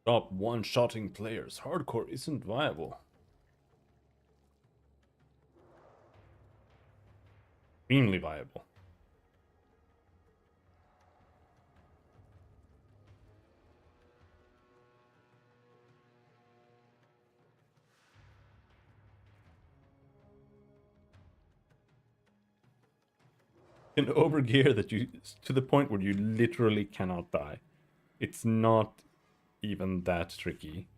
Stop one-shotting players. Hardcore isn't viable. Extremely viable. Can overgear that you to the point where you literally cannot die. It's not even that tricky.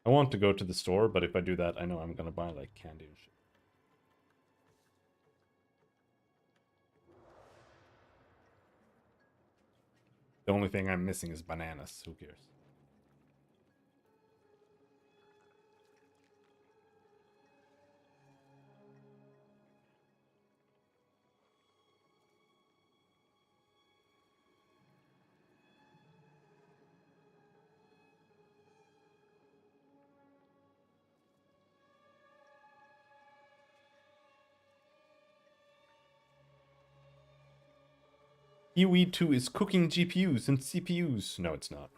I want to go to the store, but if I do that, I know I'm gonna buy like candy and shit. The only thing I'm missing is bananas. Who cares? UE2 is cooking GPUs and CPUs. No, it's not.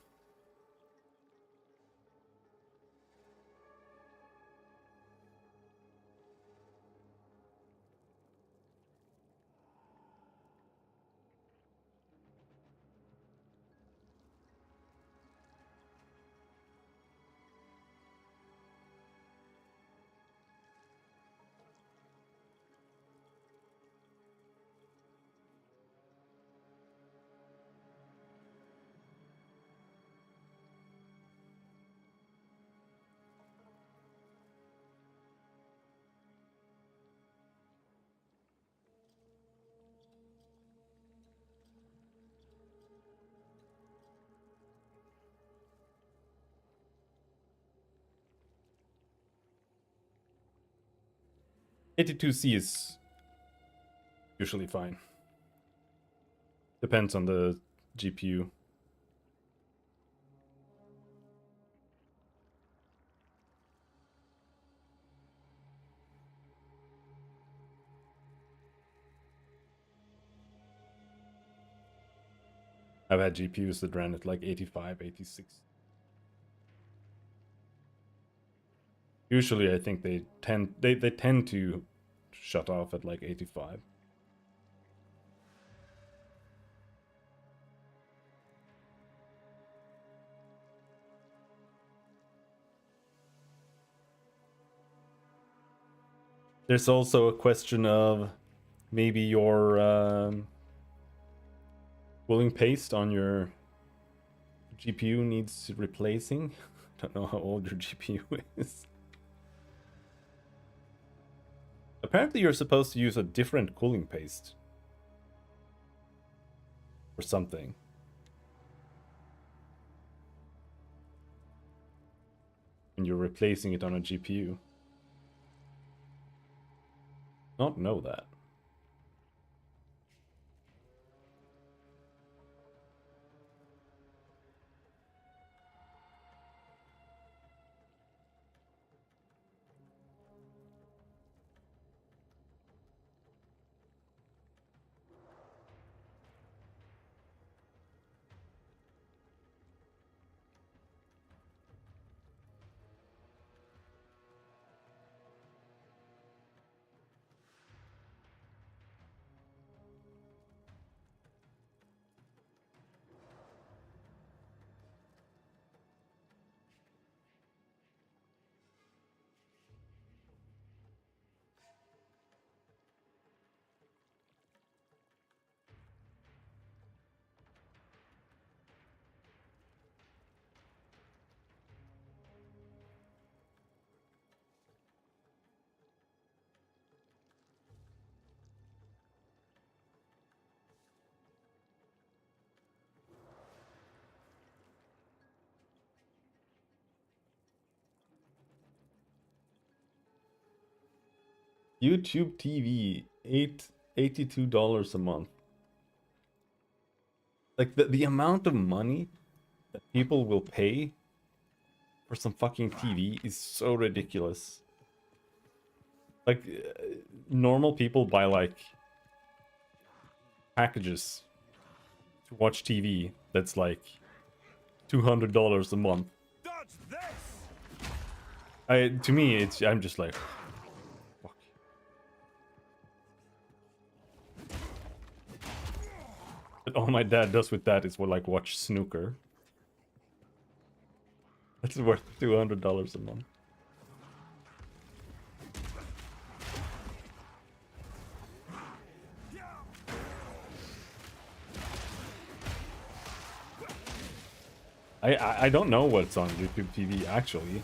$82C is usually fine. Depends on the GPU. I've had GPUs that ran at like 85, 86. Usually I think they tend to shut off at like 85. There's also a question of maybe your cooling paste on your GPU needs replacing. I don't know how old your GPU is. Apparently you're supposed to use a different cooling paste. Or something. And you're replacing it on a GPU. Not know that. YouTube TV, $82 a month. Like the amount of money that people will pay for some fucking TV is so ridiculous. Like, normal people buy, like, packages to watch TV that's, like, $200 a month. To me, I'm just like, fuck. But all my dad does with that is, like, watch snooker. That's worth $200 a month. I don't know what's on YouTube TV actually.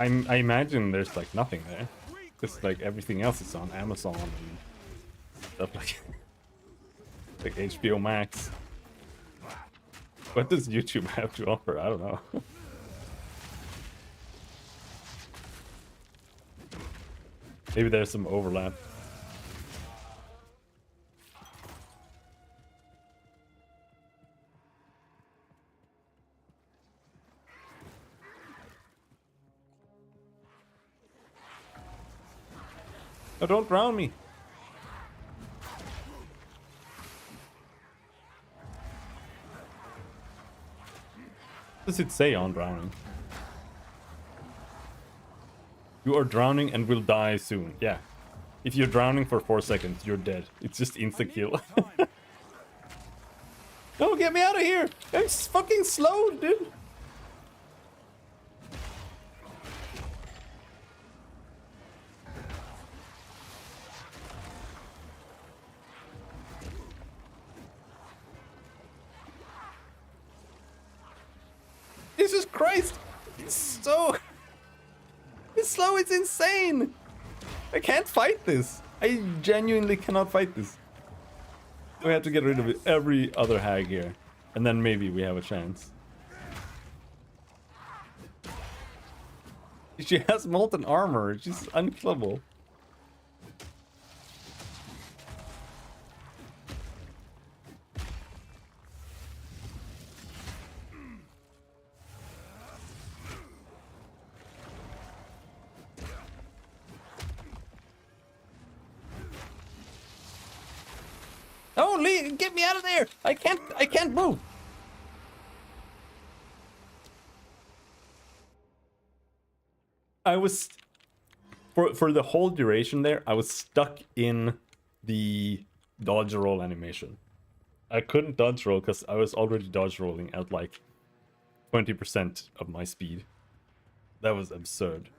I imagine there's like nothing there. Because like everything else is on Amazon and stuff like HBO Max. What does YouTube have to offer? I don't know. Maybe there's some overlap. Oh, don't drown me. What does it say on drowning? You are drowning and will die soon. Yeah. If you're drowning for 4 seconds, you're dead. It's just insta-kill. No, get me out of here! I'm fucking slow, dude! Jesus Christ! It's so... It's slow, it's insane! I can't fight this! I genuinely cannot fight this. We have to get rid of every other hag here. And then maybe we have a chance. She has molten armor, she's unkillable. Oh, Lee, get me out of there! I can't move! I was... For the whole duration there, I was stuck in the dodge roll animation. I couldn't dodge roll because I was already dodge rolling at like 20% of my speed. That was absurd.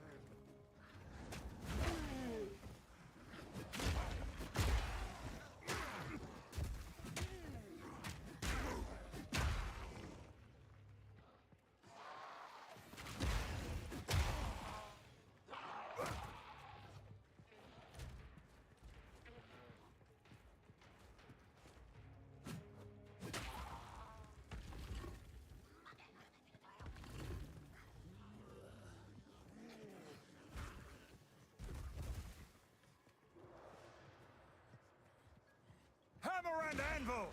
Hammer and anvil!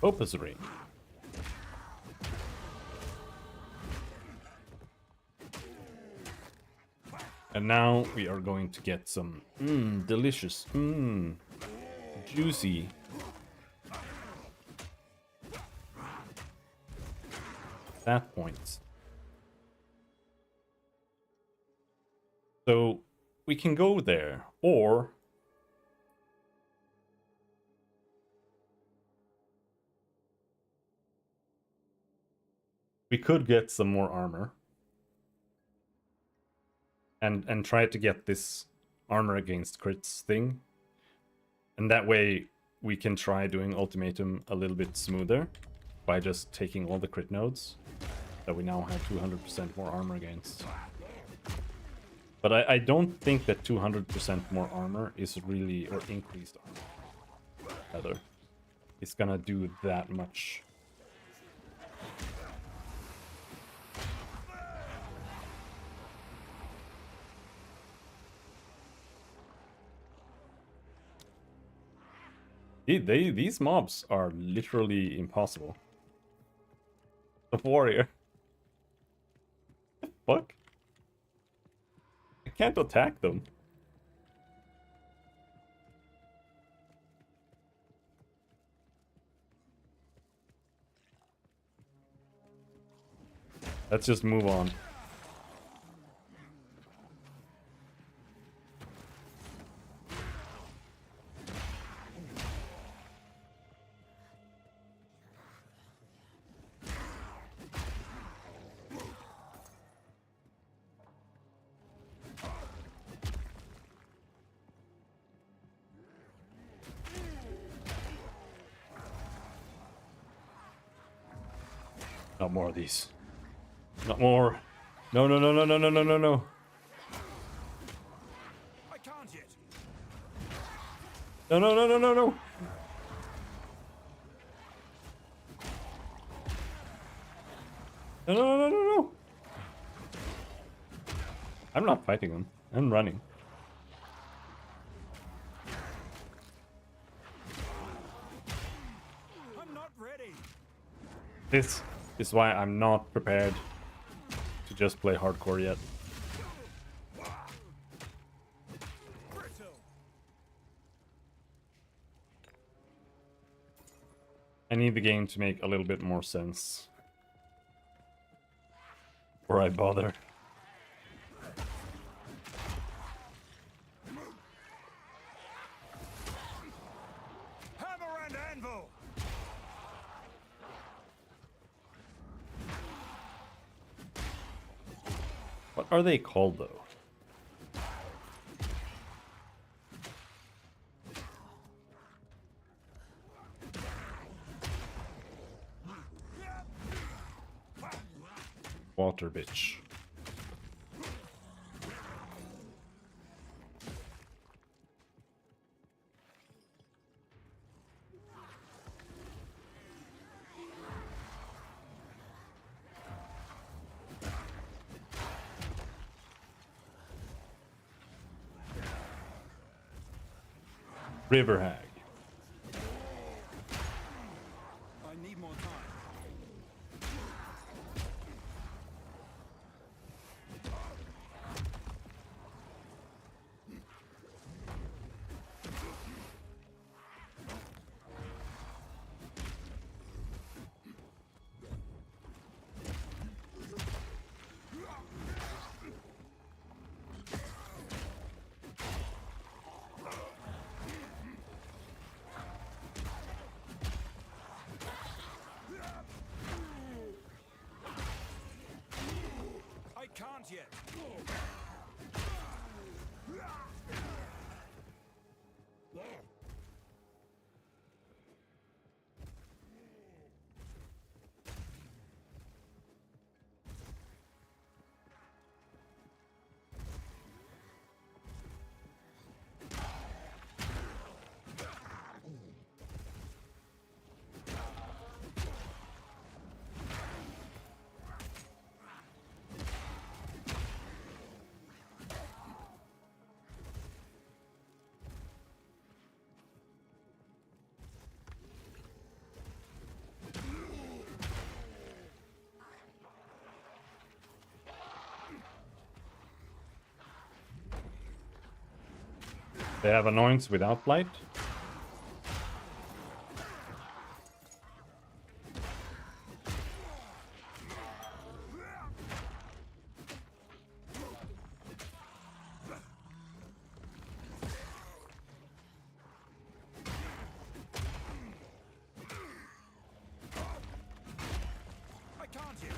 Opus ring. And now we are going to get some delicious, juicy stat points. So we can go there, or we could get some more armor and try to get this armor against crits thing. And that way we can try doing ultimatum a little bit smoother by just taking all the crit nodes that we now have 200% more armor against. But I don't think that 200% more armor is really, or increased armor, rather, is gonna do that much. These mobs are literally impossible. The warrior. Fuck? I can't attack them. Let's just move on. Not more of these. Not more. No, no, no, no, no, no, no, no, no. I can't yet. No, no, no, no, no, no. No, no, no, no, no, no. I'm not fighting them. I'm running. I'm not ready. This is why I'm not prepared to just play hardcore yet. Brittle. I need the game to make a little bit more sense before I bother. Hammer and anvil. What are they called though? Water bitch. River hag. I need more time. I can't yet. They have annoyance without blight. I can't yet.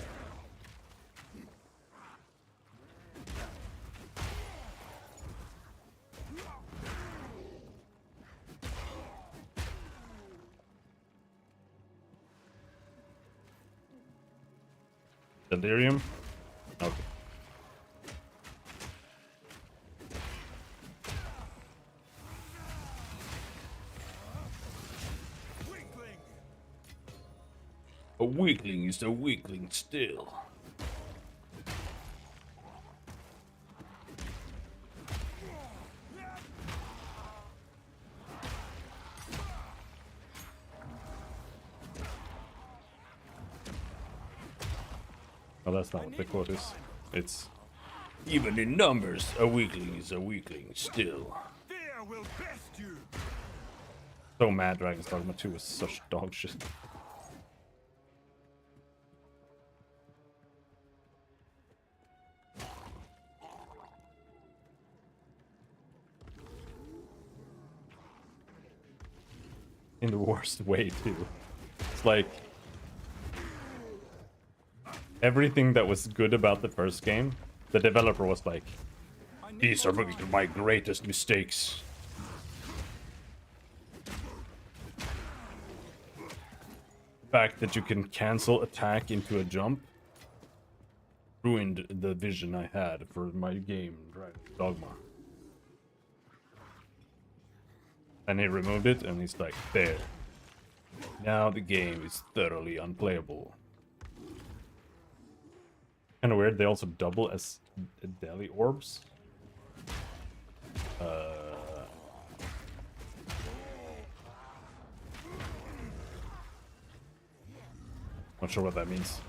Delirium. Okay. Weakling. A weakling is a weakling still. Well, that's not what the quote is. It's even in numbers, a weakling is a weakling still. Fear will best you. So mad Dragon's Dogma 2 was such dog shit. In the worst way too. It's like everything that was good about the first game, the developer was like, these are my greatest mistakes. The fact that you can cancel attack into a jump ruined the vision I had for my game, Dragon's Dogma. And he removed it, and he's like, there. Now the game is thoroughly unplayable. Kinda weird, they also double as daily orbs. Not sure what that means.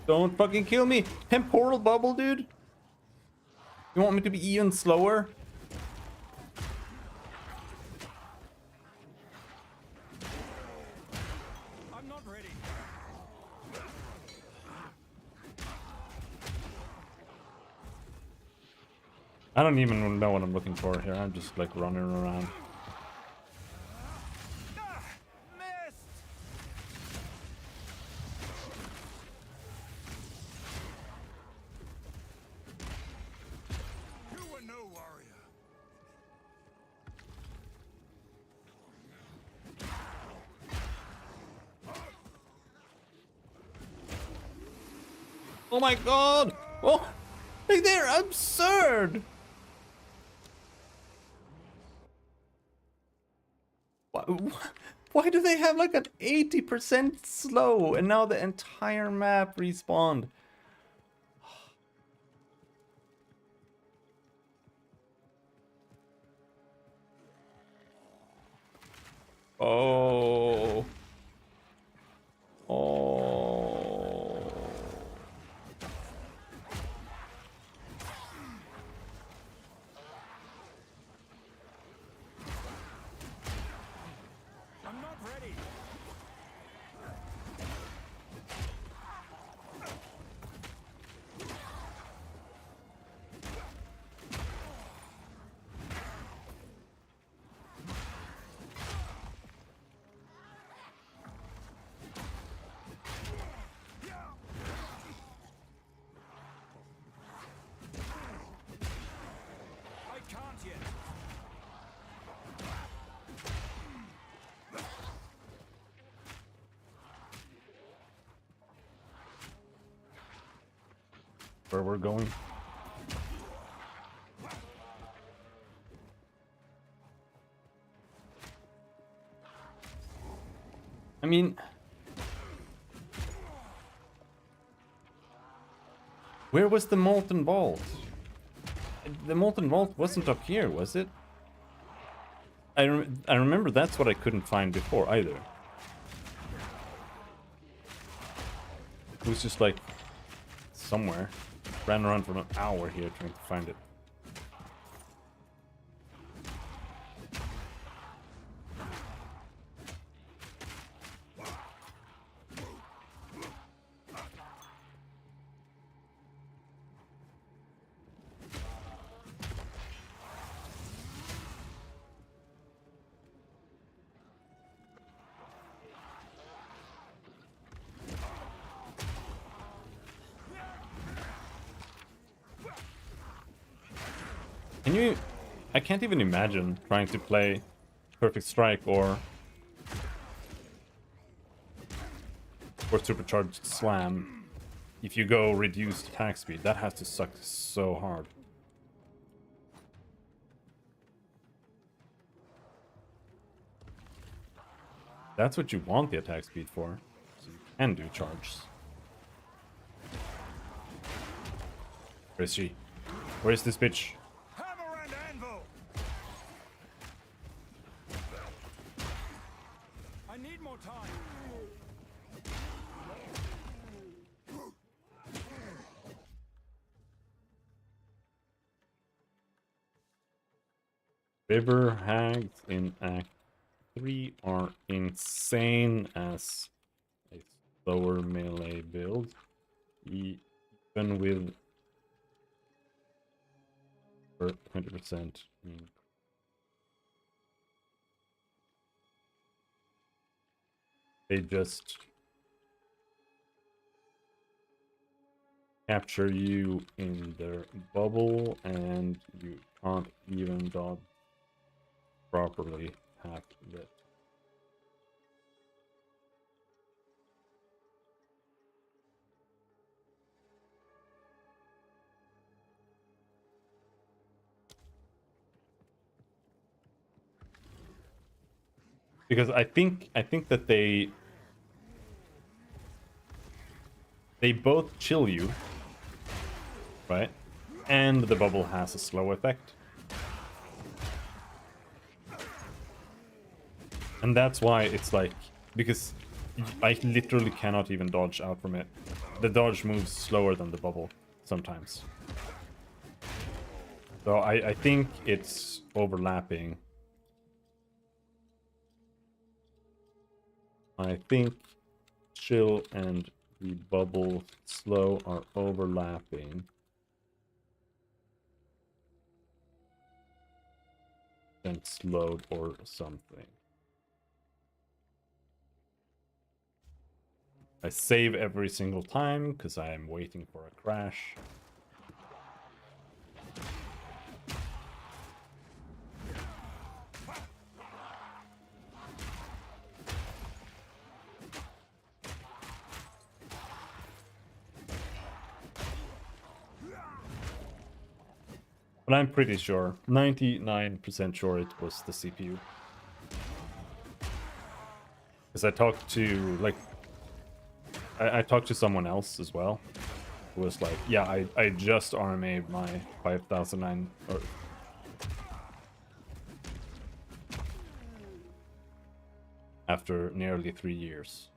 Don't fucking kill me! Temporal bubble, dude! You want me to be even slower? I'm not ready. I don't even know what I'm looking for here. I'm just like running around. Missed. You were no warrior. Oh my god! Oh! Like they're absurd! Why do they have like an 80% slow and now the entire map respawned? Oh. Oh. I'm not ready. I can't yet. Where we're going? I mean, where was the molten vault? The molten vault wasn't up here, was it? I remember that's what I couldn't find before either. It was just like somewhere. Ran around for an hour here trying to find it. Can you... I can't even imagine trying to play Perfect Strike or Supercharged Slam if you go reduced attack speed. That has to suck so hard. That's what you want the attack speed for, so you can do charges. Where is she? Where is this bitch? Hammer and anvil. I need more time. River Hags in Act 3 are insane as a slower melee build. Even with 20%. They just capture you in their bubble and you can't even dodge properly half of it. Because I think that they both chill you, right? And the bubble has a slow effect. And that's why it's like, because I literally cannot even dodge out from it. The dodge moves slower than the bubble sometimes. So I think it's overlapping. I think chill and the bubble slow are overlapping. And slowed or something. I save every single time because I am waiting for a crash. But I'm pretty sure, 99% sure it was the CPU. Because I talked to, like, I talked to someone else as well. Who was like, yeah, I just RMA'd my 5009, or... after nearly 3 years.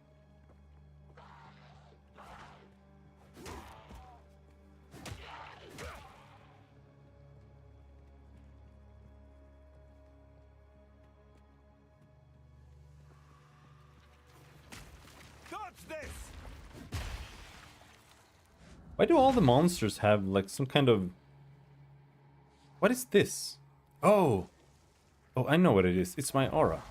Why do all the monsters have like some kind of... What is this? Oh! Oh, I know what it is. It's my aura.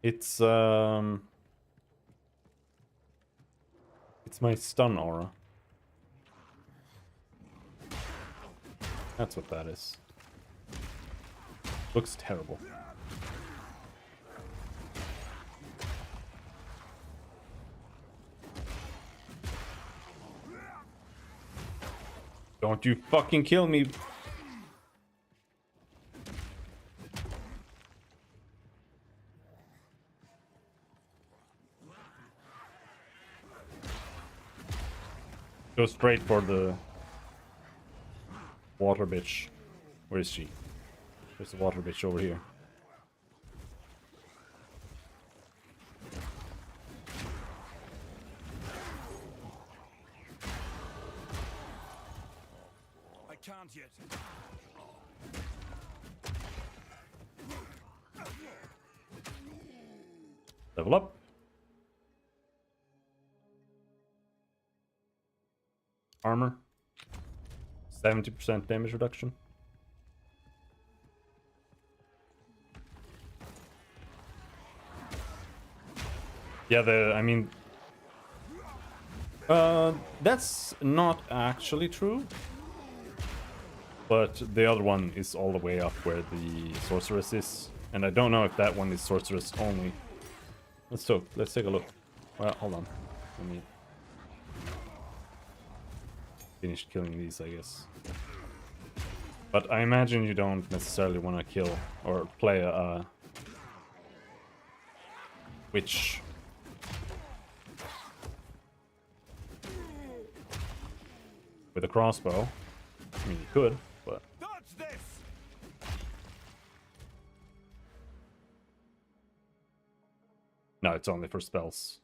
It's my stun aura. That's what that is. Looks terrible. Don't you fucking kill me. Go straight for the water bitch. Where is she? There's the water bitch over here. I can't yet. Level up. Armor. 70% damage reduction. Yeah, that's not actually true. But the other one is all the way up where the sorceress is. And I don't know if that one is sorceress only. Let's take a look. Well, hold on. Let me finish killing these, I guess. But I imagine you don't necessarily want to kill or play a witch. With a crossbow. I mean, you could, but... No, it's only for spells.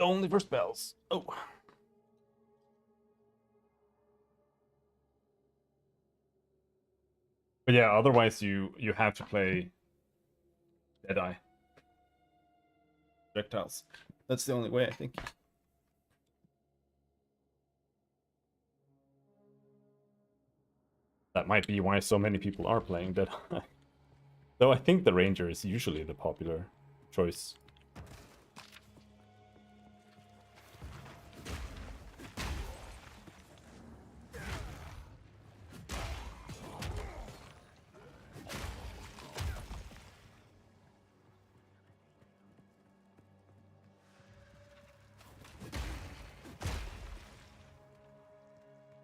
Only for spells. Oh. But yeah, otherwise you have to play Deadeye. Projectiles. That's the only way, I think. That might be why so many people are playing Deadeye. Though I think the Ranger is usually the popular choice.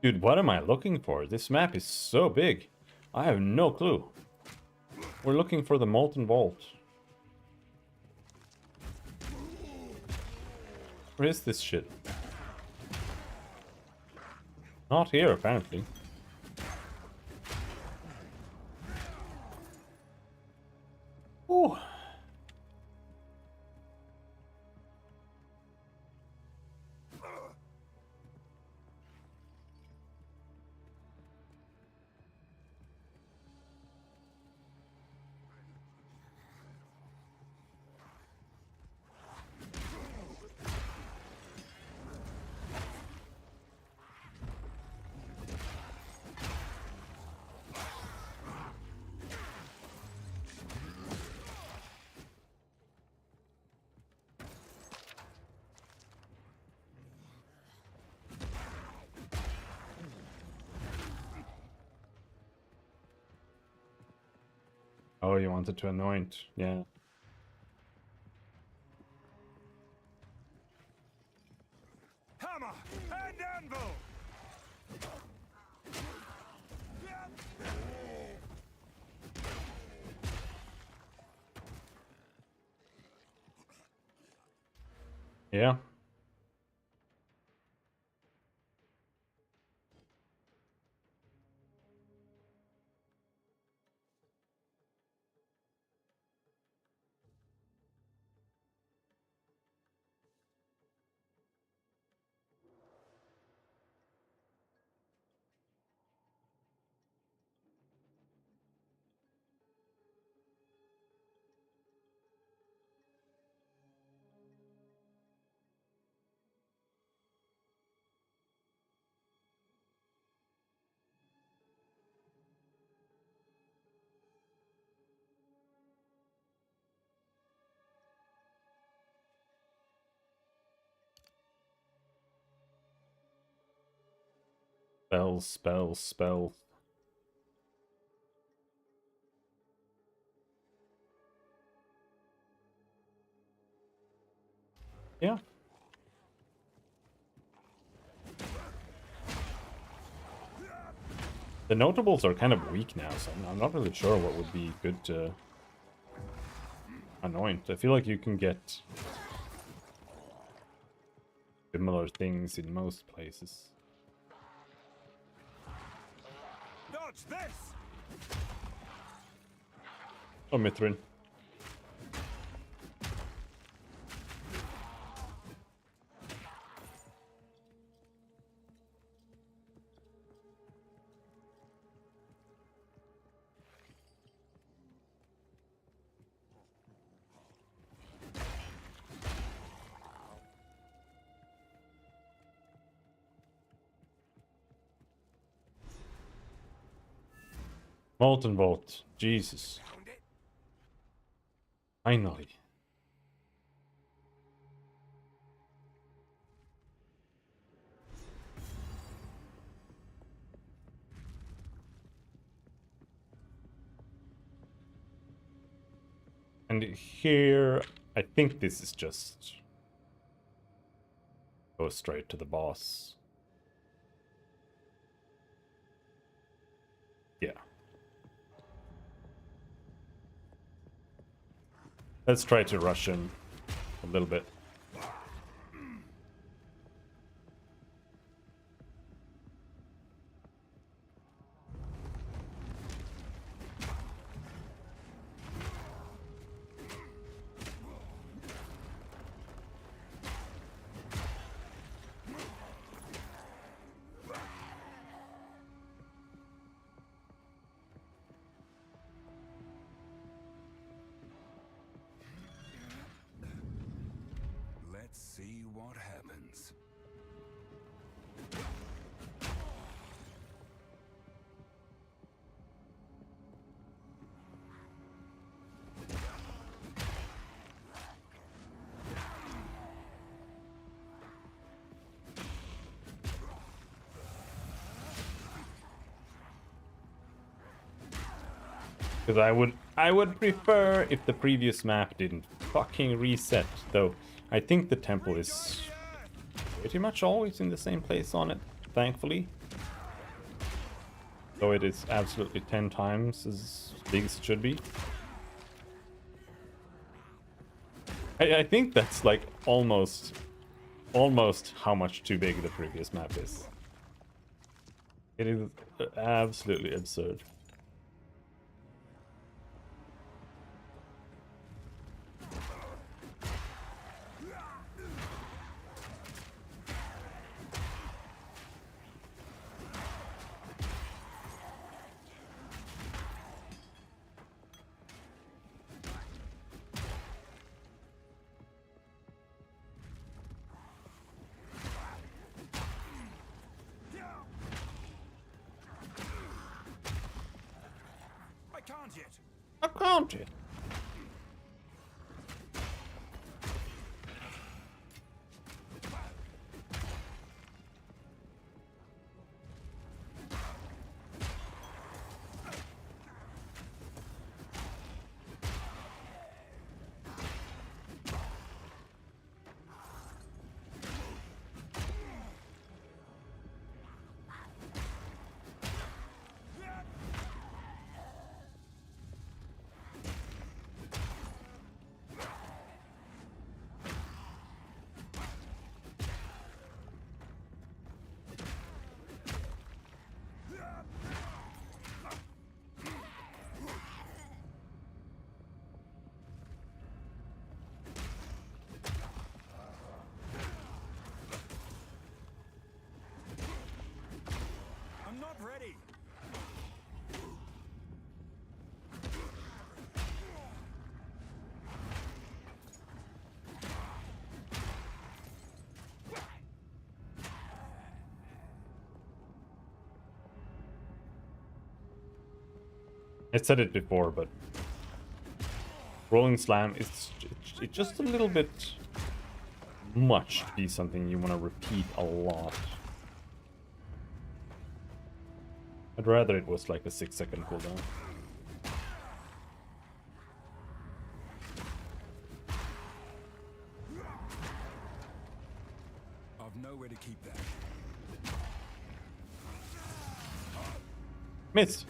Dude, what am I looking for? This map is so big. I have no clue. We're looking for the Molten Vault. Where is this shit? Not here, apparently. Ooh. Oh, you wanted to anoint, yeah. Hammer and anvil. Yeah. Spells, spells, spells. Yeah. The notables are kind of weak now, so I'm not really sure what would be good to anoint. I feel like you can get similar things in most places. Dodge this. Oh, Mithrin. Molten Vault. Jesus. Found it. Finally. And here, I think this is just go straight to the boss. Yeah. Let's try to rush him a little bit. Because I would prefer if the previous map didn't fucking reset, though. I think the temple is pretty much always in the same place on it, thankfully. Though it is absolutely 10 times as big as it should be. I think that's like almost how much too big the previous map is. It is absolutely absurd. I can't it? I'm not ready. I said it before, but rolling slam is it's just a little bit much to be something you want to repeat a lot. I'd rather it was like a 6-second cooldown. I've nowhere to keep that. Miss.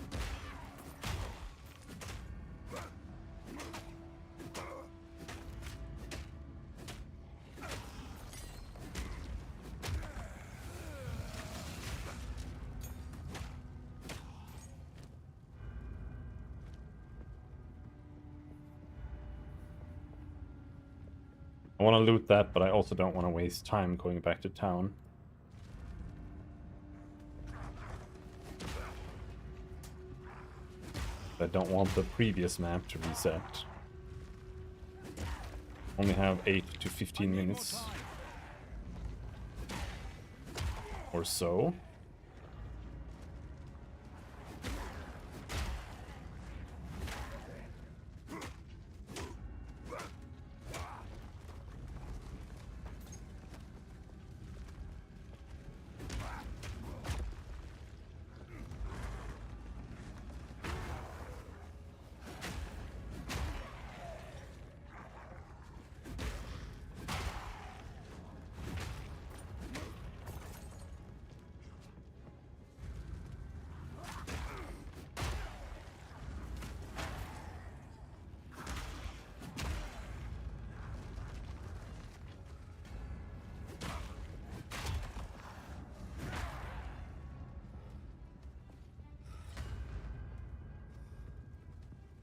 I want to loot that, but I also don't want to waste time going back to town. I don't want the previous map to reset. Only have 8 to 15 minutes. Or so.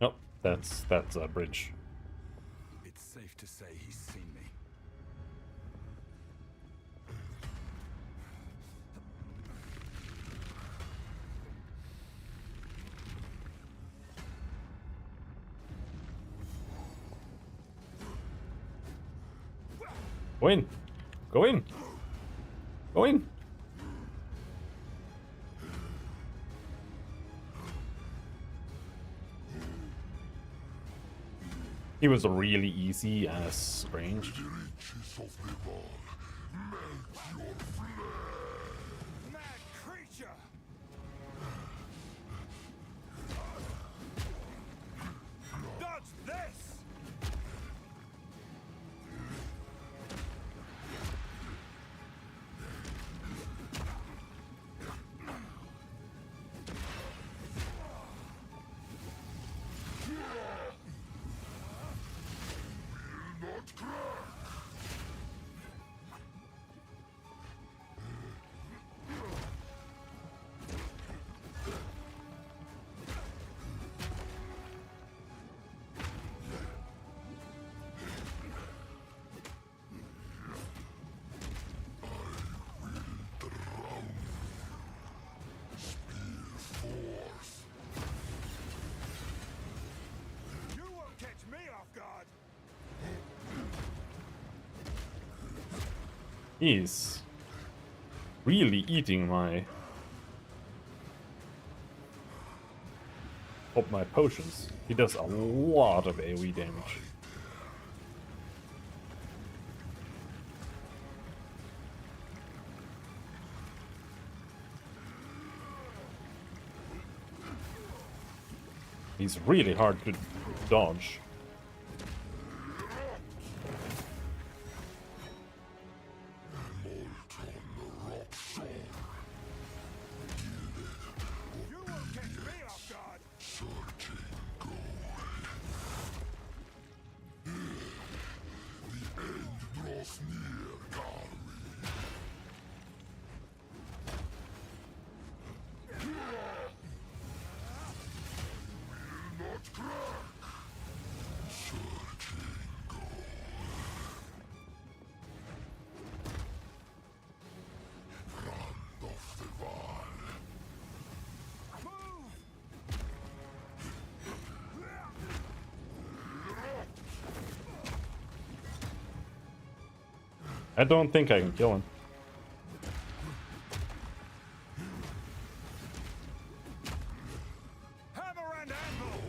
Nope, that's a bridge. It's safe to say he's seen me. Go in! Go in! Go in! He was really easy as ranged. Mad creature! He's really eating my potions. He does a lot of AoE damage. He's really hard to dodge. You won't catch me off guard. I don't think I can kill him. Hammer and anvil.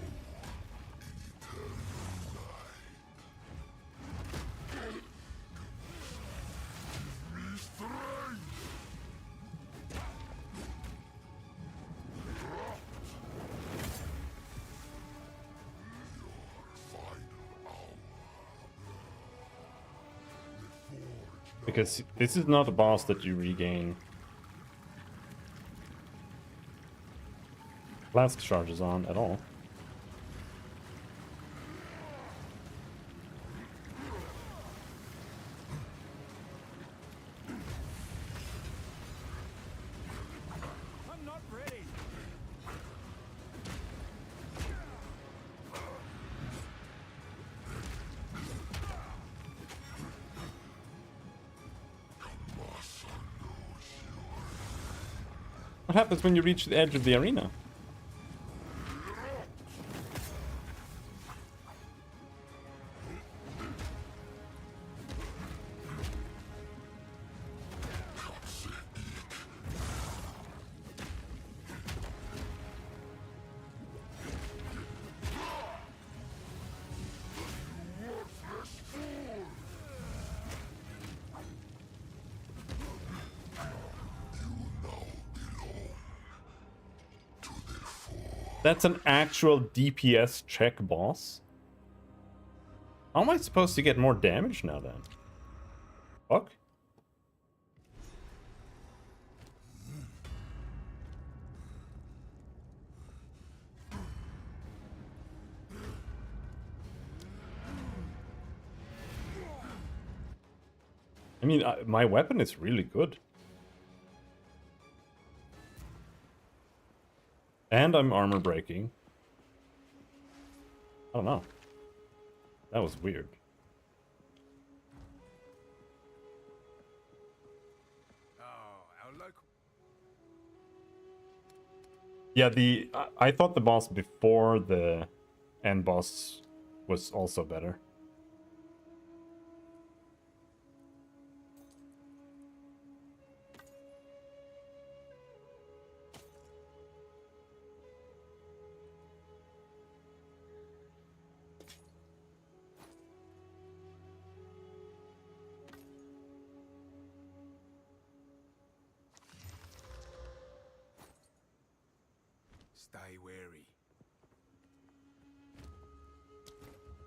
Because this is not a boss that you regain flask charges on at all. I'm not ready. What happens when you reach the edge of the arena? That's an actual DPS check boss? How am I supposed to get more damage now then? Fuck. I mean, my weapon is really good. And I'm armor breaking. I don't know. That was weird. Oh, our local. Yeah, I thought the boss before the end boss was also better. Stay wary.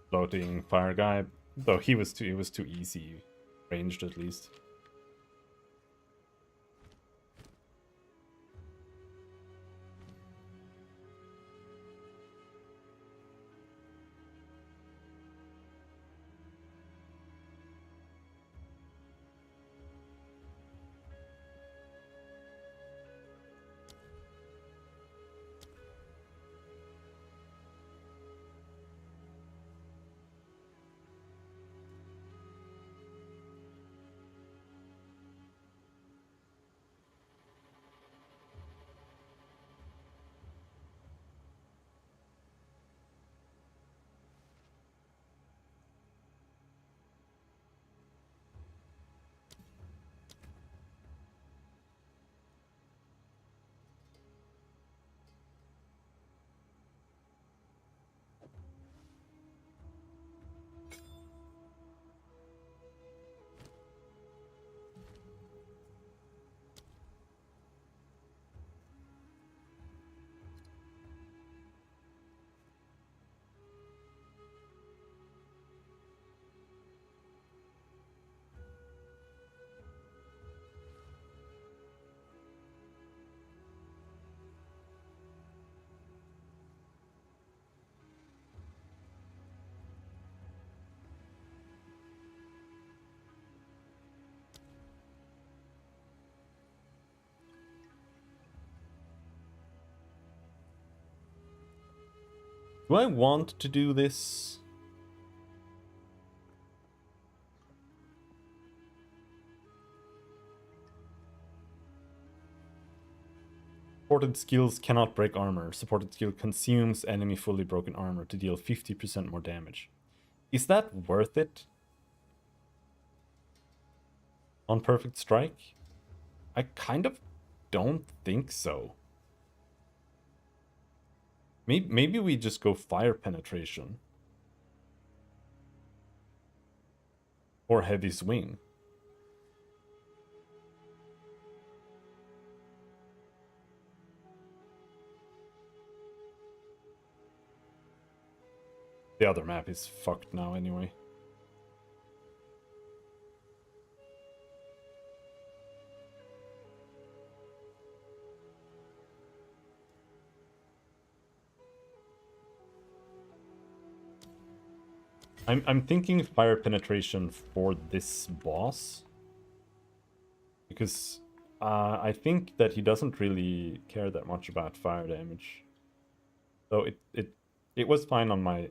Floating fire guy, though he was too easy ranged at least. Do I want to do this? Supported skills cannot break armor. Supported skill consumes enemy fully broken armor to deal 50% more damage. Is that worth it? On Perfect Strike? I kind of don't think so. Maybe we just go fire penetration. Or heavy swing. The other map is fucked now anyway. I'm thinking fire penetration for this boss. Because I think that he doesn't really care that much about fire damage. So it was fine on my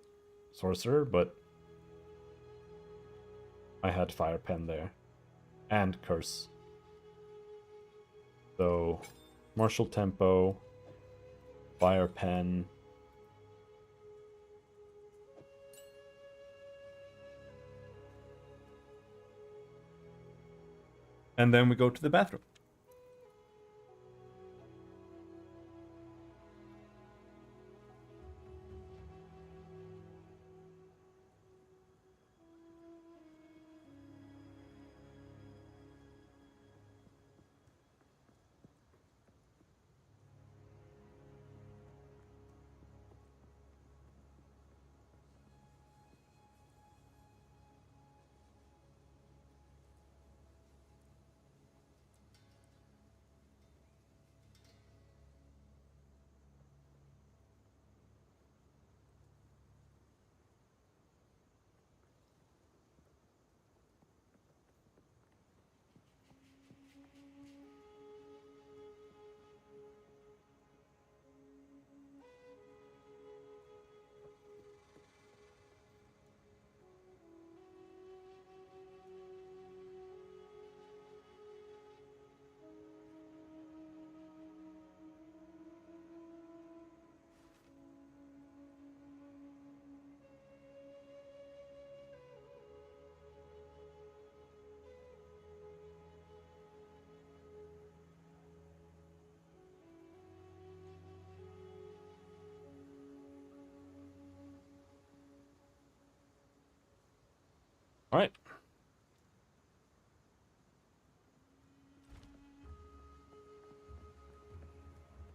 sorcerer, but I had fire pen there. And curse. So martial tempo, fire pen. And then we go to the bathroom. All right.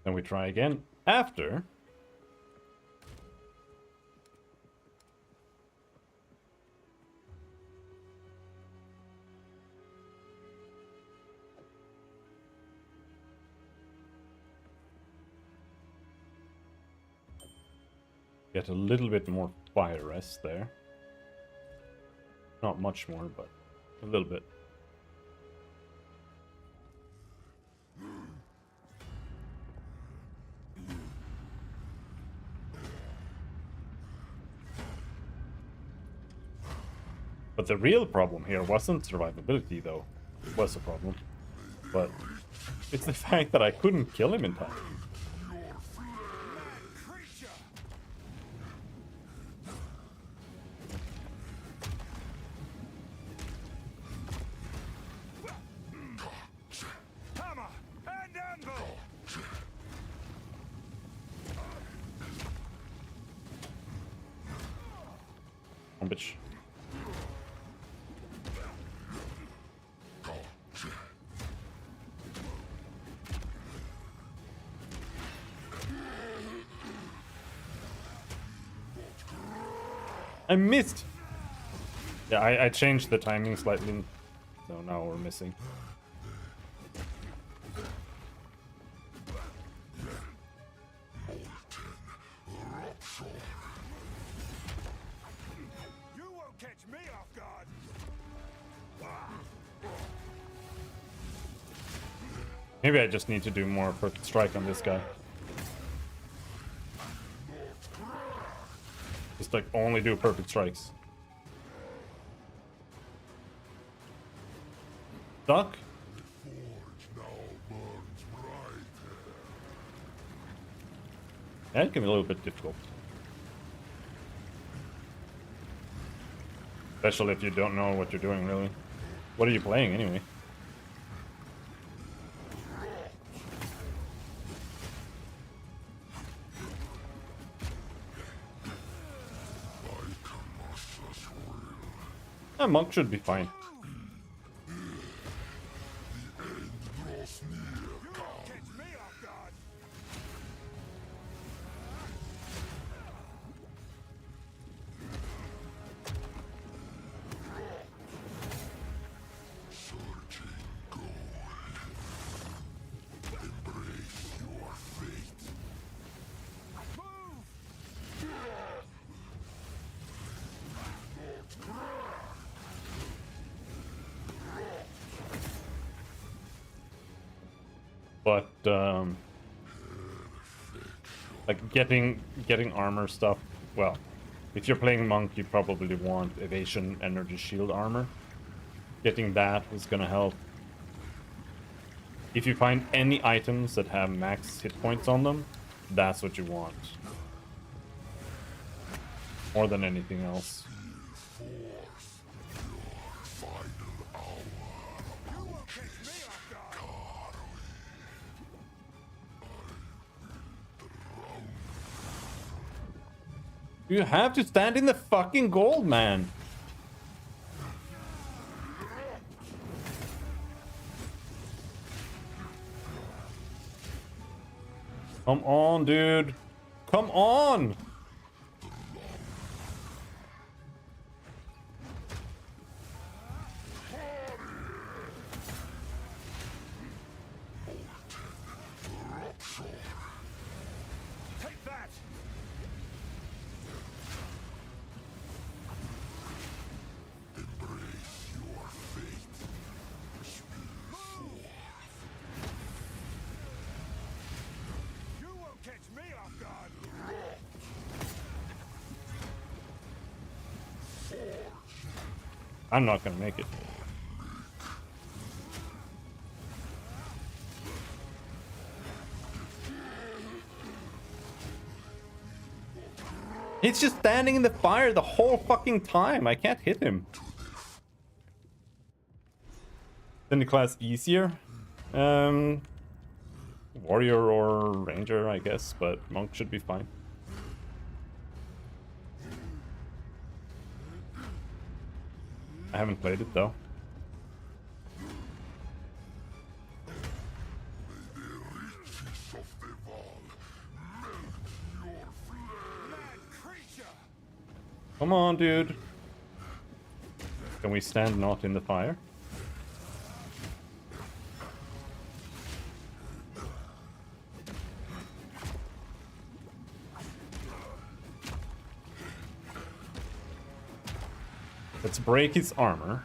Then we try again after. Get a little bit more fire rest there. Not much more, but a little bit. But the real problem here wasn't survivability, though. It was a problem. But it's the fact that I couldn't kill him in time. Bitch. I missed! Yeah, I changed the timing slightly, so now we're missing. Maybe I just need to do more Perfect Strike on this guy. Just like only do perfect strikes. Duck? That can be a little bit difficult. Especially if you don't know what you're doing, really. What are you playing, anyway? A monk should be fine. But like getting armor stuff, well, if you're playing monk, you probably want evasion, energy, shield armor. Getting that is gonna help. If you find any items that have max hit points on them, that's what you want. More than anything else. You have to stand in the fucking gold, man. Come on, dude. Come on. Take that! You won't catch me off guard! I'm not gonna make it. He's just standing in the fire the whole fucking time. I can't hit him. Then the class easier. Warrior or ranger, I guess, but monk should be fine. I haven't played it though. Come on, dude. Can we stand not in the fire? Let's break his armor.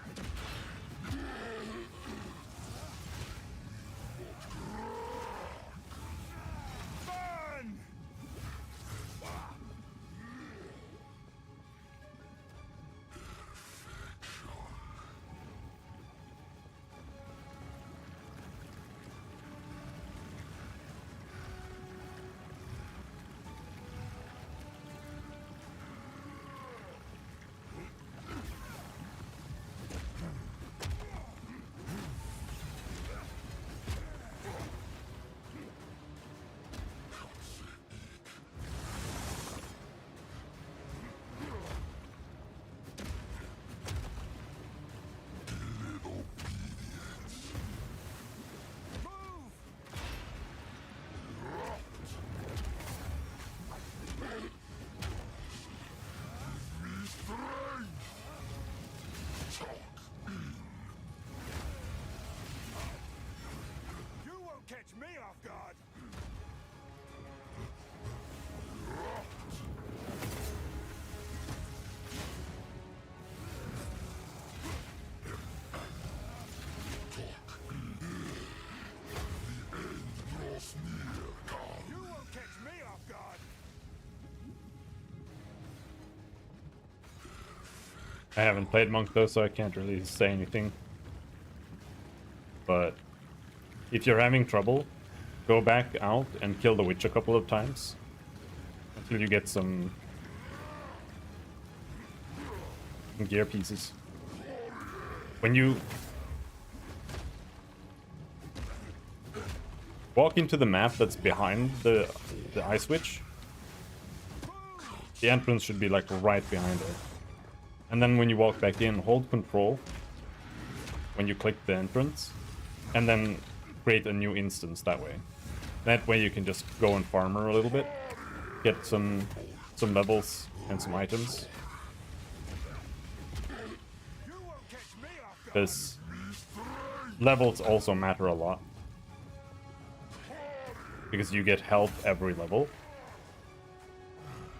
I haven't played Monk though, so I can't really say anything. But if you're having trouble, go back out and kill the witch a couple of times until you get some gear pieces. When you walk into the map that's behind the ice witch, the entrance should be like right behind it. And then when you walk back in, hold control when you click the entrance, and then create a new instance that way. That way you can just go and farm her a little bit, get some levels and some items. Because levels also matter a lot. Because you get health every level.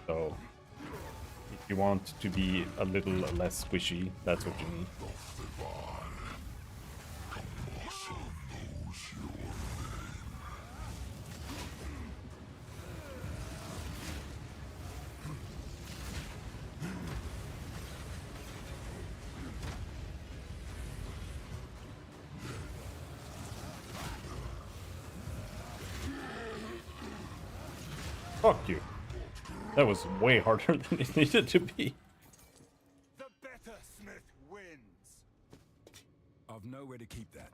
So if you want to be a little less squishy, that's what you need. Fuck you. That was way harder than it needed to be. The better smith wins. I've nowhere to keep that.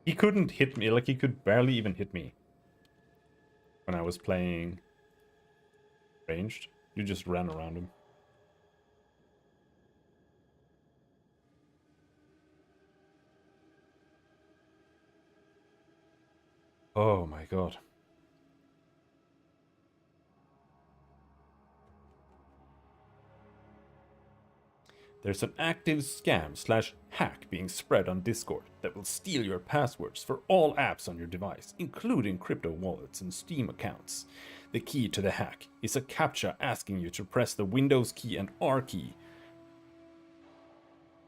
He couldn't hit me, like he could barely even hit me when I was playing ranged. You just ran around him. Oh my god. There's an active scam/hack being spread on Discord that will steal your passwords for all apps on your device, including crypto wallets and Steam accounts. The key to the hack is a CAPTCHA asking you to press the Windows key and R key.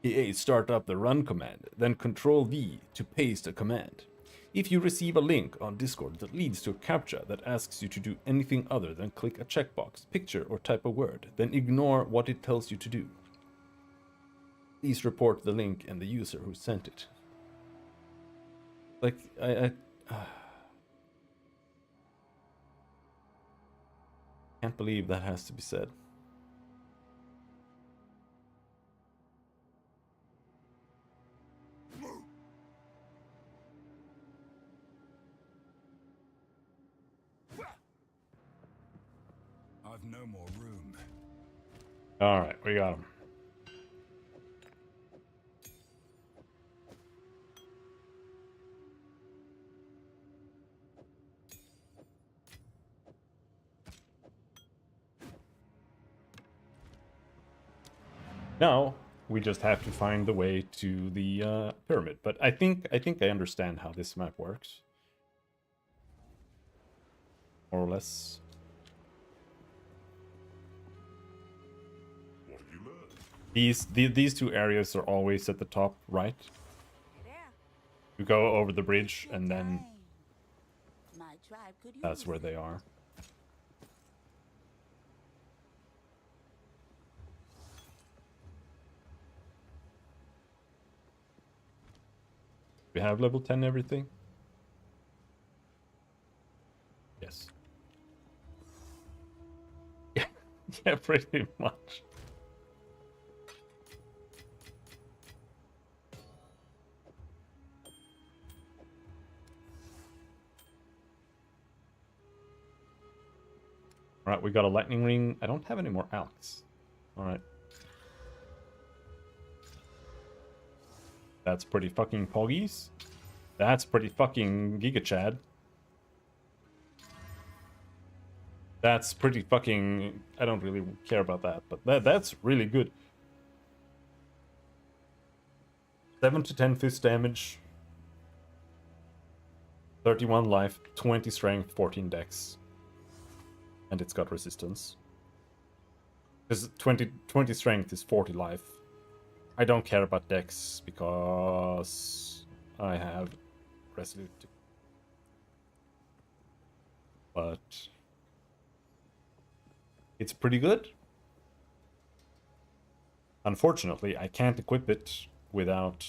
aka start up the run command, then Ctrl V to paste a command. If you receive a link on Discord that leads to a CAPTCHA that asks you to do anything other than click a checkbox, picture, or type a word, then ignore what it tells you to do. Please report the link and the user who sent it. Like, I can't believe that has to be said. I've no more room. Alright, we got him. Now we just have to find the way to the pyramid. But I think I understand how this map works, more or less. These two areas are always at the top right. You go over the bridge and then that's where they are. We have level 10 everything? Yes. Yeah, pretty much. Alright, we got a lightning ring. I don't have any more Alex. Alright. That's pretty fucking poggies. That's pretty fucking Giga Chad. That's pretty fucking... I don't really care about that, but that's really good. 7 to 10 fist damage. 31 life, 20 strength, 14 dex. And it's got resistance. Because 20 strength is 40 life. I don't care about dex because I have resolute. But it's pretty good. Unfortunately, I can't equip it without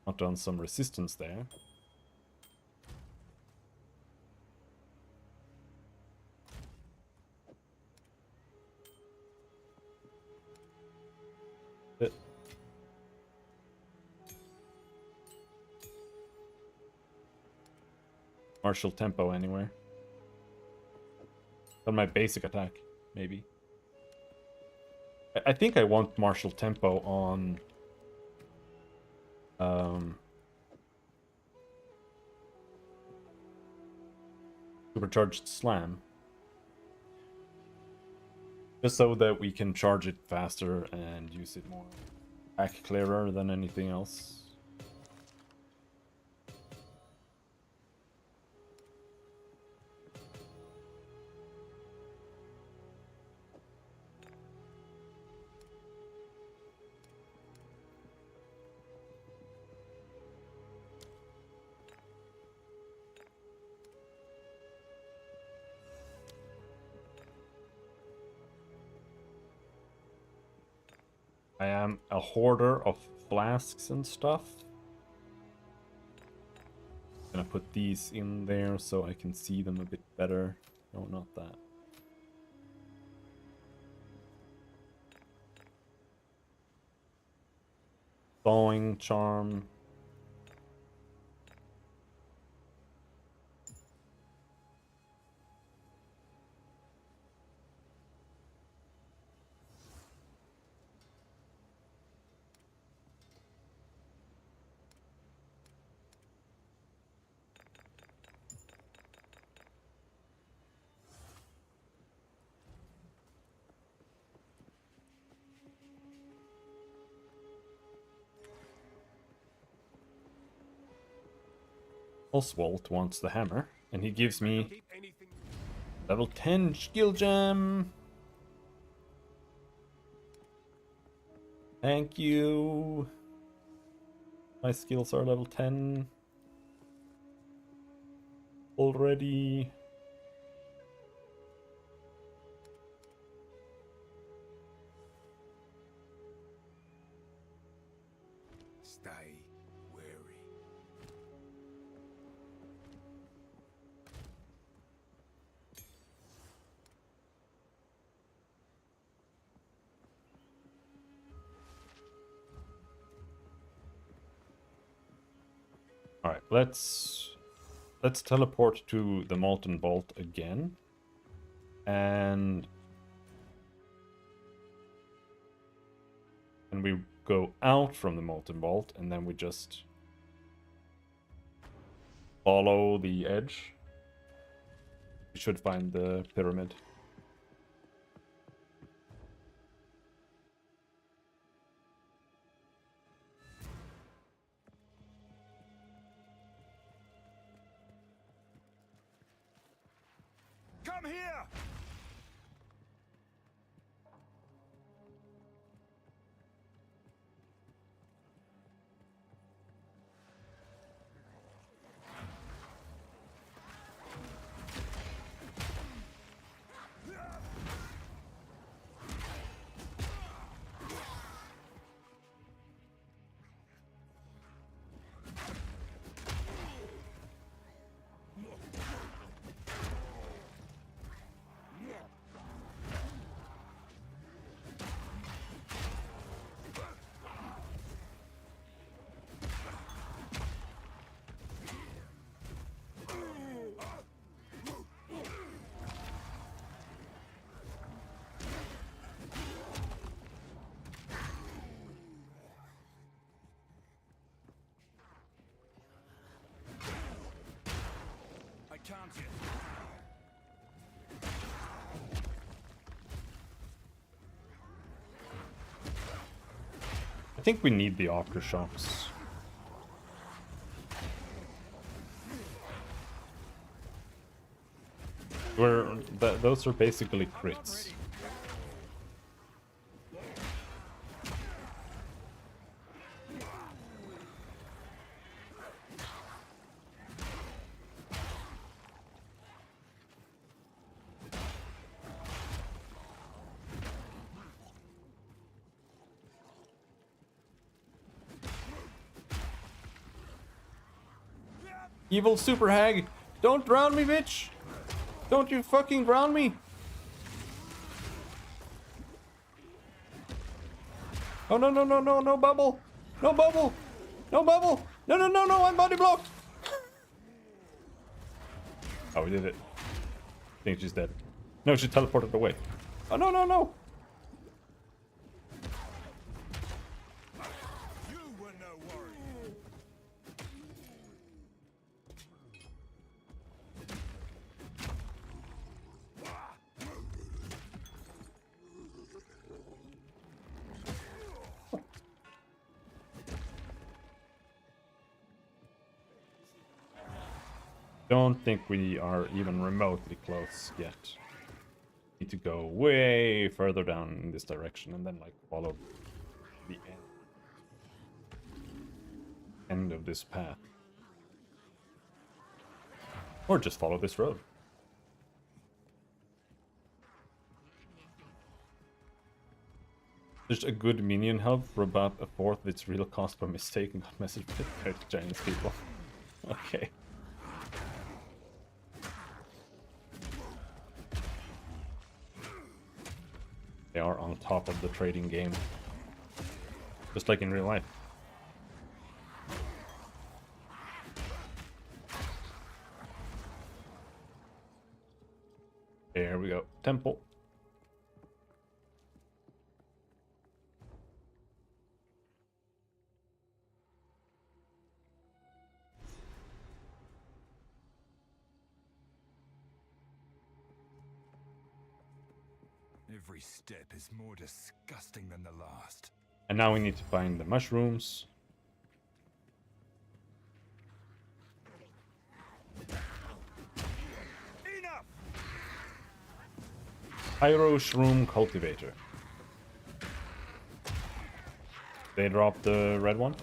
not done some resistance there. Martial tempo anywhere. On my basic attack, maybe. I think I want martial tempo on supercharged slam. Just so that we can charge it faster and use it more back clearer than anything else. I am a hoarder of flasks and stuff. Gonna put these in there so I can see them a bit better. No, not that. Thawing charm. Oswald wants the hammer, and he gives me Keep anything. level 10 skill gem. Thank you. My skills are level 10 already. Stay wary. All right, let's teleport to the Molten Vault again. And we go out from the Molten Vault, and then we just follow the edge. We should find the pyramid. Come here! I can't yet. I think we need the aftershocks. Those are basically crits. Evil super hag! Don't drown me, bitch! Don't you fucking drown me! Oh no no no no no bubble! No bubble! No bubble! No no no no, I'm body blocked! Oh, we did it. I think she's dead. No, she teleported away. Oh no no no! You were no worry. Don't think we are even remotely close yet. Need to go way further down in this direction and then like follow the end of this path. Or just follow this road. There's a good minion hub for about a fourth of its real cost per mistake and got message with Chinese people. Okay. They are on top of the trading game. Just like in real life. There we go. Temple. Every step is more disgusting than the last. And now we need to find the mushrooms. Enough! Pyro Shroom Cultivator. They drop the red one?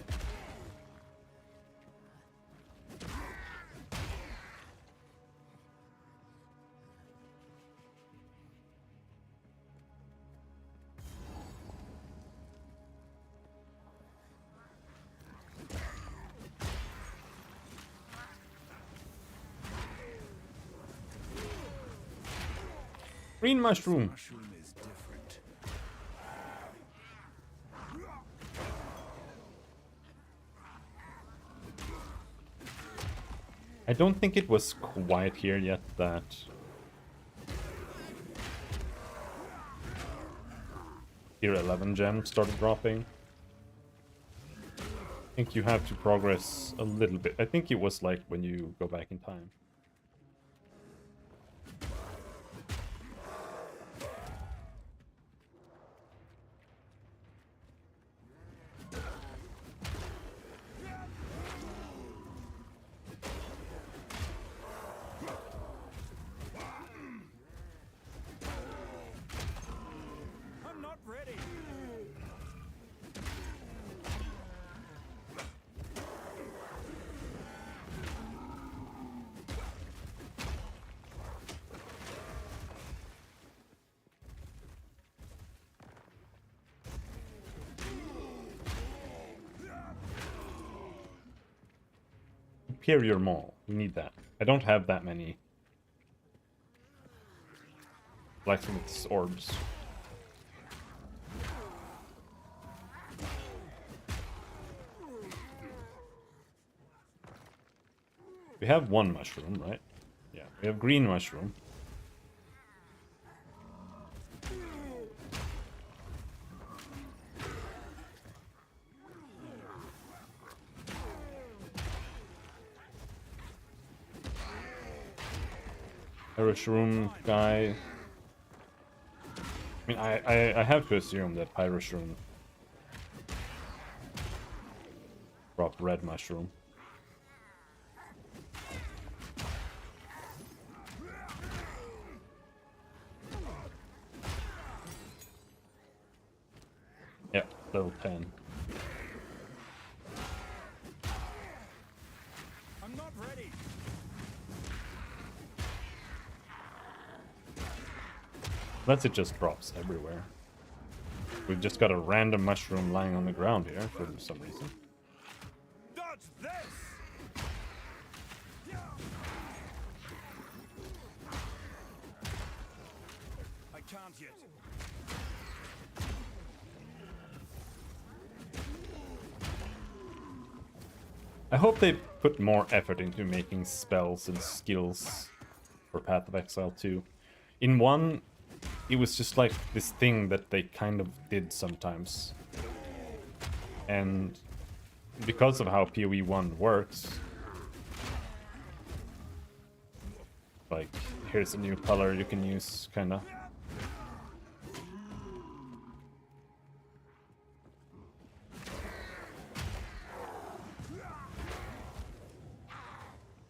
Green mushroom. Mushroom is different. I don't think it was quite here yet that Tier 11 gems started dropping. I think you have to progress a little bit. I think it was like when you go back in time. I'm not ready. Superior Mall. We need that. I don't have that many blacksmith's orbs. We have one mushroom, right? Yeah, we have green mushroom. Pyroshroom guy. I mean, I have to assume that Pyroshroom dropped red mushroom. Yep, level 10. I'm not ready. Unless it just drops everywhere. We've just got a random mushroom lying on the ground here for some reason. Dodge this! can't yet. I hope they put more effort into making spells and skills for Path of Exile 2. In 1, it was just like this thing that they kind of did sometimes. And because of how PoE 1 works, like, here's a new color you can use, kinda.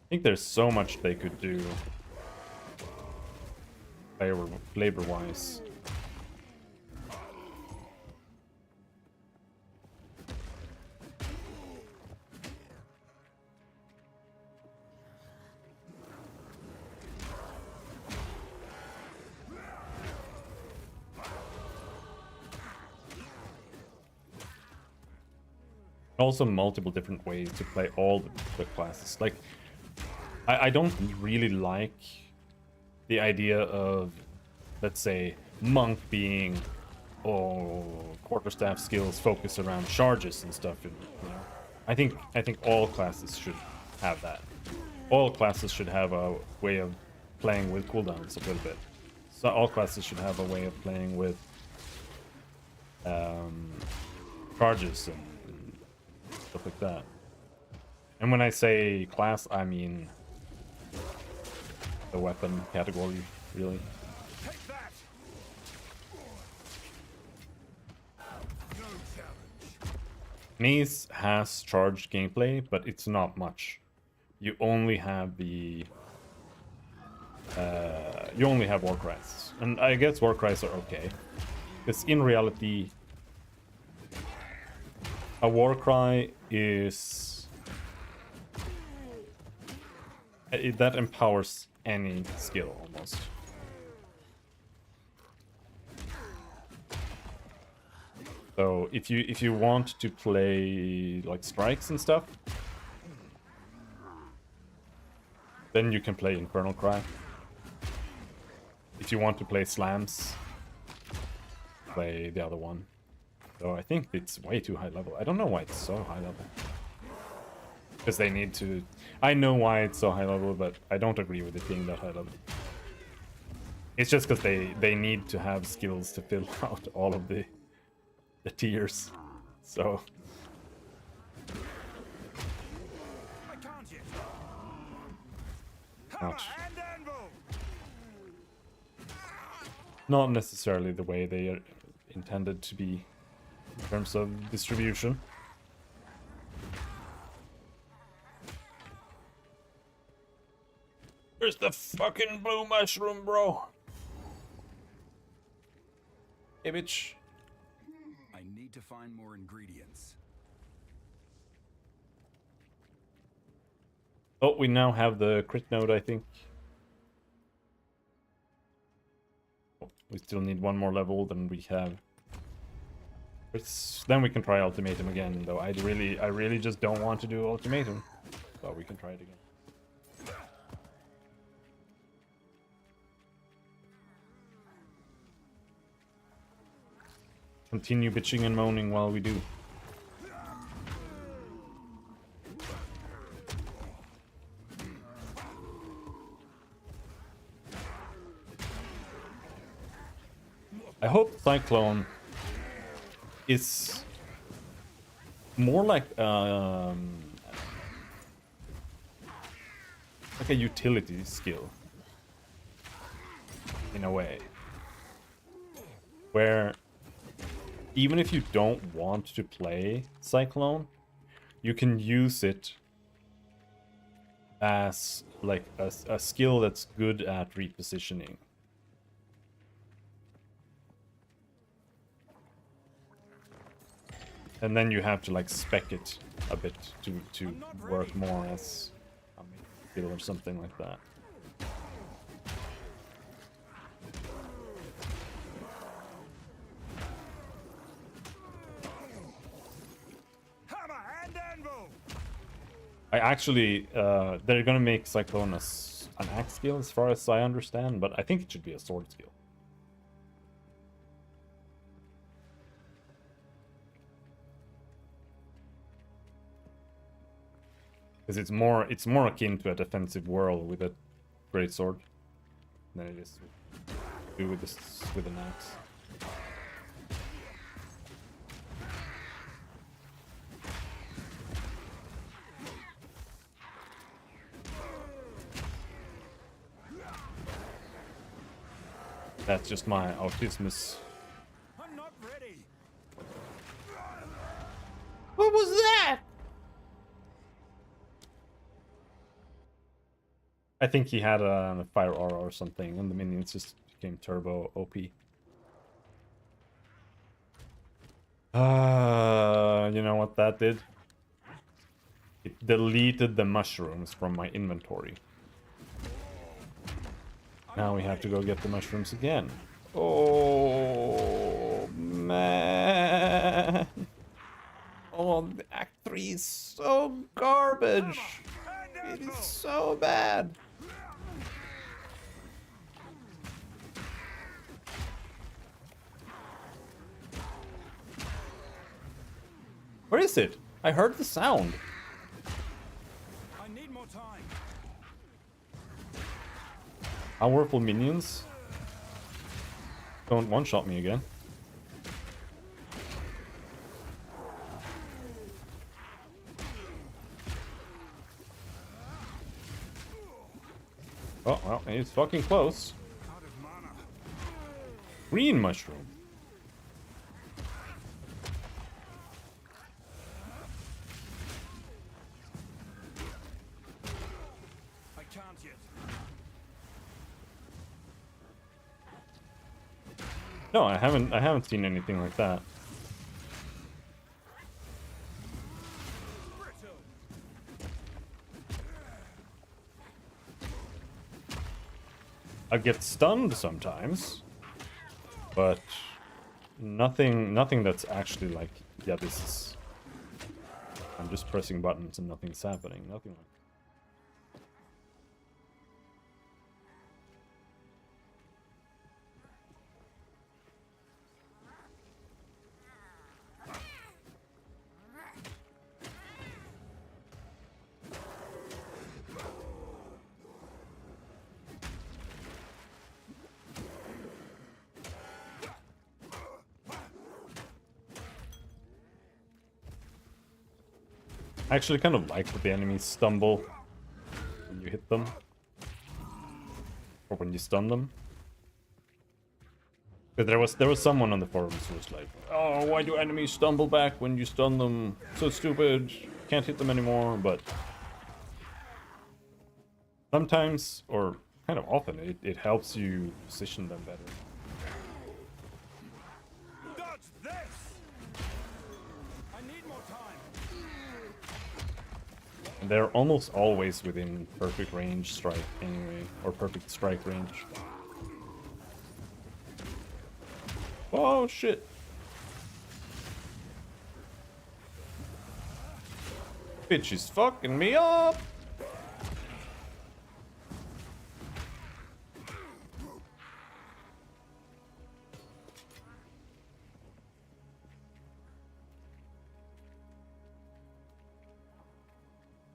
I think there's so much they could do flavor-wise. Also multiple different ways to play all the classes. Like, I don't really like the idea of, let's say, monk being quarterstaff skills focused around charges and stuff. And, you know, I think all classes should have that. All classes should have a way of playing with cooldowns a little bit. So all classes should have a way of playing with charges and stuff like that. And when I say class, I mean the weapon category, really. Take that. No challenge. Maze has charged gameplay, but it's not much. You only have the you only have war cries, and I guess war cries are okay, because in reality, a war cry is that empowers any skill almost. So if you want to play like strikes and stuff, then you can play Infernal Cry. If you want to play slams, play the other one. So I think it's way too high level. I don't know why it's so high level. Because they need to... I know why it's so high level, but I don't agree with it being that high level. It's just because they need to have skills to fill out all of the tiers. So... I can't yet. Not, Hammer and anvil. not necessarily the way they are intended to be in terms of distribution. Where's the fucking blue mushroom, bro? Hey, bitch. I need to find more ingredients. Oh, we now have the crit node, I think. Oh, we still need one more level than we have. Then we can try ultimatum again, though I really just don't want to do ultimatum. So we can try it again. Continue bitching and moaning while we do. I hope Cyclone is more like a utility skill in a way, where even if you don't want to play Cyclone, you can use it as like a skill that's good at repositioning. And then you have to like spec it a bit to work more as a skill or something like that. Hammer and anvil. I actually, they're gonna make Cyclone an axe skill as far as I understand, but I think it should be a sword skill. Because it's more akin to a defensive whirl with a greatsword than it is to do with this with an axe. That's just my autismus. I'm not ready. What was that? I think he had a fire aura or something, and the minions just became turbo OP. You know what that did? It deleted the mushrooms from my inventory. Now we have to go get the mushrooms again. Oh, man. Oh, Act 3 is so garbage. It is so bad. Where is it? I heard the sound. I need more time. Powerful minions. Don't one-shot me again. Oh, well, he's fucking close. Out of mana. Green mushroom. I can't yet. No, I haven't seen anything like that. Brittle. I get stunned sometimes, but nothing that's actually like, yeah, this is. I'm just pressing buttons and nothing's happening. Nothing like. I actually kind of like that the enemies stumble when you hit them. Or when you stun them. But there was someone on the forums who was like, oh, why do enemies stumble back when you stun them? So stupid, can't hit them anymore, but sometimes, or kind of often, it helps you position them better. Dodge this. I need more time. And they're almost always within perfect range strike anyway, or perfect strike range. Oh shit! Bitch is fucking me up!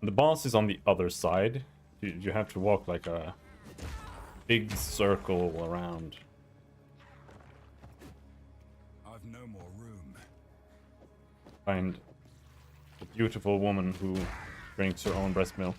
The boss is on the other side. You have to walk like a big circle around. I've no more room. Find a beautiful woman who drinks her own breast milk.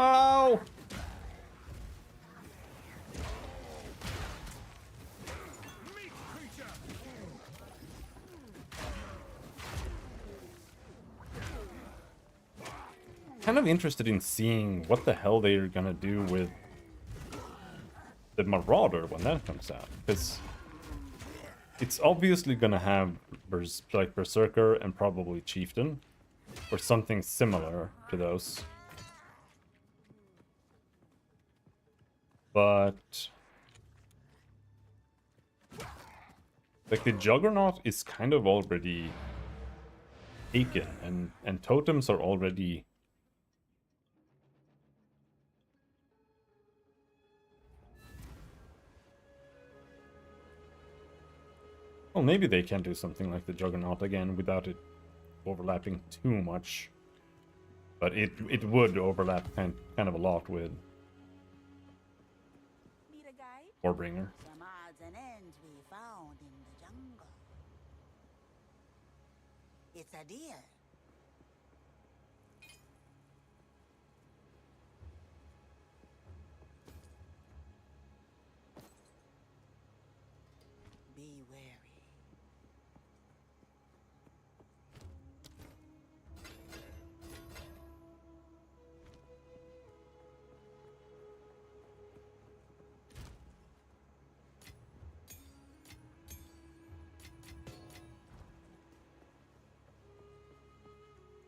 Oh! Meat creature. Kind of interested in seeing what the hell they're gonna do with the Marauder when that comes out, because It's obviously gonna have like Berserker and probably Chieftain, or something similar to those. But like the Juggernaut is kind of already taken, and totems are already. Well, maybe they can do something like the Juggernaut again without it overlapping too much. But it would overlap kind of a lot with Need a guide? Warbringer. Some odds and ends we found in the jungle. It's a deer. Be wary.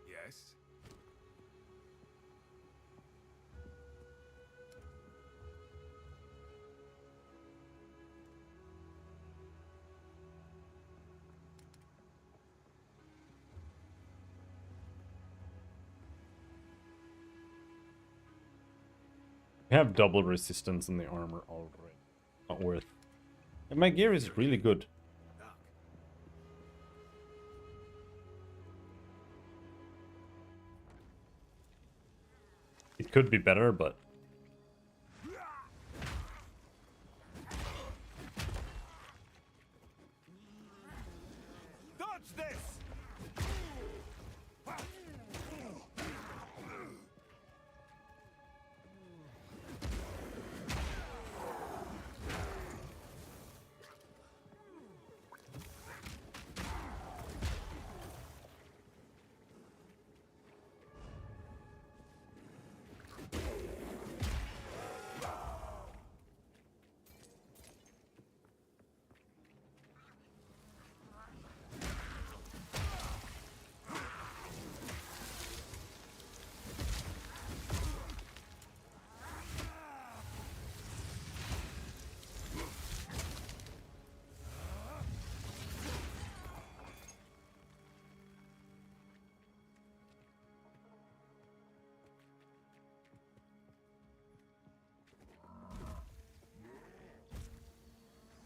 Yes? We have double resistance in the armor already. Not worth. And my gear is really good. It could be better, but Dodge this!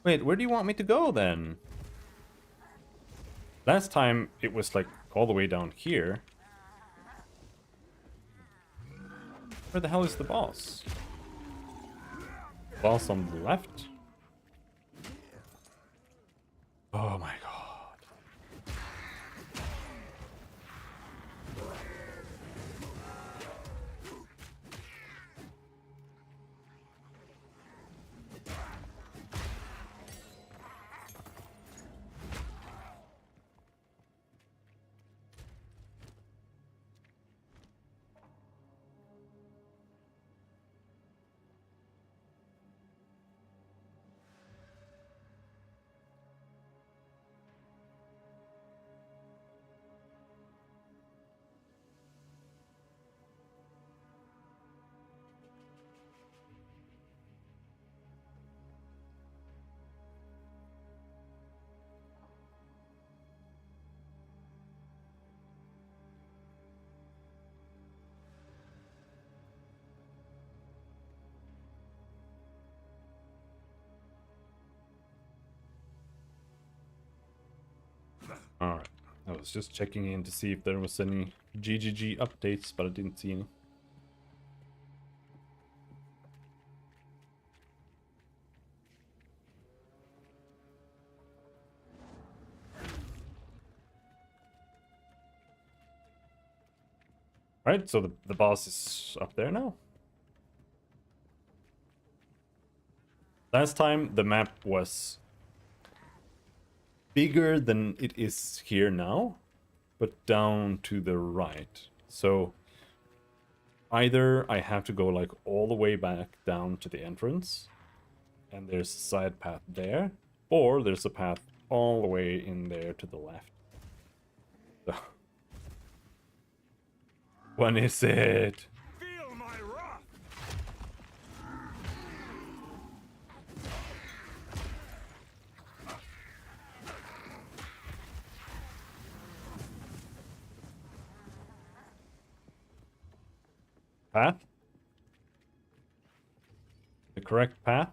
wait, where do you want me to go then? Last time it was like all the way down here. Where the hell is the boss? Boss on the left? Oh my god. Alright, I was just checking in to see if there was any GGG updates, but I didn't see any. Right, so the boss is up there now. Last time the map was bigger than it is here now, but down to the right. So either I have to go like all the way back down to the entrance, and there's a side path there, or there's a path all the way in there to the left. So. When is it? Feel my wrath! Path? The correct path?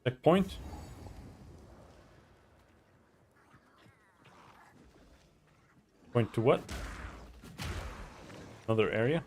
Checkpoint? Point to what? Another area?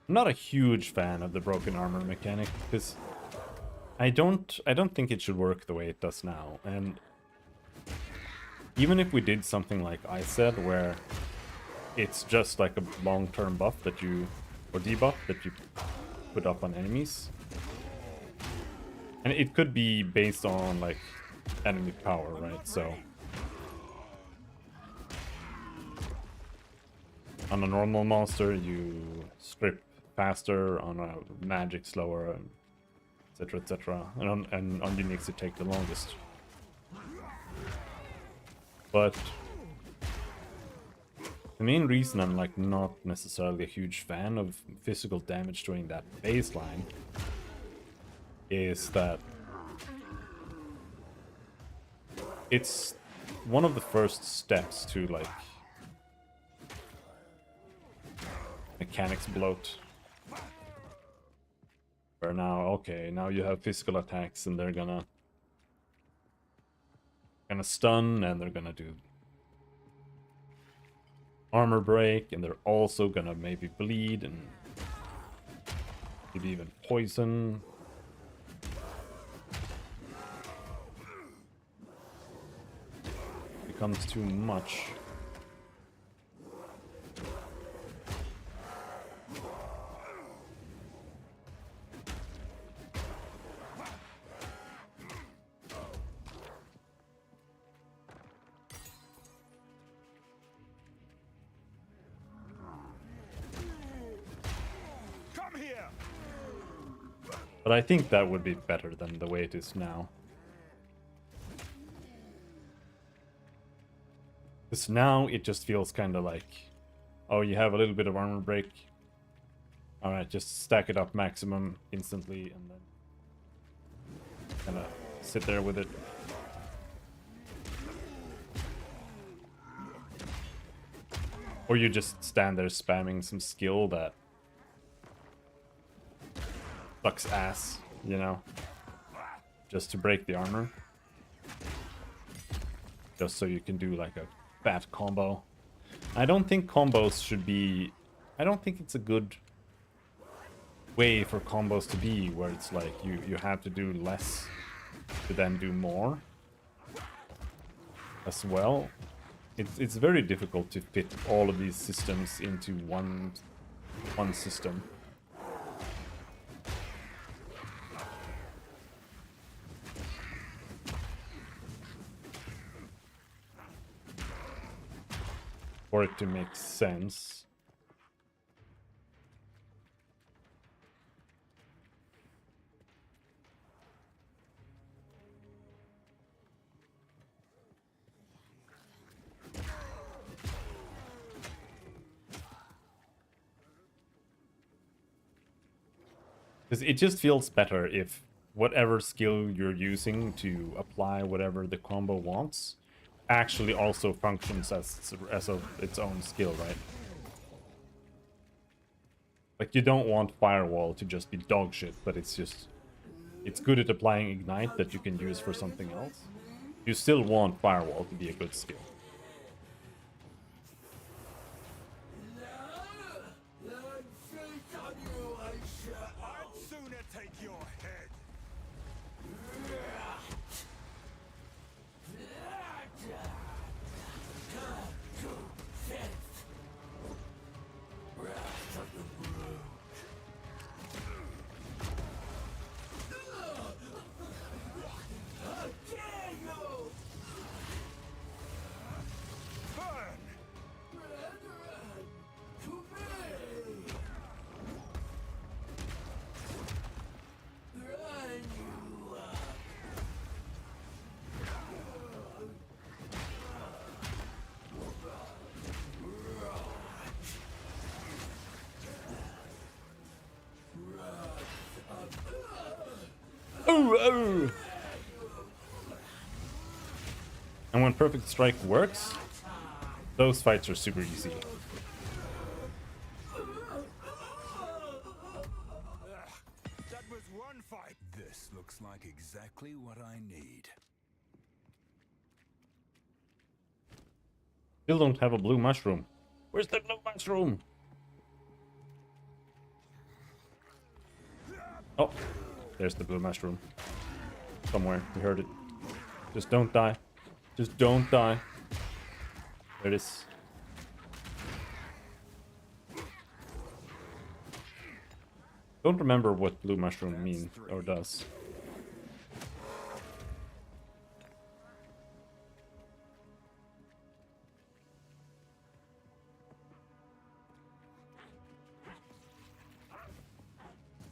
I'm not a huge fan of the broken armor mechanic because I don't think it should work the way it does now. And even if we did something like I said, where it's just like a long-term buff that you, or debuff that you put up on enemies, and it could be based on like enemy power, right? So on a normal monster, you strip faster, on a magic slower, etc, etc, and on uniques it take the longest. But the main reason I'm like not necessarily a huge fan of physical damage during that baseline is that it's one of the first steps to like mechanics bloat. Where now, okay, now you have physical attacks and they're gonna stun, and they're gonna do armor break, and they're also gonna maybe bleed and maybe even poison. Becomes too much. But I think that would be better than the way it is now. Because now it just feels kind of like, oh, you have a little bit of armor break. Alright, just stack it up maximum instantly and then kind of sit there with it. Or you just stand there spamming some skill that sucks ass, you know, just to break the armor. Just so you can do like a fat combo. I don't think combos should be... I don't think it's a good way for combos to be, where it's like you have to do less to then do more as well. It's very difficult to fit all of these systems into one system. For it to make sense. Because it just feels better if whatever skill you're using to apply whatever the combo wants actually also functions as its own skill, right? Like, you don't want Firewall to just be dog shit, but it's good at applying Ignite that you can use for something else. You still want Firewall to be a good skill. I'd sooner take your head. Oh, oh. And when Perfect Strike works, those fights are super easy. That was one fight. This looks like exactly what I need. Still don't have a blue mushroom. Where's the blue mushroom? Oh, there's the blue mushroom. Somewhere, we heard it. Just don't die. Just don't die. There it is. Don't remember what blue mushroom means or does.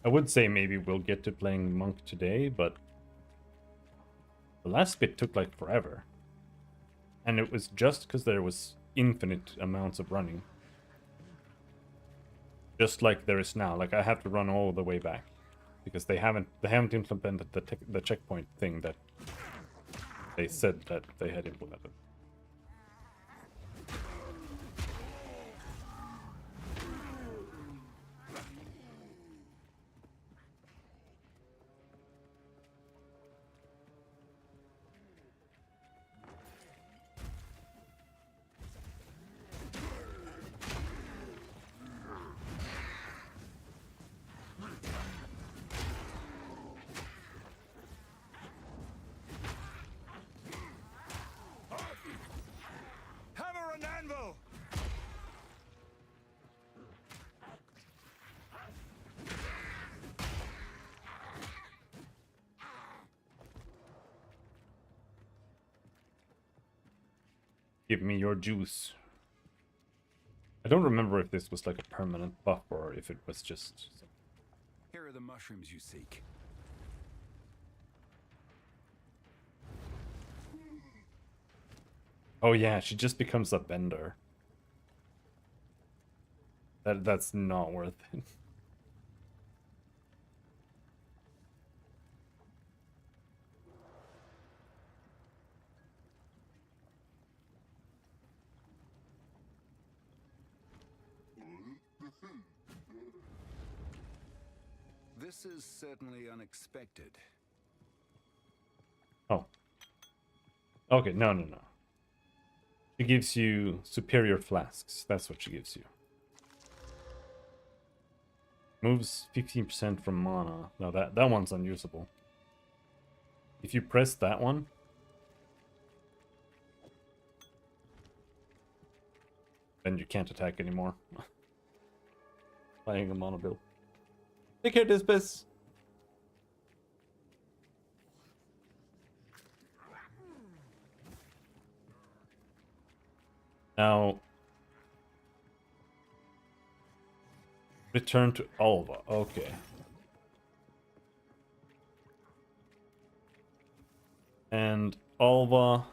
I would say maybe we'll get to playing Monk today, but the last bit took like forever. And it was just because there was infinite amounts of running. Just like there is now. Like I have to run all the way back. Because they haven't implemented the checkpoint thing that they said that they had implemented. Hammer and anvil! Give me your juice. I don't remember if this was like a permanent buff or if it was just... Here are the mushrooms you seek. Oh yeah, she just becomes a bender. That's not worth it. This is certainly unexpected. Oh. Okay, no. She gives you superior flasks. That's what she gives you. Moves 15% from mana. No, that one's unusable. If you press that one, then you can't attack anymore. Playing a mono build. Take care, Dispis. Now, return to Alva. Okay. And Alva...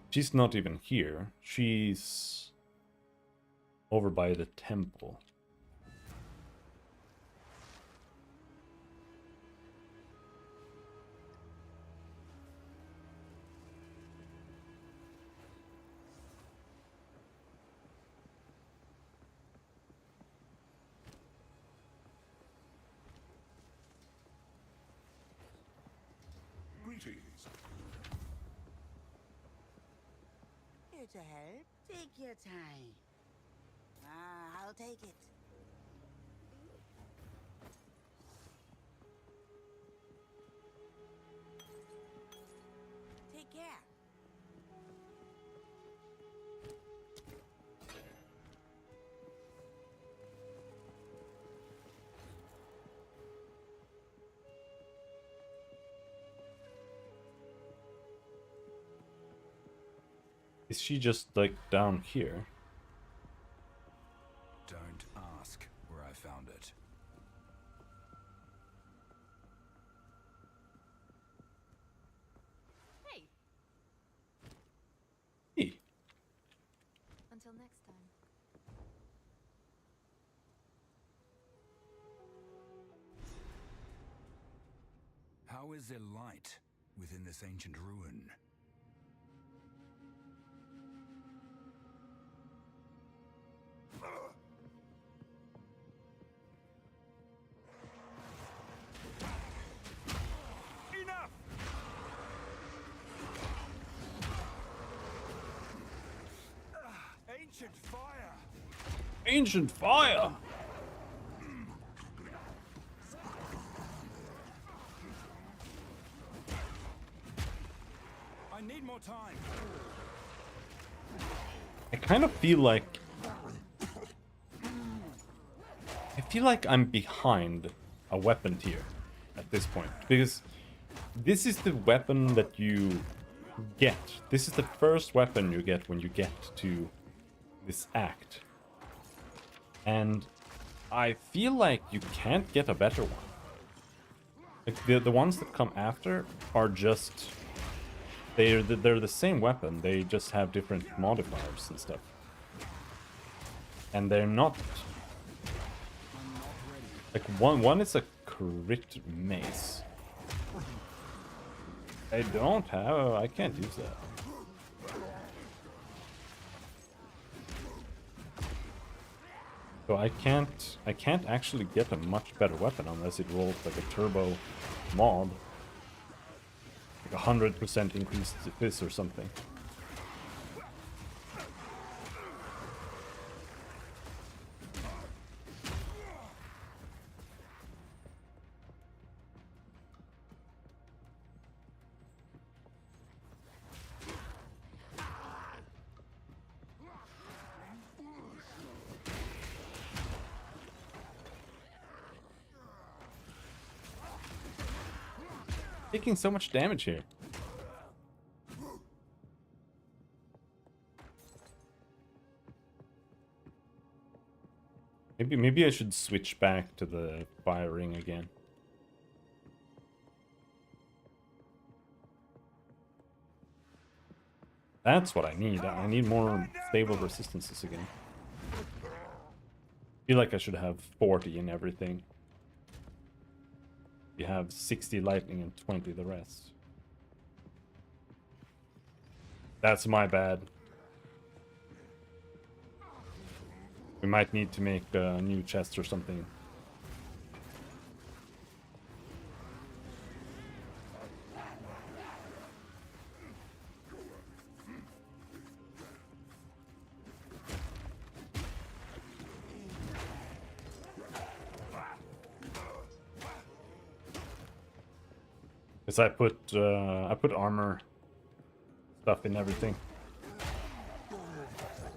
She's not even here. She's over by the temple. Greetings. Here to help. Take your time. I'll take it. Take care. Is she just like down here? Don't ask where I found it. Hey, Hey. until next time. How is there light within this ancient ruin? Enough! Ancient fire! Ancient fire! I need more time. I kind of feel like... I feel like I'm behind a weapon tier at this point. Because this is the weapon that you get. This is the first weapon you get when you get to this act. And I feel like you can't get a better one. Like the ones that come after are just... They're the same weapon, they just have different modifiers and stuff. And they're not... Like one is a crit mace. I don't have... I can't use that. So I can't actually get a much better weapon unless it rolls like a turbo mod. Like 100% increased this or something. Taking so much damage here. Maybe I should switch back to the fire ring again. That's what I need. I need more stable resistances again. I feel like I should have 40 in everything. You have 60 lightning and 20 the rest. That's my bad. We might need to make a new chest or something. Because I put armor stuff in everything.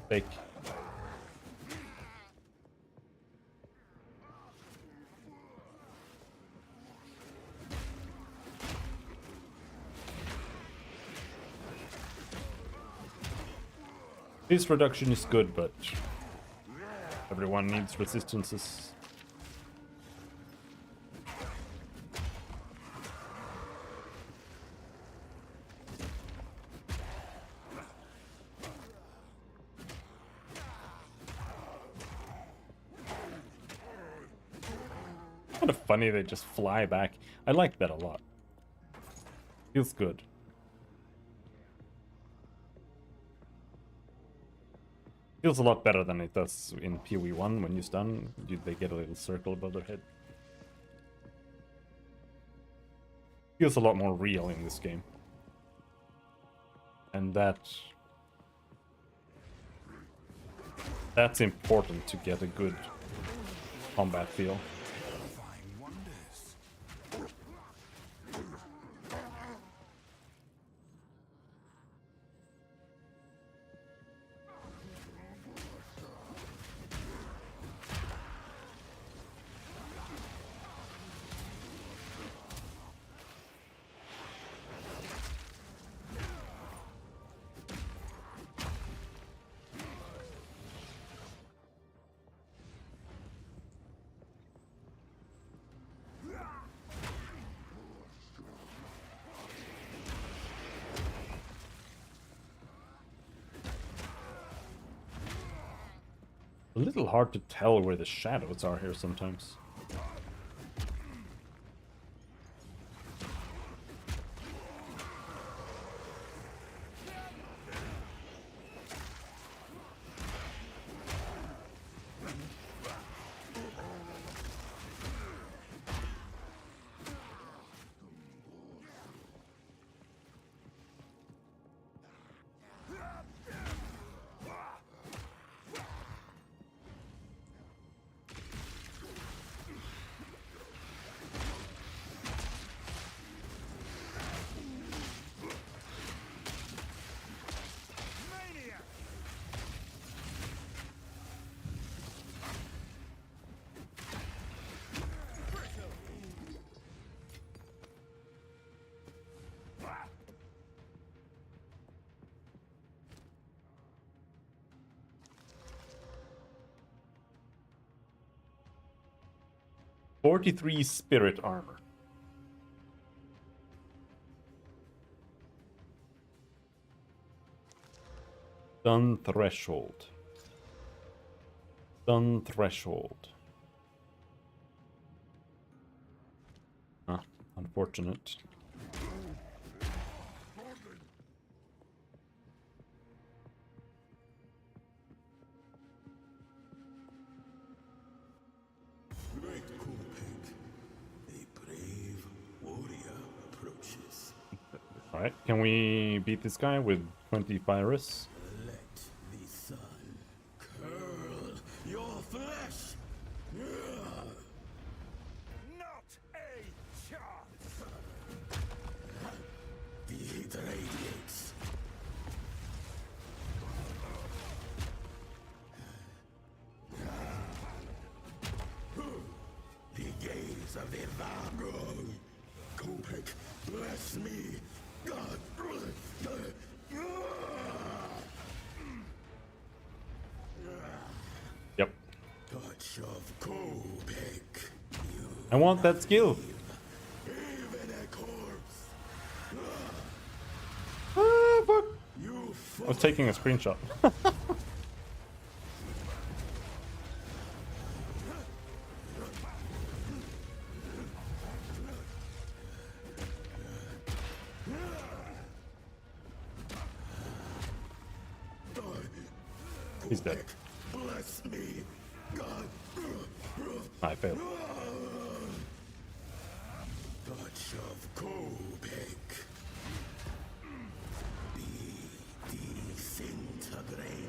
Fake. This reduction is good, but everyone needs resistances. Kind of funny they just fly back. I like that a lot. Feels good. Feels a lot better than it does in PoE1 when you stun. They get a little circle above their head. Feels a lot more real in this game. And that's important to get a good combat feel. A little hard to tell where the shadows are here sometimes. 43 spirit armor. Stun threshold. Stun threshold. Ah, unfortunate. Great Coolpig. A brave warrior approaches. Alright, can we beat this guy with 20 virus? Let the sun curl your flesh. Not a chance! The heat radiates. The gaze of the Vanguard. Coolpig, bless me. God. Yep. Touch of Coolpig. I want that skill. Even a corpse. Ah, fuck. You I was taking a screenshot. He's dead. bless me. God. I failed. Touch of Coolpig. Be disintegrated.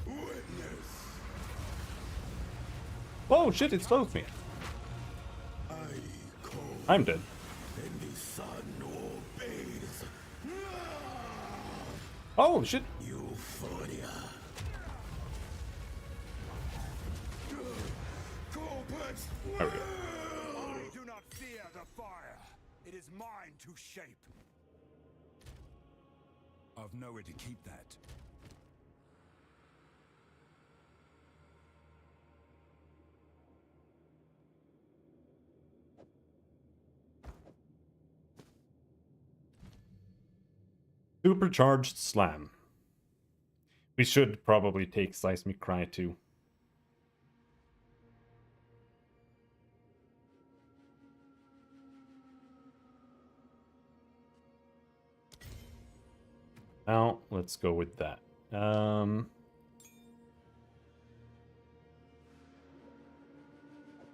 Witness. Oh shit, it slows me. I call I'm dead. and the sun obeys. Oh shit. Euphoria. Coolpig's There we go. I do not fear the fire. It is mine to shape. I've nowhere to keep that. Supercharged slam. We should probably take Seismic Cry too. Now, let's go with that.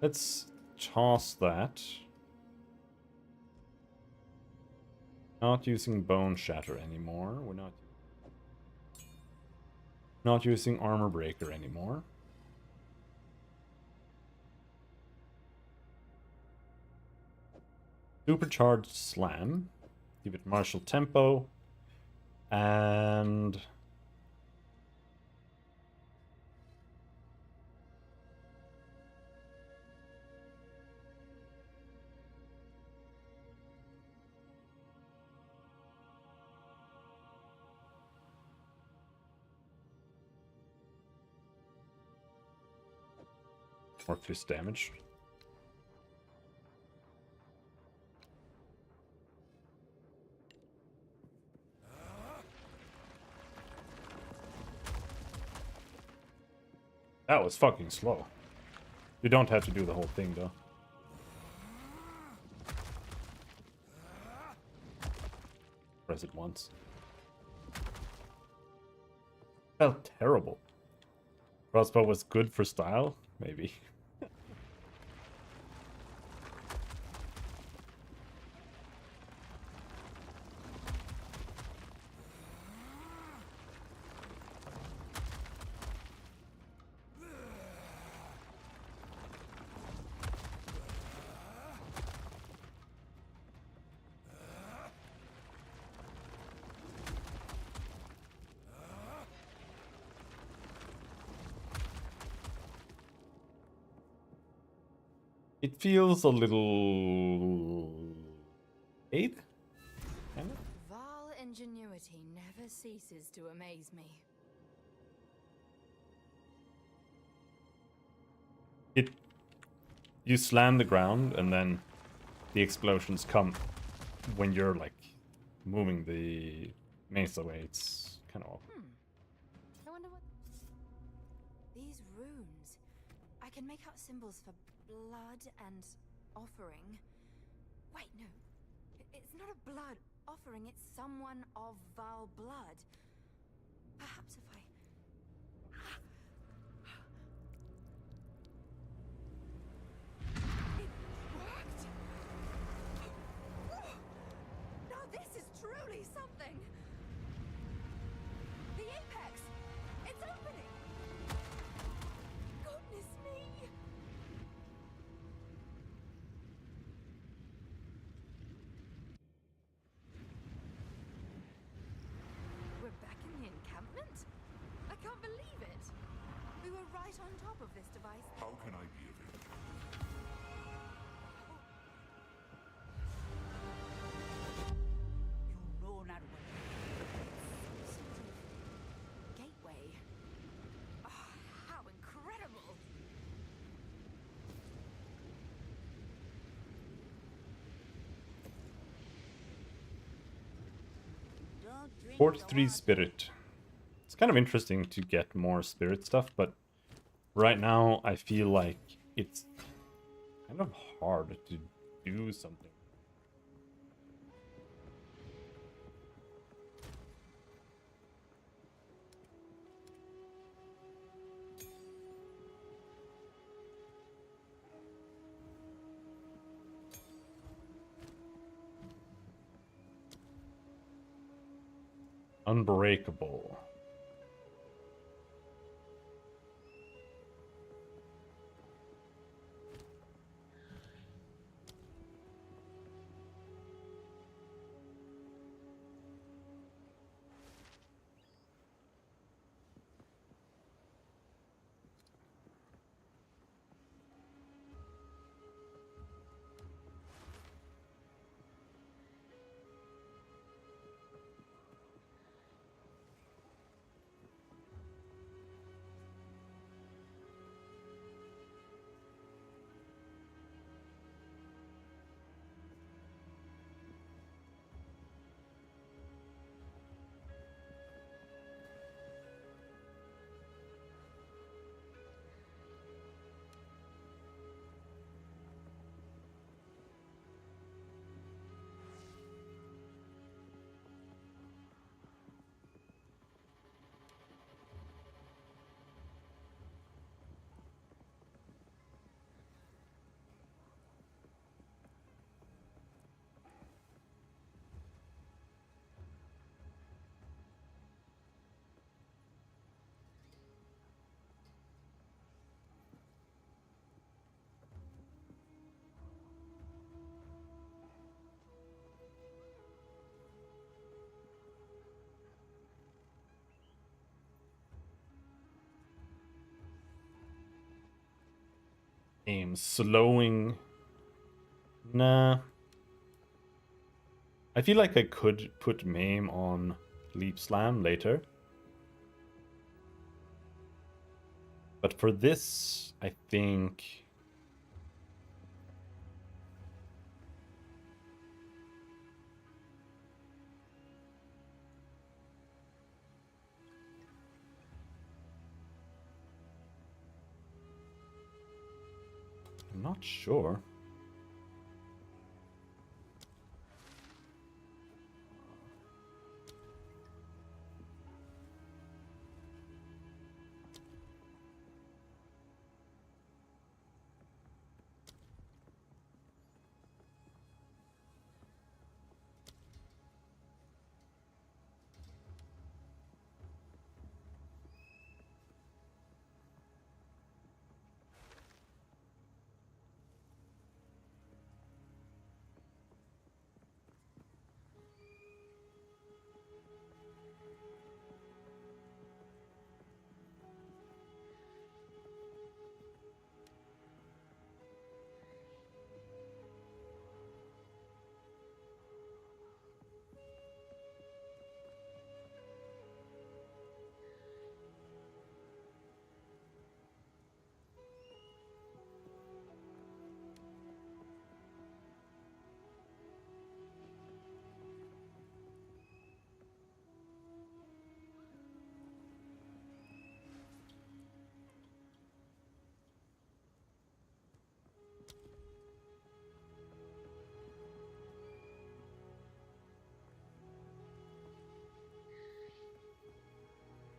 Let's toss that. Not using Bone Shatter anymore. We're not using Armor Breaker anymore. Supercharged Slam. Give it martial tempo. And or fist damage. That was fucking slow. You don't have to do the whole thing though. Press it once. Felt terrible. Crossbow was good for style, maybe. It feels a little... Aid? Kind of? Val ingenuity never ceases to amaze me. it you slam the ground and then the explosions come when you're like moving the mace away. It's kind of awkward. I wonder what. These runes. I can make out symbols for blood and offering. Wait, no. It's not a blood offering, it's someone of Val blood. Perhaps if I. It worked! Now this is truly something! The apex! It's opening! Goodness me! We're back in the encampment? I can't believe it! We were right on top of this device. How can I be of it? You know not what. Some sort of gateway. Oh, how incredible! Don't drink Port the 3 water. Spirit. It's kind of interesting to get more spirit stuff, but right now I feel like it's kind of hard to do something. Unbreakable. Aim slowing. Nah. I feel like I could put Maim on Leap Slam later. But for this, I think... I'm not sure.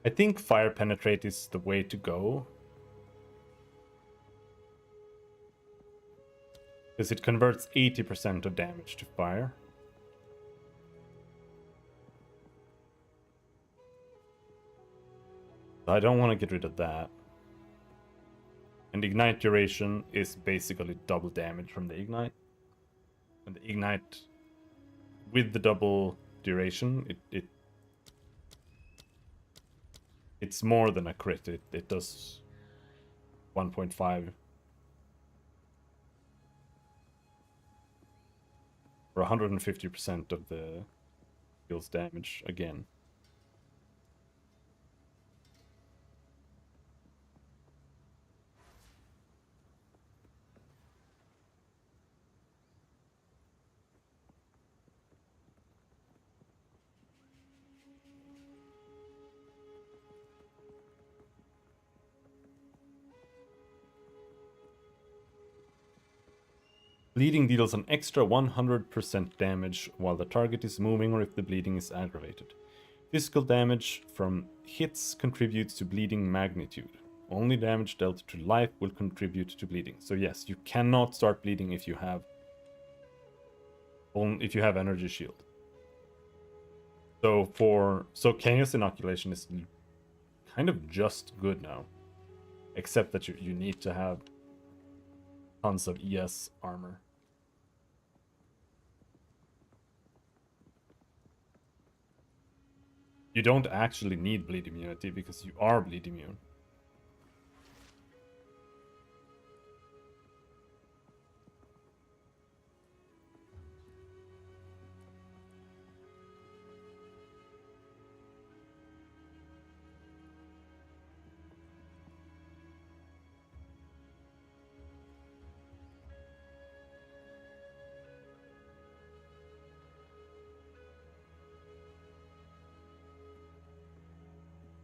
I think fire penetrate is the way to go. Because it converts 80% of damage to fire. I don't want to get rid of that. And ignite duration is basically double damage from the ignite. And the ignite with the double duration, it's more than a crit. It does 1.5 or 150% of the deals damage again. Bleeding deals an extra 100% damage while the target is moving or if the bleeding is aggravated. Physical damage from hits contributes to bleeding magnitude. Only damage dealt to life will contribute to bleeding. So yes, you cannot start bleeding if you have energy shield. So chaos inoculation is kind of just good now, except that you need to have tons of ES armor. You don't actually need bleed immunity because you are bleed immune.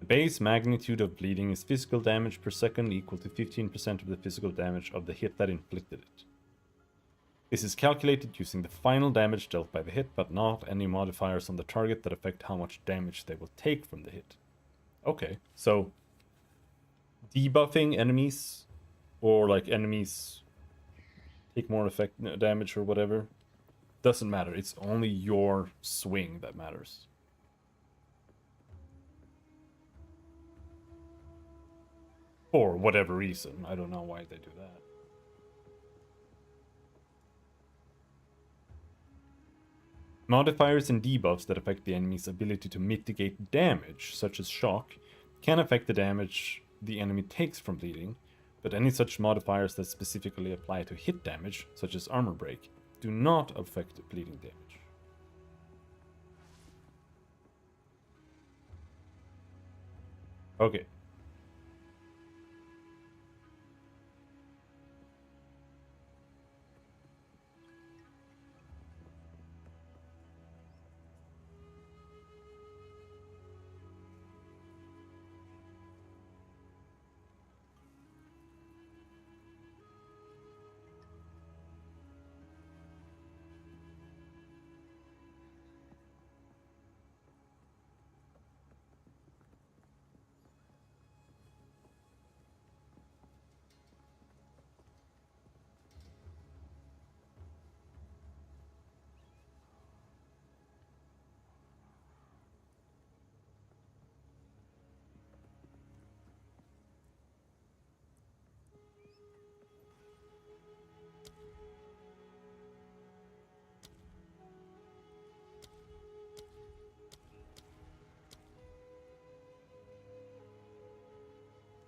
Base magnitude of bleeding is physical damage per second equal to 15% of the physical damage of the hit that inflicted it. This is calculated using the final damage dealt by the hit, but not any modifiers on the target that affect how much damage they will take from the hit. Okay, so debuffing enemies, or like enemies take more damage or whatever, doesn't matter. It's only your swing that matters. For whatever reason. I don't know why they do that. Modifiers and debuffs that affect the enemy's ability to mitigate damage, such as shock, can affect the damage the enemy takes from bleeding, but any such modifiers that specifically apply to hit damage, such as armor break, do not affect bleeding damage. Okay.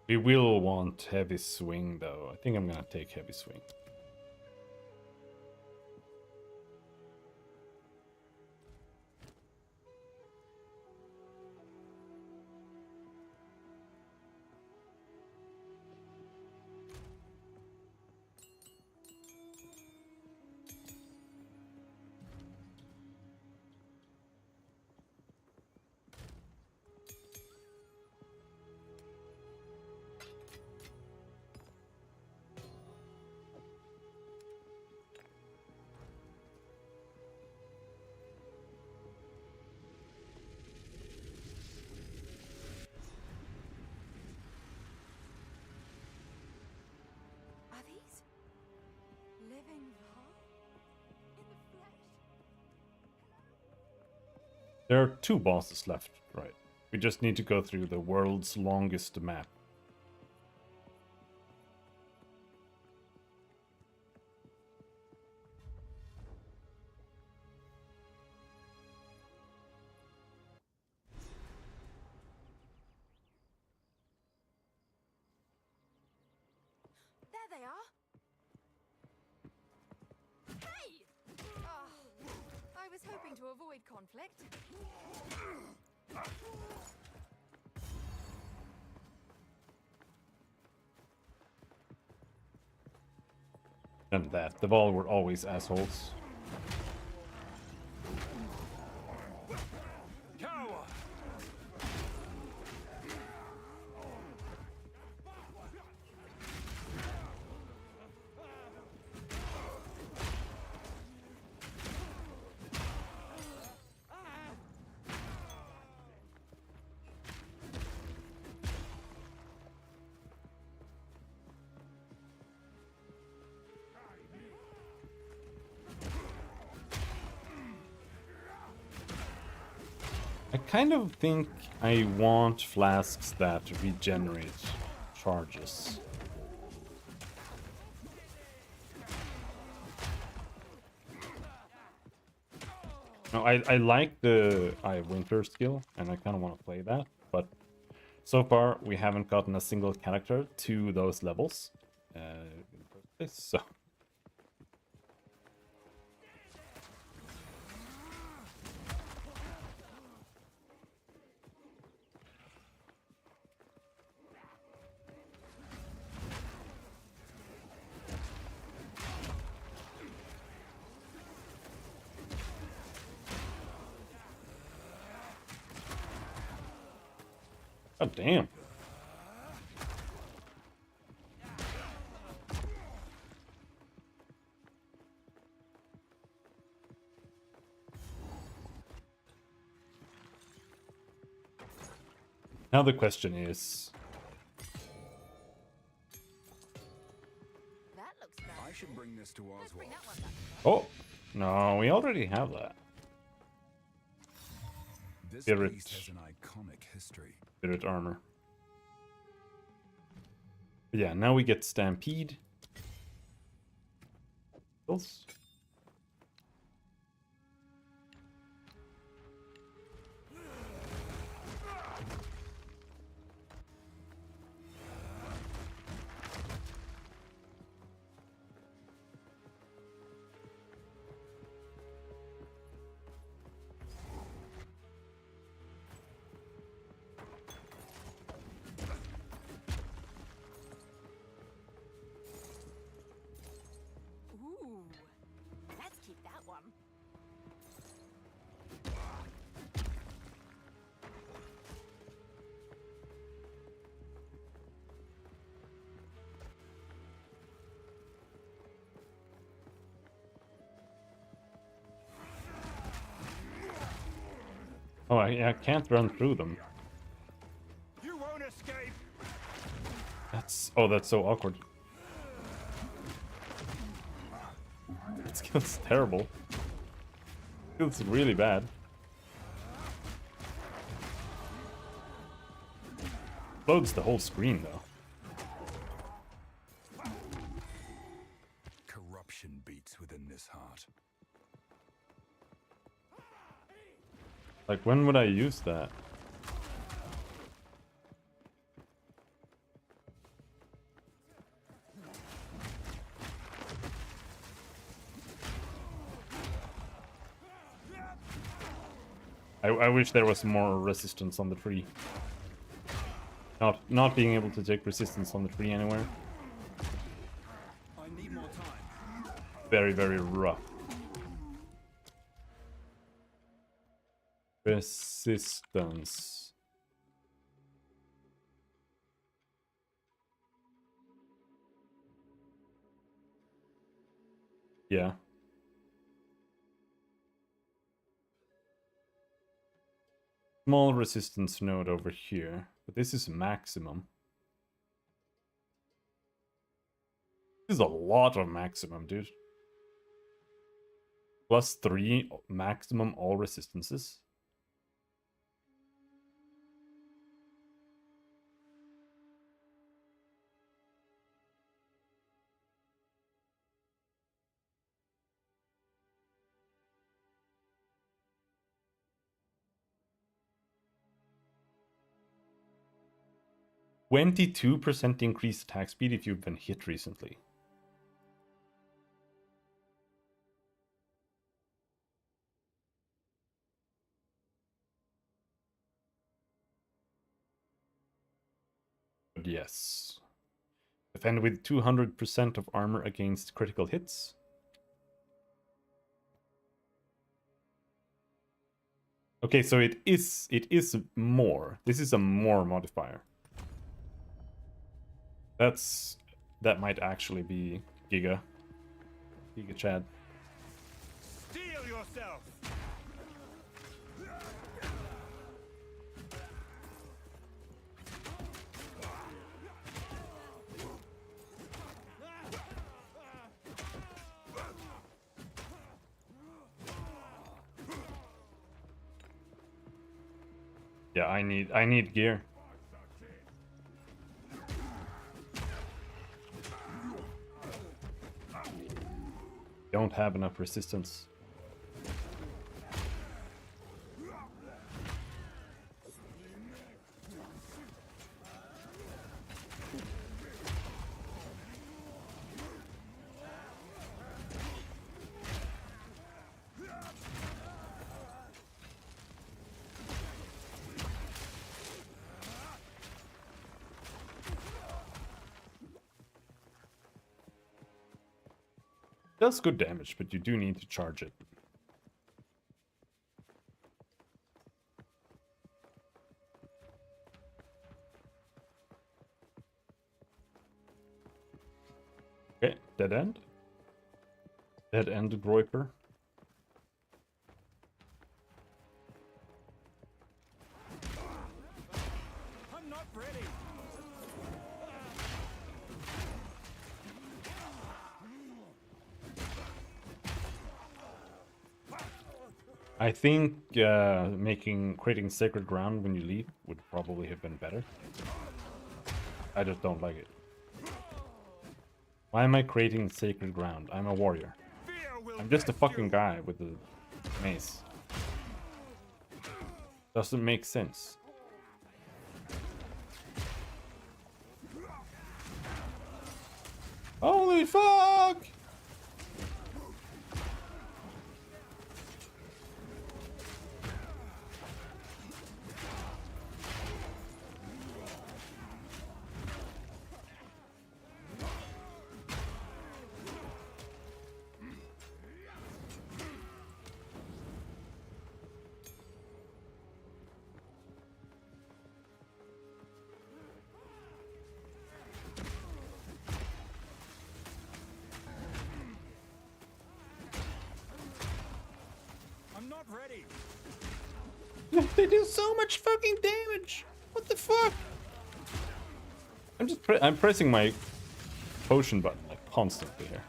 We will want heavy swing though. I think I'm gonna take heavy swing. There are 2 bosses left, right? We just need to go through the world's longest map. There they are. Hey! Oh, I was hoping to avoid conflict. And that. The Vol were always assholes. I kind of think I want flasks that regenerate charges. No, I like the Eye of Winter skill, and I kind of want to play that, but so far we haven't gotten a single character to those levels in the first place, so... God damn. Now the question is... That looks bad. I should bring this to Let's bring Oswald. that one back. Oh! No, we already have that. This Spirit. beast has an iconic history. Spirit armor. But yeah, now we get Stampede. Else? Ooh, let's keep that one. Oh, I can't run through them. You won't escape! That's... Oh, that's so awkward. That skill's terrible. Feels really bad. Loads the whole screen, though. Corruption beats within this heart. Like, when would I use that? I wish there was more resistance on the tree. Not being able to take resistance on the tree anywhere. I need more time. Very, very rough. Resistance. Yeah. Small resistance node over here, but this is maximum. This is a lot of maximum, dude. +3 maximum all resistances. 22% increased attack speed if you've been hit recently. But yes. Defend with 200% of armor against critical hits. Okay, so it is more. This is a more modifier. That might actually be Giga Chad. Steel yourself! Yeah, I need gear. Don't have enough resistance. Does good damage, but you do need to charge it. Okay, dead end. Dead end Groiper. I'm not ready! I think creating sacred ground when you leave would probably have been better. I just don't like it. Why am I creating sacred ground? I'm a warrior. I'm just a fucking guy with a mace. Doesn't make sense. Holy fuck! I'm not ready! They do so much fucking damage. What the fuck? I'm pressing my potion button like constantly here.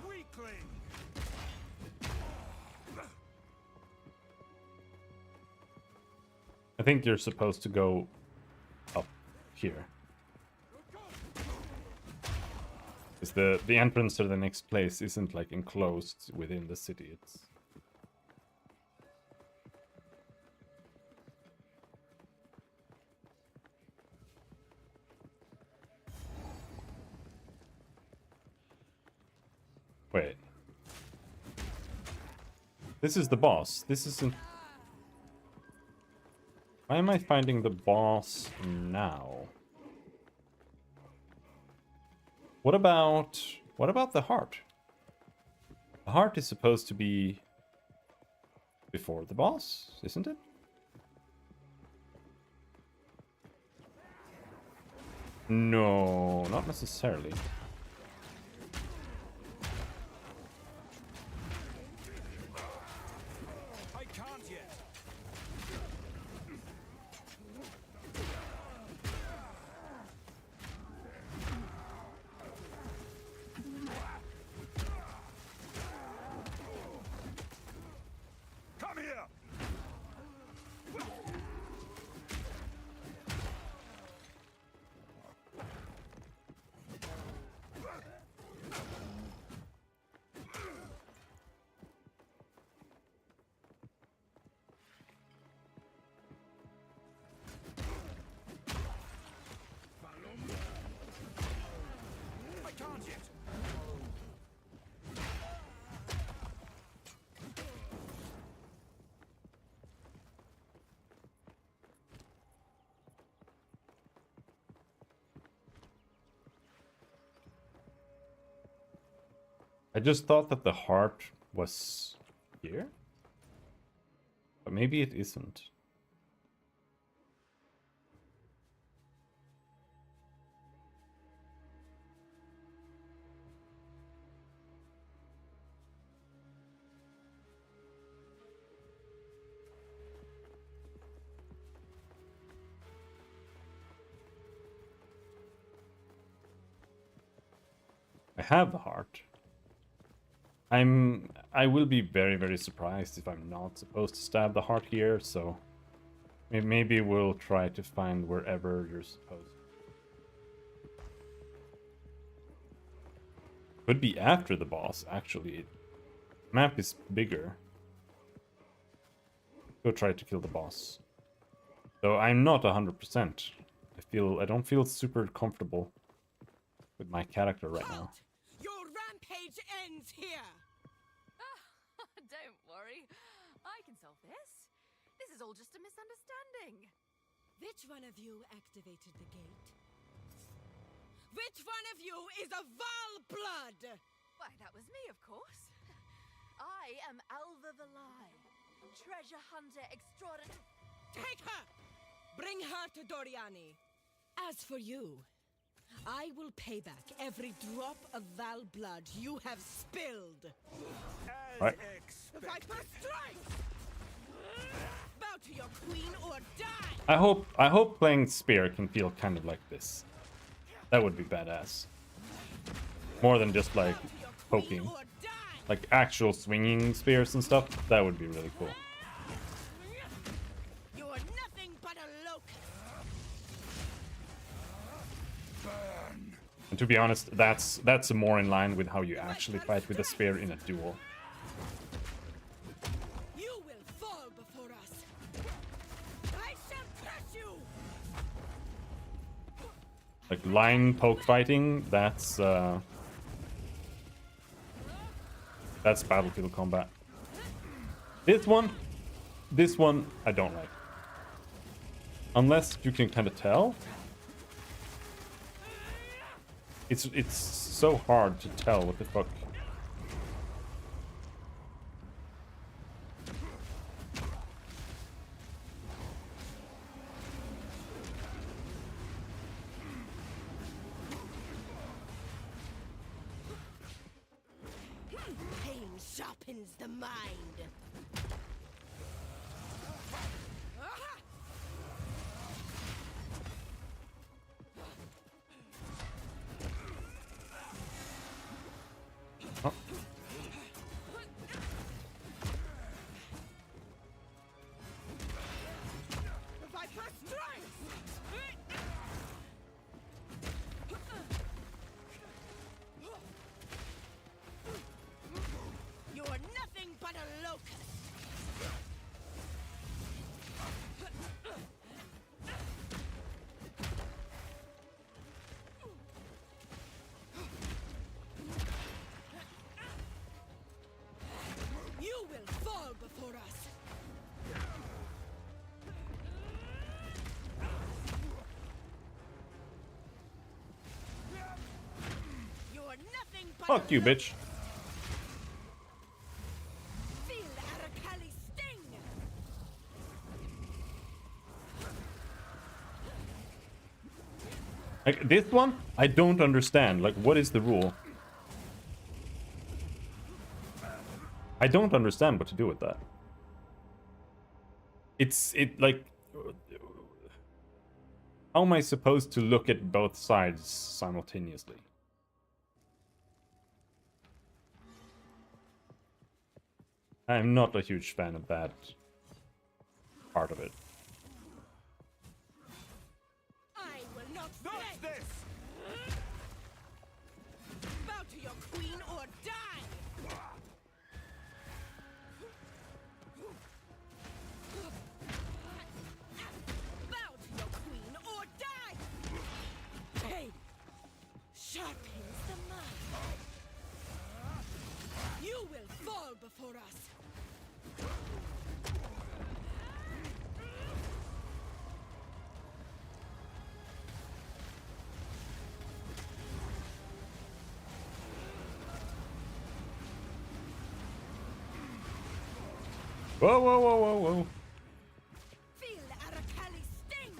Weakling! I think you're supposed to go up here. Because the entrance to the next place isn't like enclosed within the city. It's wait. This is the boss. This isn't. Why am I finding the boss now? What about the heart? The heart is supposed to be before the boss, isn't it? No, not necessarily. I can't yet! Come here! I just thought that the heart was here, but maybe it isn't. I have the heart. I will be very, very surprised if I'm not supposed to stab the heart here, so maybe we'll try to find wherever you're supposed. Could be after the boss, actually. Map is bigger. Go try to kill the boss. Though I'm not 100%. I don't feel super comfortable with my character right now. Your rampage ends here! Don't worry. I can solve this. This is all just a misunderstanding. Which one of you activated the gate? Which one of you is a Val blood? Why, that was me, of course. I am Alva Valai, treasure hunter extraordinary. Take her! Bring her to Doriani. As for you, I will pay back every drop of Val blood you have spilled. Right. The Viper strikes! Bow to your queen or die! I hope playing Spear can feel kind of like this. That would be badass. More than just like poking. Like actual swinging spears and stuff. That would be really cool. You are nothing but a locust. And to be honest, that's more in line with how you actually fight with a spear in a duel. You will fall before us. I shall crush you. Like line poke fighting, that's battlefield combat. This one I don't like. Unless you can kind of tell. It's so hard to tell what the fuck. Pain sharpens the mind. Oh. The Viper strikes! You are nothing but a locust. You will fall before us. You are nothing but Fuck you, bitch. Feel Arakali sting. Like this one, I don't understand. Like, what is the rule? I don't understand what to do with that. It like, how am I supposed to look at both sides simultaneously? I'm not a huge fan of that part of it. I will not Dodge this! Bow to your queen or die! Bow to your queen or die! Pain sharpens the mind. You will fall before us. Whoa, whoa, whoa, whoa, whoa. Feel Arakali's sting!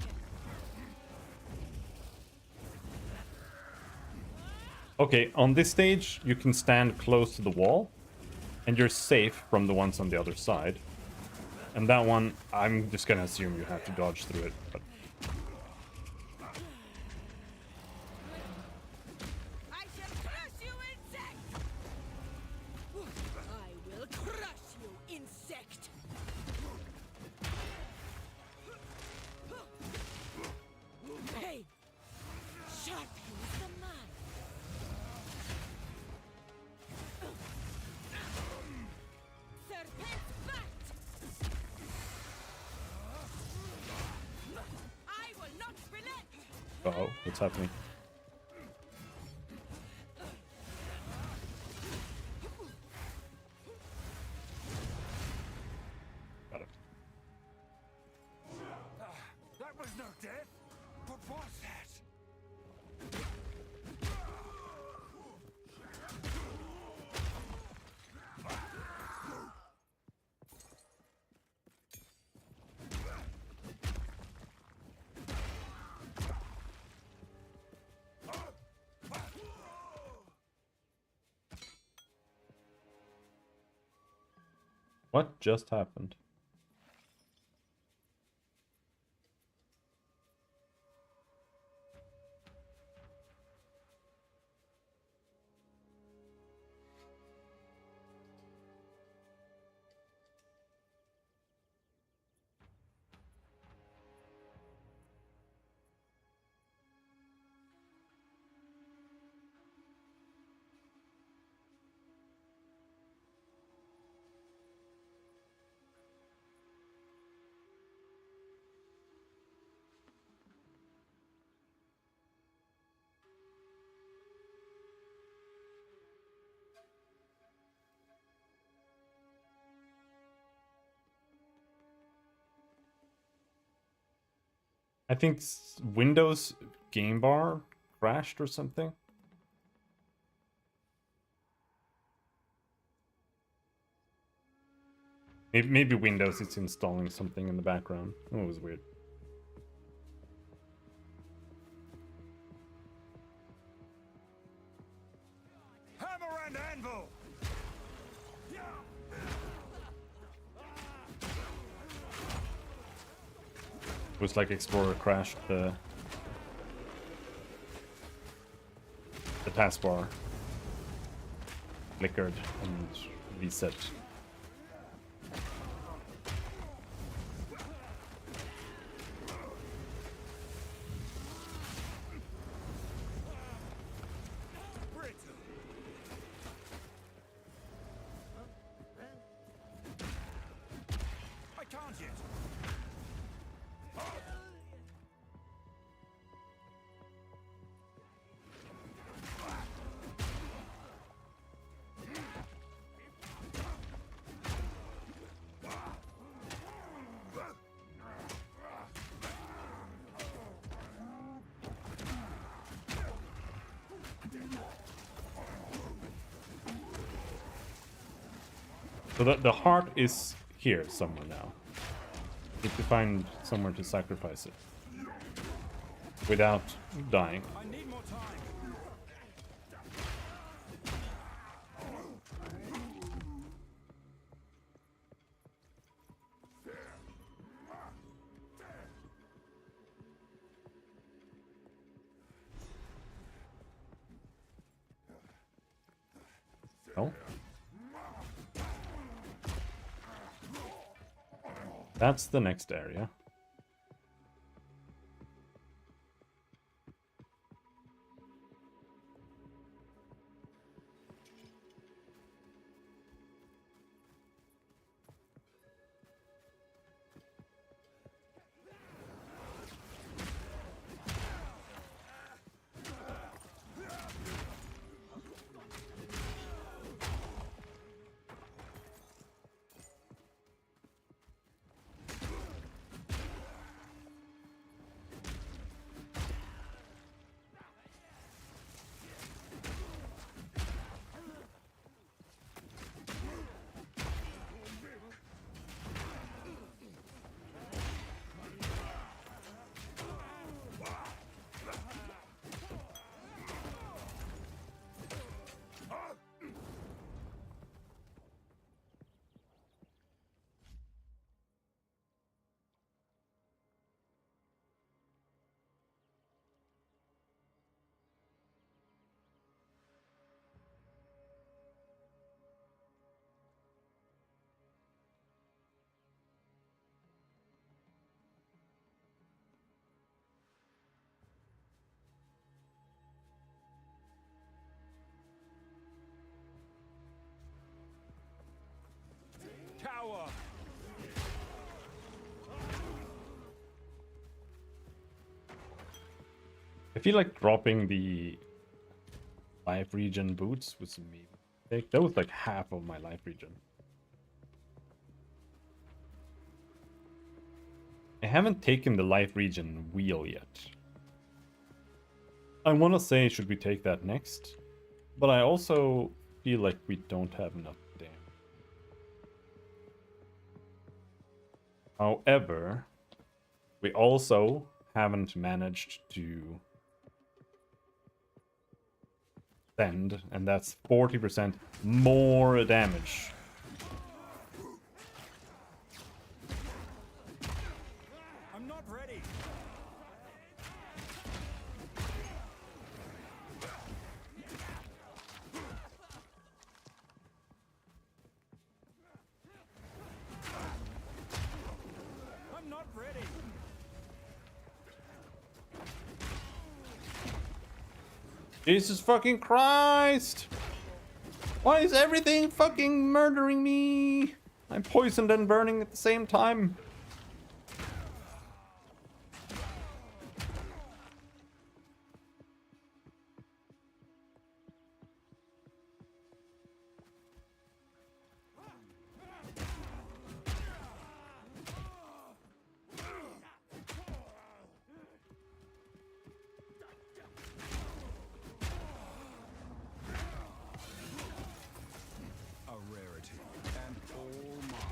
Okay, on this stage, you can stand close to the wall, and you're safe from the ones on the other side. And that one, I'm just gonna assume you have to dodge through it. But... I shall crush you, insect! I will crush you, insect! Hey! Sharpens the mind! Serpent's bite! I will not relent! Uh-oh, what's happening? Got it. That was no death. What was that? What just happened? I think Windows game bar crashed or something. Maybe Windows is installing something in the background. Oh, it was weird. Hammer and anvil. It was like Explorer crashed the taskbar, flickered and reset. I can't yet. So the heart is here somewhere now. You have to find somewhere to sacrifice it without dying. I need more time. No? That's the next area. I feel like dropping the life regen boots was maybe that was like half of my life regen. I haven't taken the life regen wheel yet. I want to say, should we take that next? But I also feel like we don't have enough damage. However, we also haven't managed to send, and that's 40% more damage. I'm not ready. I'm not ready. Jesus fucking Christ! Why is everything fucking murdering me? I'm poisoned and burning at the same time. A rarity, and all mine.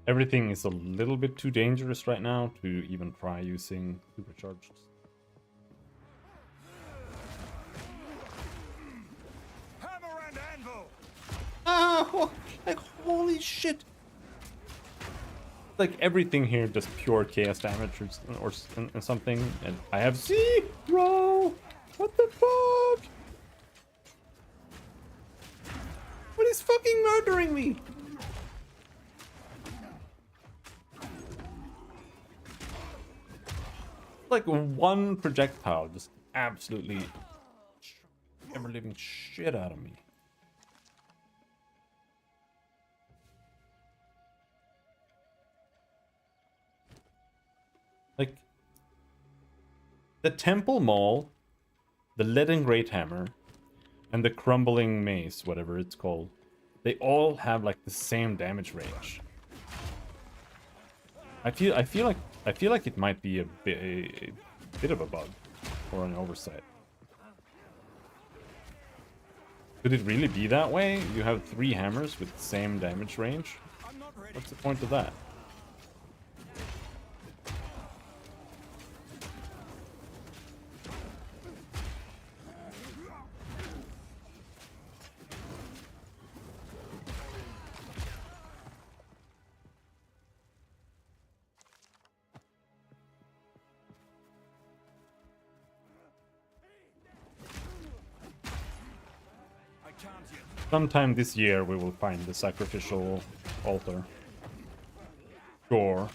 Everything is a little bit too dangerous right now to even try using supercharged. Hammer and anvil. Ah, like holy shit! Like everything here does pure chaos damage or something, and I have zero. What the fuck? What is fucking murdering me? Like one projectile just absolutely ever living shit out of me. Like the Temple Maul, the Leaden Great Hammer, and the Crumbling Mace, whatever it's called, they all have like the same damage range. I feel like it might be a bit of a bug or an oversight. Could it really be that way? You have 3 hammers with the same damage range? What's the point of that? Sometime this year we will find the sacrificial altar. Sure.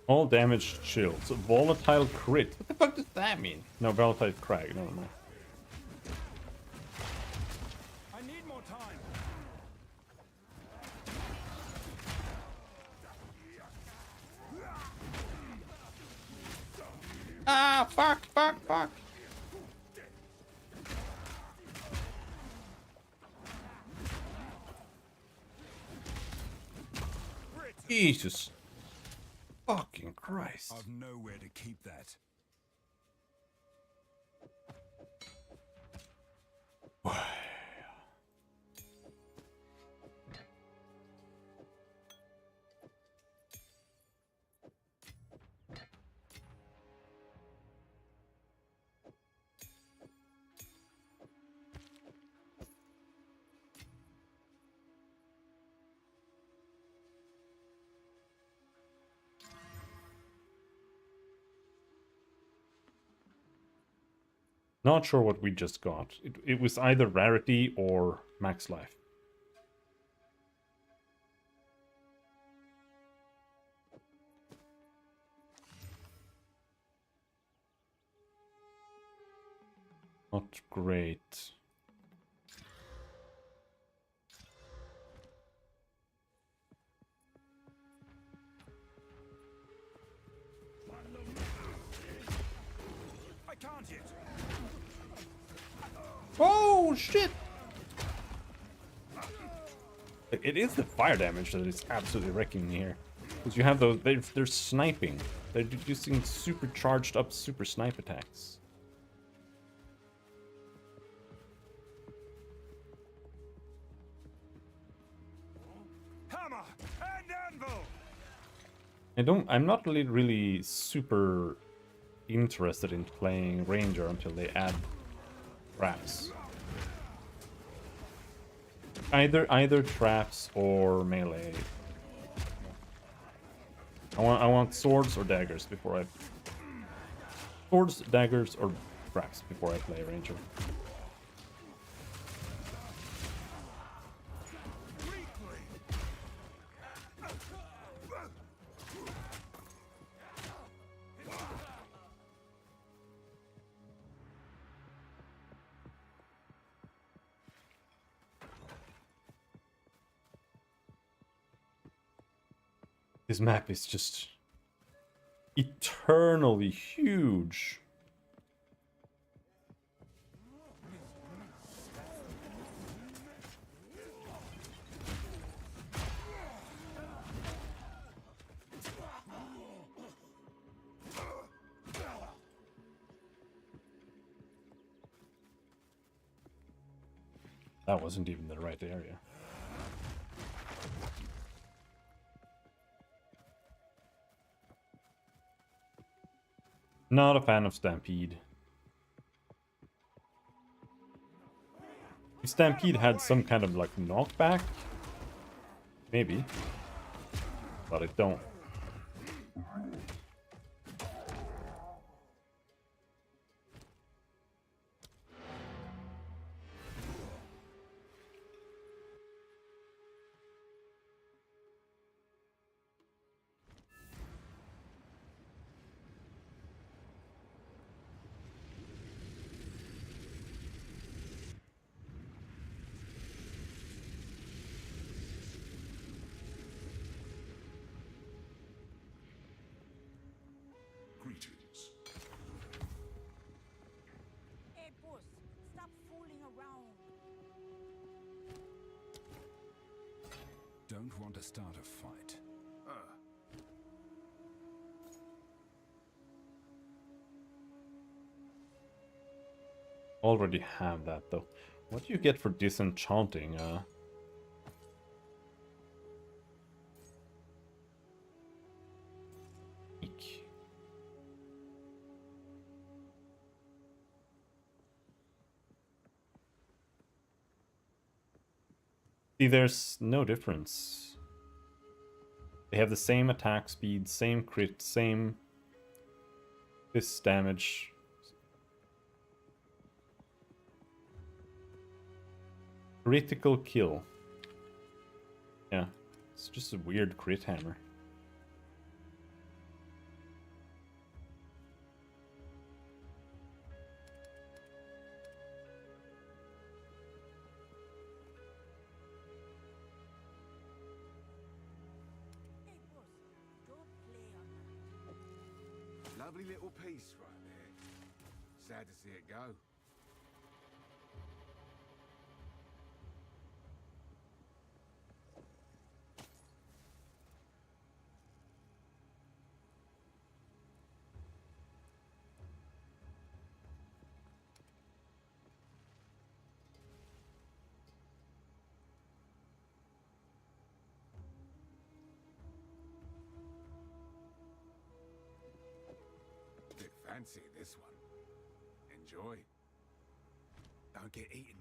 All damage shields. Volatile crit. What the fuck does that mean? No, volatile crag. Never mind. I need more time. Ah, fuck. Jesus. Fucking Christ. I've nowhere to keep that. Not sure what we just got. It was either rarity or max life. Not great. I can't yet. Oh, shit! It is the fire damage that is absolutely wrecking me here. Because you have those, they're sniping. They're using supercharged up super snipe attacks. Hammer and anvil. I'm not really super interested in playing Ranger until they add traps. Either traps or melee. I want swords or daggers before I... Swords, daggers, or traps before I play Ranger. This map is just eternally huge. That wasn't even the right area. Not a fan of Stampede. If Stampede had some kind of like knockback, maybe, but it don't. Greetings. Hey, boss, stop fooling around. Don't want to start a fight. Already have that though. What do you get for disenchanting? Eek. See, there's no difference. They have the same attack speed, same crit, same this damage. Critical kill. Yeah, it's just a weird crit hammer. Lovely little piece right there. Sad to see it go. Bit fancy, this one. Enjoy. Don't get eaten.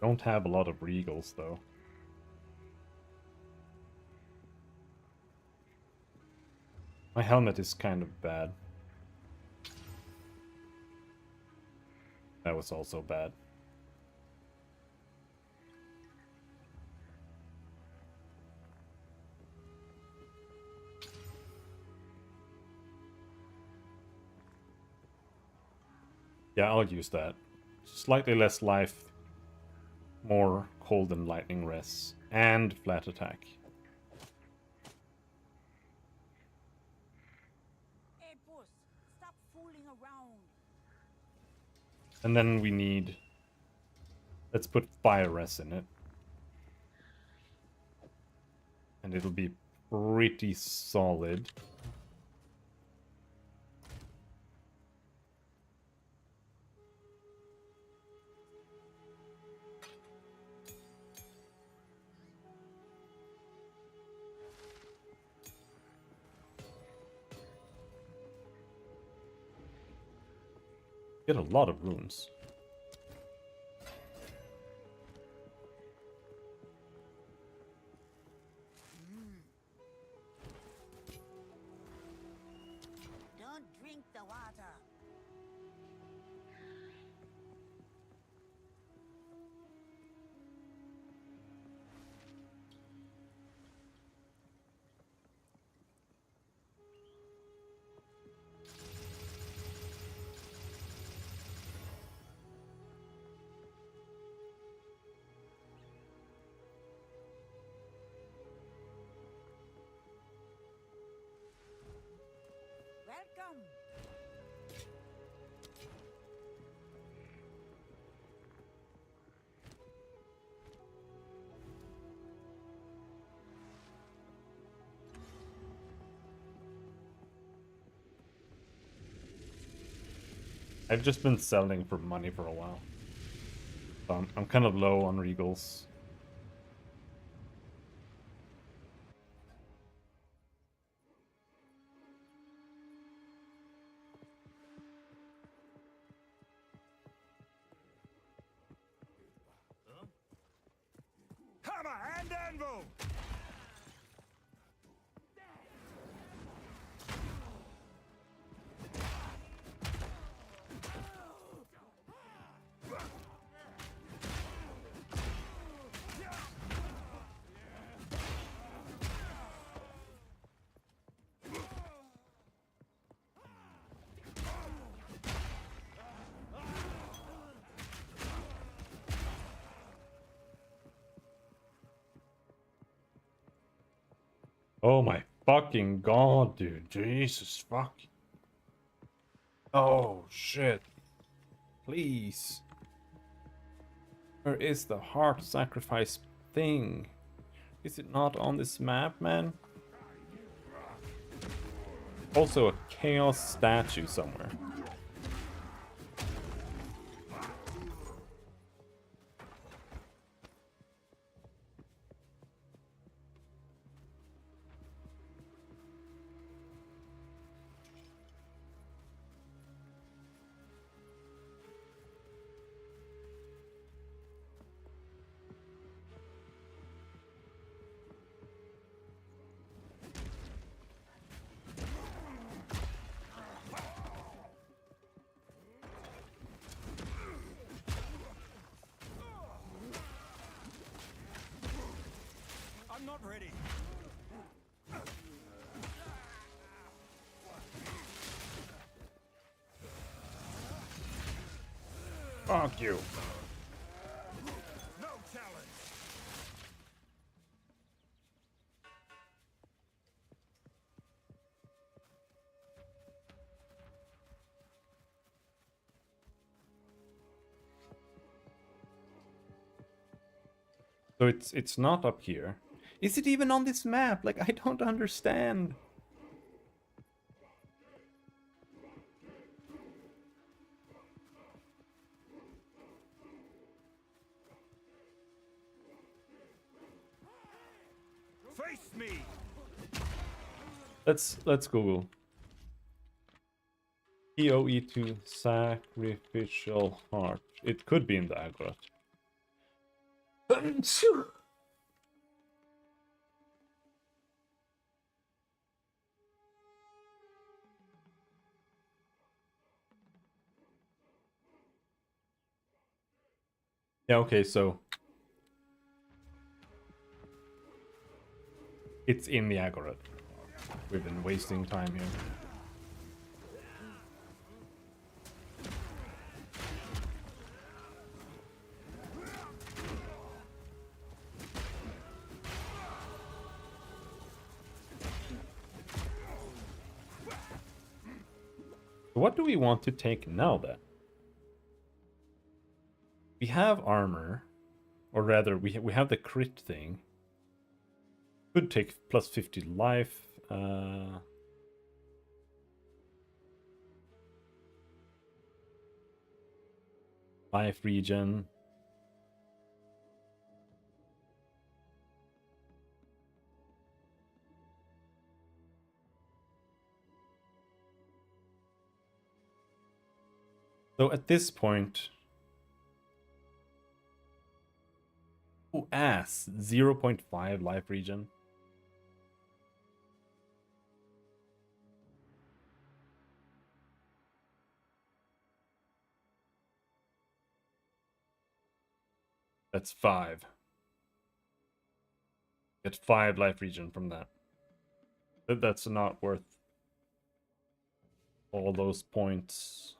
Don't have a lot of regals though. My helmet is kind of bad. That was also bad. Yeah, I'll use that. Slightly less life, more cold and lightning res, and flat attack. Hey, boss, stop fooling around. And then we need... Let's put fire res in it. And it'll be pretty solid. Get a lot of runes. Don't drink the water. Welcome. I've just been selling for money for a while. So I'm kind of low on regals. Hammer and anvil! Oh my fucking god, dude. Jesus fuck. Oh shit. Please. Where is the heart sacrifice thing? Is it not on this map, man? Also a chaos statue somewhere. I'm not ready. Fuck you. No challenge. So it's not up here. Is it even on this map? Like, I don't understand. Face me. Let's Google. PoE2 sacrificial heart. It could be in the Agorot. Yeah, okay, so it's in the Agorot. We've been wasting time here. What do we want to take now then? We have armor, or rather, we have the crit thing. Could take plus 50 life. Life regen. So at this point, oh ass, 0.5 life regen. That's 5. Get 5 life regen from that. That's not worth all those points.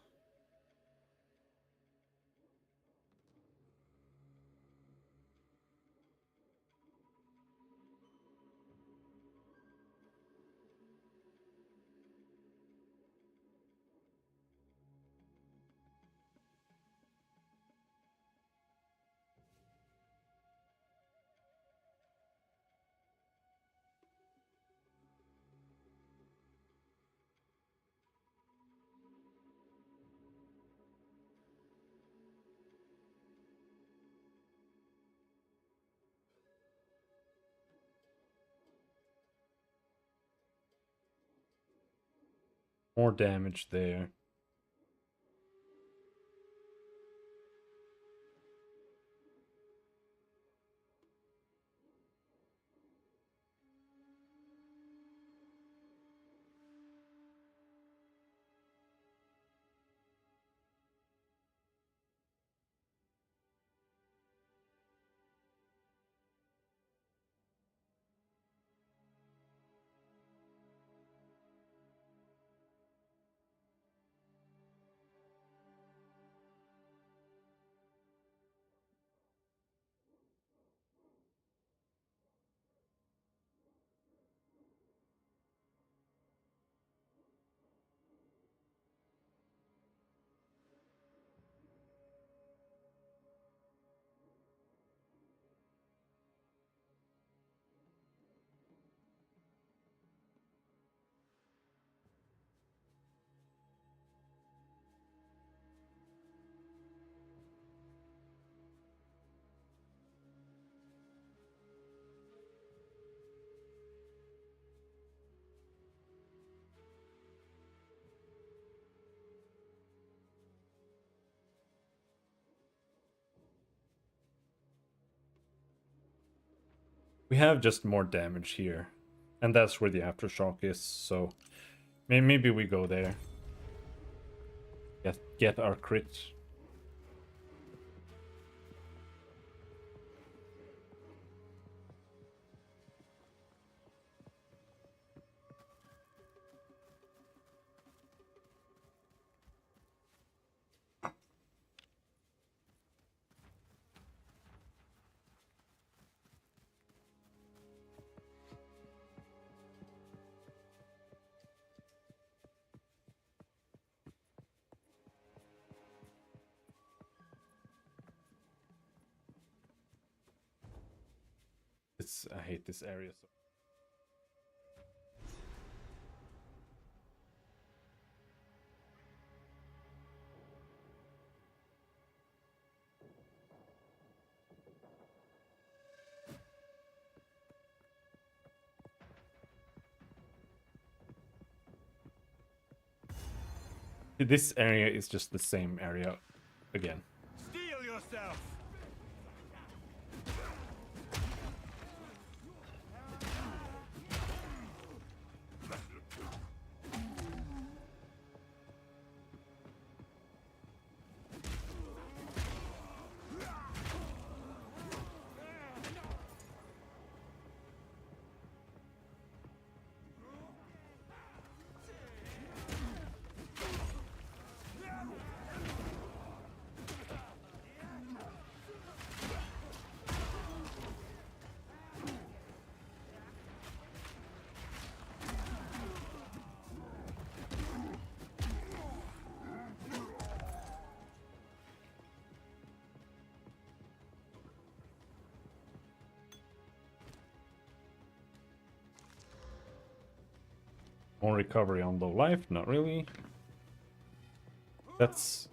More damage there. We have just more damage here. And that's where the aftershock is, so maybe we go there. Get our crit. I hate this area. So. This area is just the same area again. Steel yourself! More recovery on low life, not really. That's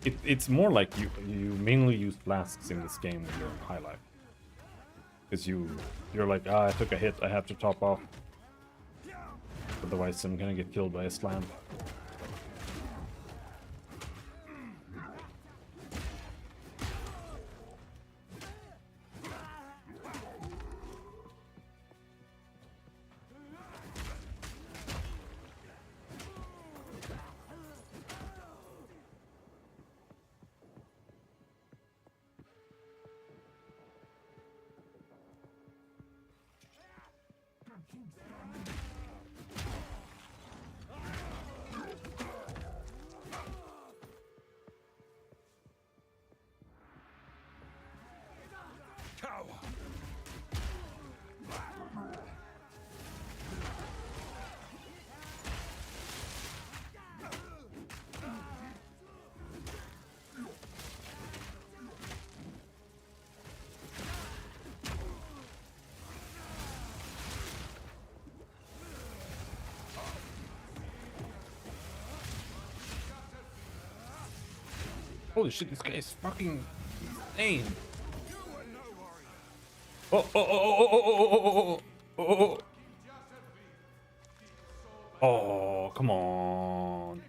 it's more like you mainly use flasks in this game when you're on high life. Because you're like, I took a hit, I have to top off. Otherwise I'm gonna get killed by a slam. Holy shit, this guy is fucking insane. Oh, oh, oh, oh, oh, oh, oh, oh, oh, oh, oh, come on.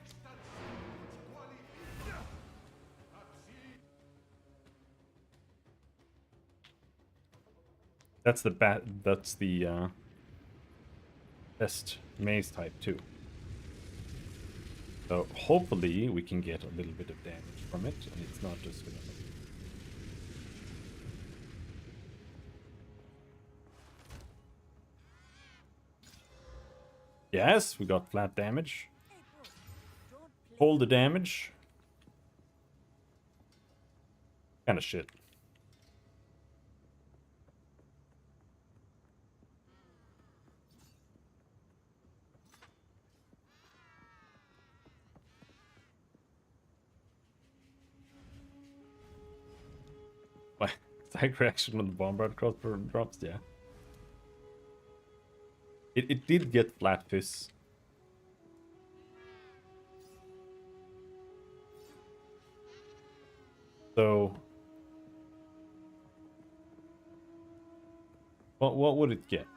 That's the best maze type too. So hopefully we can get a little bit of damage from it, and it's not just gonna... Yes, we got flat damage. Hold the damage. Kinda shit. What? Side reaction when the bombard crossbow drops, yeah. It did get flat fizz. So what would it get?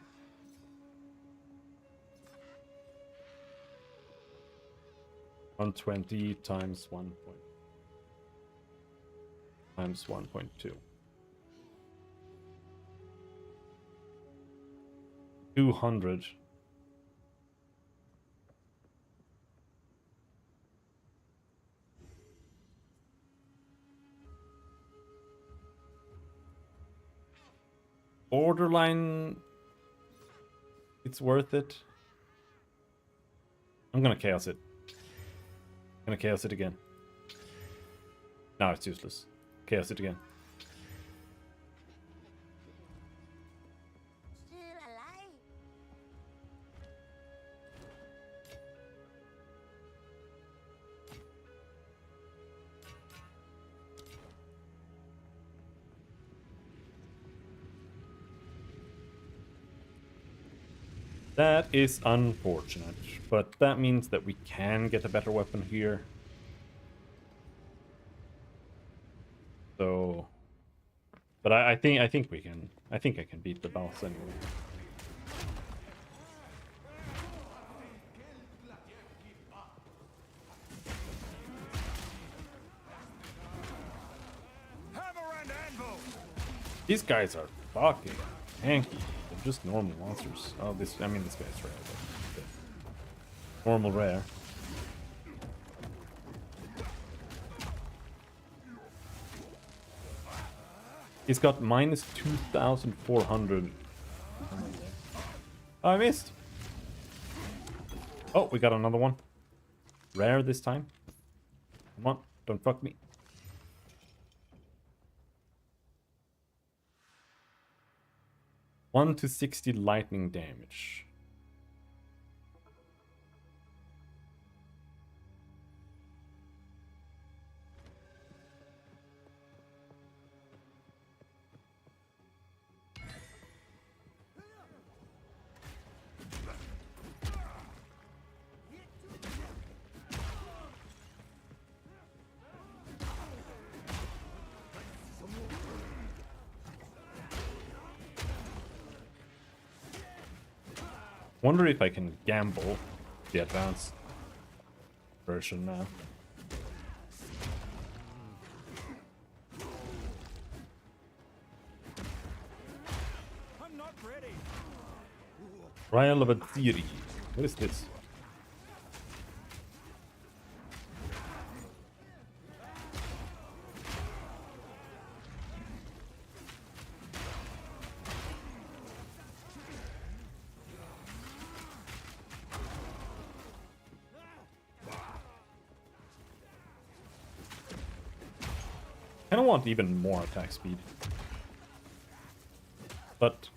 $120 times 1.2. 200. Borderline, it's worth it. I'm gonna chaos it. Gonna chaos it again. No, it's useless. Chaos it again. Still alive? That is unfortunate, but that means that we can get a better weapon here. So, but I think we can. I think I can beat the boss anyway. Hammer and anvil! These guys are fucking tanky. They're just normal monsters. Oh, this guy's rare. But normal rare. He's got minus 2,400. Oh, I missed. Oh, we got another one. Rare this time. Come on, don't fuck me. 1 to 60 lightning damage. Wonder if I can gamble the advanced version now. I'm not ready. Trial of a Theory. What is this? I don't want even more attack speed. But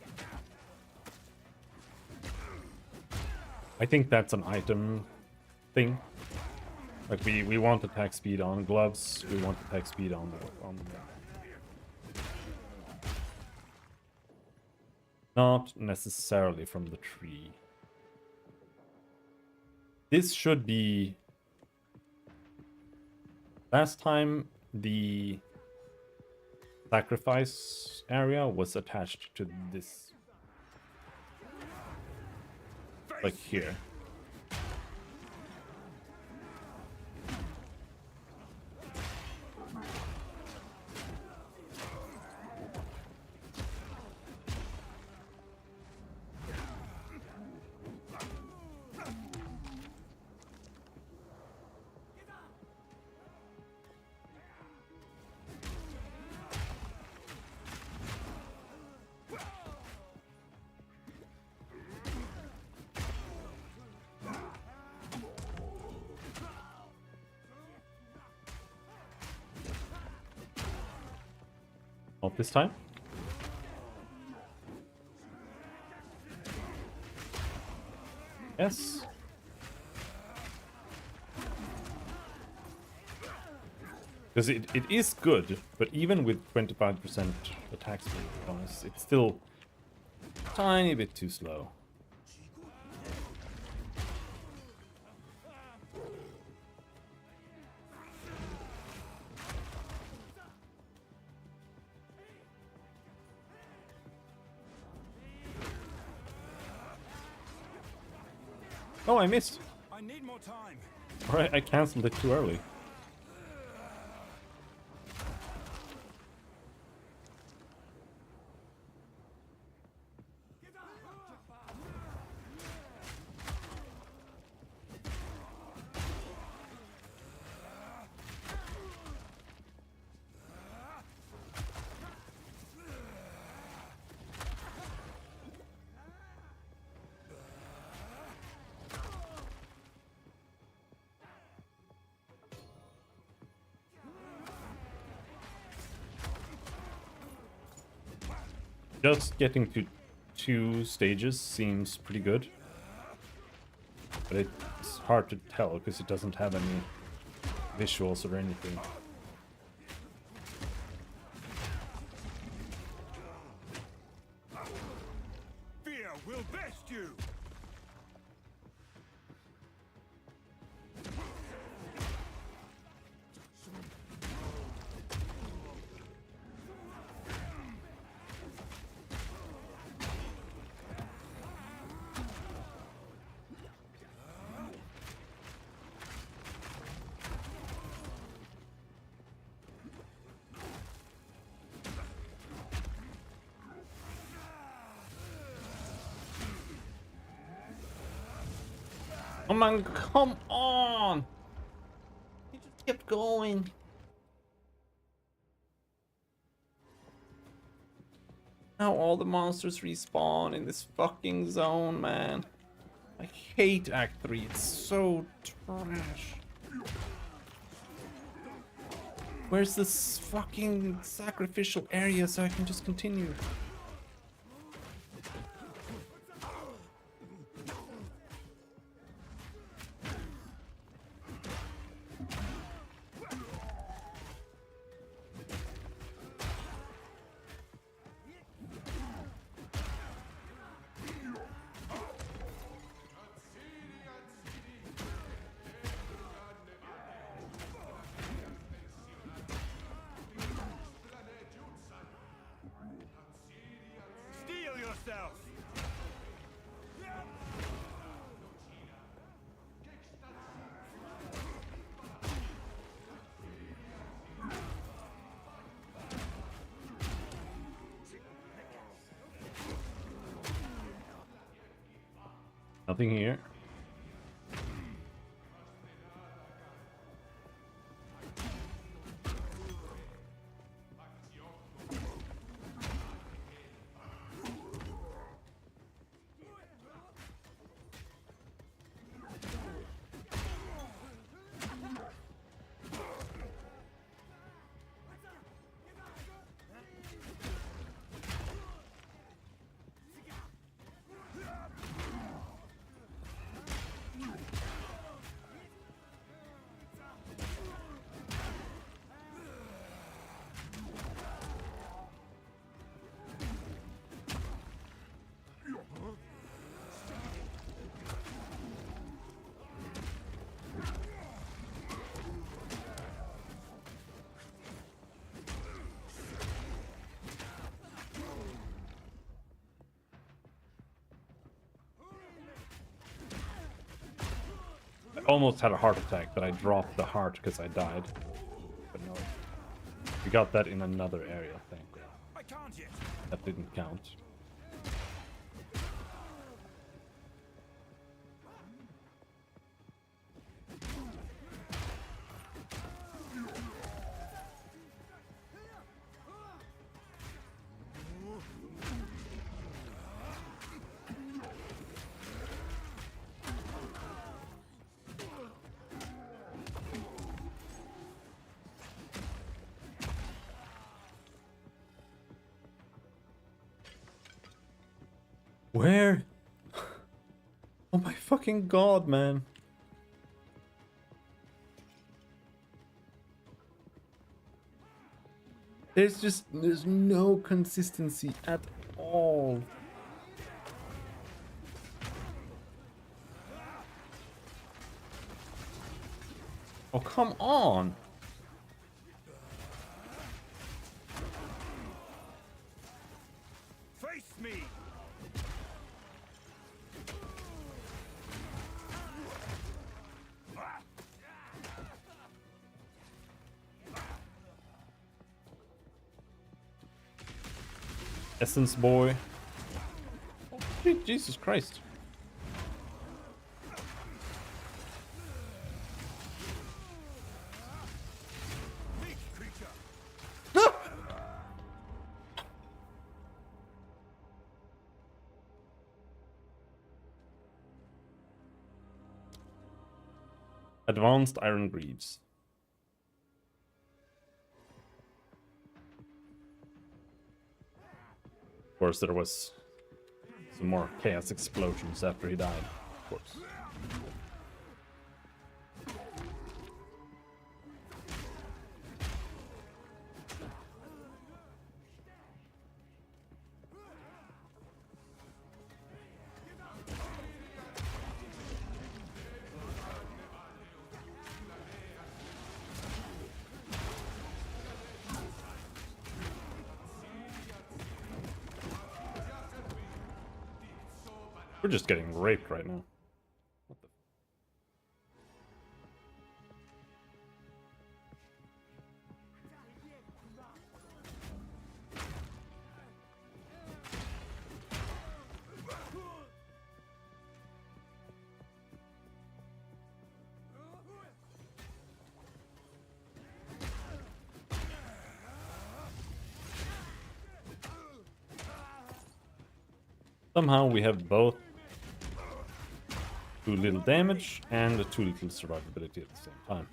I think that's an item thing. Like we want attack speed on gloves, we want attack speed on not necessarily from the tree. This should be... Last time the sacrifice area was attached to this, like here. Not this time. Yes. Because it is good, but even with 25% attack speed bonus, it's still a tiny bit too slow. Oh, I missed. I need more time. Alright, I cancelled it too early. Just getting to 2 stages seems pretty good. But it's hard to tell because it doesn't have any visuals or anything. Fear will best you. Come on! He just kept going. Now all the monsters respawn in this fucking zone, man. I hate Act 3. It's so trash. Where's this fucking sacrificial area so I can just continue? Steel yourself! Nothing here. I almost had a heart attack, but I dropped the heart because I died. But no, we got that in another area, thank God. I can't yet. That didn't count. Where? Oh my fucking God, man. There's no consistency at all. Oh, come on. Face me! Essence boy. Oh, Jesus Christ. Weak creature! Advanced Iron Greaves. Of course, there was some more chaos explosions after he died. Of course. We're just getting raped right now. What the? Somehow we have both too little damage and a too little survivability at the same time.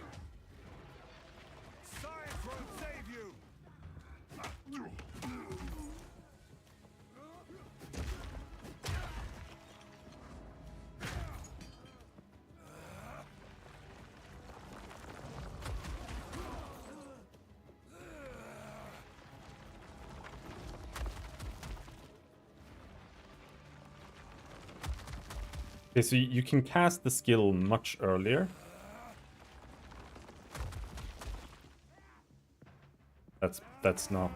Science won't save you! Okay, so you can cast the skill much earlier. That's not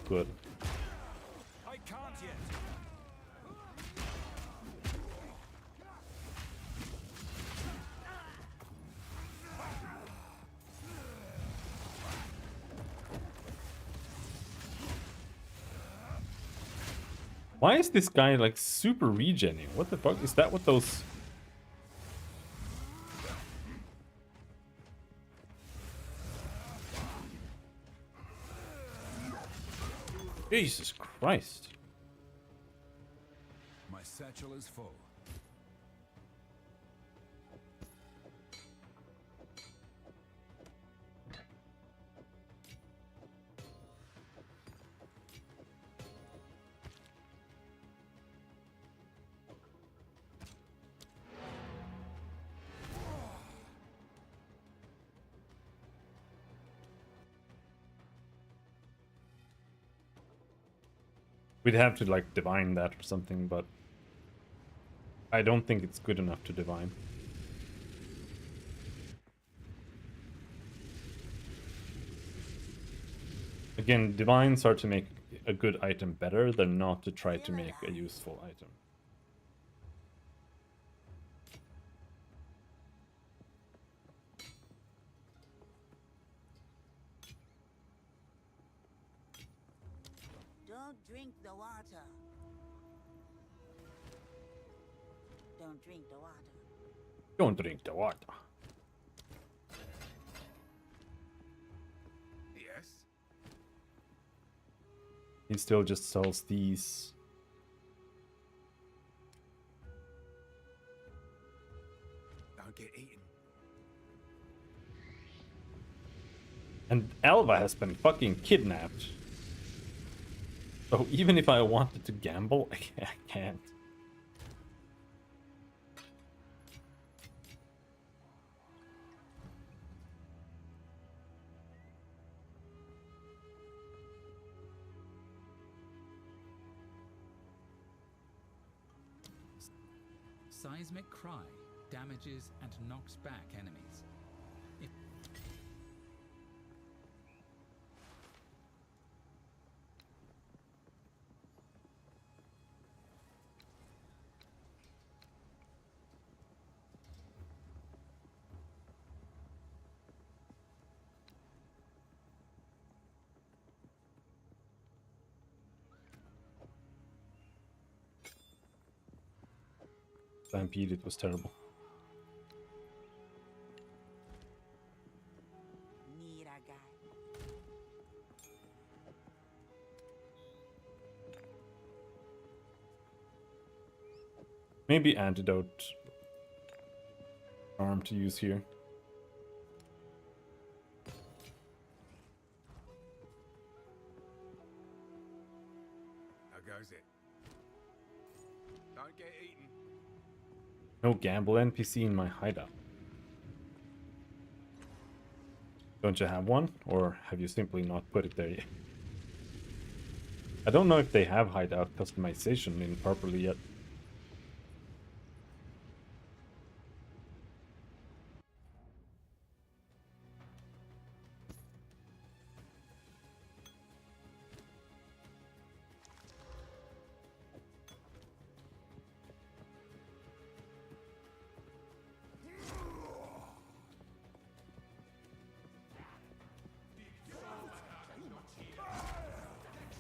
good. I can't yet. Why is this guy like super regenning? What the fuck? Is that what those... Jesus Christ. My satchel is full. We'd have to like divine that or something, but I don't think it's good enough to divine. Again, divines are to make a good item better. They're not to try to make a useful item. Don't drink the water. Don't drink the water. Don't drink the water. Yes? He still just sells these. Don't get eaten. And Alva has been fucking kidnapped. So even if I wanted to gamble, I can't. Seismic Cry damages and knocks back enemies. If Stampede, it was terrible. Need a guy. Maybe antidote arm to use here. How goes it? Don't get eaten. No gamble NPC in my hideout. Don't you have one? Or have you simply not put it there yet? I don't know if they have hideout customization in properly yet.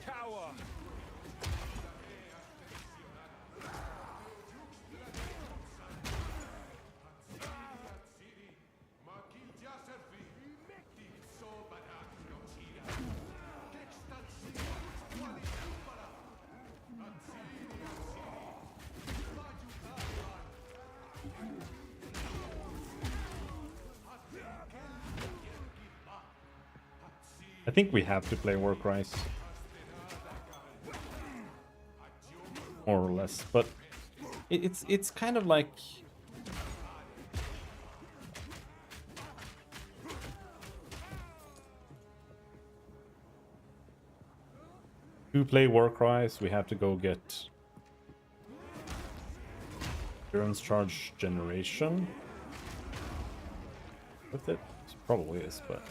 Cower! I think we have to play Warcries. More or less, but it's kind of like to play Warcries, we have to go get Endurance Charge Generation with it. It probably is, but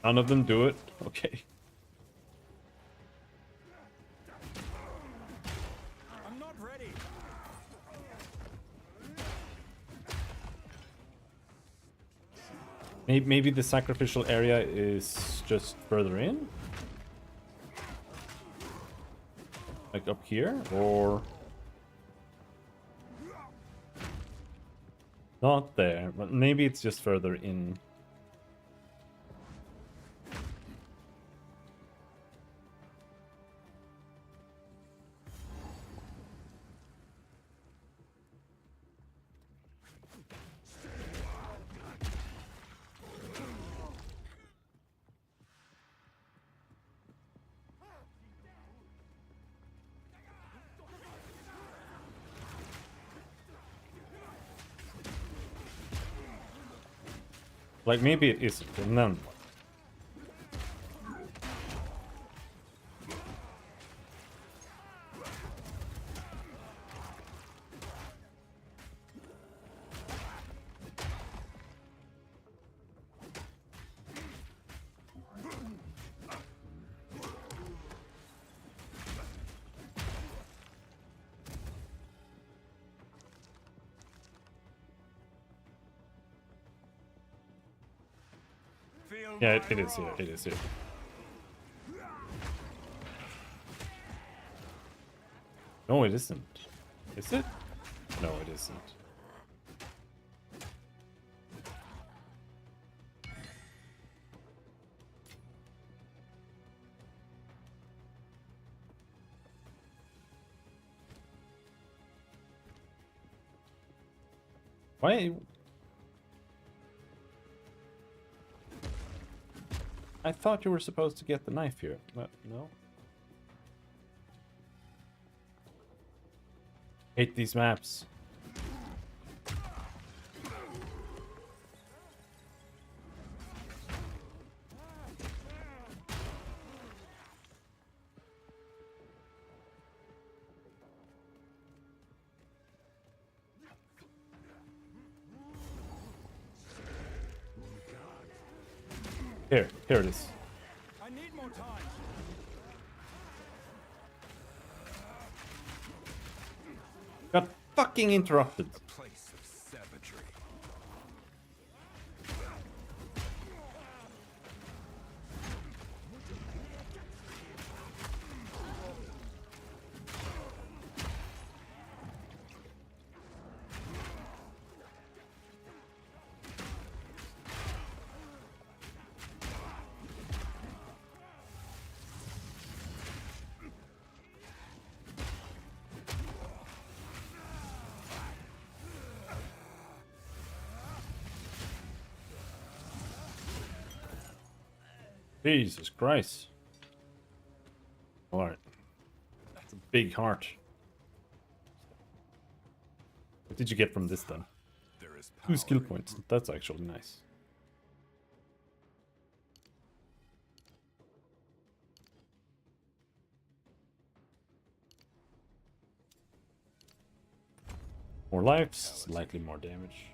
none of them do it. Okay. I'm not ready. Maybe the sacrificial area is just further in? Like up here? Or... not there, but maybe it's just further in. Like, maybe it isn't, and then... yeah, it is here, it is here. No, it isn't. Is it? No, it isn't. Why? I thought you were supposed to get the knife here, but no. Hate these maps. Here it is. I need more time. Got fucking interrupted. A place of savagery. Jesus Christ. Alright. That's a big heart. What did you get from this then? There is 2 skill power in points. That's actually nice. More lives, slightly more damage.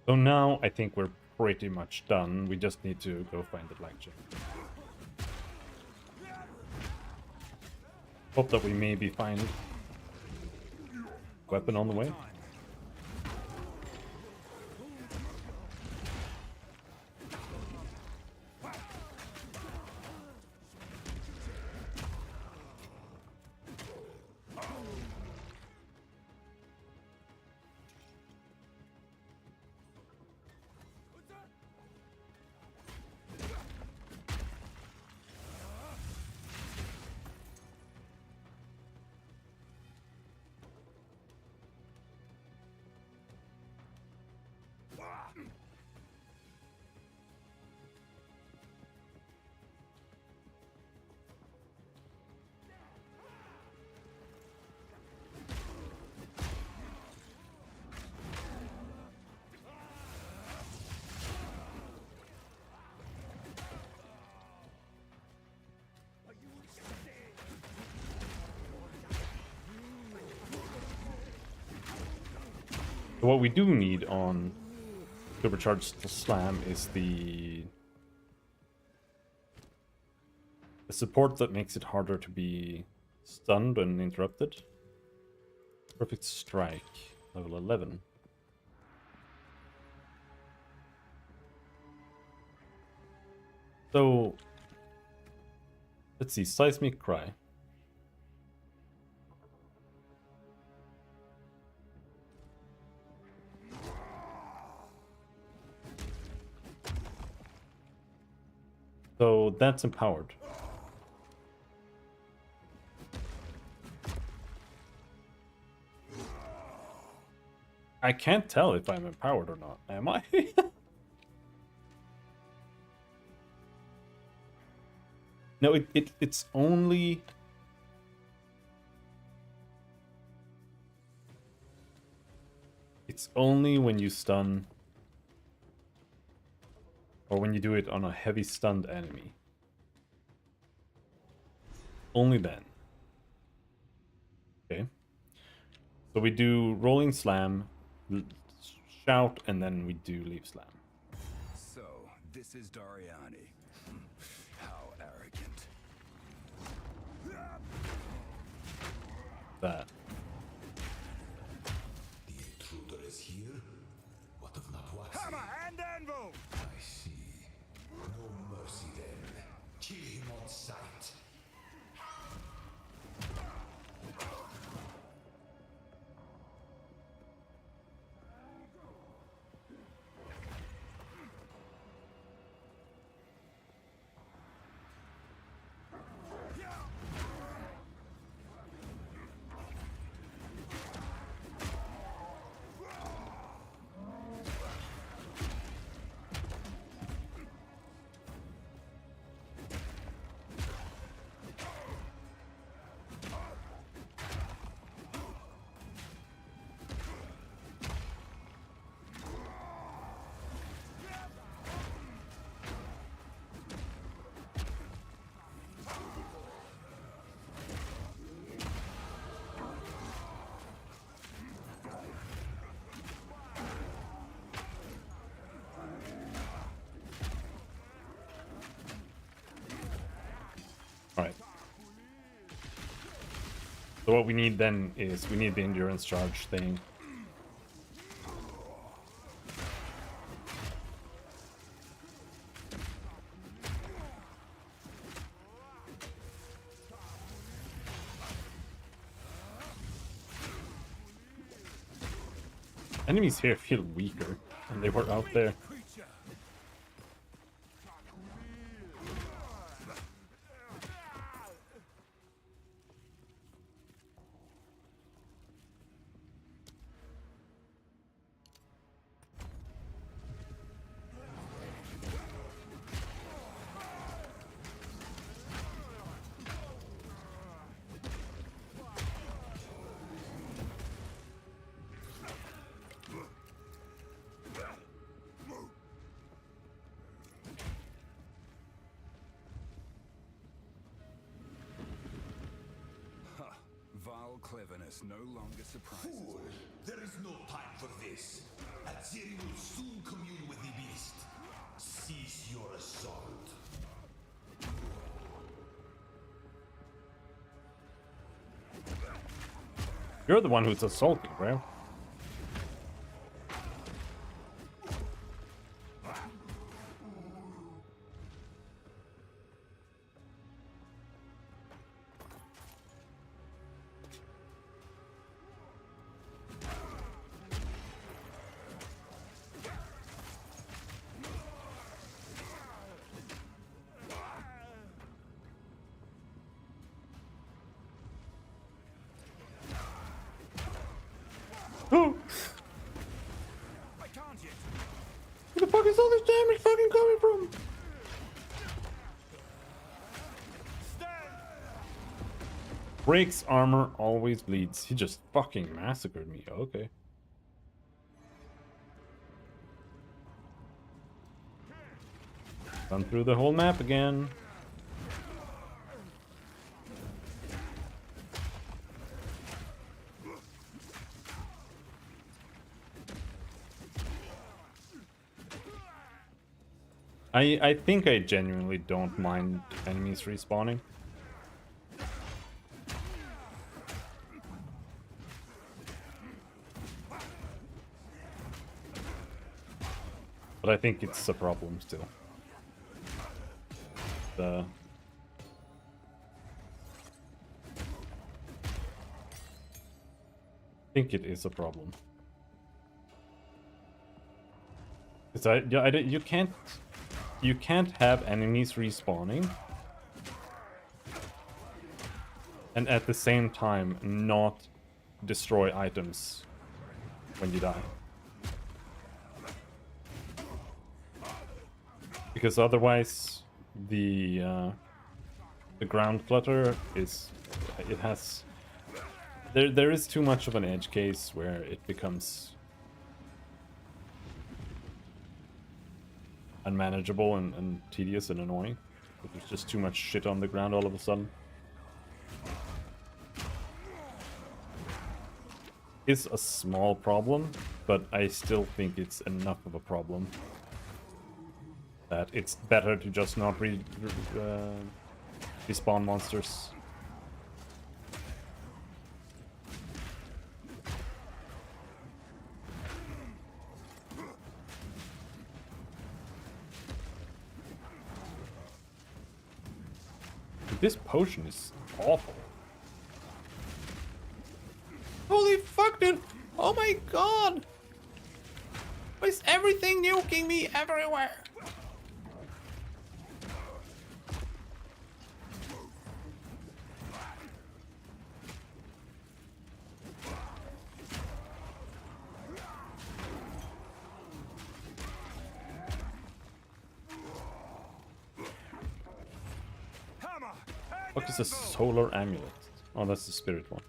So now I think we're pretty much done. We just need to go find the blackjack. Hope that we maybe find weapon on the way. So what we do need on Supercharged Slam is the support that makes it harder to be stunned and interrupted. Perfect Strike, level 11. So, let's see, Seismic Cry. So that's empowered. I can't tell if I'm empowered or not, am I? No, it's only... It's only when you stun... Or when you do it on a heavy stunned enemy. Only then. Okay. So we do Rolling Slam, Shout, and then we do Leaf Slam. So, this is Dariani. How arrogant. That. The intruder is here? What of Napuazi? Hammer and anvil! I see. No mercy then. Kill him on sight. Alright. So what we need then is we need the endurance charge thing. Enemies here feel weaker than they were out there. Vile cleverness no longer surprises Fool! me. There is no time for this. At Ciri will soon commune with the beast. Cease your assault. You're the one who's assaulting, bro. Who the fuck is all this damage fucking coming from? Breaks armor, always bleeds. He just fucking massacred me. Okay. Run through the whole map again. I think I genuinely don't mind enemies respawning. But I think it's a problem still. I think it is a problem. Because you can't have enemies respawning and at the same time not destroy items when you die. Because otherwise the ground clutter there is too much of an edge case where it becomes unmanageable and tedious and annoying. But there's just too much shit on the ground all of a sudden. It's a small problem, but I still think it's enough of a problem that it's better to just not respawn monsters. This potion is awful. Holy fuck, dude! Oh my god! Why is everything nuking me everywhere? What is a solar amulet? Oh, that's the spirit one.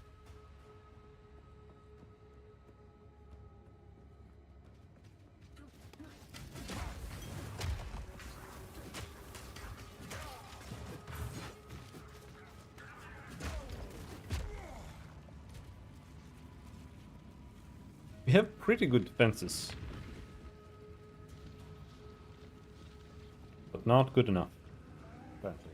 We have pretty good defenses, but not good enough. Apparently.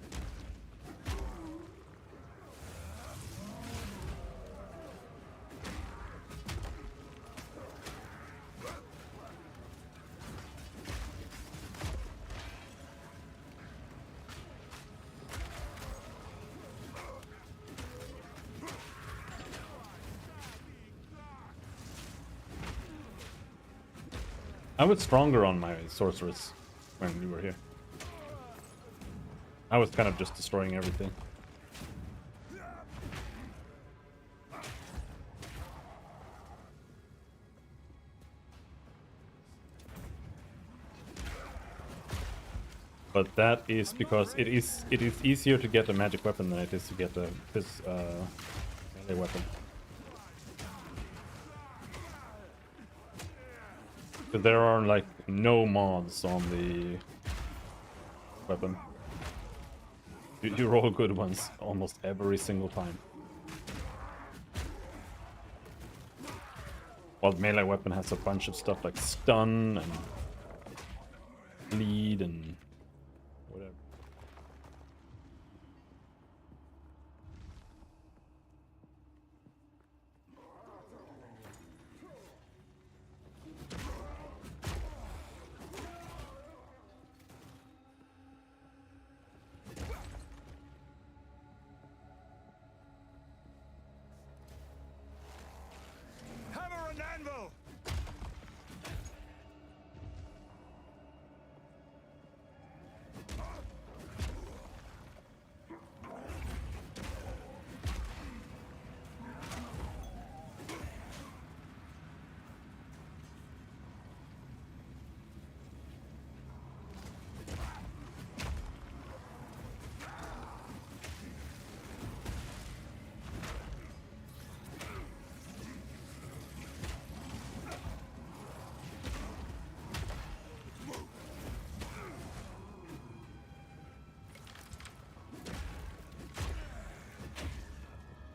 I was stronger on my sorceress when we were here. I was kind of just destroying everything. But that is because it is easier to get a magic weapon than it is to get a melee weapon. There are like no mods on the weapon. You roll good ones almost every single time. While the melee weapon has a bunch of stuff like stun and bleed and whatever. Hammer and anvil!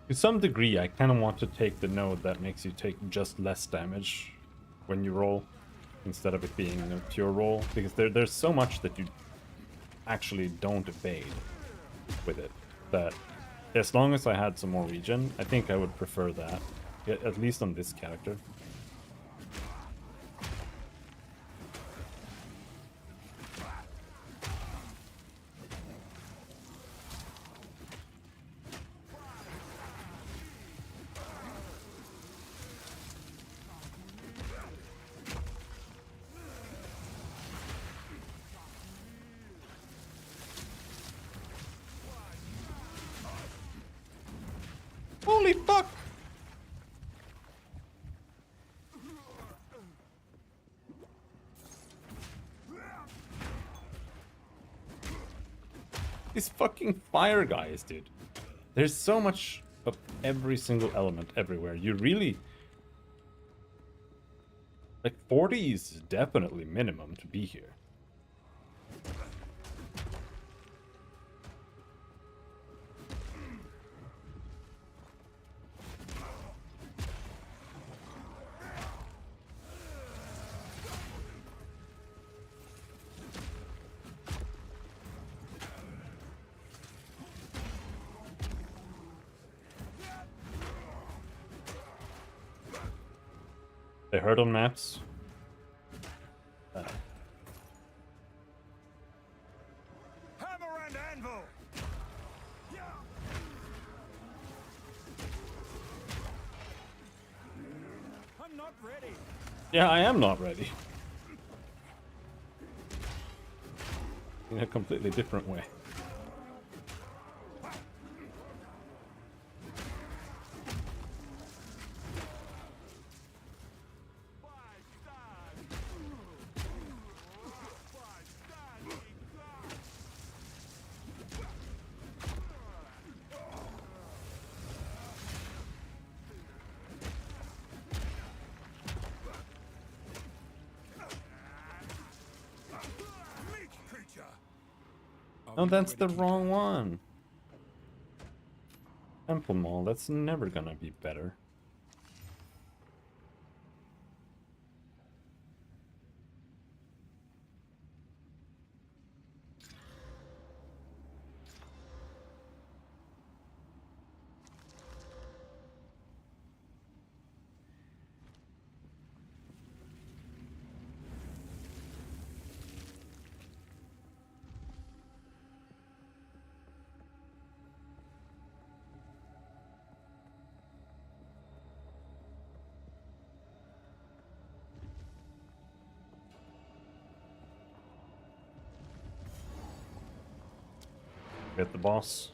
To some degree, I kind of want to take the node that makes you take just less damage when you roll, instead of it being a pure roll, because there's so much that you actually don't evade with it, that as long as I had some more regen, I think I would prefer that, at least on this character. Holy fuck! These fucking fire guys, dude. There's so much of every single element everywhere. You really... Like, 40 is definitely minimum to be here. They heard on maps. Hammer and anvil! I'm not ready. Yeah, I am not ready. In a completely different way. Oh, that's the wrong one. Temple Mall, that's never gonna be better. Get the boss.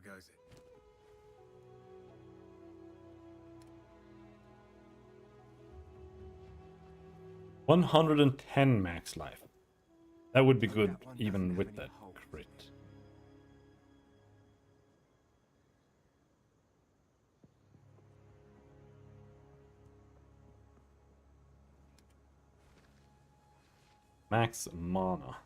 goes it? $110 max life. That would be good even with that crit. Max mana.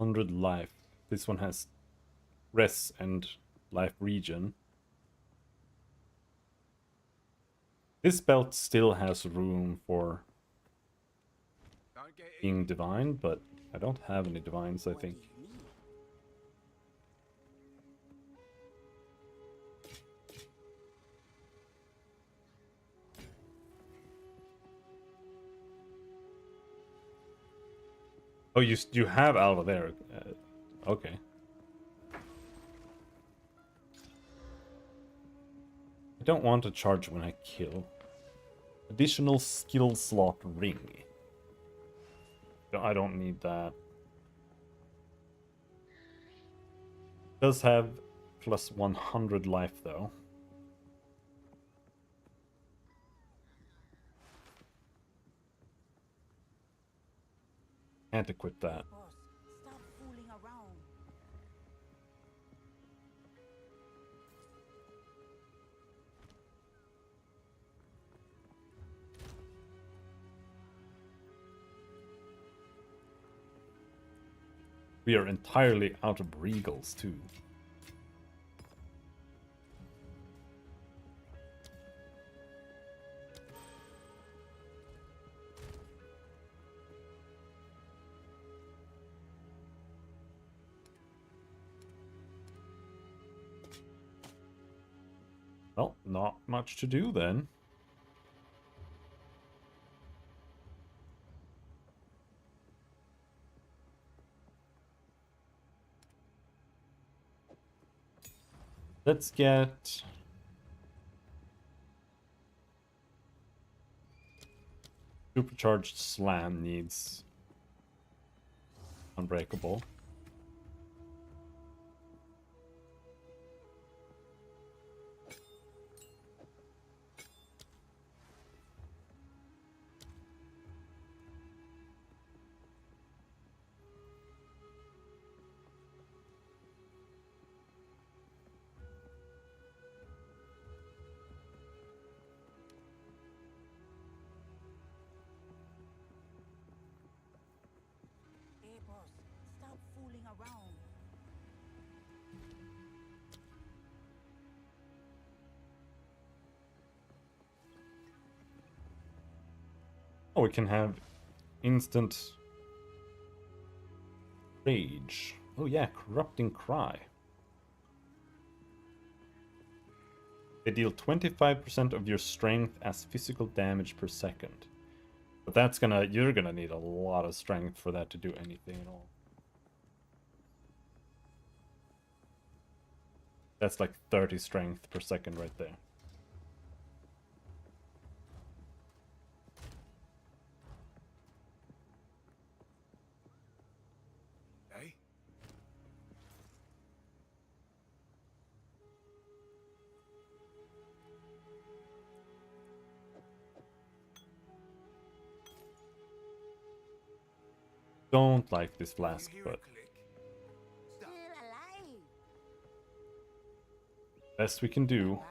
$100 life. This one has res and life regen. This belt still has room for being divine, but I don't have any divines, I think. Oh, you have Alva there. Okay. I don't want to charge when I kill. Additional skill slot ring. I don't need that. Does have plus 100 life though. Can't equip that. Boss, stop fooling around. We are entirely out of regals too. Well, not much to do then. Let's get... Supercharged Slam needs Unbreakable. Hey, boss, stop fooling around. Oh, we can have instant rage. Oh yeah, Corrupting Cry. They deal 25% of your strength as physical damage per second. But that's you're gonna need a lot of strength for that to do anything at all. That's like 30 strength per second right there. Hey? Don't like this flask, You hear but a click? Still alive. best we can do. Bye.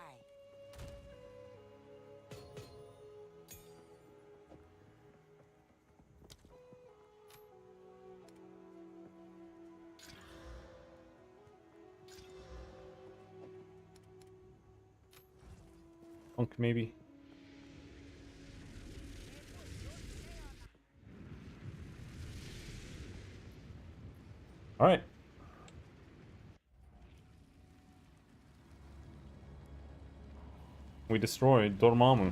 Punk maybe. All right. We destroyed Dormammu.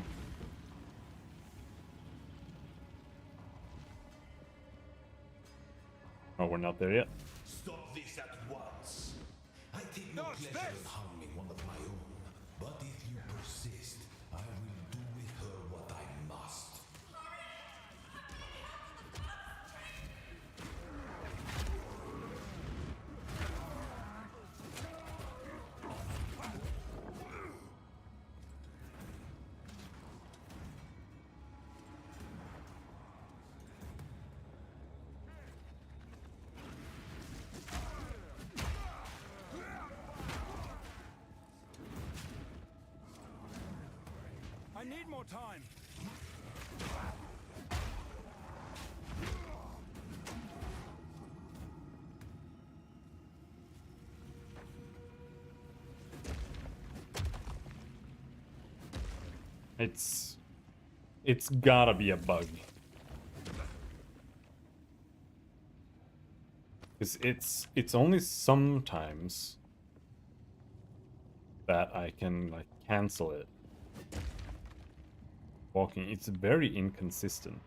Oh, we're not there yet. Stop this at once. I take no pleasure in harming one of my own, but if you persist, I will do with her what I must. need more time. It's gotta be a bug. Because it's only sometimes that I can like cancel it. Walking, it's very inconsistent.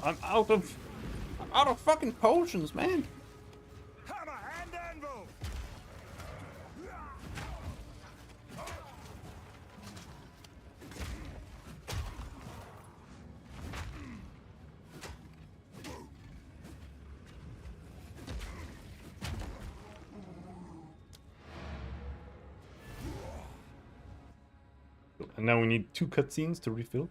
I'm out of fucking potions, man. Hammer and anvil. And now we need 2 cutscenes to refill.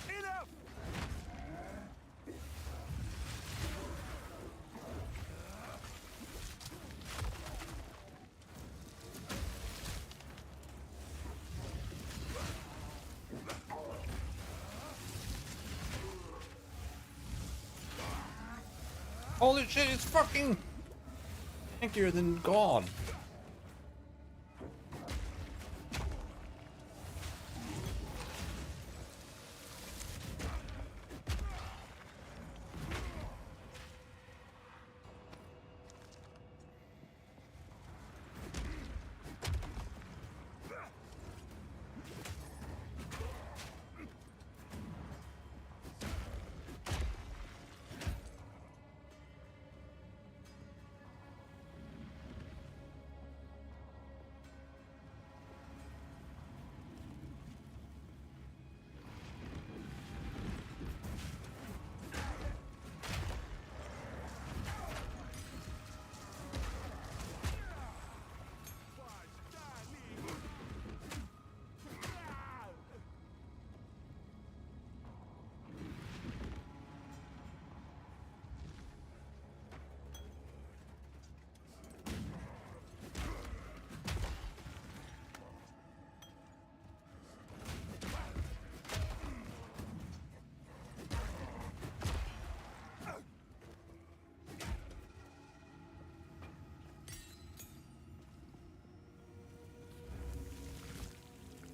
Enough. Holy shit, it's fucking tankier than God.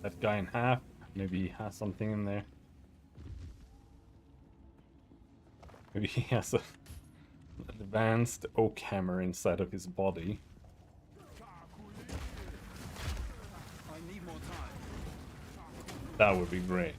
That guy in half. Maybe he has something in there. Maybe he has an advanced oak hammer inside of his body. I need more time. That would be great.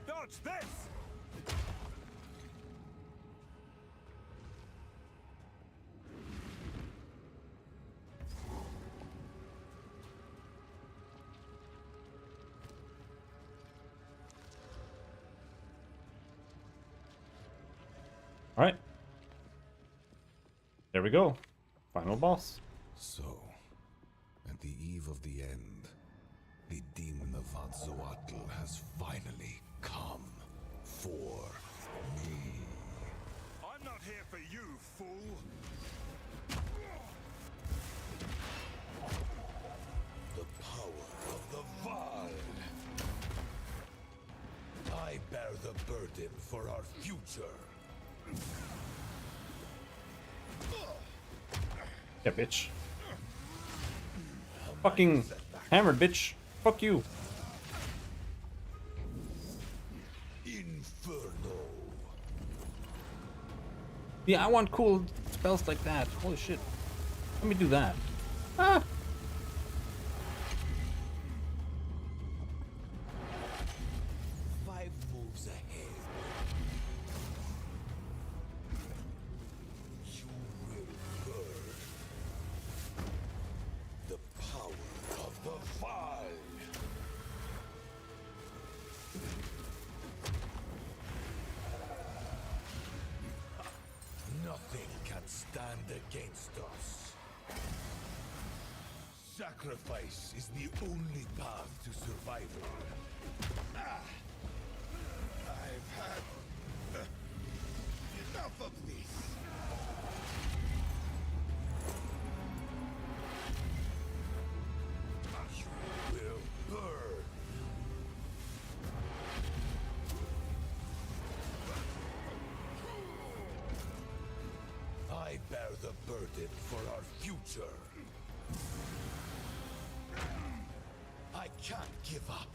Dodge this! All right. There we go. Final boss. So, at the eve of the end, the demon of Azzoatl has finally come for me. I'm not here for you, fool! The power of the Val. I bear the burden for our future. Yeah, bitch. Fucking hammered, bitch. Fuck you. Inferno. Yeah, I want cool spells like that. Holy shit. Let me do that. Ah! 5 moves ahead. You will burn the power of the Val. Nothing can stand against us. Sacrifice is the only path to survival. I've had enough of this. You will burn. I bear the burden for our future. I can't give up.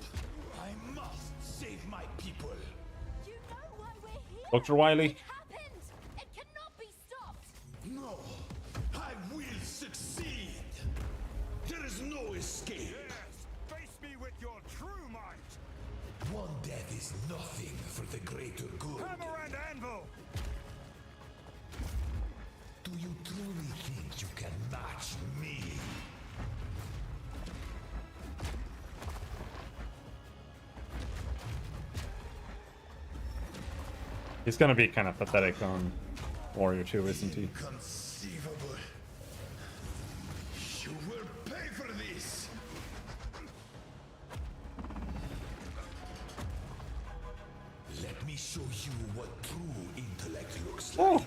I must save my people. You know why we're here? Dr. Wily. It happened! It cannot be stopped! No, I will succeed. There is no escape. Yes! Face me with your true might! One death is nothing for the greater good. Hammer and anvil! Do you truly think you can match me? He's gonna be kind of pathetic on Warrior 2, isn't he? Inconceivable. You will pay for this. Let me show you what true intellect looks Oh. like.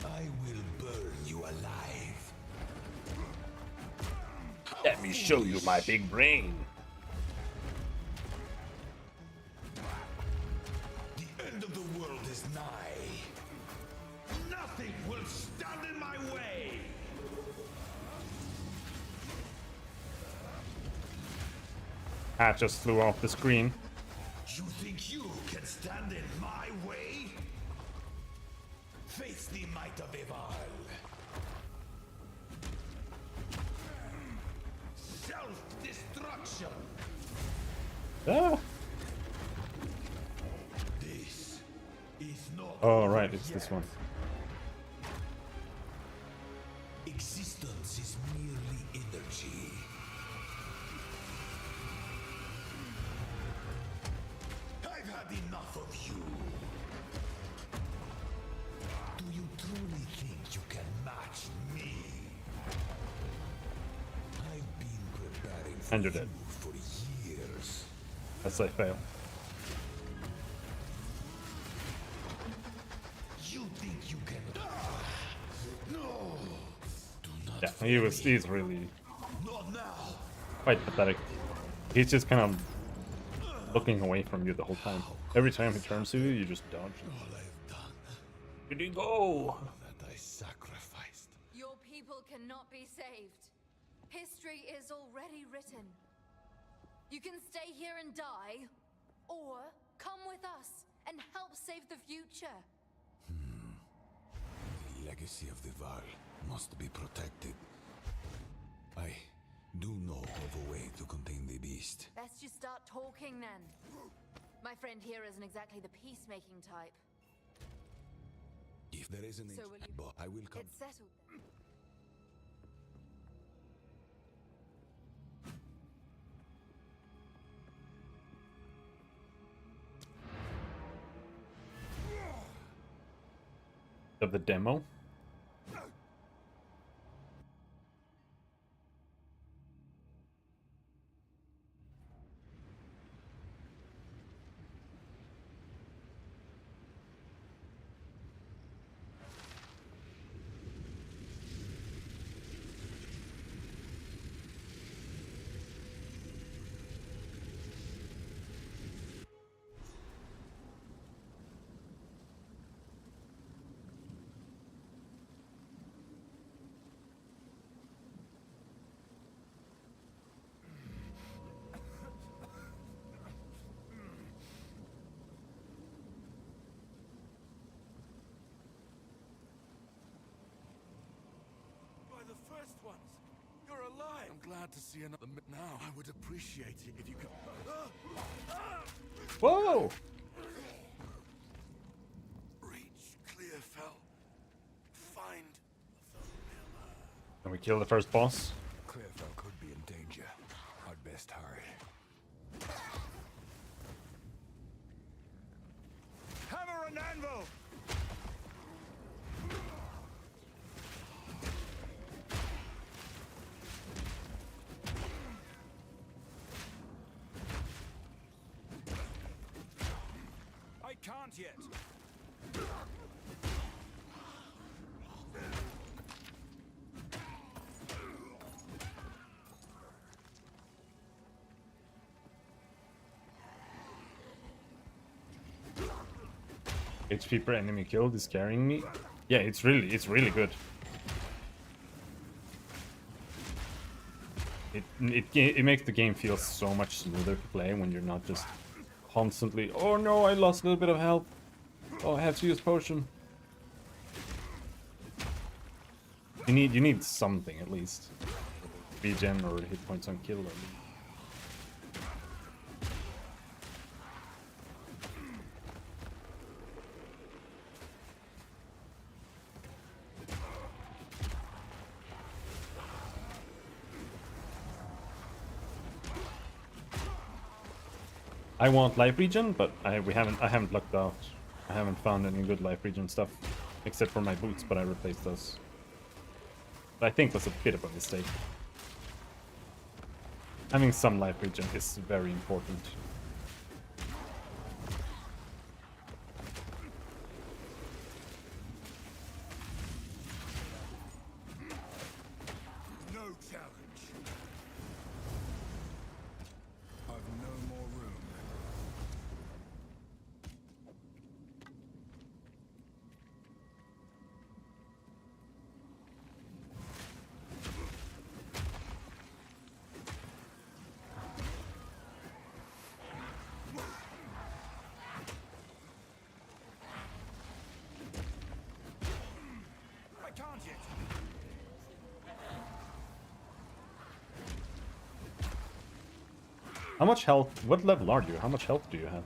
I will burn you alive. Let me show you my big brain. The end of the world is nigh. Nothing will stand in my way. Hat just flew off the screen. You think you can stand in my way? Face the might of Eval. Self-destruction. Ah. This is not. Oh, right, it's this one. Existence is merely energy. I've had enough of you. Do you truly think you can match me? I've been preparing for And you're dead. you for years. As I fail. You think you can? No. Do not. Yeah, he's really Not now. quite pathetic. He's just kind of looking away from you the whole time. Every time he turns to you, you just dodge. All I've done. Where'd he go? That I sacrificed. Your people cannot be saved. History is already written. You can stay here and die, or come with us and help save the future. The legacy of the Val must be protected. I do know of a way to contain the beast. Best you start talking then. My friend here isn't exactly the peacemaking type. If there is an So will you- but I will come. It's settled then. Of the demo. By the first ones, you're alive. I'm glad to see another. Now, I would appreciate it if you could. Whoa! Reach Clearfell. Find the pillar. Can we kill the first boss? Clearfell could be in danger. I'd best hurry. Hammer and anvil. I can't yet. HP per enemy killed is carrying me. Yeah, it's really good. It makes the game feel so much smoother to play when you're not just constantly, oh no, I lost a little bit of health. Oh, I have to use potion. You need something at least. Regen or hit points on kill. I want life regen, but I haven't lucked out. I haven't found any good life regen stuff, except for my boots, but I replaced those. But I think that's a bit of a mistake. Having some life regen is very important. No challenge. I've no more room. I can't yet. How much health? What level are you? How much health do you have?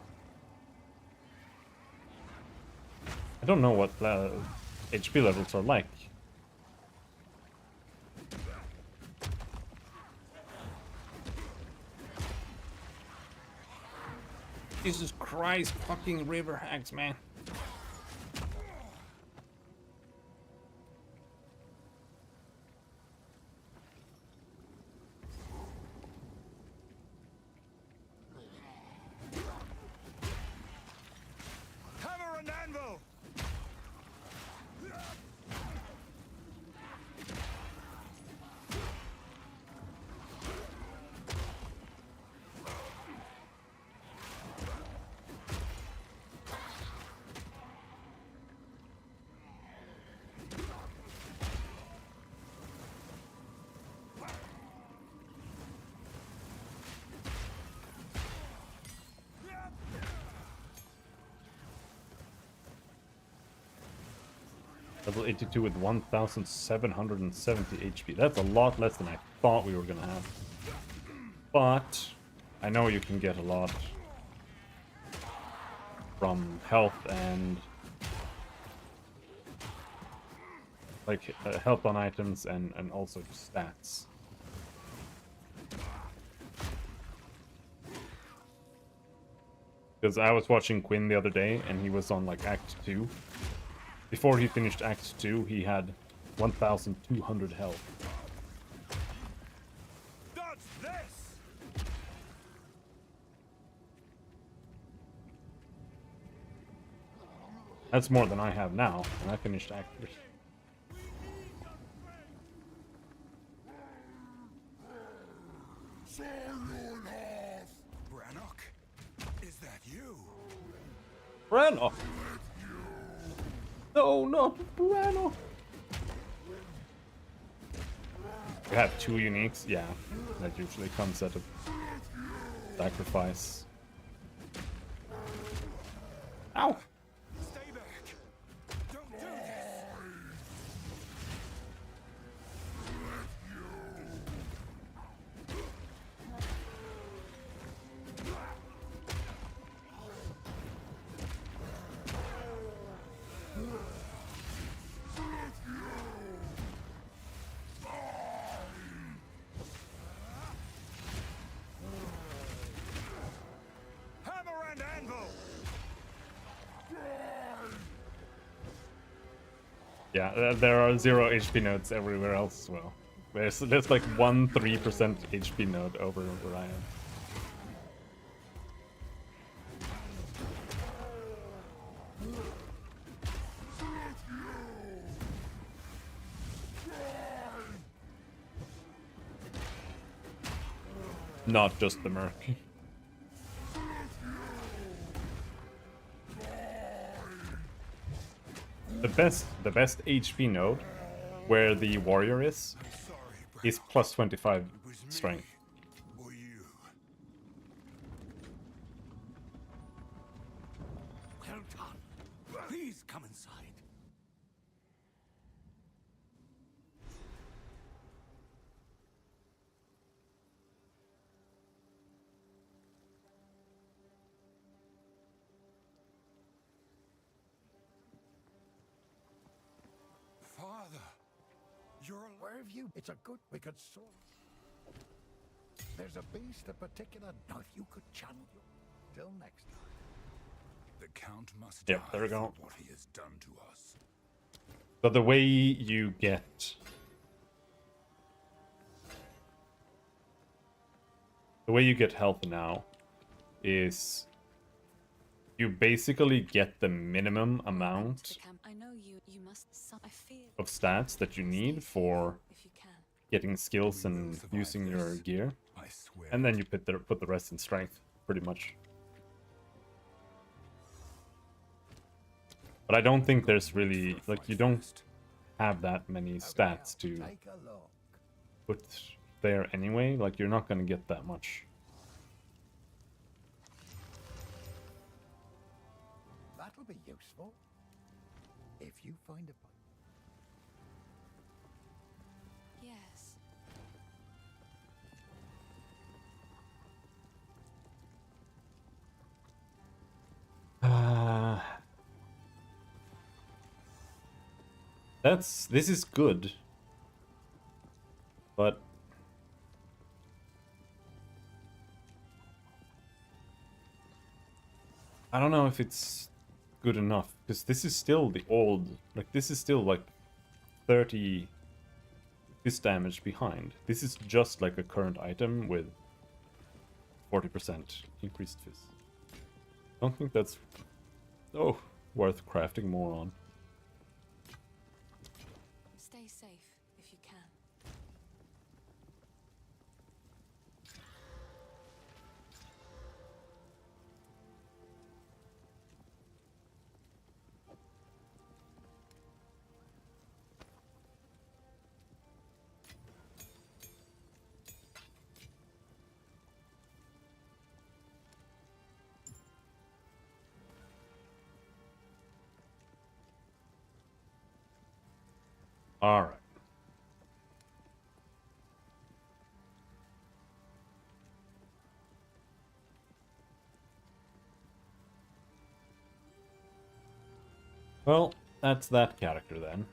I don't know what HP levels are like. Jesus Christ, fucking river hags, man. Level 82 with 1,770 HP. That's a lot less than I thought we were gonna have. But I know you can get a lot from health and like health on items and also stats. Because I was watching Quinn the other day and he was on like Act 2. Before he finished Act 2, he had 1,200 health. Dodge this! That's more than I have now, and I finished Act 3. Brannock, is that you? Brannock! No, not Brannock! You have 2 uniques? Yeah, that usually comes at a sacrifice. Ow! Stay back! Don't do this! Hammer and anvil! Yeah, there are 0 HP nodes everywhere else as well. There's like 3% HP node over where I am. Not just the Merc. The best HP node, where the warrior is plus 25 strength. Or you? Well done. Please come inside. Father, you're Where have you? It's a good wicked soul. There's a beast in particular. Now, if you could channel you. Till next time. The Count must Yep, die there we go. for what he has done to us. So the way you get... The way you get health now is you basically get the minimum amount of stats that you need for getting skills and using your gear, and then you put the rest in strength, pretty much. But I don't think there's really, like, you don't have that many stats to Take a look. put there anyway. Like, you're not gonna get that much. That'll be useful. If you find a... Yes. This is good. But I don't know if it's good enough, because this is still the old, like, this is still like 30 fist damage behind. This is just like a current item with 40% increased fist. Don't think that's worth crafting more on. Stay safe if you can. All right. Well, that's that character then.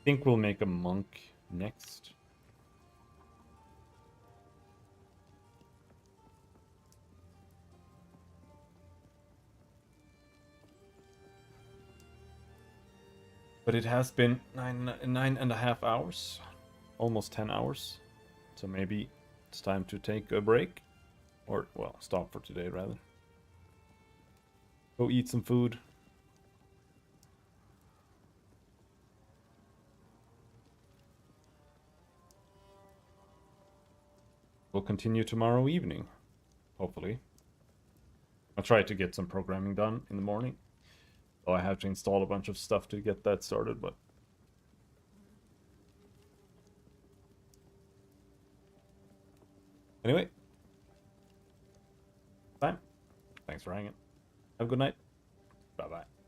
I think we'll make a monk next. But it has been 9.5 hours, almost 10 hours. So maybe it's time to take a break. Or, well, stop for today, rather. Go eat some food. We'll continue tomorrow evening, hopefully. I'll try to get some programming done in the morning. Though I have to install a bunch of stuff to get that started, but... Anyway. Time. Thanks for hanging. Have a good night. Bye-bye.